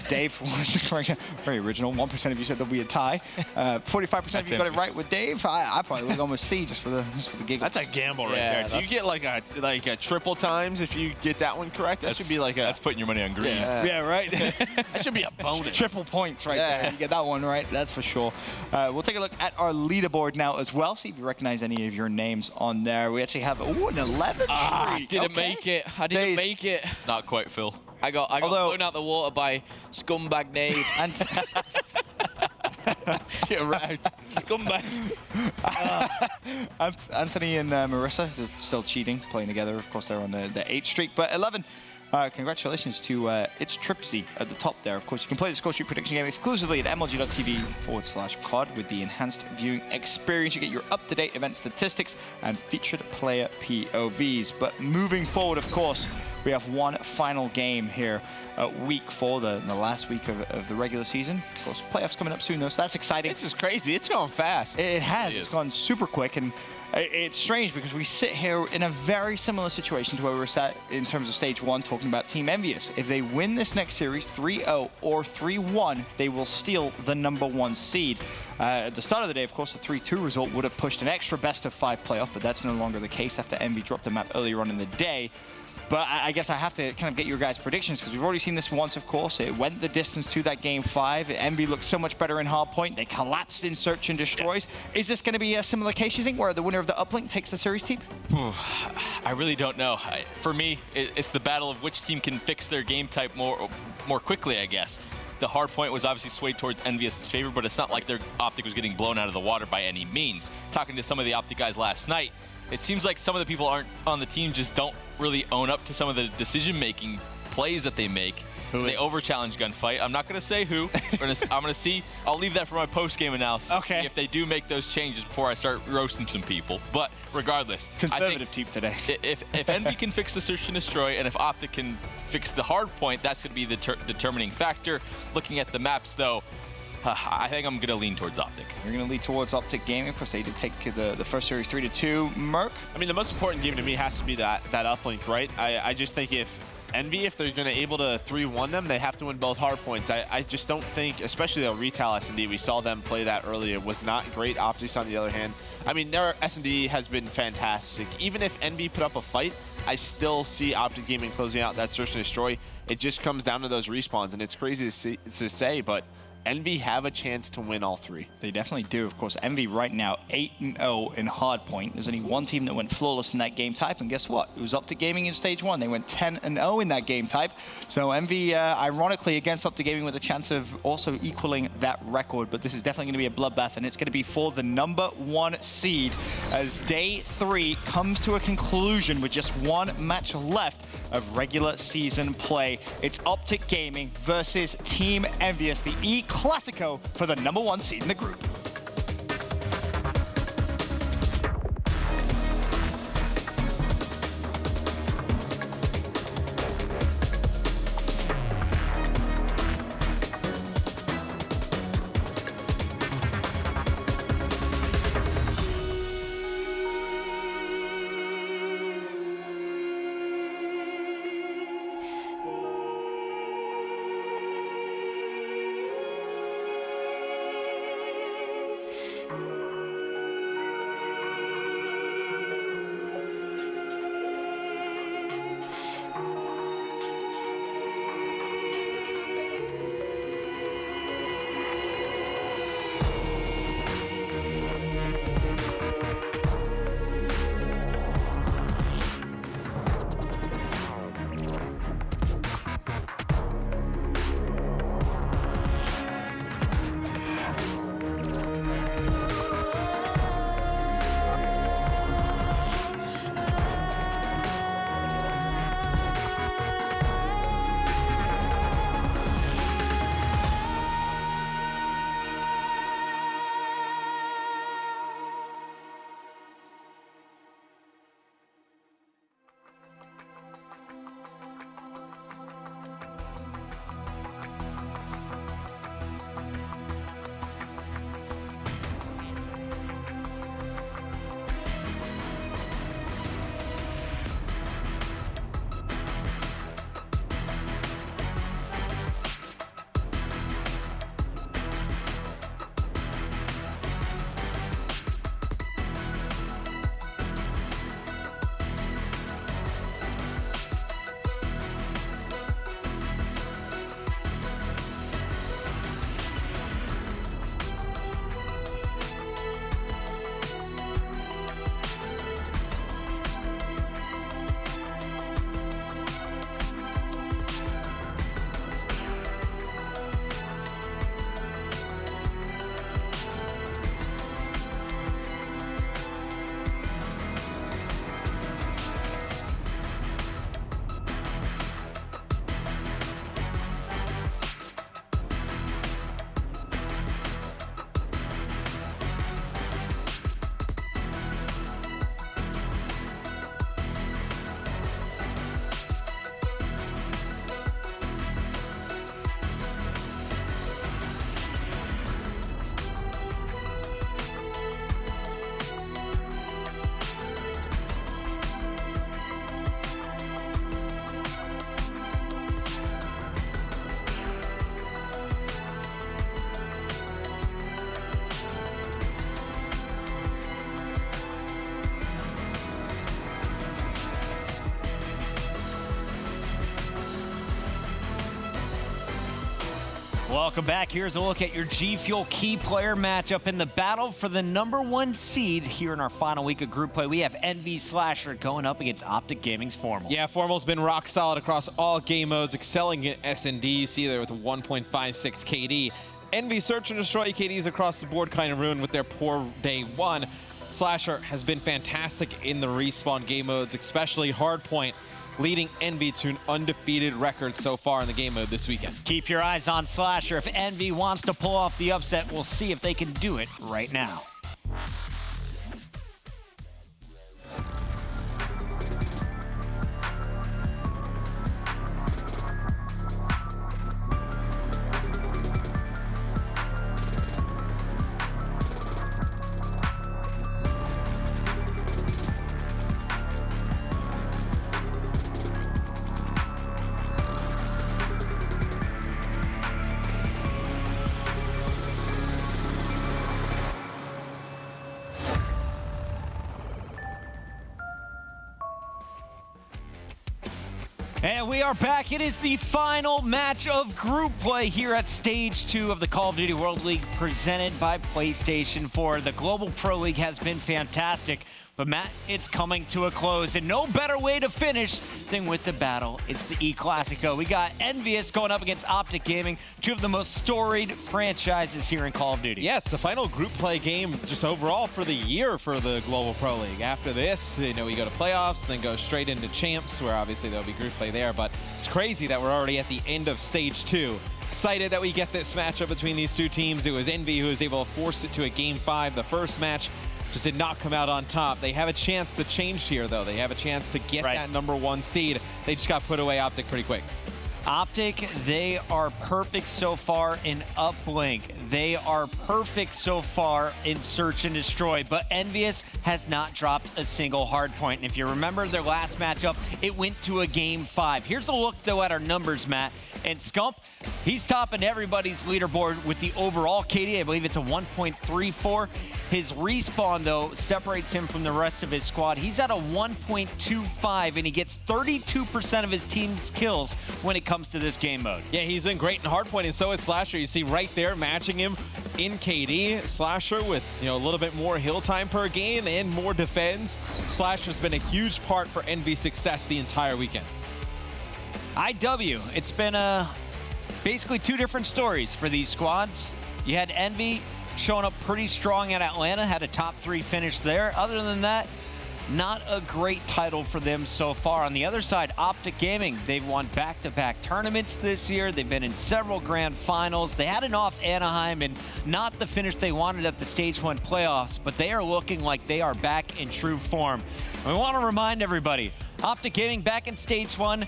Speaker 1: Dave was the correct, very original. 1% of you said there'll be a tie. 45% of you got it right with Dave. I probably would have gone with C just for the giggle.
Speaker 4: That's a gamble right there. Do you get like a triple times if you get that one correct? That should be like a.
Speaker 11: That's putting your money on green.
Speaker 1: Yeah, right.
Speaker 4: That should be a bonus.
Speaker 1: Triple points right there. You get that one right. That's for sure. We'll take a look at our leaderboard now as well. See if you recognize any of your names on there. We actually have an 11 streak.
Speaker 10: I didn't make it. I didn't make it.
Speaker 11: Not quite, Phil.
Speaker 10: I got blown out the water by scumbag Nate.
Speaker 1: Get right.
Speaker 10: Scumbag.
Speaker 1: Anthony and Marissa, they're still cheating, playing together. Of course, they're on the 8th streak. But 11, congratulations to It's Tripsy at the top there. Of course, you can play the score sheet prediction game exclusively at mlg.tv/COD with the enhanced viewing experience. You get your up-to-date event statistics and featured player POVs. But moving forward, of course, we have one final game here, week 4, the last week of the regular season. Of course, playoffs coming up soon, though, so that's exciting.
Speaker 4: This is crazy. It's going fast.
Speaker 1: It has. It's gone super quick, and it's strange because we sit here in a very similar situation to where we were sat in terms of stage 1 talking about Team Envious. If they win this next series 3-0 or 3-1, they will steal the number 1 seed. At the start of the day, of course, the 3-2 result would have pushed an extra best-of-5 playoff, but that's no longer the case after Envy dropped a map earlier on in the day. But I guess I have to kind of get your guys' predictions because we've already seen this once, of course. It went the distance to that game 5. Envy looked so much better in hardpoint. They collapsed in search and destroys. Yeah. Is this going to be a similar case, you think, where the winner of the uplink takes the series team?
Speaker 11: I really don't know. For me, it's the battle of which team can fix their game type more quickly, I guess. The hard point was obviously swayed towards Envious's favor, but it's not like their Optic was getting blown out of the water by any means. Talking to some of the Optic guys last night, it seems like some of the people aren't on the team just don't really own up to some of the decision-making plays that they make. They over-challenge gunfight. I'm not going to say who. I'm going to see. I'll leave that for my post-game analysis.
Speaker 1: Okay.
Speaker 11: See if they do make those changes before I start roasting some people. But regardless,
Speaker 1: conservative team today.
Speaker 11: If Envy can fix the search and destroy, and if Optic can fix the hard point, that's going to be the determining factor. Looking at the maps, though, I think I'm going to lean towards Optic.
Speaker 1: You're going to lean towards Optic Gaming. Of course, they did take the first series 3-2. Merc?
Speaker 4: I mean, the most important game to me has to be that uplink, right? I just think if Envy, if they're going to able to 3-1 them, they have to win both hard points. I just don't think, especially the retail S&D, we saw them play that earlier, was not great. Optics, on the other hand, I mean, their S&D has been fantastic. Even if Envy put up a fight, I still see Optic Gaming closing out that search and destroy. It just comes down to those respawns, and it's crazy to say, but Envy have a chance to win all three.
Speaker 1: They definitely do. Of course, Envy right now 8-0 in hardpoint. There's only one team that went flawless in that game type, and guess what? It was Optic Gaming in stage 1. They went 10-0 in that game type. So Envy, ironically, against Optic Gaming with a chance of also equaling that record. But this is definitely going to be a bloodbath, and it's going to be for the #1 seed as day 3 comes to a conclusion with just one match left of regular season play. It's Optic Gaming versus Team Envious, the E-Clasico for the #1 seed in the group.
Speaker 2: Welcome back. Here's a look at your G Fuel key player matchup in the battle for the #1 seed here in our final week of group play. We have Envy Slasher going up against Optic Gaming's Formal.
Speaker 12: Yeah, Formal's been rock solid across all game modes, excelling in S&D. You see there with a 1.56 KD. Envy Search and Destroy KDs across the board kind of ruined with their poor day 1. Slasher has been fantastic in the respawn game modes, especially Hardpoint, leading Envy to an undefeated record so far in the game mode this weekend.
Speaker 2: Keep your eyes on Slasher. If Envy wants to pull off the upset, we'll see if they can do it right now. And we are back. It is the final match of group play here at Stage 2 of the Call of Duty World League presented by PlayStation 4. The Global Pro League has been fantastic, but Matt, it's coming to a close, and no better way to finish than with the battle. It's the E-Classico. We got Envious going up against Optic Gaming, two of the most storied franchises here in Call of Duty.
Speaker 12: Yeah, it's the final group play game just overall for the year for the Global Pro League. After this, we go to playoffs, then go straight into champs, where obviously there'll be group play there, but it's crazy that we're already at the end of Stage 2. Excited that we get this matchup between these two teams. It was Envy who was able to force it to a Game 5. The first match just did not come out on top. They have a chance to change here, though. They have a chance to get that #1 seed. They just got put away Optic pretty quick.
Speaker 2: Optic, they are perfect so far in Uplink. They are perfect so far in Search and Destroy, but Envious has not dropped a single hard point. And if you remember their last matchup, it went to a Game 5. Here's a look, though, at our numbers, Matt. And Scump, he's topping everybody's leaderboard with the overall KD. I believe it's a 1.34. His respawn, though, separates him from the rest of his squad. He's at a 1.25, and he gets 32% of his team's kills when it comes to this game mode.
Speaker 12: Yeah, he's been great in hardpoint, and so is Slasher. You see right there, matching him in KD. Slasher with a little bit more hill time per game and more defense. Slasher's been a huge part for Envy's success the entire weekend.
Speaker 2: IW, it's been basically two different stories for these squads. You had Envy showing up pretty strong at Atlanta, had a top 3 finish there. Other than that, not a great title for them so far. On the other side, Optic Gaming, they've won back-to-back tournaments this year. They've been in several grand finals. They had an off Anaheim and not the finish they wanted at the Stage 1 playoffs, but they are looking like they are back in true form. And we want to remind everybody, Optic Gaming back in Stage 1,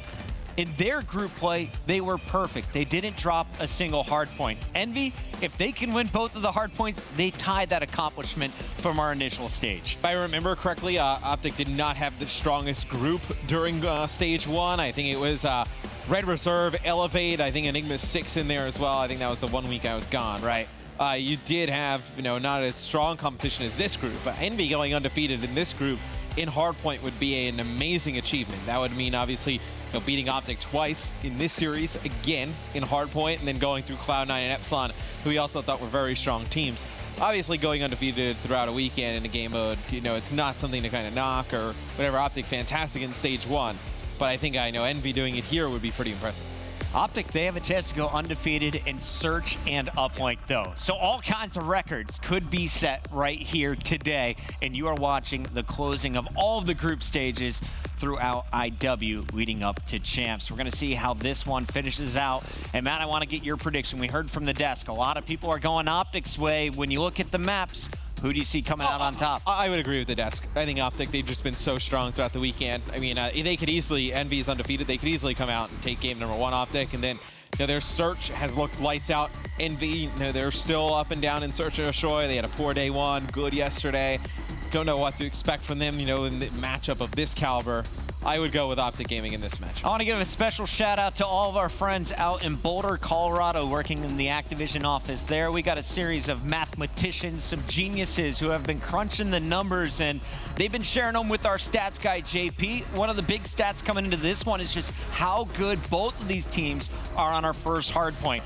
Speaker 2: in their group play, they were perfect. They didn't drop a single hard point. Envy, if they can win both of the hard points, they tied that accomplishment from our initial stage.
Speaker 12: If I remember correctly, Optic did not have the strongest group during Stage 1. I think it was Red Reserve, Elevate, I think Enigma 6 in there as well. I think that was the 1 week I was gone.
Speaker 2: Right.
Speaker 12: You did have, not as strong competition as this group, but Envy going undefeated in this group in hardpoint would be an amazing achievement. That would mean, obviously, beating Optic twice in this series, again in hardpoint, and then going through Cloud9 and Epsilon, who we also thought were very strong teams. Obviously, going undefeated throughout a weekend in a game mode, it's not something to kind of knock or whatever. Optic, fantastic in Stage 1, but I think Envy doing it here would be pretty impressive.
Speaker 2: Optic, they have a chance to go undefeated in Search and Uplink, though. So all kinds of records could be set right here today, and you are watching the closing of all of the group stages throughout IW leading up to champs. We're going to see how this one finishes out. And Matt, I want to get your prediction. We heard from the desk, a lot of people are going Optic's way. When you look at the maps, who do you see coming out on top?
Speaker 12: I would agree with the desk. I think Optic, they've just been so strong throughout the weekend. I mean, they could easily, Envy's undefeated, they could easily come out and take game #1 Optic, and then their Search has looked lights out. Envy, they're still up and down in Search and Destroy. They had a poor day 1, good yesterday. Don't know what to expect from them, in the matchup of this caliber. I would go with Optic Gaming in this match.
Speaker 2: I want to give a special shout out to all of our friends out in Boulder, Colorado, working in the Activision office there. We got a series of mathematicians, some geniuses who have been crunching the numbers, and they've been sharing them with our stats guy, JP. One of the big stats coming into this one is just how good both of these teams are on our first hardpoint.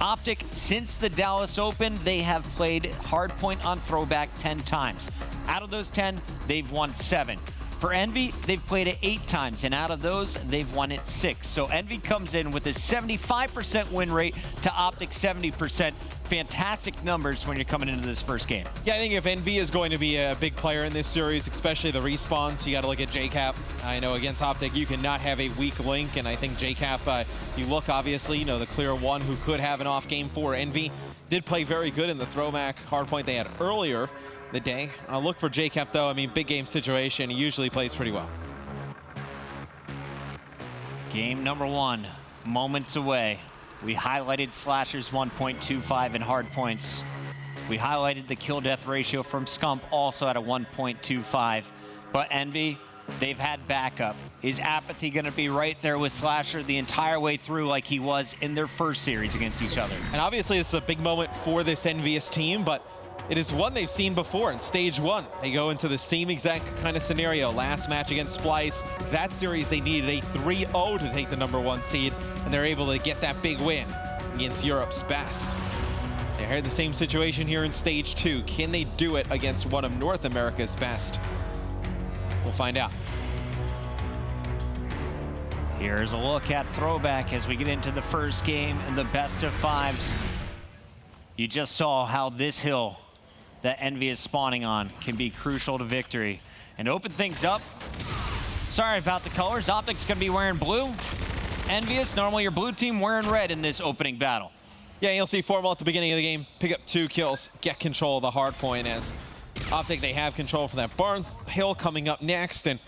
Speaker 2: Optic, since the Dallas Open, they have played hardpoint on throwback 10 times. Out of those 10, they've won 7. For Envy, they've played it 8 times, and out of those, they've won it 6. So Envy comes in with a 75% win rate to Optic 70%. Fantastic numbers when you're coming into this first game.
Speaker 12: Yeah, I think if Envy is going to be a big player in this series, especially the respawns, you got to look at JCap. I know against Optic, you cannot have a weak link, and I think JCap, you look obviously, the clear one who could have an off game for Envy. Did play very good in the throwback hardpoint they had earlier the day. I'll look for JCap though. I mean, big game situation, he usually plays pretty well.
Speaker 2: Game number 1, moments away. We highlighted Slasher's 1.25 in hard points. We highlighted the kill-death ratio from Scump, also at a 1.25. But Envy, they've had backup. Is Apathy going to be right there with Slasher the entire way through like he was in their first series against each other?
Speaker 12: And obviously, it's a big moment for this Envious team, but it is one they've seen before in stage 1. They go into the same exact kind of scenario. Last match against Splice, that series they needed a 3-0 to take the #1 seed, and they're able to get that big win against Europe's best. They had the same situation here in stage 2. Can they do it against one of North America's best? We'll find out.
Speaker 2: Here's a look at Throwback as we get into the first game in the best of 5s. You just saw how this hill that Envy is spawning on can be crucial to victory. And open things up. Sorry about the colors. Optic's gonna be wearing blue. Envious, normally your blue team wearing red in this opening battle.
Speaker 12: Yeah, you'll see Formal at the beginning of the game, pick up 2 kills, get control of the hard point. As Optic, they have control for that barn hill coming up next, and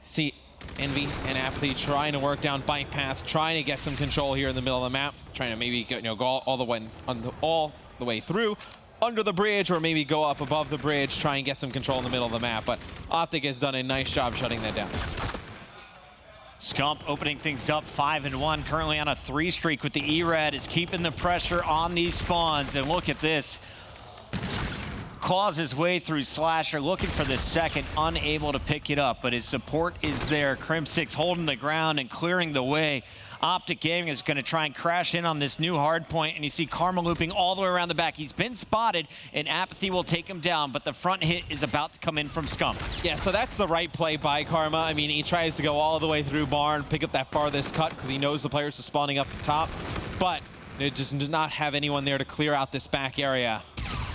Speaker 12: see Envy and Apathy trying to work down bike path, trying to get some control here in the middle of the map, trying to maybe go all the way through under the bridge, or maybe go up above the bridge, try and get some control in the middle of the map. But Optic has done a nice job shutting that down.
Speaker 2: Scump opening things up 5-1, currently on a 3 streak with the E-Red, is keeping the pressure on these spawns. And look at this. Claws his way through Slasher, looking for the second, unable to pick it up, but his support is there. Crim6 holding the ground and clearing the way. Optic Gaming is going to try and crash in on this new hard point, and you see Karma looping all the way around the back. He's been spotted, and Apathy will take him down, but the front hit is about to come in from Scump.
Speaker 12: Yeah, so that's the right play by Karma. I mean, he tries to go all the way through barn, pick up that farthest cut, because he knows the players are spawning up the top, but it just does not have anyone there to clear out this back area.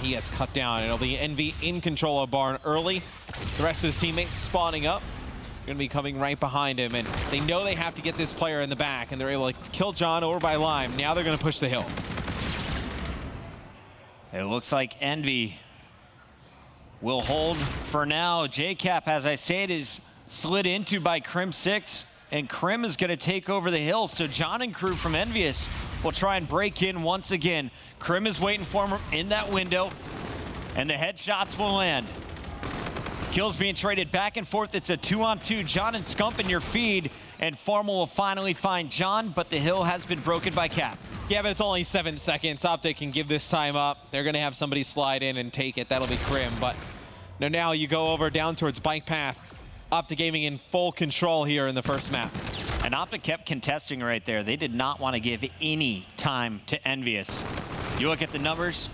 Speaker 12: He gets cut down. It'll be Envy in control of barn early. The rest of his teammates spawning up, going to be coming right behind him, and they know they have to get this player in the back, and they're able to kill John over by Lime. Now they're going to push the hill.
Speaker 2: It looks like Envy will hold for now. JCap, as I said, is slid into by Crim6, and Crim is going to take over the hill. So John and crew from Envious will try and break in once again. Crim is waiting for him in that window, and the headshots will land. Kills being traded back and forth. It's a 2-on-2. John and Scump in your feed, and Formal will finally find John, but the hill has been broken by Cap.
Speaker 12: Yeah, but it's only 7 seconds. Optic can give this time up. They're going to have somebody slide in and take it. That'll be Crim, but now you go over down towards bike path. Optic Gaming in full control here in the first map.
Speaker 2: And Optic kept contesting right there. They did not want to give any time to Envious. You look at the numbers.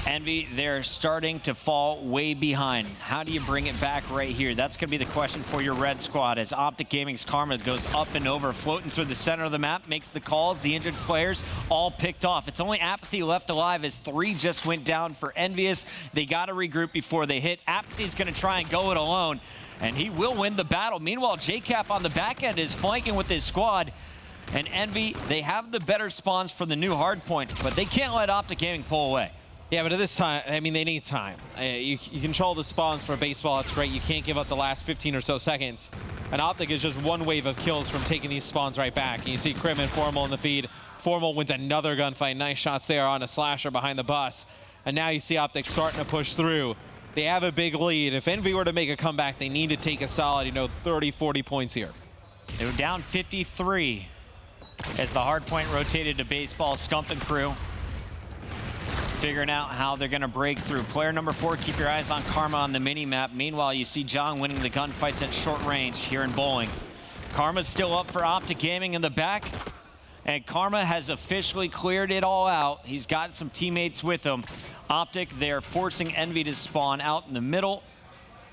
Speaker 2: Envy, they're starting to fall way behind. How do you bring it back right here? That's going to be the question for your red squad, as Optic Gaming's Karma goes up and over, floating through the center of the map, makes the calls. The injured players all picked off. It's only Apathy left alive, as 3 just went down for Envious. They got to regroup before they hit. Apathy's going to try and go it alone, and he will win the battle. Meanwhile, JCap on the back end is flanking with his squad. And Envy, they have the better spawns for the new hard point, but they can't let Optic Gaming pull away.
Speaker 12: Yeah, but at this time, I mean, they need time. You control the spawns for baseball, that's great. You can't give up the last 15 or so seconds. And Optic is just one wave of kills from taking these spawns right back. And you see Crim and Formal in the feed. Formal wins another gunfight. Nice shots there on a Slasher behind the bus. And now you see Optic starting to push through. They have a big lead. If Envy were to make a comeback, they need to take a solid, 30, 40 points here.
Speaker 2: They were down 53 as the hard point rotated to baseball. Scump and crew figuring out how they're going to break through. Player number 4, keep your eyes on Karma on the mini-map. Meanwhile, you see John winning the gunfights at short range here in bowling. Karma's still up for Optic Gaming in the back, and Karma has officially cleared it all out. He's got some teammates with him. Optic, they're forcing Envy to spawn out in the middle.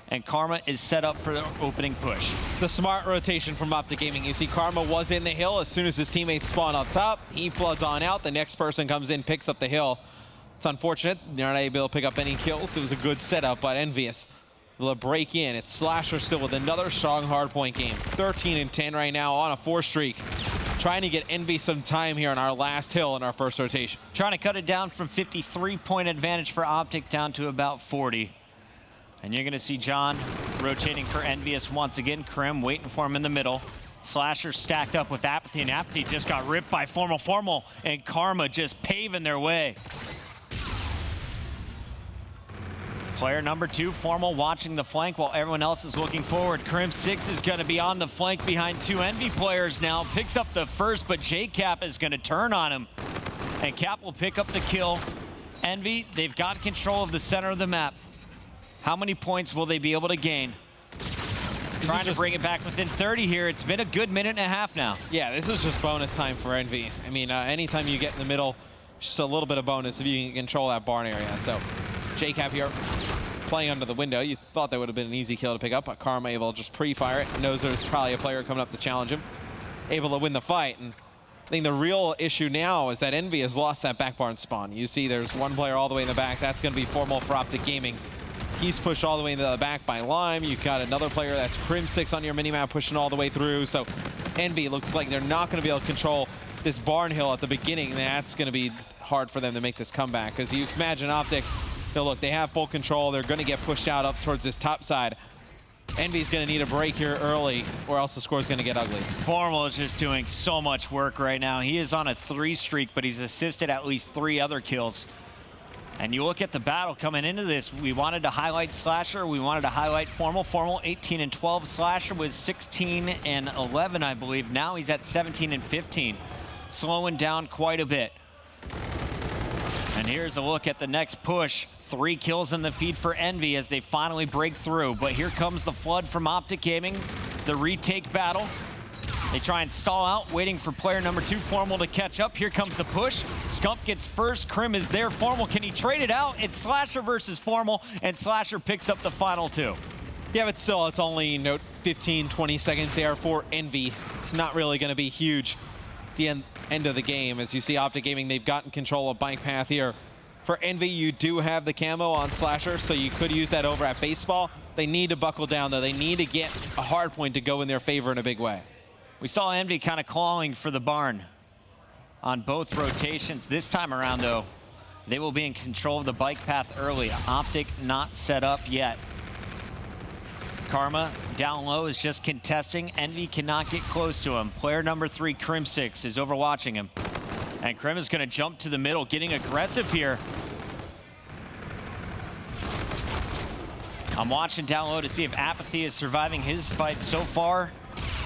Speaker 2: and Karma is set up for the opening push.
Speaker 12: The smart rotation from Optic Gaming. You see Karma was in the hill. As soon as his teammates spawn up top, he floods on out. The next person comes in, picks up the hill. It's unfortunate. They're not able to pick up any kills. It was a good setup, but Envious will break in. It's Slasher still with another strong hardpoint game. 13 and 10 right now on a 4 streak. Trying to get Envy some time here on our last hill in our first rotation.
Speaker 2: Trying to cut it down from 53-point advantage for Optic down to about 40. And you're going to see John rotating for Envious once again. Krim waiting for him in the middle. Slasher stacked up with Apathy, and Apathy just got ripped by Formal, and Karma just paving their way. Player number 2, Formal, watching the flank while everyone else is looking forward. Crim6 is going to be on the flank behind 2 Envy players now. Picks up the first, but JCap is going to turn on him. And Cap will pick up the kill. Envy, they've got control of the center of the map. How many points will they be able to gain? Trying to bring it back within 30 here. It's been a good minute and a half now.
Speaker 12: Yeah, this is just bonus time for Envy. I mean, anytime you get in the middle, just a little bit of bonus if you can control that barn area. So JCap here playing under the window. You thought that would have been an easy kill to pick up, but Karma able to just pre-fire it. Knows there's probably a player coming up to challenge him. Able to win the fight. And I think the real issue now is that Envy has lost that back barn spawn. You see there's one player all the way in the back. That's going to be Formal for Optic Gaming. He's pushed all the way into the back by Lime. You've got another player that's Crim6 on your minimap pushing all the way through. So Envy looks like they're not going to be able to control this barn hill at the beginning. That's going to be hard for them to make this comeback, because you imagine Optic, look, they have full control. They're going to get pushed out up towards this top side. Envy's going to need a break here early, or else the score's going to get ugly.
Speaker 2: Formal is just doing so much work right now. He is on a 3 streak, but he's assisted at least 3 other kills. And you look at the battle coming into this, we wanted to highlight Slasher, we wanted to highlight Formal. Formal 18 and 12, Slasher was 16 and 11, I believe. Now he's at 17 and 15, slowing down quite a bit. And here's a look at the next push. 3 kills in the feed for Envy as they finally break through. But here comes the flood from Optic Gaming, the retake battle. They try and stall out, waiting for player number 2, Formal, to catch up. Here comes the push. Scump gets first. Krim is there. Formal, can he trade it out? It's Slasher versus Formal, and Slasher picks up the final 2.
Speaker 12: Yeah, but still, it's only 15, 20 seconds there for Envy. It's not really going to be huge at the end of the game. As you see, Optic Gaming, they've gotten control of bike path here. For Envy, you do have the camo on Slasher, so you could use that over at baseball. They need to buckle down, though. They need to get a hard point to go in their favor in a big way.
Speaker 2: We saw Envy kind of clawing for the barn on both rotations. This time around, though, they will be in control of the bike path early. Optic not set up yet. Karma down low is just contesting. Envy cannot get close to him. Player number 3, Crim6, is overwatching him. And Krim is going to jump to the middle, getting aggressive here. I'm watching down low to see if Apathy is surviving his fight so far.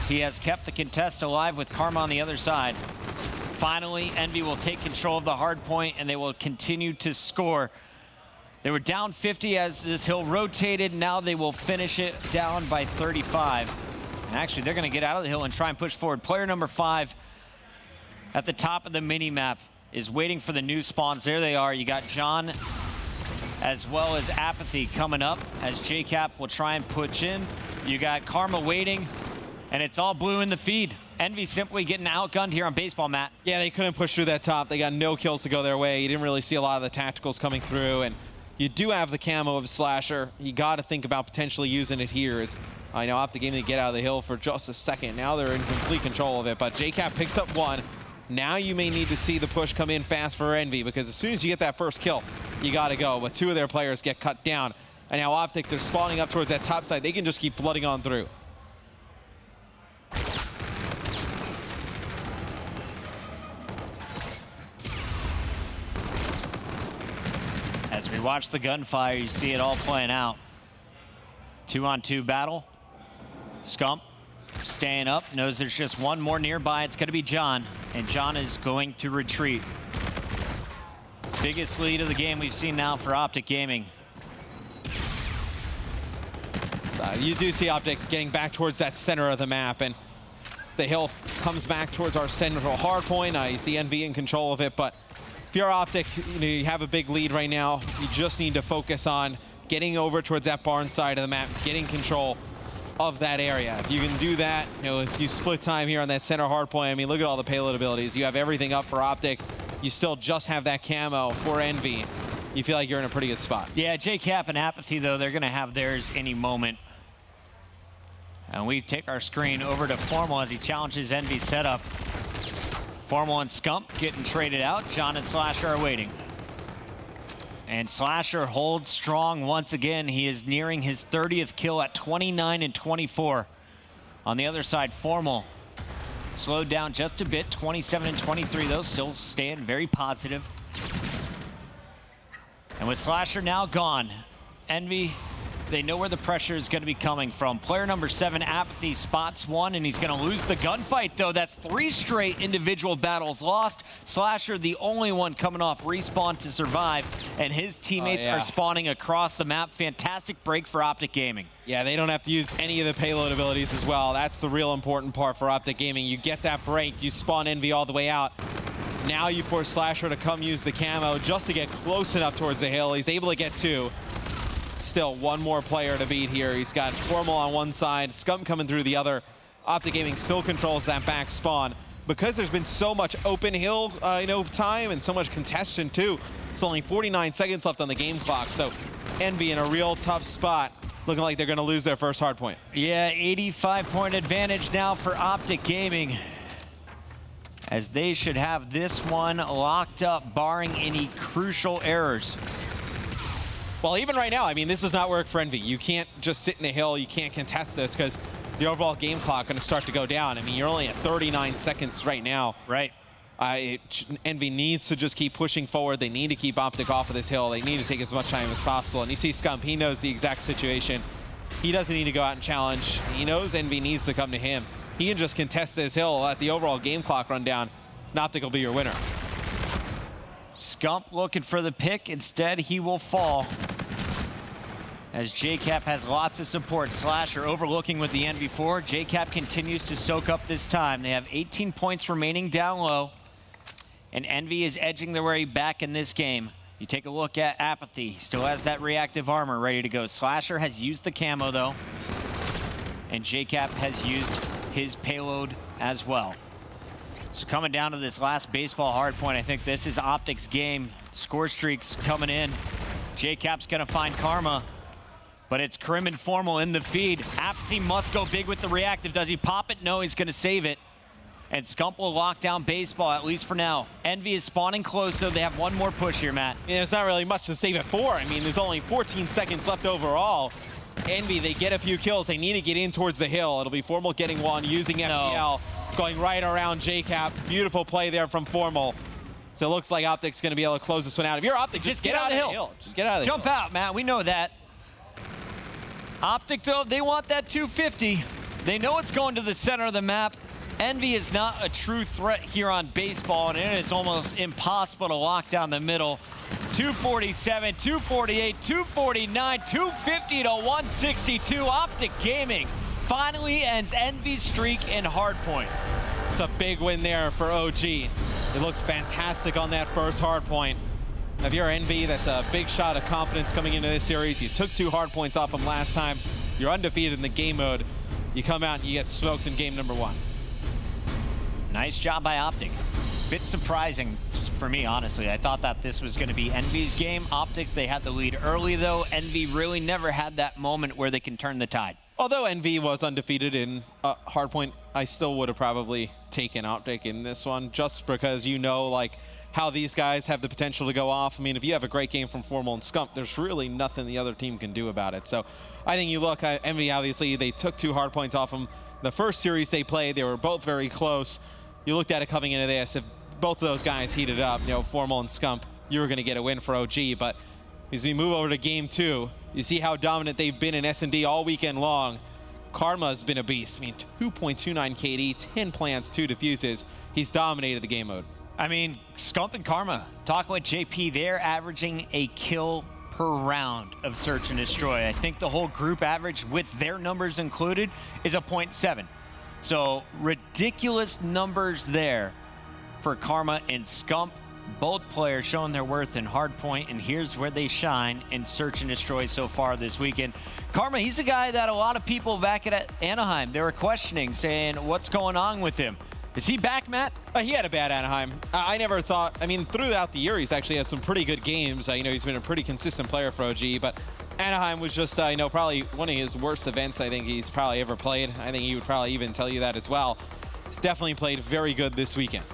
Speaker 2: He has kept the contest alive with Karma on the other side. Finally, Envy will take control of the hard point, and they will continue to score. They were down 50 as this hill rotated. Now they will finish it down by 35. And actually, they're going to get out of the hill and try and push forward. Player number 5 at the top of the mini-map is waiting for the new spawns. There they are. You got John as well as Apathy coming up as JCap will try and push in. You got Karma waiting. And it's all blue in the feed. Envy simply getting outgunned here on baseball, Matt.
Speaker 12: Yeah, they couldn't push through that top. They got no kills to go their way. You didn't really see a lot of the tacticals coming through. And you do have the camo of Slasher. You got to think about potentially using it here. As I know Optic Gaming to get out of the hill for just a second. Now they're in complete control of it. But JCap picks up 1. Now you may need to see the push come in fast for Envy, because as soon as you get that first kill, you got to go. But 2 of their players get cut down. And now Optic, they're spawning up towards that top side. They can just keep flooding on through.
Speaker 2: As we watch the gunfire, you see it all playing out. 2-on-2 battle. Scump staying up, knows there's just one more nearby. It's going to be John, and John is going to retreat. Biggest lead of the game we've seen now for Optic Gaming.
Speaker 12: You do see Optic getting back towards that center of the map, and as the hill comes back towards our central hard point, you see Envy in control of it, but if you're Optic, you have a big lead right now. You just need to focus on getting over towards that barn side of the map, getting control of that area. If you can do that, if you split time here on that center hard point, I mean, look at all the payload abilities. You have everything up for Optic. You still just have that camo for Envy. You feel like you're in a pretty good spot.
Speaker 2: Yeah, JCap and Apathy, though, they're going to have theirs any moment. And we take our screen over to Formal as he challenges Envy's setup. Formal and Scump getting traded out. John and Slasher are waiting. And Slasher holds strong once again. He is nearing his 30th kill at 29 and 24. On the other side, Formal slowed down just a bit, 27 and 23, though, still staying very positive. And with Slasher now gone, Envy, they know where the pressure is going to be coming from. Player number 7, Apathy, spots one, and he's going to lose the gunfight, though. That's 3 straight individual battles lost. Slasher, the only one coming off respawn to survive, and his teammates are spawning across the map. Fantastic break for Optic Gaming.
Speaker 12: Yeah, they don't have to use any of the payload abilities as well. That's the real important part for Optic Gaming. You get that break, you spawn Envy all the way out. Now you force Slasher to come use the camo just to get close enough towards the hill. He's able to get 2. Still one more player to beat here. He's got Formal on one side, Scump coming through the other. Optic Gaming still controls that back spawn. Because there's been so much open hill time and so much congestion too. It's only 49 seconds left on the game clock, so Envy in a real tough spot. Looking like they're going to lose their first hard point.
Speaker 2: Yeah, 85-point advantage now for Optic Gaming, as they should have this one locked up, barring any crucial errors.
Speaker 12: Well, even right now, I mean, this does not work for Envy. You can't just sit in the hill. You can't contest this because the overall game clock going to start to go down. I mean, you're only at 39 seconds right now.
Speaker 2: Right.
Speaker 12: Envy needs to just keep pushing forward. They need to keep Optic off of this hill. They need to take as much time as possible. And you see Scump, he knows the exact situation. He doesn't need to go out and challenge. He knows Envy needs to come to him. He can just contest this hill, let the overall game clock run down, and Optic will be your winner.
Speaker 2: Scump looking for the pick. Instead, he will fall, as JCap has lots of support. Slasher overlooking with the NV4. JCap continues to soak up this time. They have 18 points remaining down low, and Envy is edging their way back in this game. You take a look at Apathy. He still has that reactive armor ready to go. Slasher has used the camo, though, and JCap has used his payload as well. So coming down to this last baseball hard point, I think this is Optic's game. Score streaks coming in. JCap's gonna find Karma, but it's Krim and Formal in the feed. Apathy must go big with the reactive. Does he pop it? No, he's gonna save it. And Scump will lock down baseball, at least for now. Envy is spawning close, so they have one more push here, Matt.
Speaker 12: Yeah, there's not really much to save it for. I mean, there's only 14 seconds left overall. Envy, they get a few kills. They need to get in towards the hill. It'll be Formal getting one, using FPL, going right around JCap. Beautiful play there from Formal. So it looks like Optic's going to be able to close this one out. If you're Optic, just get out of the hill. Just get out of the hill.
Speaker 2: Jump out, Matt. We know that. Optic, though, they want that 250. They know it's going to the center of the map. Envy is not a true threat here on baseball, and it is almost impossible to lock down the middle. 247, 248, 249, 250 to 162. Optic Gaming finally ends Envy's streak in hardpoint.
Speaker 12: It's a big win there for OG. It looked fantastic on that first hardpoint. If you're Envy, that's a big shot of confidence coming into this series. You took 2 hardpoints off them last time. You're undefeated in the game mode. You come out and you get smoked in game number 1.
Speaker 2: Nice job by Optic. Bit surprising for me, honestly. I thought that this was going to be Envy's game. Optic, they had the lead early, though. Envy really never had that moment where they can turn the tide.
Speaker 12: Although Envy was undefeated in hardpoint, I still would have probably taken Optic in this one, just because you know, like, how these guys have the potential to go off. I mean, if you have a great game from Formal and Scump, there's really nothing the other team can do about it. So I think you look at Envy, obviously, they took 2 hardpoints off them. The first series they played, they were both very close. You looked at it coming into this. If both of those guys heated up, Formal and Scump, you were going to get a win for OG. But as we move over to game 2, you see how dominant they've been in S&D all weekend long. Karma's been a beast. I mean, 2.29 KD, 10 plants, 2 diffuses. He's dominated the game mode.
Speaker 2: I mean, Scump and Karma, talking with JP, they're averaging a kill per round of Search and Destroy. I think the whole group average, with their numbers included, is a 0.7. So ridiculous numbers there for Karma and Scump. Both players showing their worth in hardpoint, and here's where they shine in Search and Destroy so far this weekend. Karma, he's a guy that a lot of people back at Anaheim, they were questioning, saying, what's going on with him? Is he back, Matt?
Speaker 12: He had a bad Anaheim. I never thought, I mean, throughout the year, he's actually had some pretty good games. He's been a pretty consistent player for OG, but Anaheim was just, probably one of his worst events I think he's probably ever played. I think he would probably even tell you that as well. He's definitely played very good this weekend.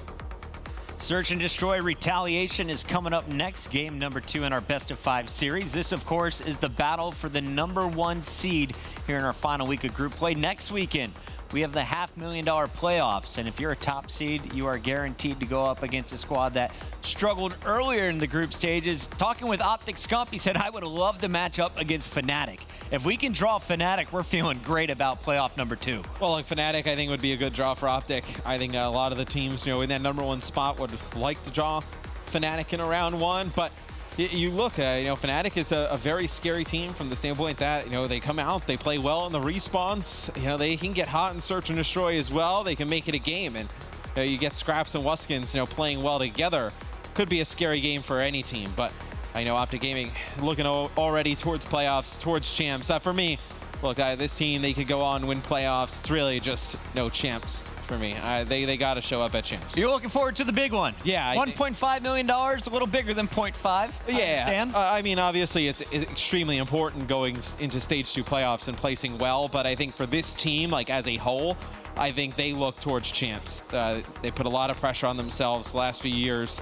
Speaker 2: Search and Destroy Retaliation is coming up next, game number 2 in our best of 5 series. This, of course, is the battle for the #1 seed here in our final week of group play. Next weekend, we have the $500,000 playoffs, and if you're a top seed, you are guaranteed to go up against a squad that struggled earlier in the group stages. Talking with Optic Scump, he said, I would love to match up against Fnatic. If we can draw Fnatic, we're feeling great about playoff number 2.
Speaker 12: Well, like Fnatic, I think would be a good draw for Optic. I think a lot of the teams, in that #1 spot would like to draw Fnatic in a round 1, but you look, Fnatic is a very scary team from the standpoint that, they come out, they play well in the respawns. They can get hot in Search and Destroy as well. They can make it a game, and you get Scraps and Wuskins, playing well together. Could be a scary game for any team, but I know Optic Gaming looking already towards playoffs, towards champs. For me, look, this team, they could go on, win playoffs. It's really just no champs for me. They got to show up at champs.
Speaker 2: You're looking forward to the big one.
Speaker 12: Yeah.
Speaker 2: $1.5 million, a little bigger than 0.5.
Speaker 12: Yeah. I mean, obviously, it's extremely important going into Stage 2 playoffs and placing well, but I think for this team, as a whole, I think they look towards champs. They put a lot of pressure on themselves the last few years.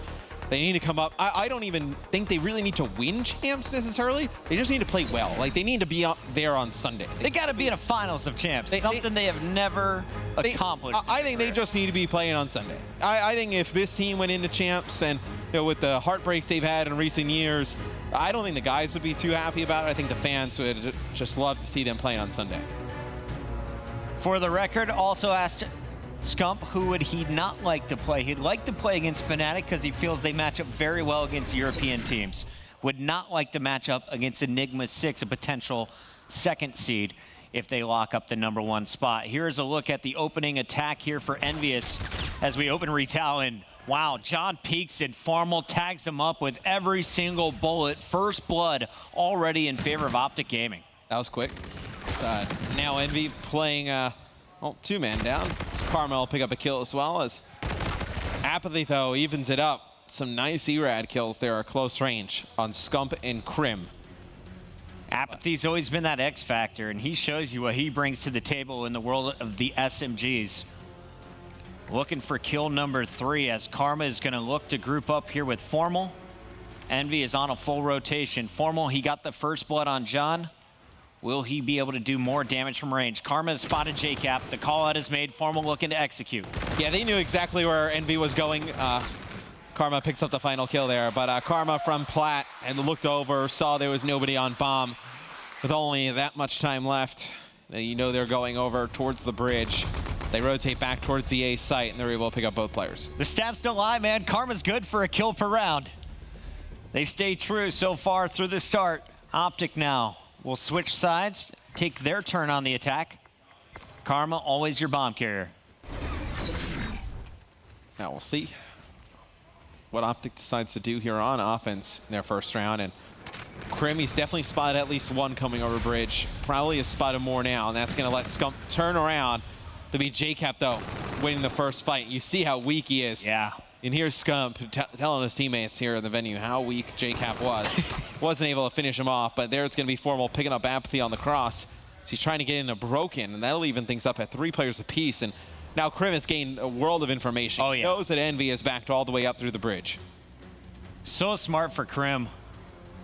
Speaker 12: They need to come up. I don't even think they really need to win champs necessarily. They just need to play well. They need to be there on Sunday.
Speaker 2: They got to be in a finals of champs, something they have never accomplished.
Speaker 12: I think they just need to be playing on Sunday. I think if this team went into champs and with the heartbreaks they've had in recent years, I don't think the guys would be too happy about it. I think the fans would just love to see them playing on Sunday.
Speaker 2: For the record, also asked Scump, who would he not like to play? He'd like to play against Fnatic because he feels they match up very well against European teams. Would not like to match up against Enigma 6, a potential 2nd seed, if they lock up the #1 spot. Here's a look at the opening attack here for Envious as we open Retal, and wow, John peeks and Formal tags him up with every single bullet. First blood already in favor of Optic Gaming.
Speaker 12: That was quick. Now Envy playing 2-man down. Karma will pick up a kill as well as Apathy, though, evens it up. Some nice ERAD kills there at close range on Scump and Crim.
Speaker 2: Apathy's always been that X factor, and he shows you what he brings to the table in the world of the SMGs. Looking for kill number 3 as Karma is going to look to group up here with Formal. Envy is on a full rotation. Formal, he got the first blood on John. Will he be able to do more damage from range? Karma has spotted JCap. The call out is made. Formal looking to execute.
Speaker 12: Yeah, they knew exactly where Envy was going. Karma picks up the final kill there, but Karma from Plat and looked over, saw there was nobody on bomb. With only that much time left, they're going over towards the bridge. They rotate back towards the A site, and they're able to pick up both players.
Speaker 2: The stats don't lie, man. Karma's good for a kill per round. They stay true so far through the start. Optic now will switch sides, take their turn on the attack. Karma, always your bomb carrier.
Speaker 12: Now we'll see what Optic decides to do here on offense in their first round. And Crim, he's definitely spotted at least one coming over bridge. Probably has spotted more now, and that's going to let Scump turn around. To be JCap, though, winning the first fight. You see how weak he is.
Speaker 2: Yeah.
Speaker 12: And here's Scump telling his teammates here in the venue how weak JCap was. Wasn't able to finish him off, but there it's going to be Formal picking up Apathy on the cross. So he's trying to get into Broken, and that'll even things up at 3 players apiece. And now Crim has gained a world of information.
Speaker 2: Oh, yeah.
Speaker 12: He knows that Envy is backed all the way up through the bridge.
Speaker 2: So smart for Crim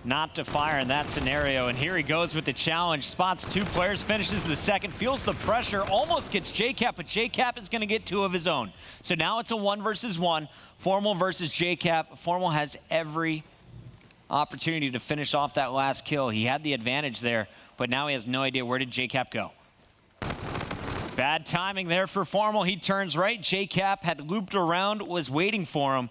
Speaker 2: not to fire in that scenario. And here he goes with the challenge. Spots 2 players, finishes the second, feels the pressure, almost gets JCap, but JCap is going to get 2 of his own. So now it's a 1 versus 1. Formal versus JCap. Formal has every opportunity to finish off that last kill. He had the advantage there, but now he has no idea where did JCap go. Bad timing there for Formal. He turns right. JCap had looped around, was waiting for him.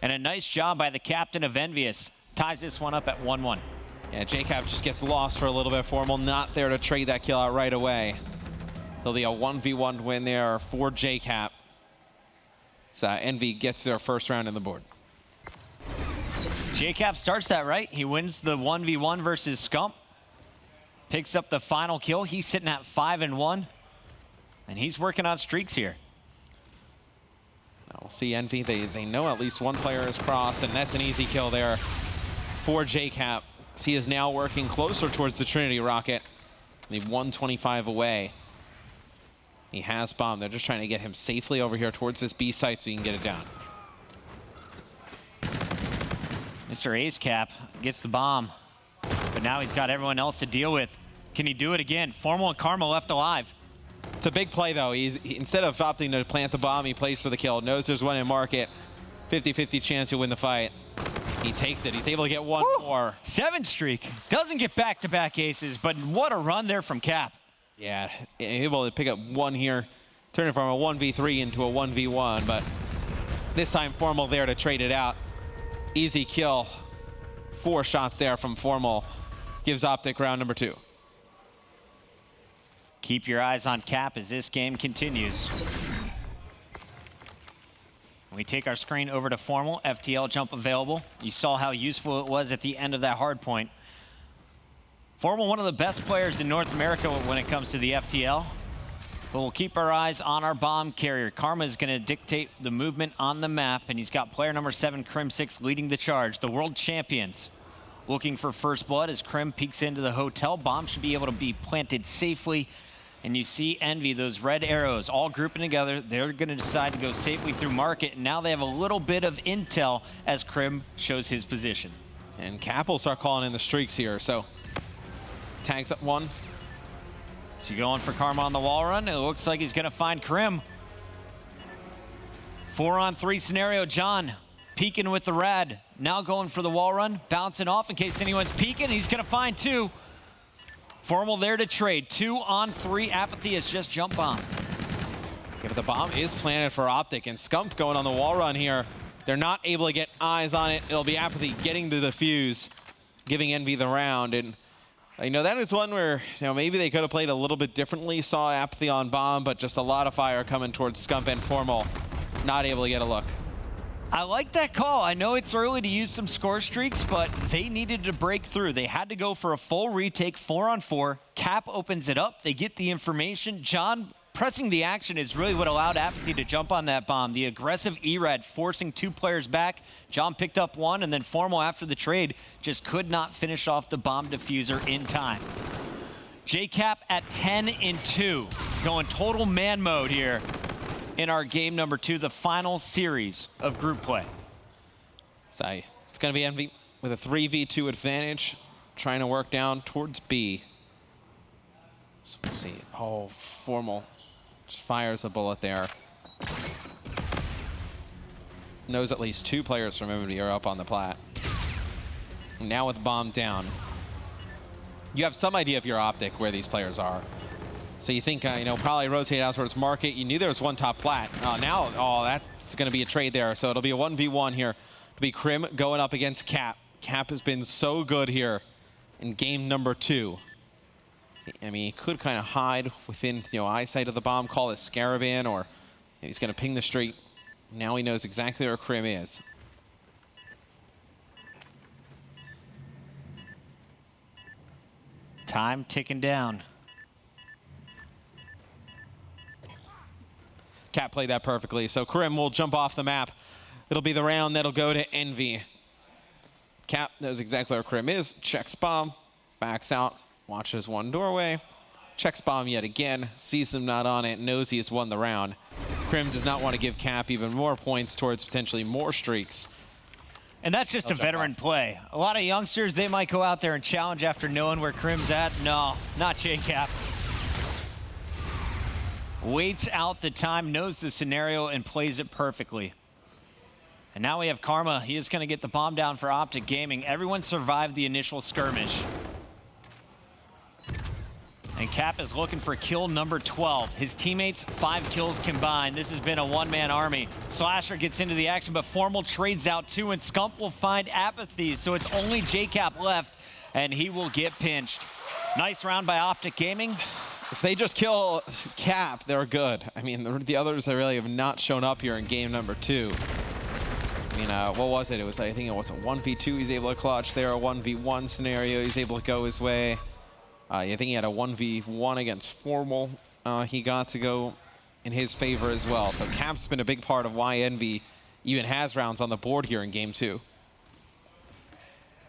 Speaker 2: And a nice job by the captain of Envious. Ties this one up at 1-1.
Speaker 12: Yeah, JCap just gets lost for a little bit. Formal not there to trade that kill out right away. It'll be a 1v1 win there for JCap. So Envy gets their first round in the board.
Speaker 2: JCap starts that right. He wins the 1v1 versus Scump. Picks up the final kill. He's sitting at 5-1. And he's working on streaks here.
Speaker 12: Now we'll see Envy. They know at least one player is crossed, and that's an easy kill there for JCap. He is now working closer towards the Trinity rocket. He's 125 away. He has bomb. They're just trying to get him safely over here towards this B site so he can get it down.
Speaker 2: Mr. Ace Cap gets the bomb, but now he's got everyone else to deal with. Can he do it again? Formal and Karma left alive.
Speaker 12: It's a big play, though. Instead of opting to plant the bomb, he plays for the kill. Knows there's one in market. 50-50 chance he'll win the fight. He takes it. He's able to get one more.
Speaker 2: 7 streak. Doesn't get back-to-back aces, but what a run there from Cap.
Speaker 12: Yeah, able to pick up one here, turn it from a 1v3 into a 1v1, but this time Formal there to trade it out. Easy kill. 4 shots there from Formal. Gives Optic round number 2.
Speaker 2: Keep your eyes on Cap as this game continues. We take our screen over to Formal. FTL jump available. You saw how useful it was at the end of that hard point. Formal, one of the best players in North America when it comes to the FTL. But we'll keep our eyes on our bomb carrier. Karma is going to dictate the movement on the map, and he's got player number 7, Crim6, leading the charge. The world champions looking for first blood as Crim peeks into the hotel. Bomb should be able to be planted safely. And you see Envy, those red arrows all grouping together. They're going to decide to go safely through market. And now they have a little bit of intel as Crim shows his position.
Speaker 12: And Cap will start calling in the streaks here. So tags up 1.
Speaker 2: So going for Karma on the wall run. It looks like he's going to find Crim. 4-on-3 scenario. John peeking with the rad. Now going for the wall run. Bouncing off in case anyone's peeking. He's going to find 2. Formal there to trade. 2-on-3. Apathy has just jump bomb.
Speaker 12: Yeah, but the bomb is planted for Optic, and Scump going on the wall run here. They're not able to get eyes on it. It'll be Apathy getting the defuse, giving Envy the round. And that is one where maybe they could have played a little bit differently. Saw Apathy on bomb, but just a lot of fire coming towards Scump and Formal. Not able to get a look.
Speaker 2: I like that call. I know it's early to use some score streaks, but they needed to break through. They had to go for a full retake, 4-on-4. Cap opens it up. They get the information. John pressing the action is really what allowed Apathy to jump on that bomb. The aggressive ERAD forcing 2 players back. John picked up 1, and then Formal after the trade just could not finish off the bomb diffuser in time. JCap at 10-2, going total man mode here in our game number 2, the final series of group play.
Speaker 12: So it's going to be Envy with a 3v2 advantage, trying to work down towards B. So we'll see. Oh, Formal just fires a bullet there. Knows at least 2 players from MMD are up on the plat. Now with bomb down, you have some idea of your Optic where these players are. So you think, probably rotate out towards market. You knew there was one top plat. Now, that's going to be a trade there. So it'll be a 1v1 here. It'll be Crim going up against Cap. Cap has been so good here in game number 2. I mean, he could kind of hide within, eyesight of the bomb, call it Scaraban, or he's going to ping the street. Now he knows exactly where Crim is.
Speaker 2: Time ticking down.
Speaker 12: Cap played that perfectly, so Crim will jump off the map. It'll be the round that'll go to Envy. Cap knows exactly where Crim is, checks bomb, backs out, watches one doorway, checks bomb yet again, sees him not on it, knows he has won the round. Crim does not want to give Cap even more points towards potentially more streaks.
Speaker 2: And that's just a veteran play. A lot of youngsters, they might go out there and challenge after knowing where Crim's at. No, not JCap. Waits out the time, knows the scenario, and plays it perfectly. And now we have Karma. He is going to get the bomb down for Optic Gaming. Everyone survived the initial skirmish. And Cap is looking for kill number 12. His teammates, 5 kills combined. This has been a one-man army. Slasher gets into the action, but Formal trades out 2, and Scump will find Apathy. So it's only JCap left, and he will get pinched. Nice round by Optic Gaming.
Speaker 12: If they just kill Cap, they're good. I mean, the others really have not shown up here in game number 2. mean, what was it? It was, I think it was a 1v2 he's able to clutch there, a 1v1 scenario he's able to go his way. I think he had a 1v1 against Formal. He got to go in his favor as well. So Cap's been a big part of why Envy even has rounds on the board here in game 2.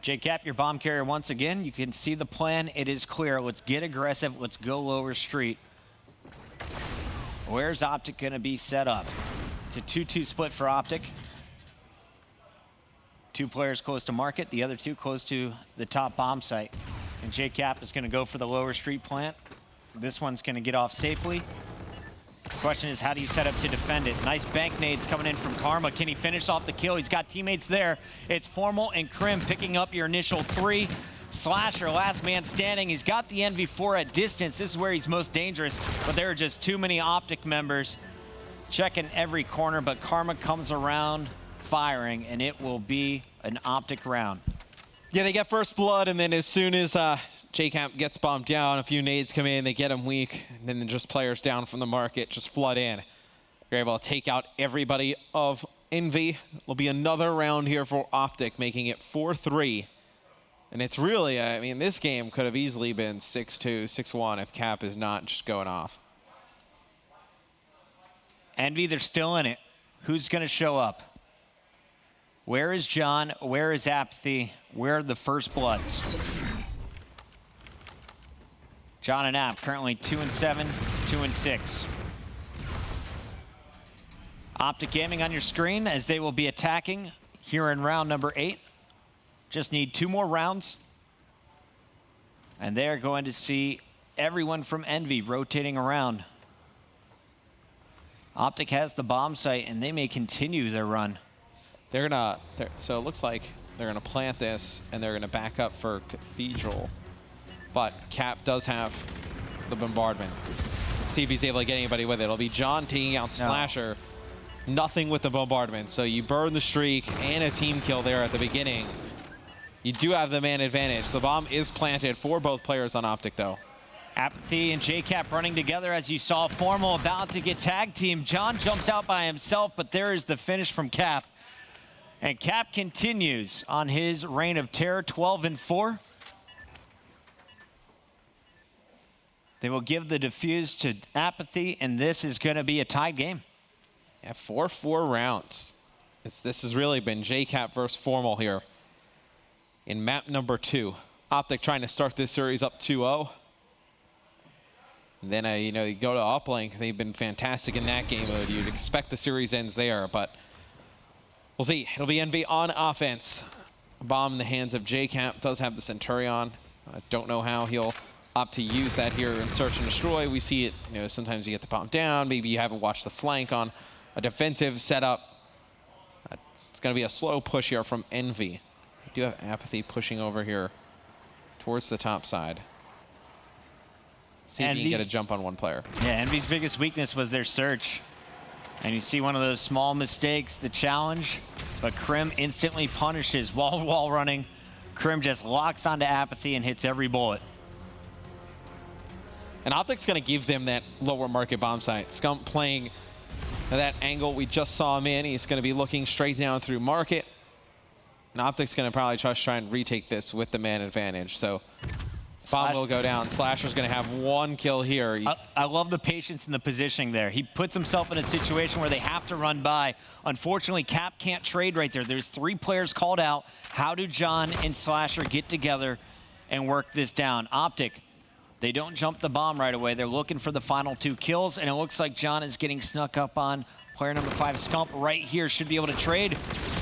Speaker 2: J-Cap, your bomb carrier once again. You can see the plan. It is clear. Let's get aggressive. Let's go lower street. Where's Optic going to be set up? It's a 2-2 split for Optic. 2 players close to market, the other 2 close to the top bomb site. And J-Cap is going to go for the lower street plant. This one's going to get off safely. The question is, how do you set up to defend it? Nice bank nades coming in from Karma. Can he finish off the kill? He's got teammates there. It's Formal and Krim picking up your initial 3. Slasher, last man standing. He's got the NV4 at distance. This is where he's most dangerous, but there are just too many Optic members checking every corner, but Karma comes around firing, and it will be an Optic round.
Speaker 12: Yeah, they get first blood, and then as soon as J-Cap gets bombed down, a few nades come in, they get him weak, and then just players down from the market just flood in. You're able to take out everybody of Envy. Will be another round here for Optic, making it 4-3. And it's really, I mean, this game could have easily been 6-2, 6-1 if Cap is not just going off.
Speaker 2: Envy, they're still in it. Who's going to show up? Where is John? Where is Apathy? Where are the first bloods? John and App currently 2-7, 2-6. Optic Gaming on your screen as they will be attacking here in round number 8. Just need 2 more rounds. And they're going to see everyone from Envy rotating around. Optic has the bomb site, and they may continue their run.
Speaker 12: So it looks like they're gonna plant this, and they're gonna back up for Cathedral. But Cap does have the bombardment. See if he's able to get anybody with it. It'll be John taking out Slasher. Nothing with the bombardment. So you burn the streak and a team kill there at the beginning. You do have the man advantage. The bomb is planted for both players on Optic, though.
Speaker 2: Apathy and J-Cap running together as you saw Formal about to get tag team. John jumps out by himself, but there is the finish from Cap. And Cap continues on his reign of terror, 12-4. They will give the defuse to Apathy, and this is going to be a tied game.
Speaker 12: Yeah, 4-4 rounds. This has really been J-Cap versus Formal here in map number 2. Optic trying to start this series up 2-0. And then, you know, you go to Uplink. They've been fantastic in that game mode. You'd expect the series ends there, but we'll see. It'll be Envy on offense. Bomb in the hands of J-Cap. Does have the Centurion. I don't know how he'll opt to use that here in Search and Destroy. We see it, you know, sometimes you get the bomb down. Maybe you haven't watched the flank on a defensive setup. It's going to be a slow push here from Envy. We do have Apathy pushing over here towards the top side. See if you can get a jump on one player.
Speaker 2: Yeah, Envy's biggest weakness was their search. And you see one of those small mistakes, the challenge, but Krim instantly punishes wall-to-wall running. Krim just locks onto Apathy and hits every bullet.
Speaker 12: And Optic's going to give them that lower market bomb site. Scump playing that angle we just saw him in. He's going to be looking straight down through market. And Optic's going to probably just try and retake this with the man advantage. So bomb will go down. Slasher's going to have 1 kill here.
Speaker 2: I love the patience and the positioning there. He puts himself in a situation where they have to run by. Unfortunately, Cap can't trade right there. There's 3 players called out. How do John and Slasher get together and work this down? Optic, they don't jump the bomb right away. They're looking for the final 2 kills, and it looks like John is getting snuck up on. Player number 5, Scump, right here, should be able to trade.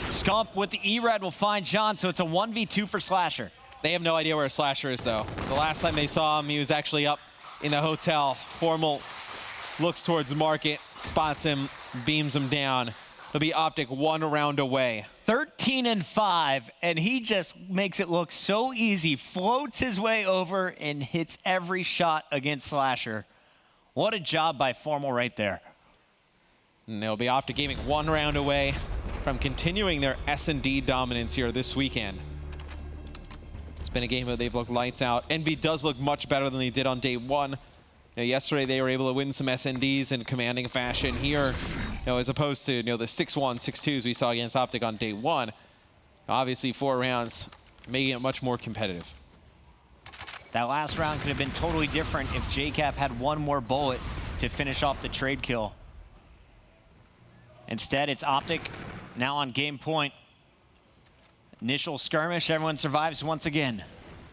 Speaker 2: Scump with the E-Red will find John, so it's a 1v2 for Slasher.
Speaker 12: They have no idea where Slasher is, though. The last time they saw him, he was actually up in the hotel. Formal looks towards market, spots him, beams him down. It'll be Optic 1 round away.
Speaker 2: 13-5, and he just makes it look so easy. Floats his way over and hits every shot against Slasher. What a job by Formal right there.
Speaker 12: And they'll be Optic Gaming 1 round away from continuing their S&D dominance here this weekend. It's been a game where they've looked lights out. Envy does look much better than they did on day 1. yesterday they were able to win some SNDs in commanding fashion. Here, as opposed to the 6-1, 6-2s we saw against Optic on day one. Obviously, 4 rounds, making it much more competitive.
Speaker 2: That last round could have been totally different if JCap had one more bullet to finish off the trade kill. Instead, it's Optic now on game point. Initial skirmish, everyone survives once again.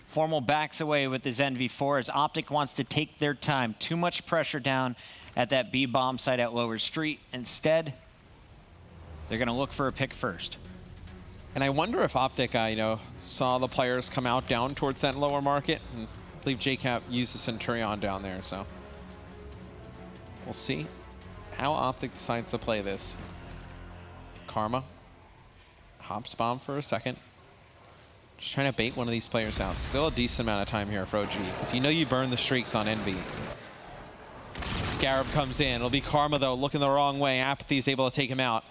Speaker 2: Formal backs away with his NV4 as Optic wants to take their time. Too much pressure down at that B bomb site at Lower Street. Instead, they're going to look for a pick first.
Speaker 12: And I wonder if Optic, saw the players come out down towards that lower market. And I believe JCap used the Centurion down there, so we'll see how Optic decides to play this. Karma hops bomb for a second. Just trying to bait one of these players out. Still a decent amount of time here for OG, because you burn the streaks on Envy. Scarab comes in. It'll be Karma, though, looking the wrong way. Apathy is able to take him out.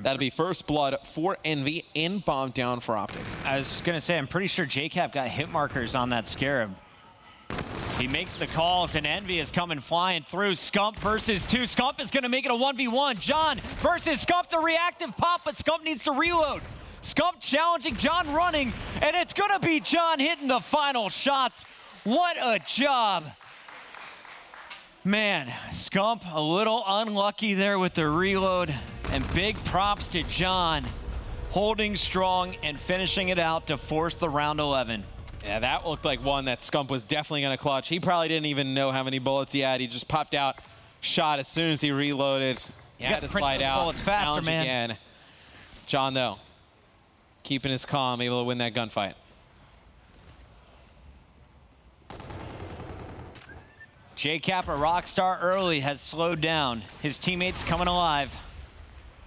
Speaker 12: That'll be first blood for Envy and bomb down for Optic.
Speaker 2: I was just going to say, I'm pretty sure JCap got hit markers on that Scarab. He makes the calls, and Envy is coming flying through. Scump versus 2. Scump is going to make it a 1v1. John versus Scump, the reactive pop, but Scump needs to reload. Scump challenging John running, and it's going to be John hitting the final shots. What a job. Man, Scump a little unlucky there with the reload, and big props to John holding strong and finishing it out to force the round 11.
Speaker 12: Yeah, that looked like one that Scump was definitely going to clutch. He probably didn't even know how many bullets he had. He just popped out, shot as soon as he reloaded. He had to slide out.
Speaker 2: It's faster, man.
Speaker 12: Again. John, though, keeping his calm, able to win that gunfight.
Speaker 2: JCap, a rock star early, has slowed down. His teammates coming alive.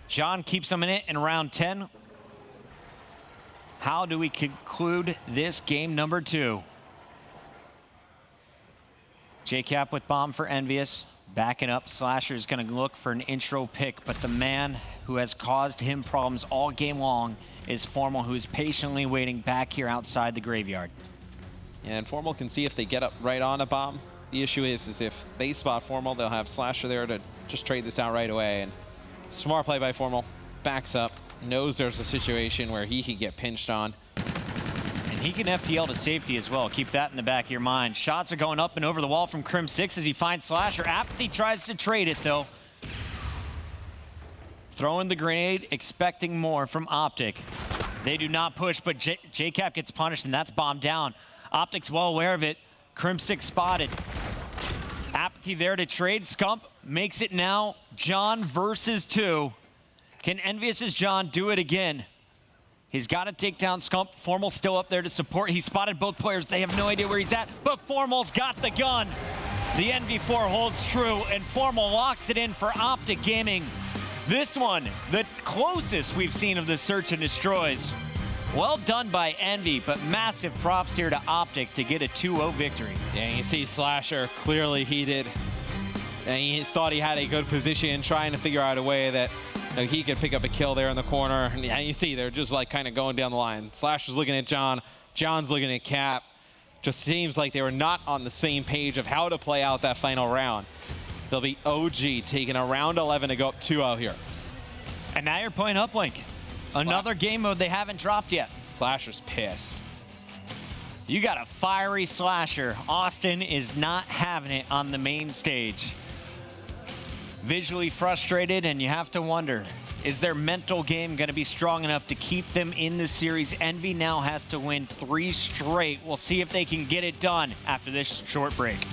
Speaker 2: John keeps him in it in round 10. How do we conclude this game number 2? JCap with bomb for Envious. Backing up, Slasher is going to look for an intro pick, but the man who has caused him problems all game long is Formal, who is patiently waiting back here outside the graveyard.
Speaker 12: And Formal can see if they get up right on a bomb. The issue is if they spot Formal, they'll have Slasher there to just trade this out right away. And smart play by Formal. Backs up, knows there's a situation where he could get pinched on.
Speaker 2: And he can FTL to safety as well. Keep that in the back of your mind. Shots are going up and over the wall from Crim6 as he finds Slasher. Apathy tries to trade it, though. Throwing the grenade, expecting more from Optic. They do not push, but JCap gets punished, and that's bombed down. Optic's well aware of it. Crim6 spotted. Apathy there to trade. Scump makes it now. John versus 2. Can Envious's John do it again? He's got to take down Scump. Formal still up there to support. He spotted both players. They have no idea where he's at, but Formal's got the gun. The NV4 holds true, and Formal locks it in for Optic Gaming. This one, the closest we've seen of the search and destroys. Well done by Envy, but massive props here to Optic to get a 2-0 victory.
Speaker 12: Yeah, you see Slasher clearly heated, and he thought he had a good position, trying to figure out a way that he could pick up a kill there in the corner. And yeah, you see they're just like kind of going down the line. Slasher's looking at John, John's looking at Cap. Just seems like they were not on the same page of how to play out that final round. They'll be OG taking a round 11 to go up 2-0 here.
Speaker 2: And now you're playing Uplink. Another game mode they haven't dropped yet.
Speaker 12: Slasher's pissed.
Speaker 2: You got a fiery Slasher. Austin is not having it on the main stage. Visually frustrated, and you have to wonder, is their mental game going to be strong enough to keep them in the series? Envy now has to win 3 straight. We'll see if they can get it done after this short break.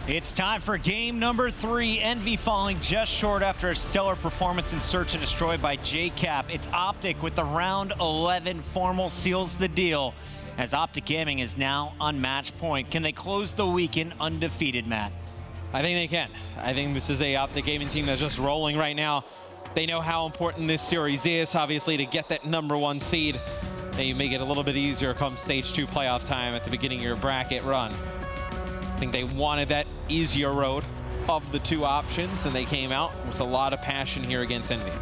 Speaker 2: It's time for game number 3. Envy falling just short after a stellar performance in Search and Destroy by JCap. It's Optic with the round 11 formal seals the deal, as Optic Gaming is now on match point. Can they close the weekend undefeated, Matt?
Speaker 12: I think they can. I think this is a Optic Gaming team that's just rolling right now. They know how important this series is, obviously, to get that #1 seed. And you make it a little bit easier come stage 2 playoff time at the beginning of your bracket run. I think they wanted that easier road of the 2 options, and they came out with a lot of passion here against Envy.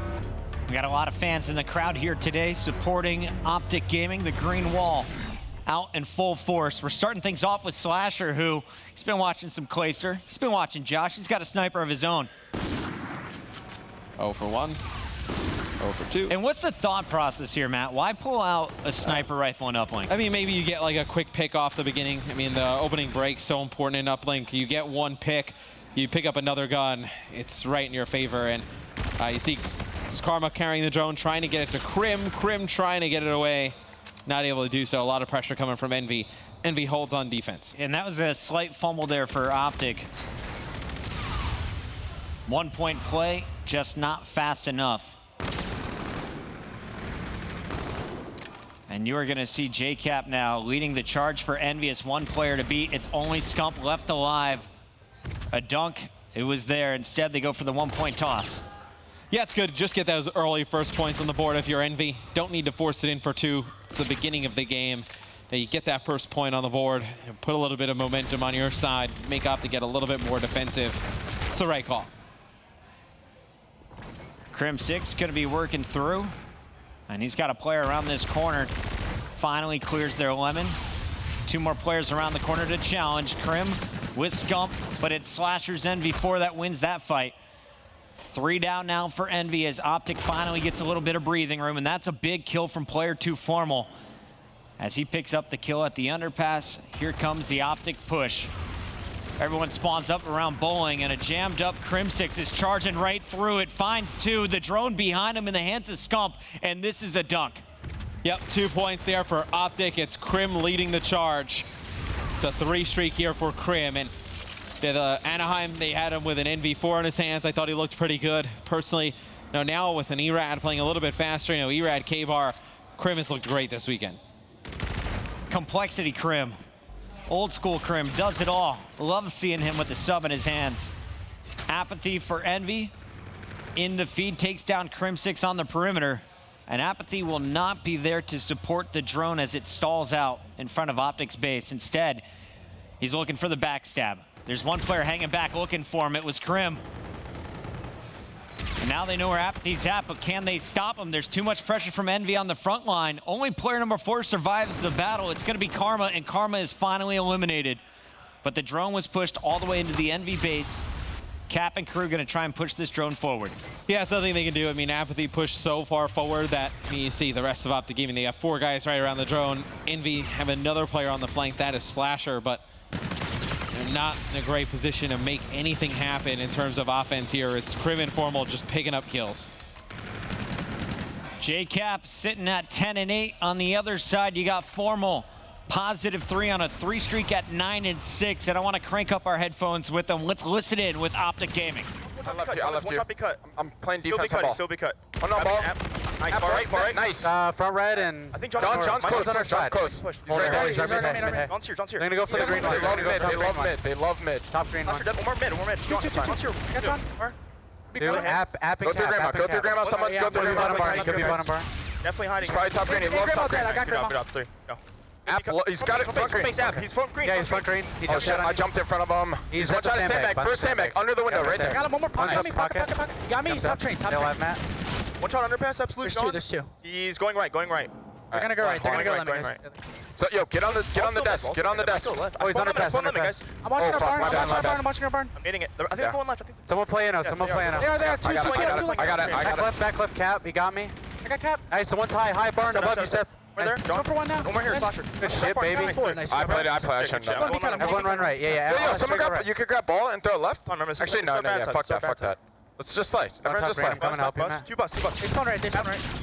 Speaker 2: We got a lot of fans in the crowd here today supporting Optic Gaming. The green wall out in full force. We're starting things off with Slasher, who he's been watching some Clayster. He's been watching Josh. He's got a sniper of his own.
Speaker 12: 0 for 1. 0 for 2.
Speaker 2: And what's the thought process here, Matt? Why pull out a sniper rifle in uplink?
Speaker 12: I mean, maybe you get like a quick pick off the beginning. I mean, the opening break's so important in uplink. You get one pick, you pick up another gun, it's right in your favor. And you see Karma carrying the drone, trying to get it to Crim. Crim trying to get it away, not able to do so. A lot of pressure coming from Envy. Envy holds on defense.
Speaker 2: And that was a slight fumble there for Optic. 1 point play, just not fast enough. And you are going to see JCap now leading the charge for Envy as 1 player to beat. It's only Scump left alive. A dunk, it was there. Instead, they go for the 1 point toss.
Speaker 12: Yeah, it's good. Just get those early first points on the board if you're Envy. Don't need to force it in for 2. It's the beginning of the game. Now you get that first point on the board and put a little bit of momentum on your side. Make Optic get a little bit more defensive. It's the right call.
Speaker 2: Crim 6 going to be working through. And he's got a player around this corner. Finally clears their lemon. 2 more players around the corner to challenge Crim with Scump, but it's Slasher's Envy 4 that wins that fight. 3 down now for Envy as Optic finally gets a little bit of breathing room, and that's a big kill from player 2 Formal. As he picks up the kill at the underpass, here comes the Optic push. Everyone spawns up around bowling, and a jammed up Crim6 is charging right through it. Finds 2, the drone behind him in the hands of Scump, and this is a dunk.
Speaker 12: Yep, 2 points there for Optic. It's Crim leading the charge. It's a 3 streak here for Crim, and the Anaheim, they had him with an NV4 in his hands. I thought he looked pretty good. Personally, now with an ERAD playing a little bit faster, ERAD K-Bar, Crim has looked great this weekend.
Speaker 2: Complexity Crim. Old school Crim does it all. Love seeing him with the sub in his hands. Apathy for Envy. In the feed, takes down Crim6 on the perimeter. And Apathy will not be there to support the drone as it stalls out in front of Optic's base. Instead, he's looking for the backstab. There's 1 player hanging back looking for him. It was Crim. And now they know where Apathy's at, but can they stop him? There's too much pressure from Envy on the front line. Only player number 4 survives the battle. It's going to be Karma, and Karma is finally eliminated. But the drone was pushed all the way into the Envy base. Cap and crew going to try and push this drone forward.
Speaker 12: Yeah, it's nothing they can do. I mean, Apathy pushed so far forward that you see the rest of Optic Gaming. They have 4 guys right around the drone. Envy have another player on the flank. That is Slasher, but they're not in a great position to make anything happen in terms of offense here. It's Crim and Formal just picking up kills.
Speaker 2: JCap sitting at 10 and 8. On the other side, you got Formal. +3 on a 3 streak at 9 and 6. And I want to crank up our headphones with them. Let's listen in with Optic Gaming.
Speaker 3: I left you. I'm playing defense.
Speaker 19: Still be cut.
Speaker 3: One on ball.
Speaker 19: Nice,
Speaker 3: far right. Nice.
Speaker 19: Front red and...
Speaker 3: I think John's close. John's close. He's right there. John's here.
Speaker 19: They're going to go for the green one.
Speaker 3: They love mid.
Speaker 19: Top green one.
Speaker 3: One more mid. John's here.
Speaker 19: Dude, app and
Speaker 3: Go through Grandma. Go through Grandma. Someone go through Grandma.
Speaker 19: He could be bottom bar.
Speaker 3: Definitely hiding. He's probably top green. He loves top green. Good job. 3. Go. He's got it front green. He's front green.
Speaker 19: Yeah, he's front green.
Speaker 3: Oh shit, I jumped in front of him. He's one shot at sandbag. First sandbag. Under the window, right there.
Speaker 19: Got him, one more punch. Pocket. Got me, top train.
Speaker 3: They'll have Matt. One shot underpass, absolute.
Speaker 19: There's 2.
Speaker 3: He's going right.
Speaker 19: They're gonna go right. They're gonna go right.
Speaker 3: So yo, get on the desk. Get on the desk.
Speaker 19: Oh, he's underpass. I'm watching our barn. I'm watching our barn.
Speaker 3: I'm hitting it. I think they're going left.
Speaker 19: Someone playing us. There. 2.
Speaker 3: I got it.
Speaker 19: Back left cap. He got me. I got cap. Nice. Someone's high barn above you, Seth.
Speaker 3: Right there.
Speaker 19: John for 1 now.
Speaker 3: One more here, Slasher.
Speaker 19: Good shit, baby.
Speaker 3: I played. I shouldn't have.
Speaker 19: Everyone run right. Yeah.
Speaker 3: Yo, someone grab. You could grab ball and throw it left. Actually, no. Fuck that. Let's just slide. Everyone just slide.
Speaker 19: I'm coming to help you, Matt.
Speaker 3: 2 bus.
Speaker 19: They spawn right.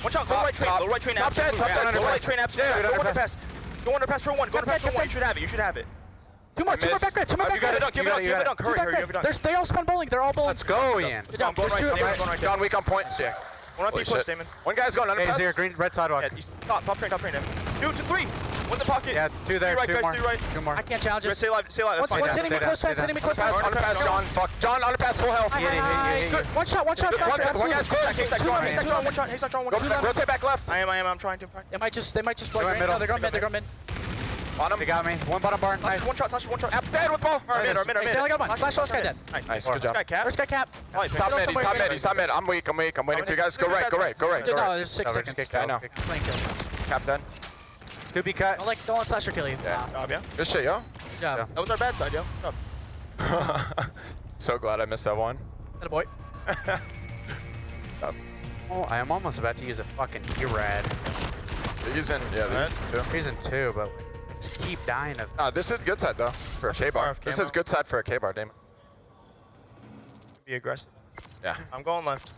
Speaker 3: Watch out. Low right train. Absolute. Low right train. Absolute. Go underpass. Go underpass for 1. Go underpass for 1. You should have it.
Speaker 19: Two more back red, two more back red.
Speaker 3: You got it, you got it, dunk. Hurry, you have a dunk.
Speaker 19: They all spawn bowling, they're all bowling.
Speaker 3: Let's go, Ian. I'm going right. John, weak on point. Yeah. One on three push, Damon. One guy's going underpass.
Speaker 19: Hey, green, red sidewalk.
Speaker 3: Yeah, top train, Damon. 2 to 3. One's in pocket.
Speaker 19: Yeah, two there,
Speaker 3: two
Speaker 19: more.
Speaker 3: Right.
Speaker 19: Two more.
Speaker 18: I can't challenge it.
Speaker 3: Stay alive, that's fine.
Speaker 19: What's hitting me close fence,
Speaker 3: Underpass, John. Fuck. John, underpass, full health.
Speaker 19: One shot,
Speaker 3: One guy's close. Haystack, John, one shot. Haystack, John, one shot. Rotate back left. I am, I'm trying to.
Speaker 18: They might just blow green. No, they're going mid.
Speaker 3: Bottom.
Speaker 19: They got me. One bottom barn. Nice.
Speaker 3: One shot. Dead with ball. Mid.
Speaker 18: Hey, I got one. Slash last guy dead.
Speaker 3: Nice, good job.
Speaker 18: First guy cap.
Speaker 3: Stop mid. I'm weak. I'm waiting for you guys. Go right.
Speaker 18: No, there's 6 seconds.
Speaker 3: I know. Cap done.
Speaker 19: To be cut.
Speaker 18: Don't let Slasher kill you.
Speaker 3: Yeah. Good shit, yo.
Speaker 18: Good job.
Speaker 3: That was our bad side, yo. Good job. So glad I missed that one.
Speaker 18: Atta boy.
Speaker 19: Oh, I am almost about to use a fucking E-Rad.
Speaker 3: He's in,
Speaker 19: He's in 2, but just keep dying of.
Speaker 3: This is good side though for a K-bar. This is good side for a K-bar, Damon. Be aggressive. Yeah. I'm going left.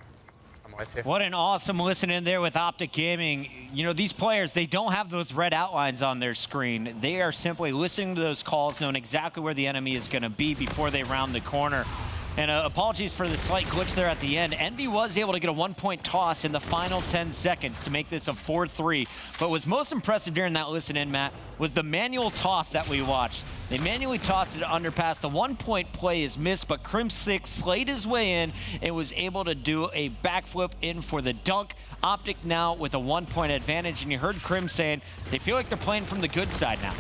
Speaker 19: I'm with you.
Speaker 2: What an awesome listen in there with Optic Gaming. You know, these players, they don't have those red outlines on their screen. They are simply listening to those calls, knowing exactly where the enemy is going to be before they round the corner. And apologies for the slight glitch there at the end. Envy was able to get a 1-point toss in the final 10 seconds to make this a 4-3. But what was most impressive during that listen in, Matt, was the manual toss that we watched. They manually tossed it to underpass. The 1-point play is missed, but Crim6 slayed his way in and was able to do a backflip in for the dunk. Optic now with a 1-point advantage, and you heard Crim saying they feel like they're playing from the good side now.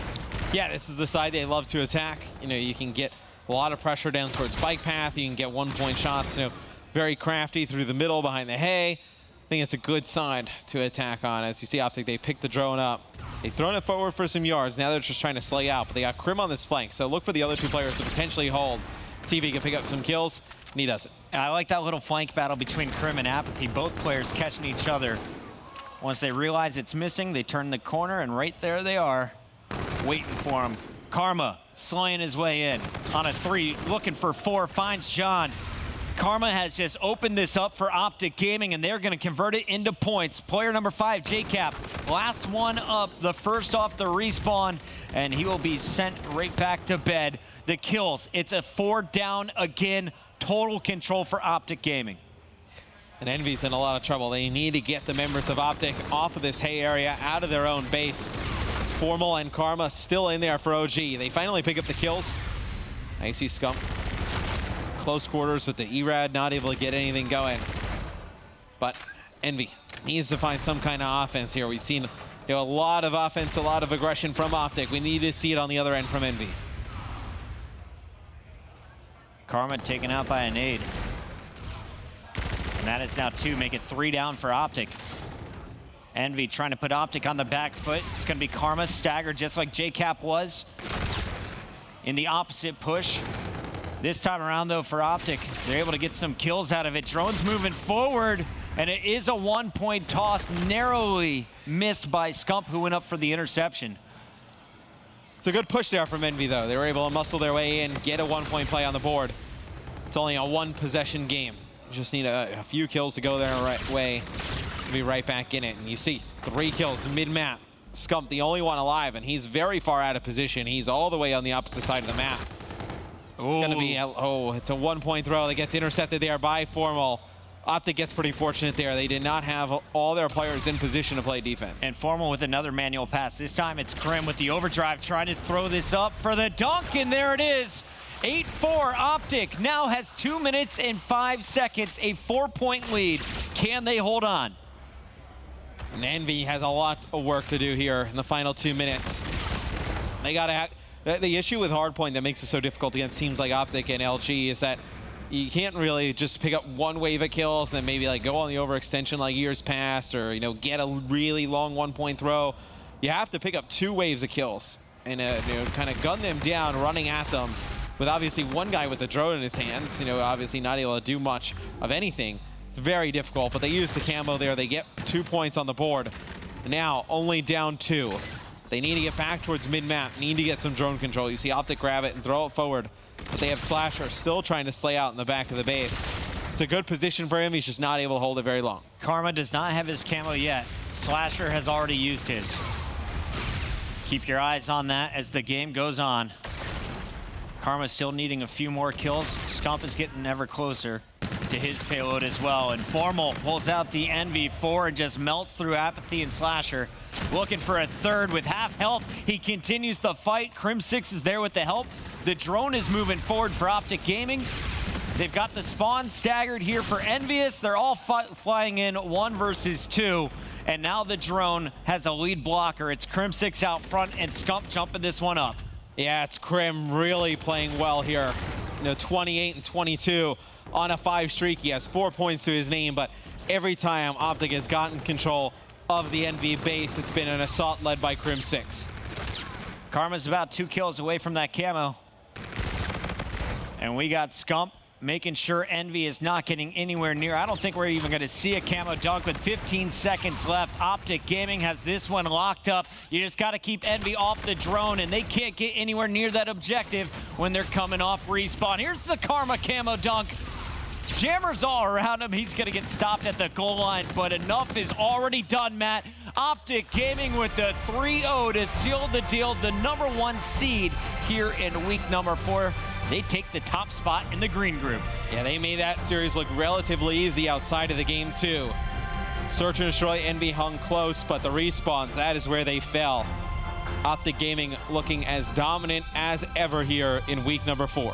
Speaker 12: Yeah, this is the side they love to attack. You know, you can get a lot of pressure down towards bike path. You can get 1-point shots, you know, very crafty through the middle behind the hay. I think it's a good side to attack on. As you see Optic, they picked the drone up. They've thrown it forward for some yards. Now they're just trying to slay out, but they got Crim on this flank. So look for the other two players to potentially hold. See if he can pick up some kills, and he does it.
Speaker 2: I like that little flank battle between Crim and Apathy. Both players catching each other. Once they realize it's missing, they turn the corner, and right there they are, waiting for him. Karma slaying his way in on a 3, looking for 4, finds John. Karma has just opened this up for Optic Gaming, and they're going to convert it into points. Player number 5, JCap, last one up, the first off the respawn, and he will be sent right back to bed. The kills, it's a 4 down again, total control for Optic Gaming.
Speaker 12: And Envy's in a lot of trouble. They need to get the members of Optic off of this hay area, out of their own base. Formal and Karma still in there for OG. They finally pick up the kills. I see Scump. Close quarters with the E-Rad, not able to get anything going. But Envy needs to find some kind of offense here. We've seen a lot of offense, a lot of aggression from Optic. We need to see it on the other end from Envy.
Speaker 2: Karma taken out by a nade. And that is now 2, make it 3 down for Optic. Envy trying to put Optic on the back foot. It's going to be Karma staggered just like JCap was in the opposite push. This time around, though, for Optic, they're able to get some kills out of it. Drone's moving forward, and it is a 1-point toss, narrowly missed by Scump, who went up for the interception.
Speaker 12: It's a good push there from Envy, though. They were able to muscle their way in, get a 1-point play on the board. It's only a 1-possession game. You just need a few kills to go their right way. To be right back in it. And you see 3 kills mid-map. Scump the only one alive, and he's very far out of position. He's all the way on the opposite side of the map. It's gonna be, it's a 1-point throw that gets intercepted there by Formal. Optic gets pretty fortunate there. They did not have all their players in position to play defense.
Speaker 2: And Formal with another manual pass. This time it's Crim with the overdrive trying to throw this up for the dunk, and there it is. 8-4, Optic now has 2 minutes and 5 seconds, a 4-point lead. Can they hold on?
Speaker 12: And Envy has a lot of work to do here in the final 2 minutes. They got to the issue with hardpoint that makes it so difficult against teams like Optic and LG is that you can't really just pick up one wave of kills and then maybe like go on the overextension like years past, or get a really long 1-point throw. You have to pick up 2 waves of kills and kind of gun them down, running at them, with obviously one guy with a drone in his hands, obviously not able to do much of anything. It's very difficult, but they use the camo there. They get 2 points on the board. Now, only down 2. They need to get back towards mid-map, need to get some drone control. You see Optic grab it and throw it forward, but they have Slasher still trying to slay out in the back of the base. It's a good position for him. He's just not able to hold it very long.
Speaker 2: Karma does not have his camo yet. Slasher has already used his. Keep your eyes on that as the game goes on. Karma still needing a few more kills. Scump is getting ever closer to his payload as well. And Formal pulls out the NV4 and just melts through Apathy and Slasher. Looking for a third with half health. He continues the fight. Crim6 is there with the help. The drone is moving forward for Optic Gaming. They've got the spawn staggered here for Envious. They're all flying in 1 versus 2. And now the drone has a lead blocker. It's Crim6 out front and Scump jumping this one up.
Speaker 12: Yeah, it's Crim really playing well here. 28 and 22 on a 5 streak. He has 4 points to his name, but every time Optic has gotten control of the NV base, it's been an assault led by Crim6.
Speaker 2: Karma's about 2 kills away from that camo. And we got Scump making sure Envy is not getting anywhere near. I don't think we're even going to see a camo dunk with 15 seconds left. Optic Gaming has this one locked up. You just got to keep Envy off the drone, and they can't get anywhere near that objective when they're coming off respawn. Here's the Karma camo dunk. Jammers all around him. He's going to get stopped at the goal line, but enough is already done, Matt. Optic Gaming with the 3-0 to seal the deal, the #1 seed here in week number 4. They take the top spot in the green group.
Speaker 12: Yeah, they made that series look relatively easy outside of the game, too. Search and Destroy, Envy hung close, but the respawns, that is where they fell. Optic Gaming looking as dominant as ever here in week number 4.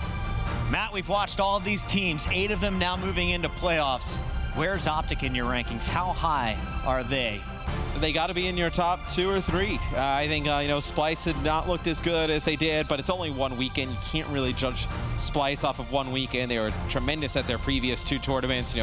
Speaker 2: Matt, we've watched all of these teams, 8 of them now moving into playoffs. Where's Optic in your rankings? How high are they?
Speaker 12: They got to be in your top 2 or 3. I think, Splice had not looked as good as they did, but it's only one weekend. You can't really judge Splice off of one weekend. They were tremendous at their previous 2 tournaments,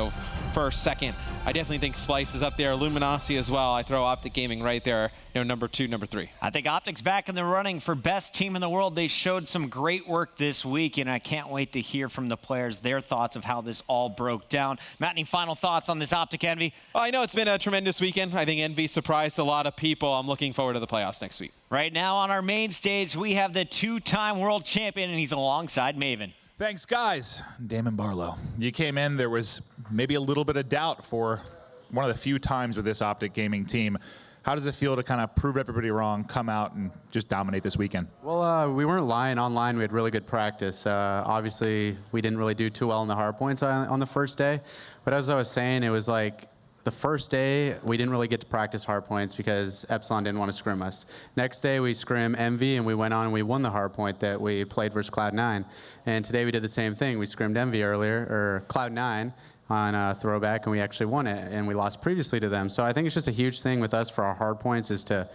Speaker 12: first, second. I definitely think Splice is up there. Luminosity as well. I throw Optic Gaming right there, number 2, number 3.
Speaker 2: I think Optic's back in the running for best team in the world. They showed some great work this week, and I can't wait to hear from the players their thoughts of how this all broke down. Matt, any final thoughts on this Optic Envy?
Speaker 12: I know it's been a tremendous weekend. I think Envy surprised a lot of people. I'm looking forward to the playoffs next week.
Speaker 2: Right now on our main stage, we have the 2-time world champion, and he's alongside Maven.
Speaker 8: Thanks, guys. Damon Barlow. You came in, there was maybe a little bit of doubt for one of the few times with this Optic Gaming team. How does it feel to kind of prove everybody wrong, come out and just dominate this weekend?
Speaker 15: Well, we weren't lying online. We had really good practice. Obviously, we didn't really do too well in the hard points on the first day. But as I was saying, it was like the first day, we didn't really get to practice hard points because Epsilon didn't want to scrim us. Next day, we scrim Envy, and we went on and we won the hard point that we played versus Cloud9. And today we did the same thing. We scrimmed Envy earlier, or Cloud9, on a throwback, and we actually won it, and we lost previously to them. So I think it's just a huge thing with us for our hard points is to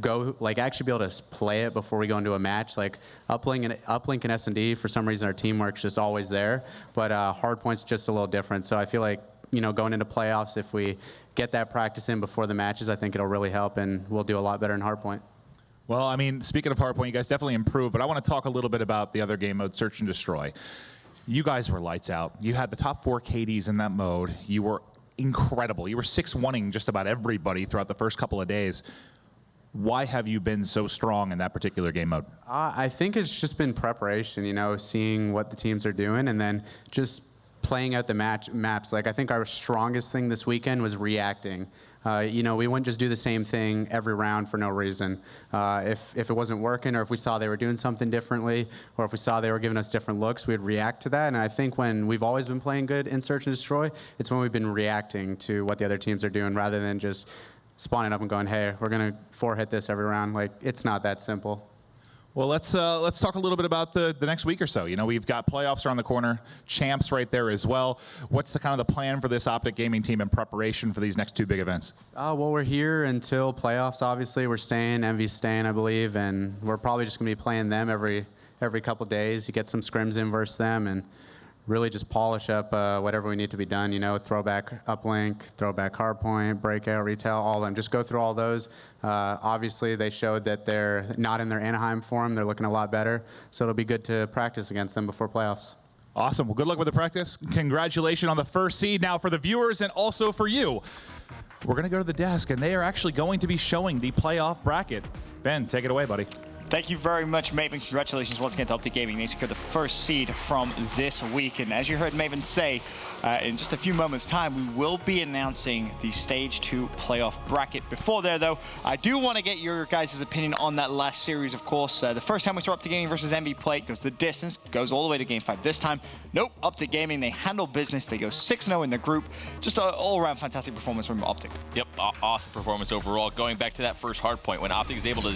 Speaker 15: go, actually be able to play it before we go into a match. Uplink and S&D, for some reason, our teamwork's just always there, but hard points just a little different. So I feel like, going into playoffs, if we get that practice in before the matches, I think it'll really help, and we'll do a lot better in hardpoint.
Speaker 8: Well, I mean, speaking of hardpoint, you guys definitely improved, but I want to talk a little bit about the other game mode, Search and Destroy. You guys were lights out. You had the top 4 KDs in that mode. You were incredible. You were 6-1ing just about everybody throughout the first couple of days. Why have you been so strong in that particular game mode?
Speaker 15: I think it's just been preparation, seeing what the teams are doing, and then just playing out the maps. I think our strongest thing this weekend was reacting. We wouldn't just do the same thing every round for no reason. If it wasn't working, or if we saw they were doing something differently, or if we saw they were giving us different looks, we'd react to that. And I think when we've always been playing good in Search and Destroy, it's when we've been reacting to what the other teams are doing rather than just spawning up and going, hey, we're going to 4-hit this every round. It's not that simple.
Speaker 8: Well, let's talk a little bit about the next week or so. We've got playoffs around the corner, champs right there as well. What's the plan for this Optic Gaming team in preparation for these next 2 big events?
Speaker 15: Well, we're here until playoffs. Obviously, we're staying. Envy's staying, I believe, and we're probably just going to be playing them every couple days. You get some scrims in versus them, and really just polish up whatever we need to be done, throwback uplink, throwback hardpoint, breakout, retail, all of them. Just go through all those. Obviously, they showed that they're not in their Anaheim form. They're looking a lot better. So it'll be good to practice against them before playoffs.
Speaker 8: Awesome. Well, good luck with the practice. Congratulations on the first seed. Now for the viewers and also for you, we're going to go to the desk, and they are actually going to be showing the playoff bracket. Ben, take it away, buddy.
Speaker 1: Thank you very much, Maven. Congratulations once again to Optic Gaming. They secured the first seed from this week. And as you heard Maven say, in just a few moments' time, we will be announcing the Stage 2 playoff bracket. Before there, though, I do want to get your guys' opinion on that last series, of course. The first time we saw Optic Gaming versus Envy play, goes the distance, goes all the way to Game 5. This time, nope, Optic Gaming, they handle business. They go 6-0 in the group. Just an all-around fantastic performance from Optic.
Speaker 11: Yep, awesome performance overall. Going back to that first hard point, when Optic is able to,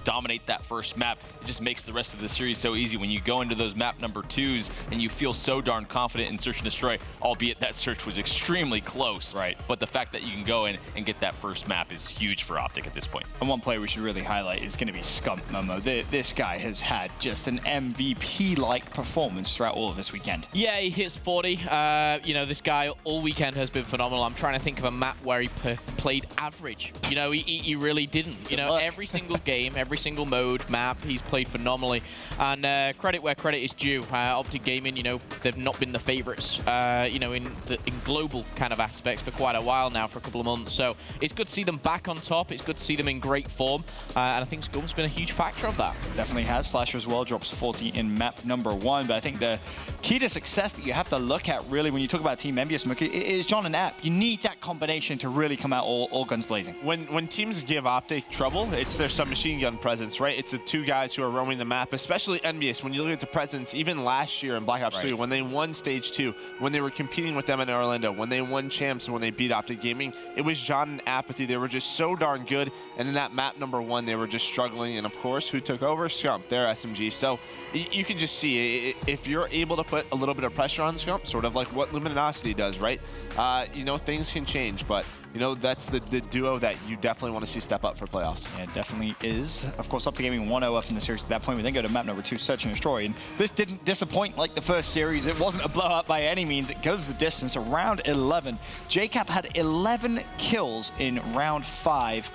Speaker 11: dominate that first map, it just makes the rest of the series so easy. When you go into those map number 2s and you feel so darn confident in Search and Destroy, albeit that search was extremely close. Right. But the fact that you can go in and get that first map is huge for Optic at this point. And one player we should really highlight is going to be Scump, Momo. This guy has had just an MVP-like performance throughout all of this weekend.
Speaker 10: Yeah, he hits 40. This guy all weekend has been phenomenal. I'm trying to think of a map where he played average. He really didn't. Every single game, every single mode, map, he's played phenomenally. And credit where credit is due. Optic Gaming, they've not been the favorites, in global kind of aspects for quite a while now, for a couple of months. So it's good to see them back on top. It's good to see them in great form. And I think Scump's been a huge factor of that.
Speaker 1: Definitely has. Slasher as well drops 40 in map number 1. But I think the key to success that you have to look at, really, when you talk about Team Envious, is John and App. You need that combination to really come out all guns blazing.
Speaker 4: When teams give Optic trouble, it's their submachine gun presence, right? It's the two guys who are roaming the map, especially Envious. When you look at the presence, even last year in Black Ops 3, when they won Stage 2, when they were competing with them in Orlando, when they won champs and when they beat Optic Gaming, it was John and Apathy. They were just so darn good. And in that map number 1, they were just struggling. And of course, who took over? Scump, their SMG. So you can just see, if you're able to put a little bit of pressure on Scump, sort of like what Luminosity does, right? Things can change, but that's the duo that you definitely want to see step up for playoffs.
Speaker 1: Yeah, it definitely is. Of course, Optic Gaming 1-0 up in the series at that point. We then go to map number 2, Search and Destroy. And this didn't disappoint like the first series. It wasn't a blowout by any means. It goes the distance, around 11. JCap had 11 kills in round 5.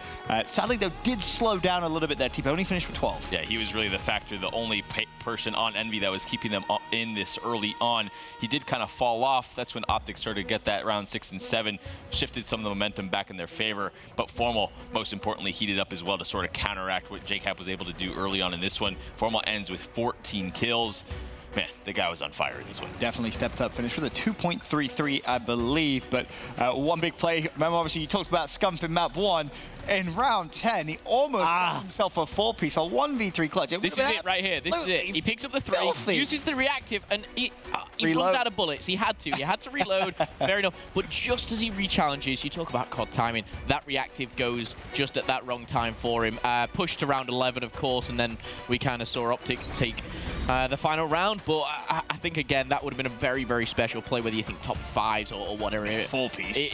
Speaker 1: Sadly, though, did slow down a little bit there. T only finished with 12.
Speaker 11: Yeah, he was really the factor, the only person on Envy that was keeping them in this early on. He did kind of fall off. That's when Optic started to get that round 6 and 7, shifted some of the momentum back in their favor. But Formal, most importantly, heated up as well to sort of counteract what JCap was able to do early on in this one. Formal ends with 14 kills. Man, the guy was on fire in this one.
Speaker 1: Definitely stepped up, finished with a 2.33, I believe. But one big play. Remember, obviously, you talked about Scump in map 1. In round 10, he almost got himself a 4-piece, a 1-v3 clutch.
Speaker 10: This is it right here. This is it. He picks up the 3, uses the reactive, and he runs out of bullets. He had to reload. Fair enough. But just as he re-challenges, you talk about COD timing, that reactive goes just at that wrong time for him. Pushed to round 11, of course, and then we kind of saw Optic take the final round. But I think, again, that would have been a very, very special play, whether you think top 5s or whatever.
Speaker 1: 4-piece.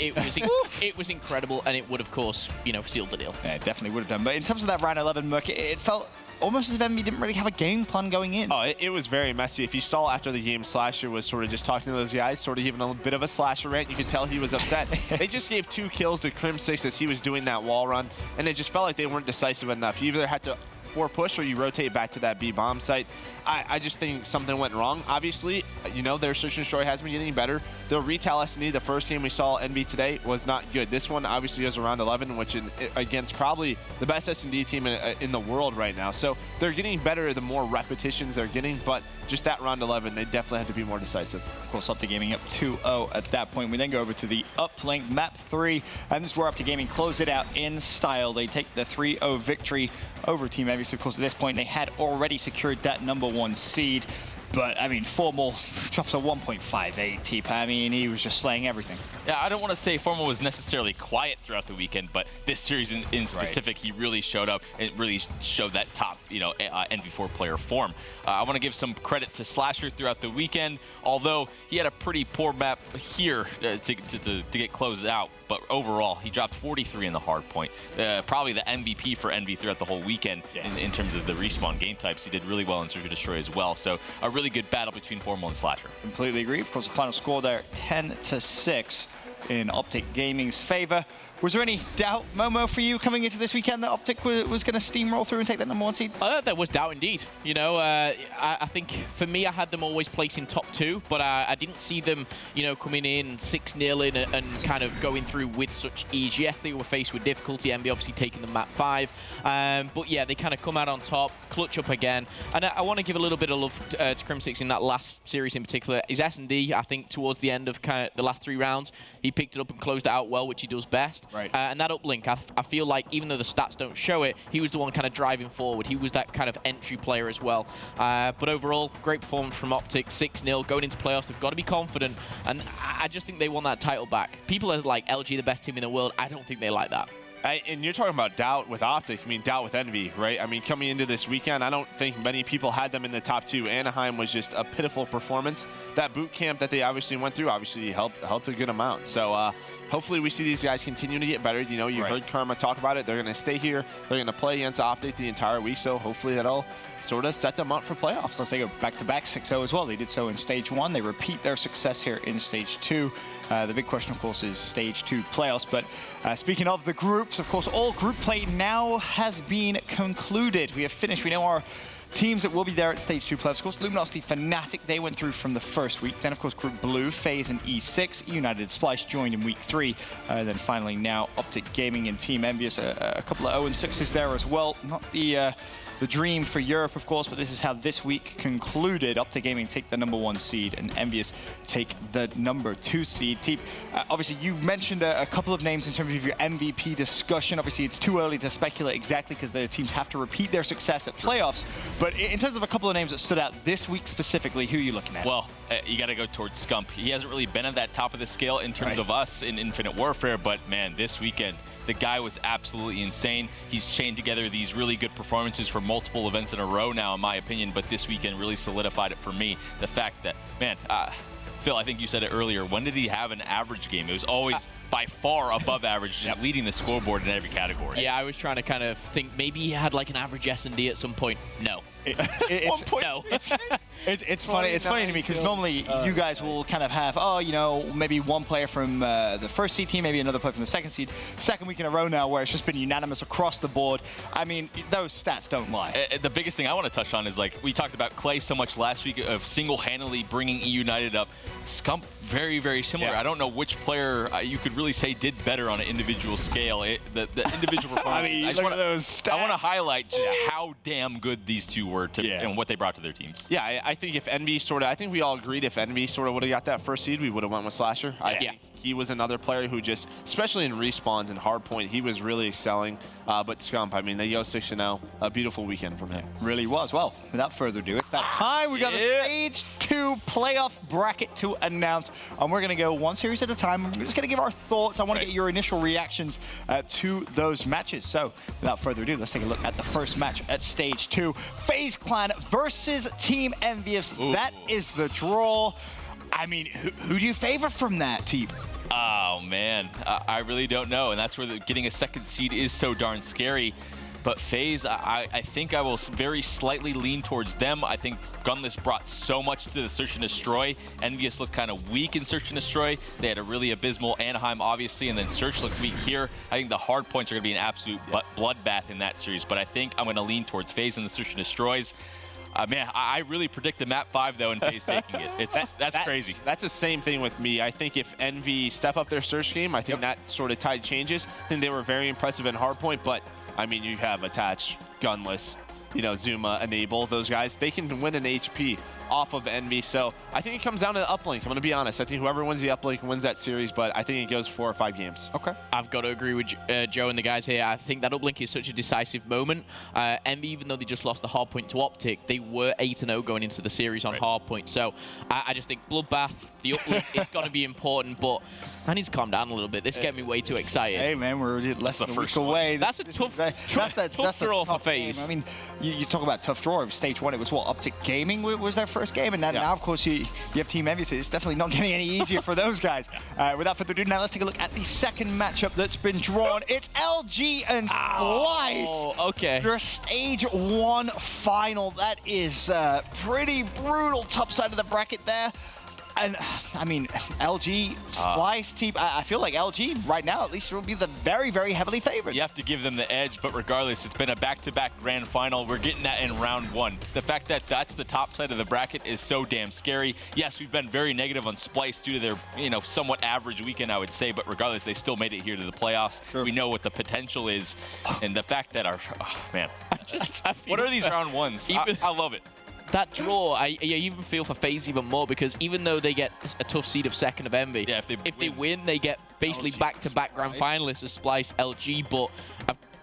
Speaker 10: It was incredible, and it would, of course, sealed the deal.
Speaker 1: Yeah, it definitely would have done. But in terms of that round 11, Merc, it felt almost as if Envy didn't really have a game plan going in.
Speaker 4: Oh, it was very messy. If you saw after the game, Slasher was sort of just talking to those guys, sort of giving a bit of a Slasher rant. You could tell he was upset. They just gave 2 kills to Crim6 as he was doing that wall run, and it just felt like they weren't decisive enough. You either had to 4 push or you rotate back to that B bomb site. I just think something went wrong. Obviously, their Search and Destroy has been getting better. The retail S&D, the first game we saw Envy today, was not good. This one obviously goes around 11, which against probably the best S&D team in the world right now. So they're getting better the more repetitions they're getting, but just that round 11, they definitely have to be more decisive.
Speaker 1: Of course, Optic Gaming up 2-0 at that point. We then go over to the uplink map 3, and this is where Optic Gaming close it out in style. They take the 3-0 victory over Team Envy. So, of course, at this point, they had already secured that number 1 seed. But, I mean, Formal drops a 1.58 TP. I mean, he was just slaying everything.
Speaker 11: Yeah, I don't want to say Formal was necessarily quiet throughout the weekend, but this series in specific, he really showed up and really showed that top, NV4 player form. I want to give some credit to Slasher throughout the weekend, although he had a pretty poor map here to get closed out. But overall, he dropped 43 in the hard point. Probably the MVP for Envy throughout the whole weekend in terms of the respawn game types. He did really well in Search and Destroy as well. So a really good battle between Formal and Slasher.
Speaker 1: Completely agree. Of course, the final score there, 10-6 in Optic Gaming's favor. Was there any doubt, Momo, for you coming into this weekend that Optic was going to steamroll through and take that #1 seed?
Speaker 10: There was doubt indeed. You know, I think for me, I had them always placing top 2, but I didn't see them, you know, coming in 6-0 and kind of going through with such ease. Yes, they were faced with difficulty, Envy obviously taking the map 5. But yeah, they kind of come out on top, clutch up again. And I want to give a little bit of love to Crim6 in that last series in particular. His S&D, I think, towards the end of kind of the last 3 rounds, he picked it up and closed it out well, which he does best.
Speaker 1: Right.
Speaker 10: And that uplink, I feel like even though the stats don't show it, he was the one kind of driving forward. He was that kind of entry player as well. But overall, great performance from Optic, 6-0, going into playoffs. They've got to be confident, and I just think they won that title back. People are like, LG the best team in the world. I don't think they like that.
Speaker 4: And you're talking about doubt with Optic. I mean, doubt with Envy, right? I mean, coming into this weekend, I don't think many people had them in the top 2. Anaheim was just a pitiful performance. That boot camp that they obviously went through obviously helped a good amount. So hopefully we see these guys continue to get better. You know, you heard Karma talk about it. They're going to stay here. They're going to play against Optic the entire week. So hopefully that'll sort of set them up for playoffs.
Speaker 1: Of course, they go back-to-back 6-0 as well. They did so in Stage 1. They repeat their success here in Stage 2. The big question, of course, is Stage 2 playoffs. But speaking of the groups, of course, all group play now has been concluded. We have finished. We know our teams that will be there at Stage 2 playoffs. Of course, Luminosity, Fnatic, they went through from the first week. Then, of course, Group Blue, FaZe, and E6. United Splice joined in week 3. Then finally now Optic Gaming and Team Envious. A couple of 0-6s there as well. Not the dream for Europe, of course, but this is how this week concluded. Optic Gaming take the #1 seed, and Envious take the #2 seed. Teep, obviously, you mentioned a couple of names in terms of your MVP discussion. Obviously, it's too early to speculate exactly because the teams have to repeat their success at playoffs. But in terms of a couple of names that stood out this week specifically, who are you looking at?
Speaker 11: Well, you got to go towards Scump. He hasn't really been at that top of the scale in terms of us in Infinite Warfare, but man, this weekend, the guy was absolutely insane. He's chained together these really good performances for multiple events in a row now, in my opinion, but this weekend really solidified it for me. The fact that, man, Phil, I think you said it earlier, when did he have an average game? It was always by far above average, just leading the scoreboard in every category.
Speaker 10: Yeah, I was trying to kind of think maybe he had like an average S&D at some point. No.
Speaker 1: No. It's funny. It's funny to me because normally you guys will kind of have, you know, maybe one player from the first seed team, maybe another player from the second seed. Second week in a row now where it's just been unanimous across the board. I mean, those stats don't lie.
Speaker 11: The biggest thing I want to touch on is, like, we talked about Clay so much last week of single-handedly bringing E United up. Scump, very, very similar. I don't know which player you could really say did better on an individual scale. The individual performance.
Speaker 1: I mean, look at those stats.
Speaker 11: I want to highlight just how damn good these two were and what they brought to their teams.
Speaker 4: Yeah, I think if Envy I think we all agreed if Envy would have got that first seed, we would have went with Slasher. I think he was another player who just, especially in respawns and hardpoint, he was really excelling. But Scump, I mean, they go 6-0. A beautiful weekend from him.
Speaker 1: Really was. Well, without further ado, it's that time. We got the Stage 2 playoff bracket to announce. And we're going to go one series at a time. We're just going to give our thoughts. I want to get your initial reactions to those matches. So, without further ado, let's take a look at the first match at Stage 2. FaZe Clan versus Team Envious. Ooh. That is the draw. I mean, who do you favor from that, Teep?
Speaker 11: Oh, man. I really don't know. And that's where getting a second seed is so darn scary. But FaZe, I think I will very slightly lean towards them. I think Gunless brought so much to the Search and Destroy. Envious looked kind of weak in Search and Destroy. They had a really abysmal Anaheim, obviously, and then Search looked weak here. I think the hard points are going to be an absolute bloodbath in that series. But I think I'm going to lean towards FaZe in the Search and Destroys. Man, I really predict the map 5, though, and FaZe taking it. That's crazy.
Speaker 4: That's the same thing with me. I think if Envy step up their search game, I think that sort of tide changes. I think they were very impressive in hardpoint, but, I mean, you have Attach, Gunless, you know, Zuma, Enable, those guys. They can win an HP off of Envy. So I think it comes down to the uplink. I'm going to be honest. I think whoever wins the uplink wins that series, but I think it goes 4 or 5 games.
Speaker 1: Okay.
Speaker 10: I've got to agree with Joe and the guys here. I think that uplink is such a decisive moment. Envy, even though they just lost the hardpoint to Optic, they were 8-0 going into the series on hardpoint. So I just think bloodbath, the uplink, is going to be important, but I need to calm down a little bit. This get me way too excited.
Speaker 1: Hey, man, we're less than a week away.
Speaker 10: That's a tough draw for FaZe.
Speaker 1: I mean, you talk about tough draw. Stage 1, it was what, Optic Gaming was their first game, and now of course, you have Team Envious. It's definitely not getting any easier for those guys. Without further ado, now let's take a look at the second matchup that's been drawn. It's LG and Splice.
Speaker 10: Oh, okay.
Speaker 1: Your Stage 1 final. That is pretty brutal top side of the bracket there. And I mean, LG, Splice team, I feel like LG right now at least will be the very, very heavily favored.
Speaker 11: You have to give them the edge, but regardless, it's been a back-to-back grand final. We're getting that in round 1. The fact that that's the top side of the bracket is so damn scary. Yes, we've been very negative on Splice due to their, somewhat average weekend, I would say, but regardless, they still made it here to the playoffs. Sure. We know what the potential is, and the fact that what are these round 1s? I love it.
Speaker 10: That draw, I even feel for FaZe even more, because even though they get a tough seed of second of Envy, if they win, they get basically back-to-back grand finalists of Splice, LG, but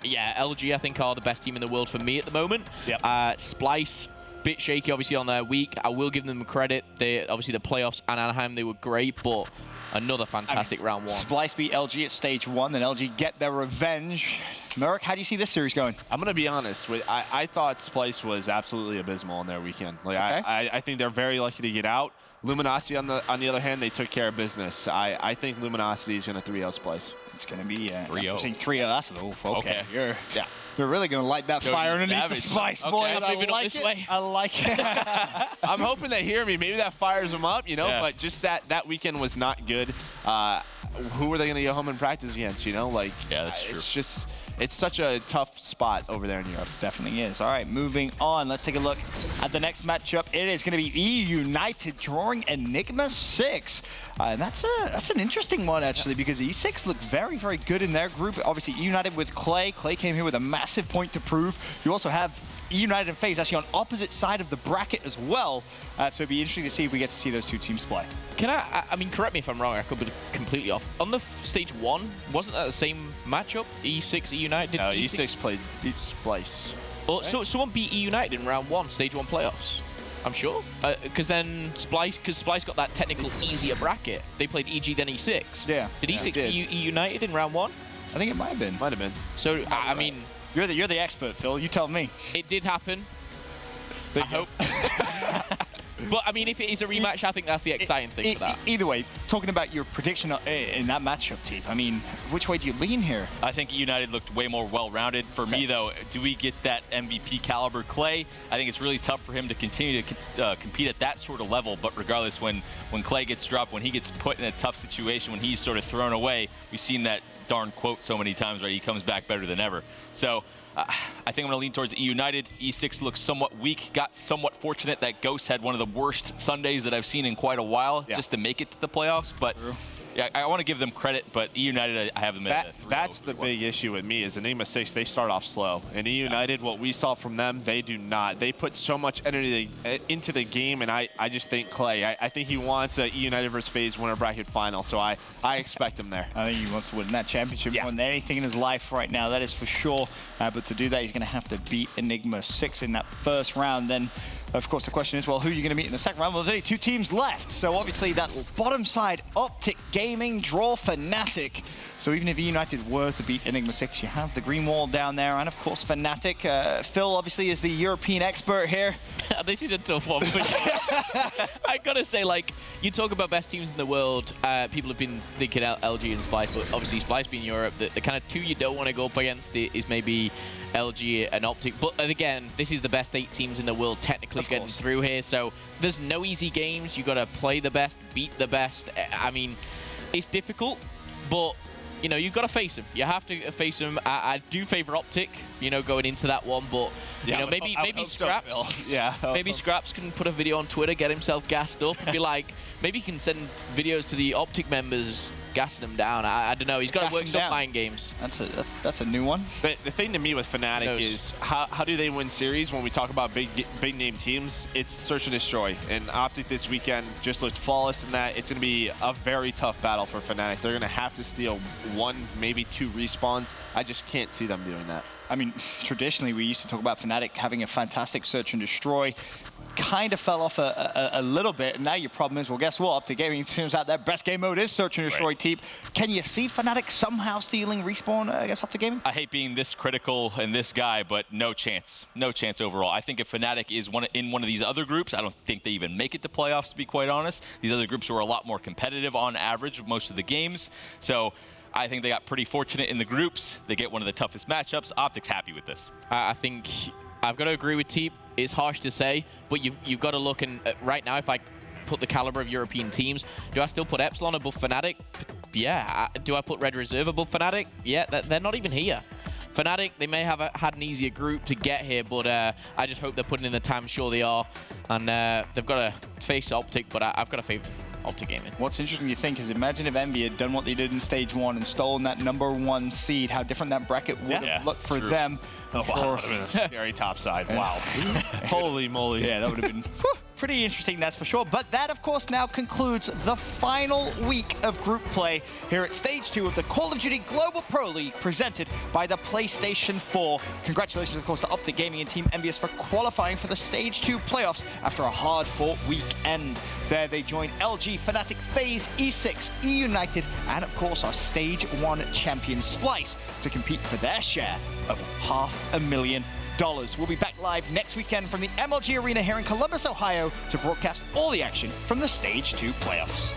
Speaker 10: LG I think are the best team in the world for me at the moment. Yep. Splice, bit shaky obviously on their week. I will give them credit. Obviously the playoffs and Anaheim, they were great, but another fantastic round 1.
Speaker 1: Splice beat LG at stage 1, then LG get their revenge. Merrick, how do you see this series going?
Speaker 4: I'm going to be honest. I thought Splice was absolutely abysmal on their weekend. Like, okay. I think they're very lucky to get out. Luminosity, on the other hand, they took care of business. I think Luminosity is going to 3-0 Splice.
Speaker 1: It's going to be
Speaker 11: 3-0.
Speaker 1: 3-0. That's okay. You're really going to light that fire underneath the Splice, boys.
Speaker 10: I'm moving up this way.
Speaker 1: I like it.
Speaker 4: I'm hoping they hear me. Maybe that fires them up, But just that weekend was not good. Who are they going to go home and practice against?
Speaker 11: That's true.
Speaker 4: It's such a tough spot over there in Europe.
Speaker 1: Definitely is. All right, moving on. Let's take a look at the next matchup. It is going to be EU United drawing Enigma 6. And that's an interesting one, actually, because E6 looked very, very good in their group. Obviously, EU United with Clay. Clay came here with a massive point to prove. You also have EU United and FaZe actually on opposite side of the bracket as well. So it'd be interesting to see if we get to see those two teams play.
Speaker 10: Can I mean, correct me if I'm wrong, I could be completely off. On the stage 1, wasn't that the same matchup? E6, EU United?
Speaker 4: No, E6 played Splice.
Speaker 10: Oh, so someone beat EU United in round 1, stage 1 playoffs? I'm sure. Because then Splice got that technical easier bracket. They played EG, then E6.
Speaker 1: Yeah.
Speaker 10: Did E6 beat EU United in round 1?
Speaker 1: I think it might have been.
Speaker 4: Might have been.
Speaker 10: So, I mean...
Speaker 1: You're the expert, Phil. You tell me.
Speaker 10: It did happen. I hope. But, I mean, if it is a rematch, I think that's the exciting thing for that.
Speaker 1: Either way, talking about your prediction in that matchup, team, I mean, which way do you lean here?
Speaker 11: I think United looked way more well-rounded. For me, though, do we get that MVP caliber Clay? I think it's really tough for him to continue to compete at that sort of level. But regardless, when Clay gets dropped, when he gets put in a tough situation, when he's sort of thrown away, we've seen that darn quote so many times, right? He comes back better than ever. So I think I'm going to lean towards EU United. E6 looks somewhat weak. Got somewhat fortunate that Ghost had one of the worst Sundays that I've seen in quite a while just to make it to the playoffs. But yeah, I want to give them credit, but EU United, I have them at 3-0.
Speaker 4: That's the big issue with me is Enigma 6, they start off slow. And EU United, what we saw from them, they do not. They put so much energy into the game, and I just think Clay, I think he wants a EU United versus FaZe winner bracket final, so I expect him there.
Speaker 1: I think he wants to win that championship more than anything in his life right now, that is for sure. But to do that, he's going to have to beat Enigma 6 in that first round. Then, of course, the question is, well, who are you going to meet in the second round? Well, there's only 2 teams left. So obviously that bottom side, Optic Gaming, draw Fnatic. So even if United were to beat Enigma 6, you have the green wall down there. And of course, Fnatic. Phil obviously is the European expert here.
Speaker 10: This is a tough one. I gotta say, like, you talk about best teams in the world. People have been thinking LG and Splice, but obviously Splice being Europe, the kind of 2 you don't want to go up against is maybe LG and Optic. But again, this is the best 8 teams in the world technically getting through here. So there's no easy games. You gotta play the best, beat the best. I mean, it's difficult, but you've got to face them. You have to face them. I do favor Optic, going into that one, but maybe Scraps.
Speaker 4: So,
Speaker 10: maybe Scraps can put a video on Twitter, get himself gassed up, and be like, maybe he can send videos to the Optic members gassing him down. I don't know. He's got to work some mind games.
Speaker 1: That's a new one.
Speaker 4: But the thing to me with Fnatic is how do they win series? When we talk about big name teams, it's search and destroy. And Optic this weekend just looked flawless in that. It's going to be a very tough battle for Fnatic. They're going to have to steal 1, maybe 2 respawns. I just can't see them doing that.
Speaker 1: I mean, traditionally, we used to talk about Fnatic having a fantastic search and destroy. Kind of fell off a little bit, and now your problem is, well, guess what? Optic Gaming, it turns out their best game mode is search and destroy. Team. Can you see Fnatic somehow stealing respawn against Optic Gaming?
Speaker 11: I hate being this critical and this guy, but no chance. No chance overall. I think if Fnatic is in one of these other groups, I don't think they even make it to playoffs, to be quite honest. These other groups are a lot more competitive on average most of the games. So I think they got pretty fortunate in the groups. They get one of the toughest matchups. Optic's happy with this.
Speaker 10: I think I've got to agree with Teep. It's harsh to say, but you've got to look, and right now, if I put the caliber of European teams. Do I still put Epsilon above Fnatic? Yeah. Do I put Red Reserve above Fnatic? Yeah, they're not even here. Fnatic, they may have had an easier group to get here, but I just hope they're putting in the time. I'm sure they are. And they've got to face Optic, but I've got to favor Optic Gaming.
Speaker 1: What's interesting to think is imagine if Envy had done what they did in stage 1 and stolen that #1 seed, how different that bracket would have looked for them.
Speaker 11: Oh, wow, that would have been a scary top side. Wow. Holy moly.
Speaker 1: Yeah, that would have been pretty interesting, that's for sure. But that, of course, now concludes the final week of group play here at Stage 2 of the Call of Duty Global Pro League presented by the PlayStation 4. Congratulations, of course, to Optic Gaming and Team Envious for qualifying for the Stage 2 playoffs after a hard-fought weekend. There they join LG, Fnatic, FaZe, E6, E-United, and, of course, our Stage 1 champion Splice to compete for their share of $500,000. We'll be back live next weekend from the MLG Arena here in Columbus, Ohio to broadcast all the action from the Stage 2 playoffs.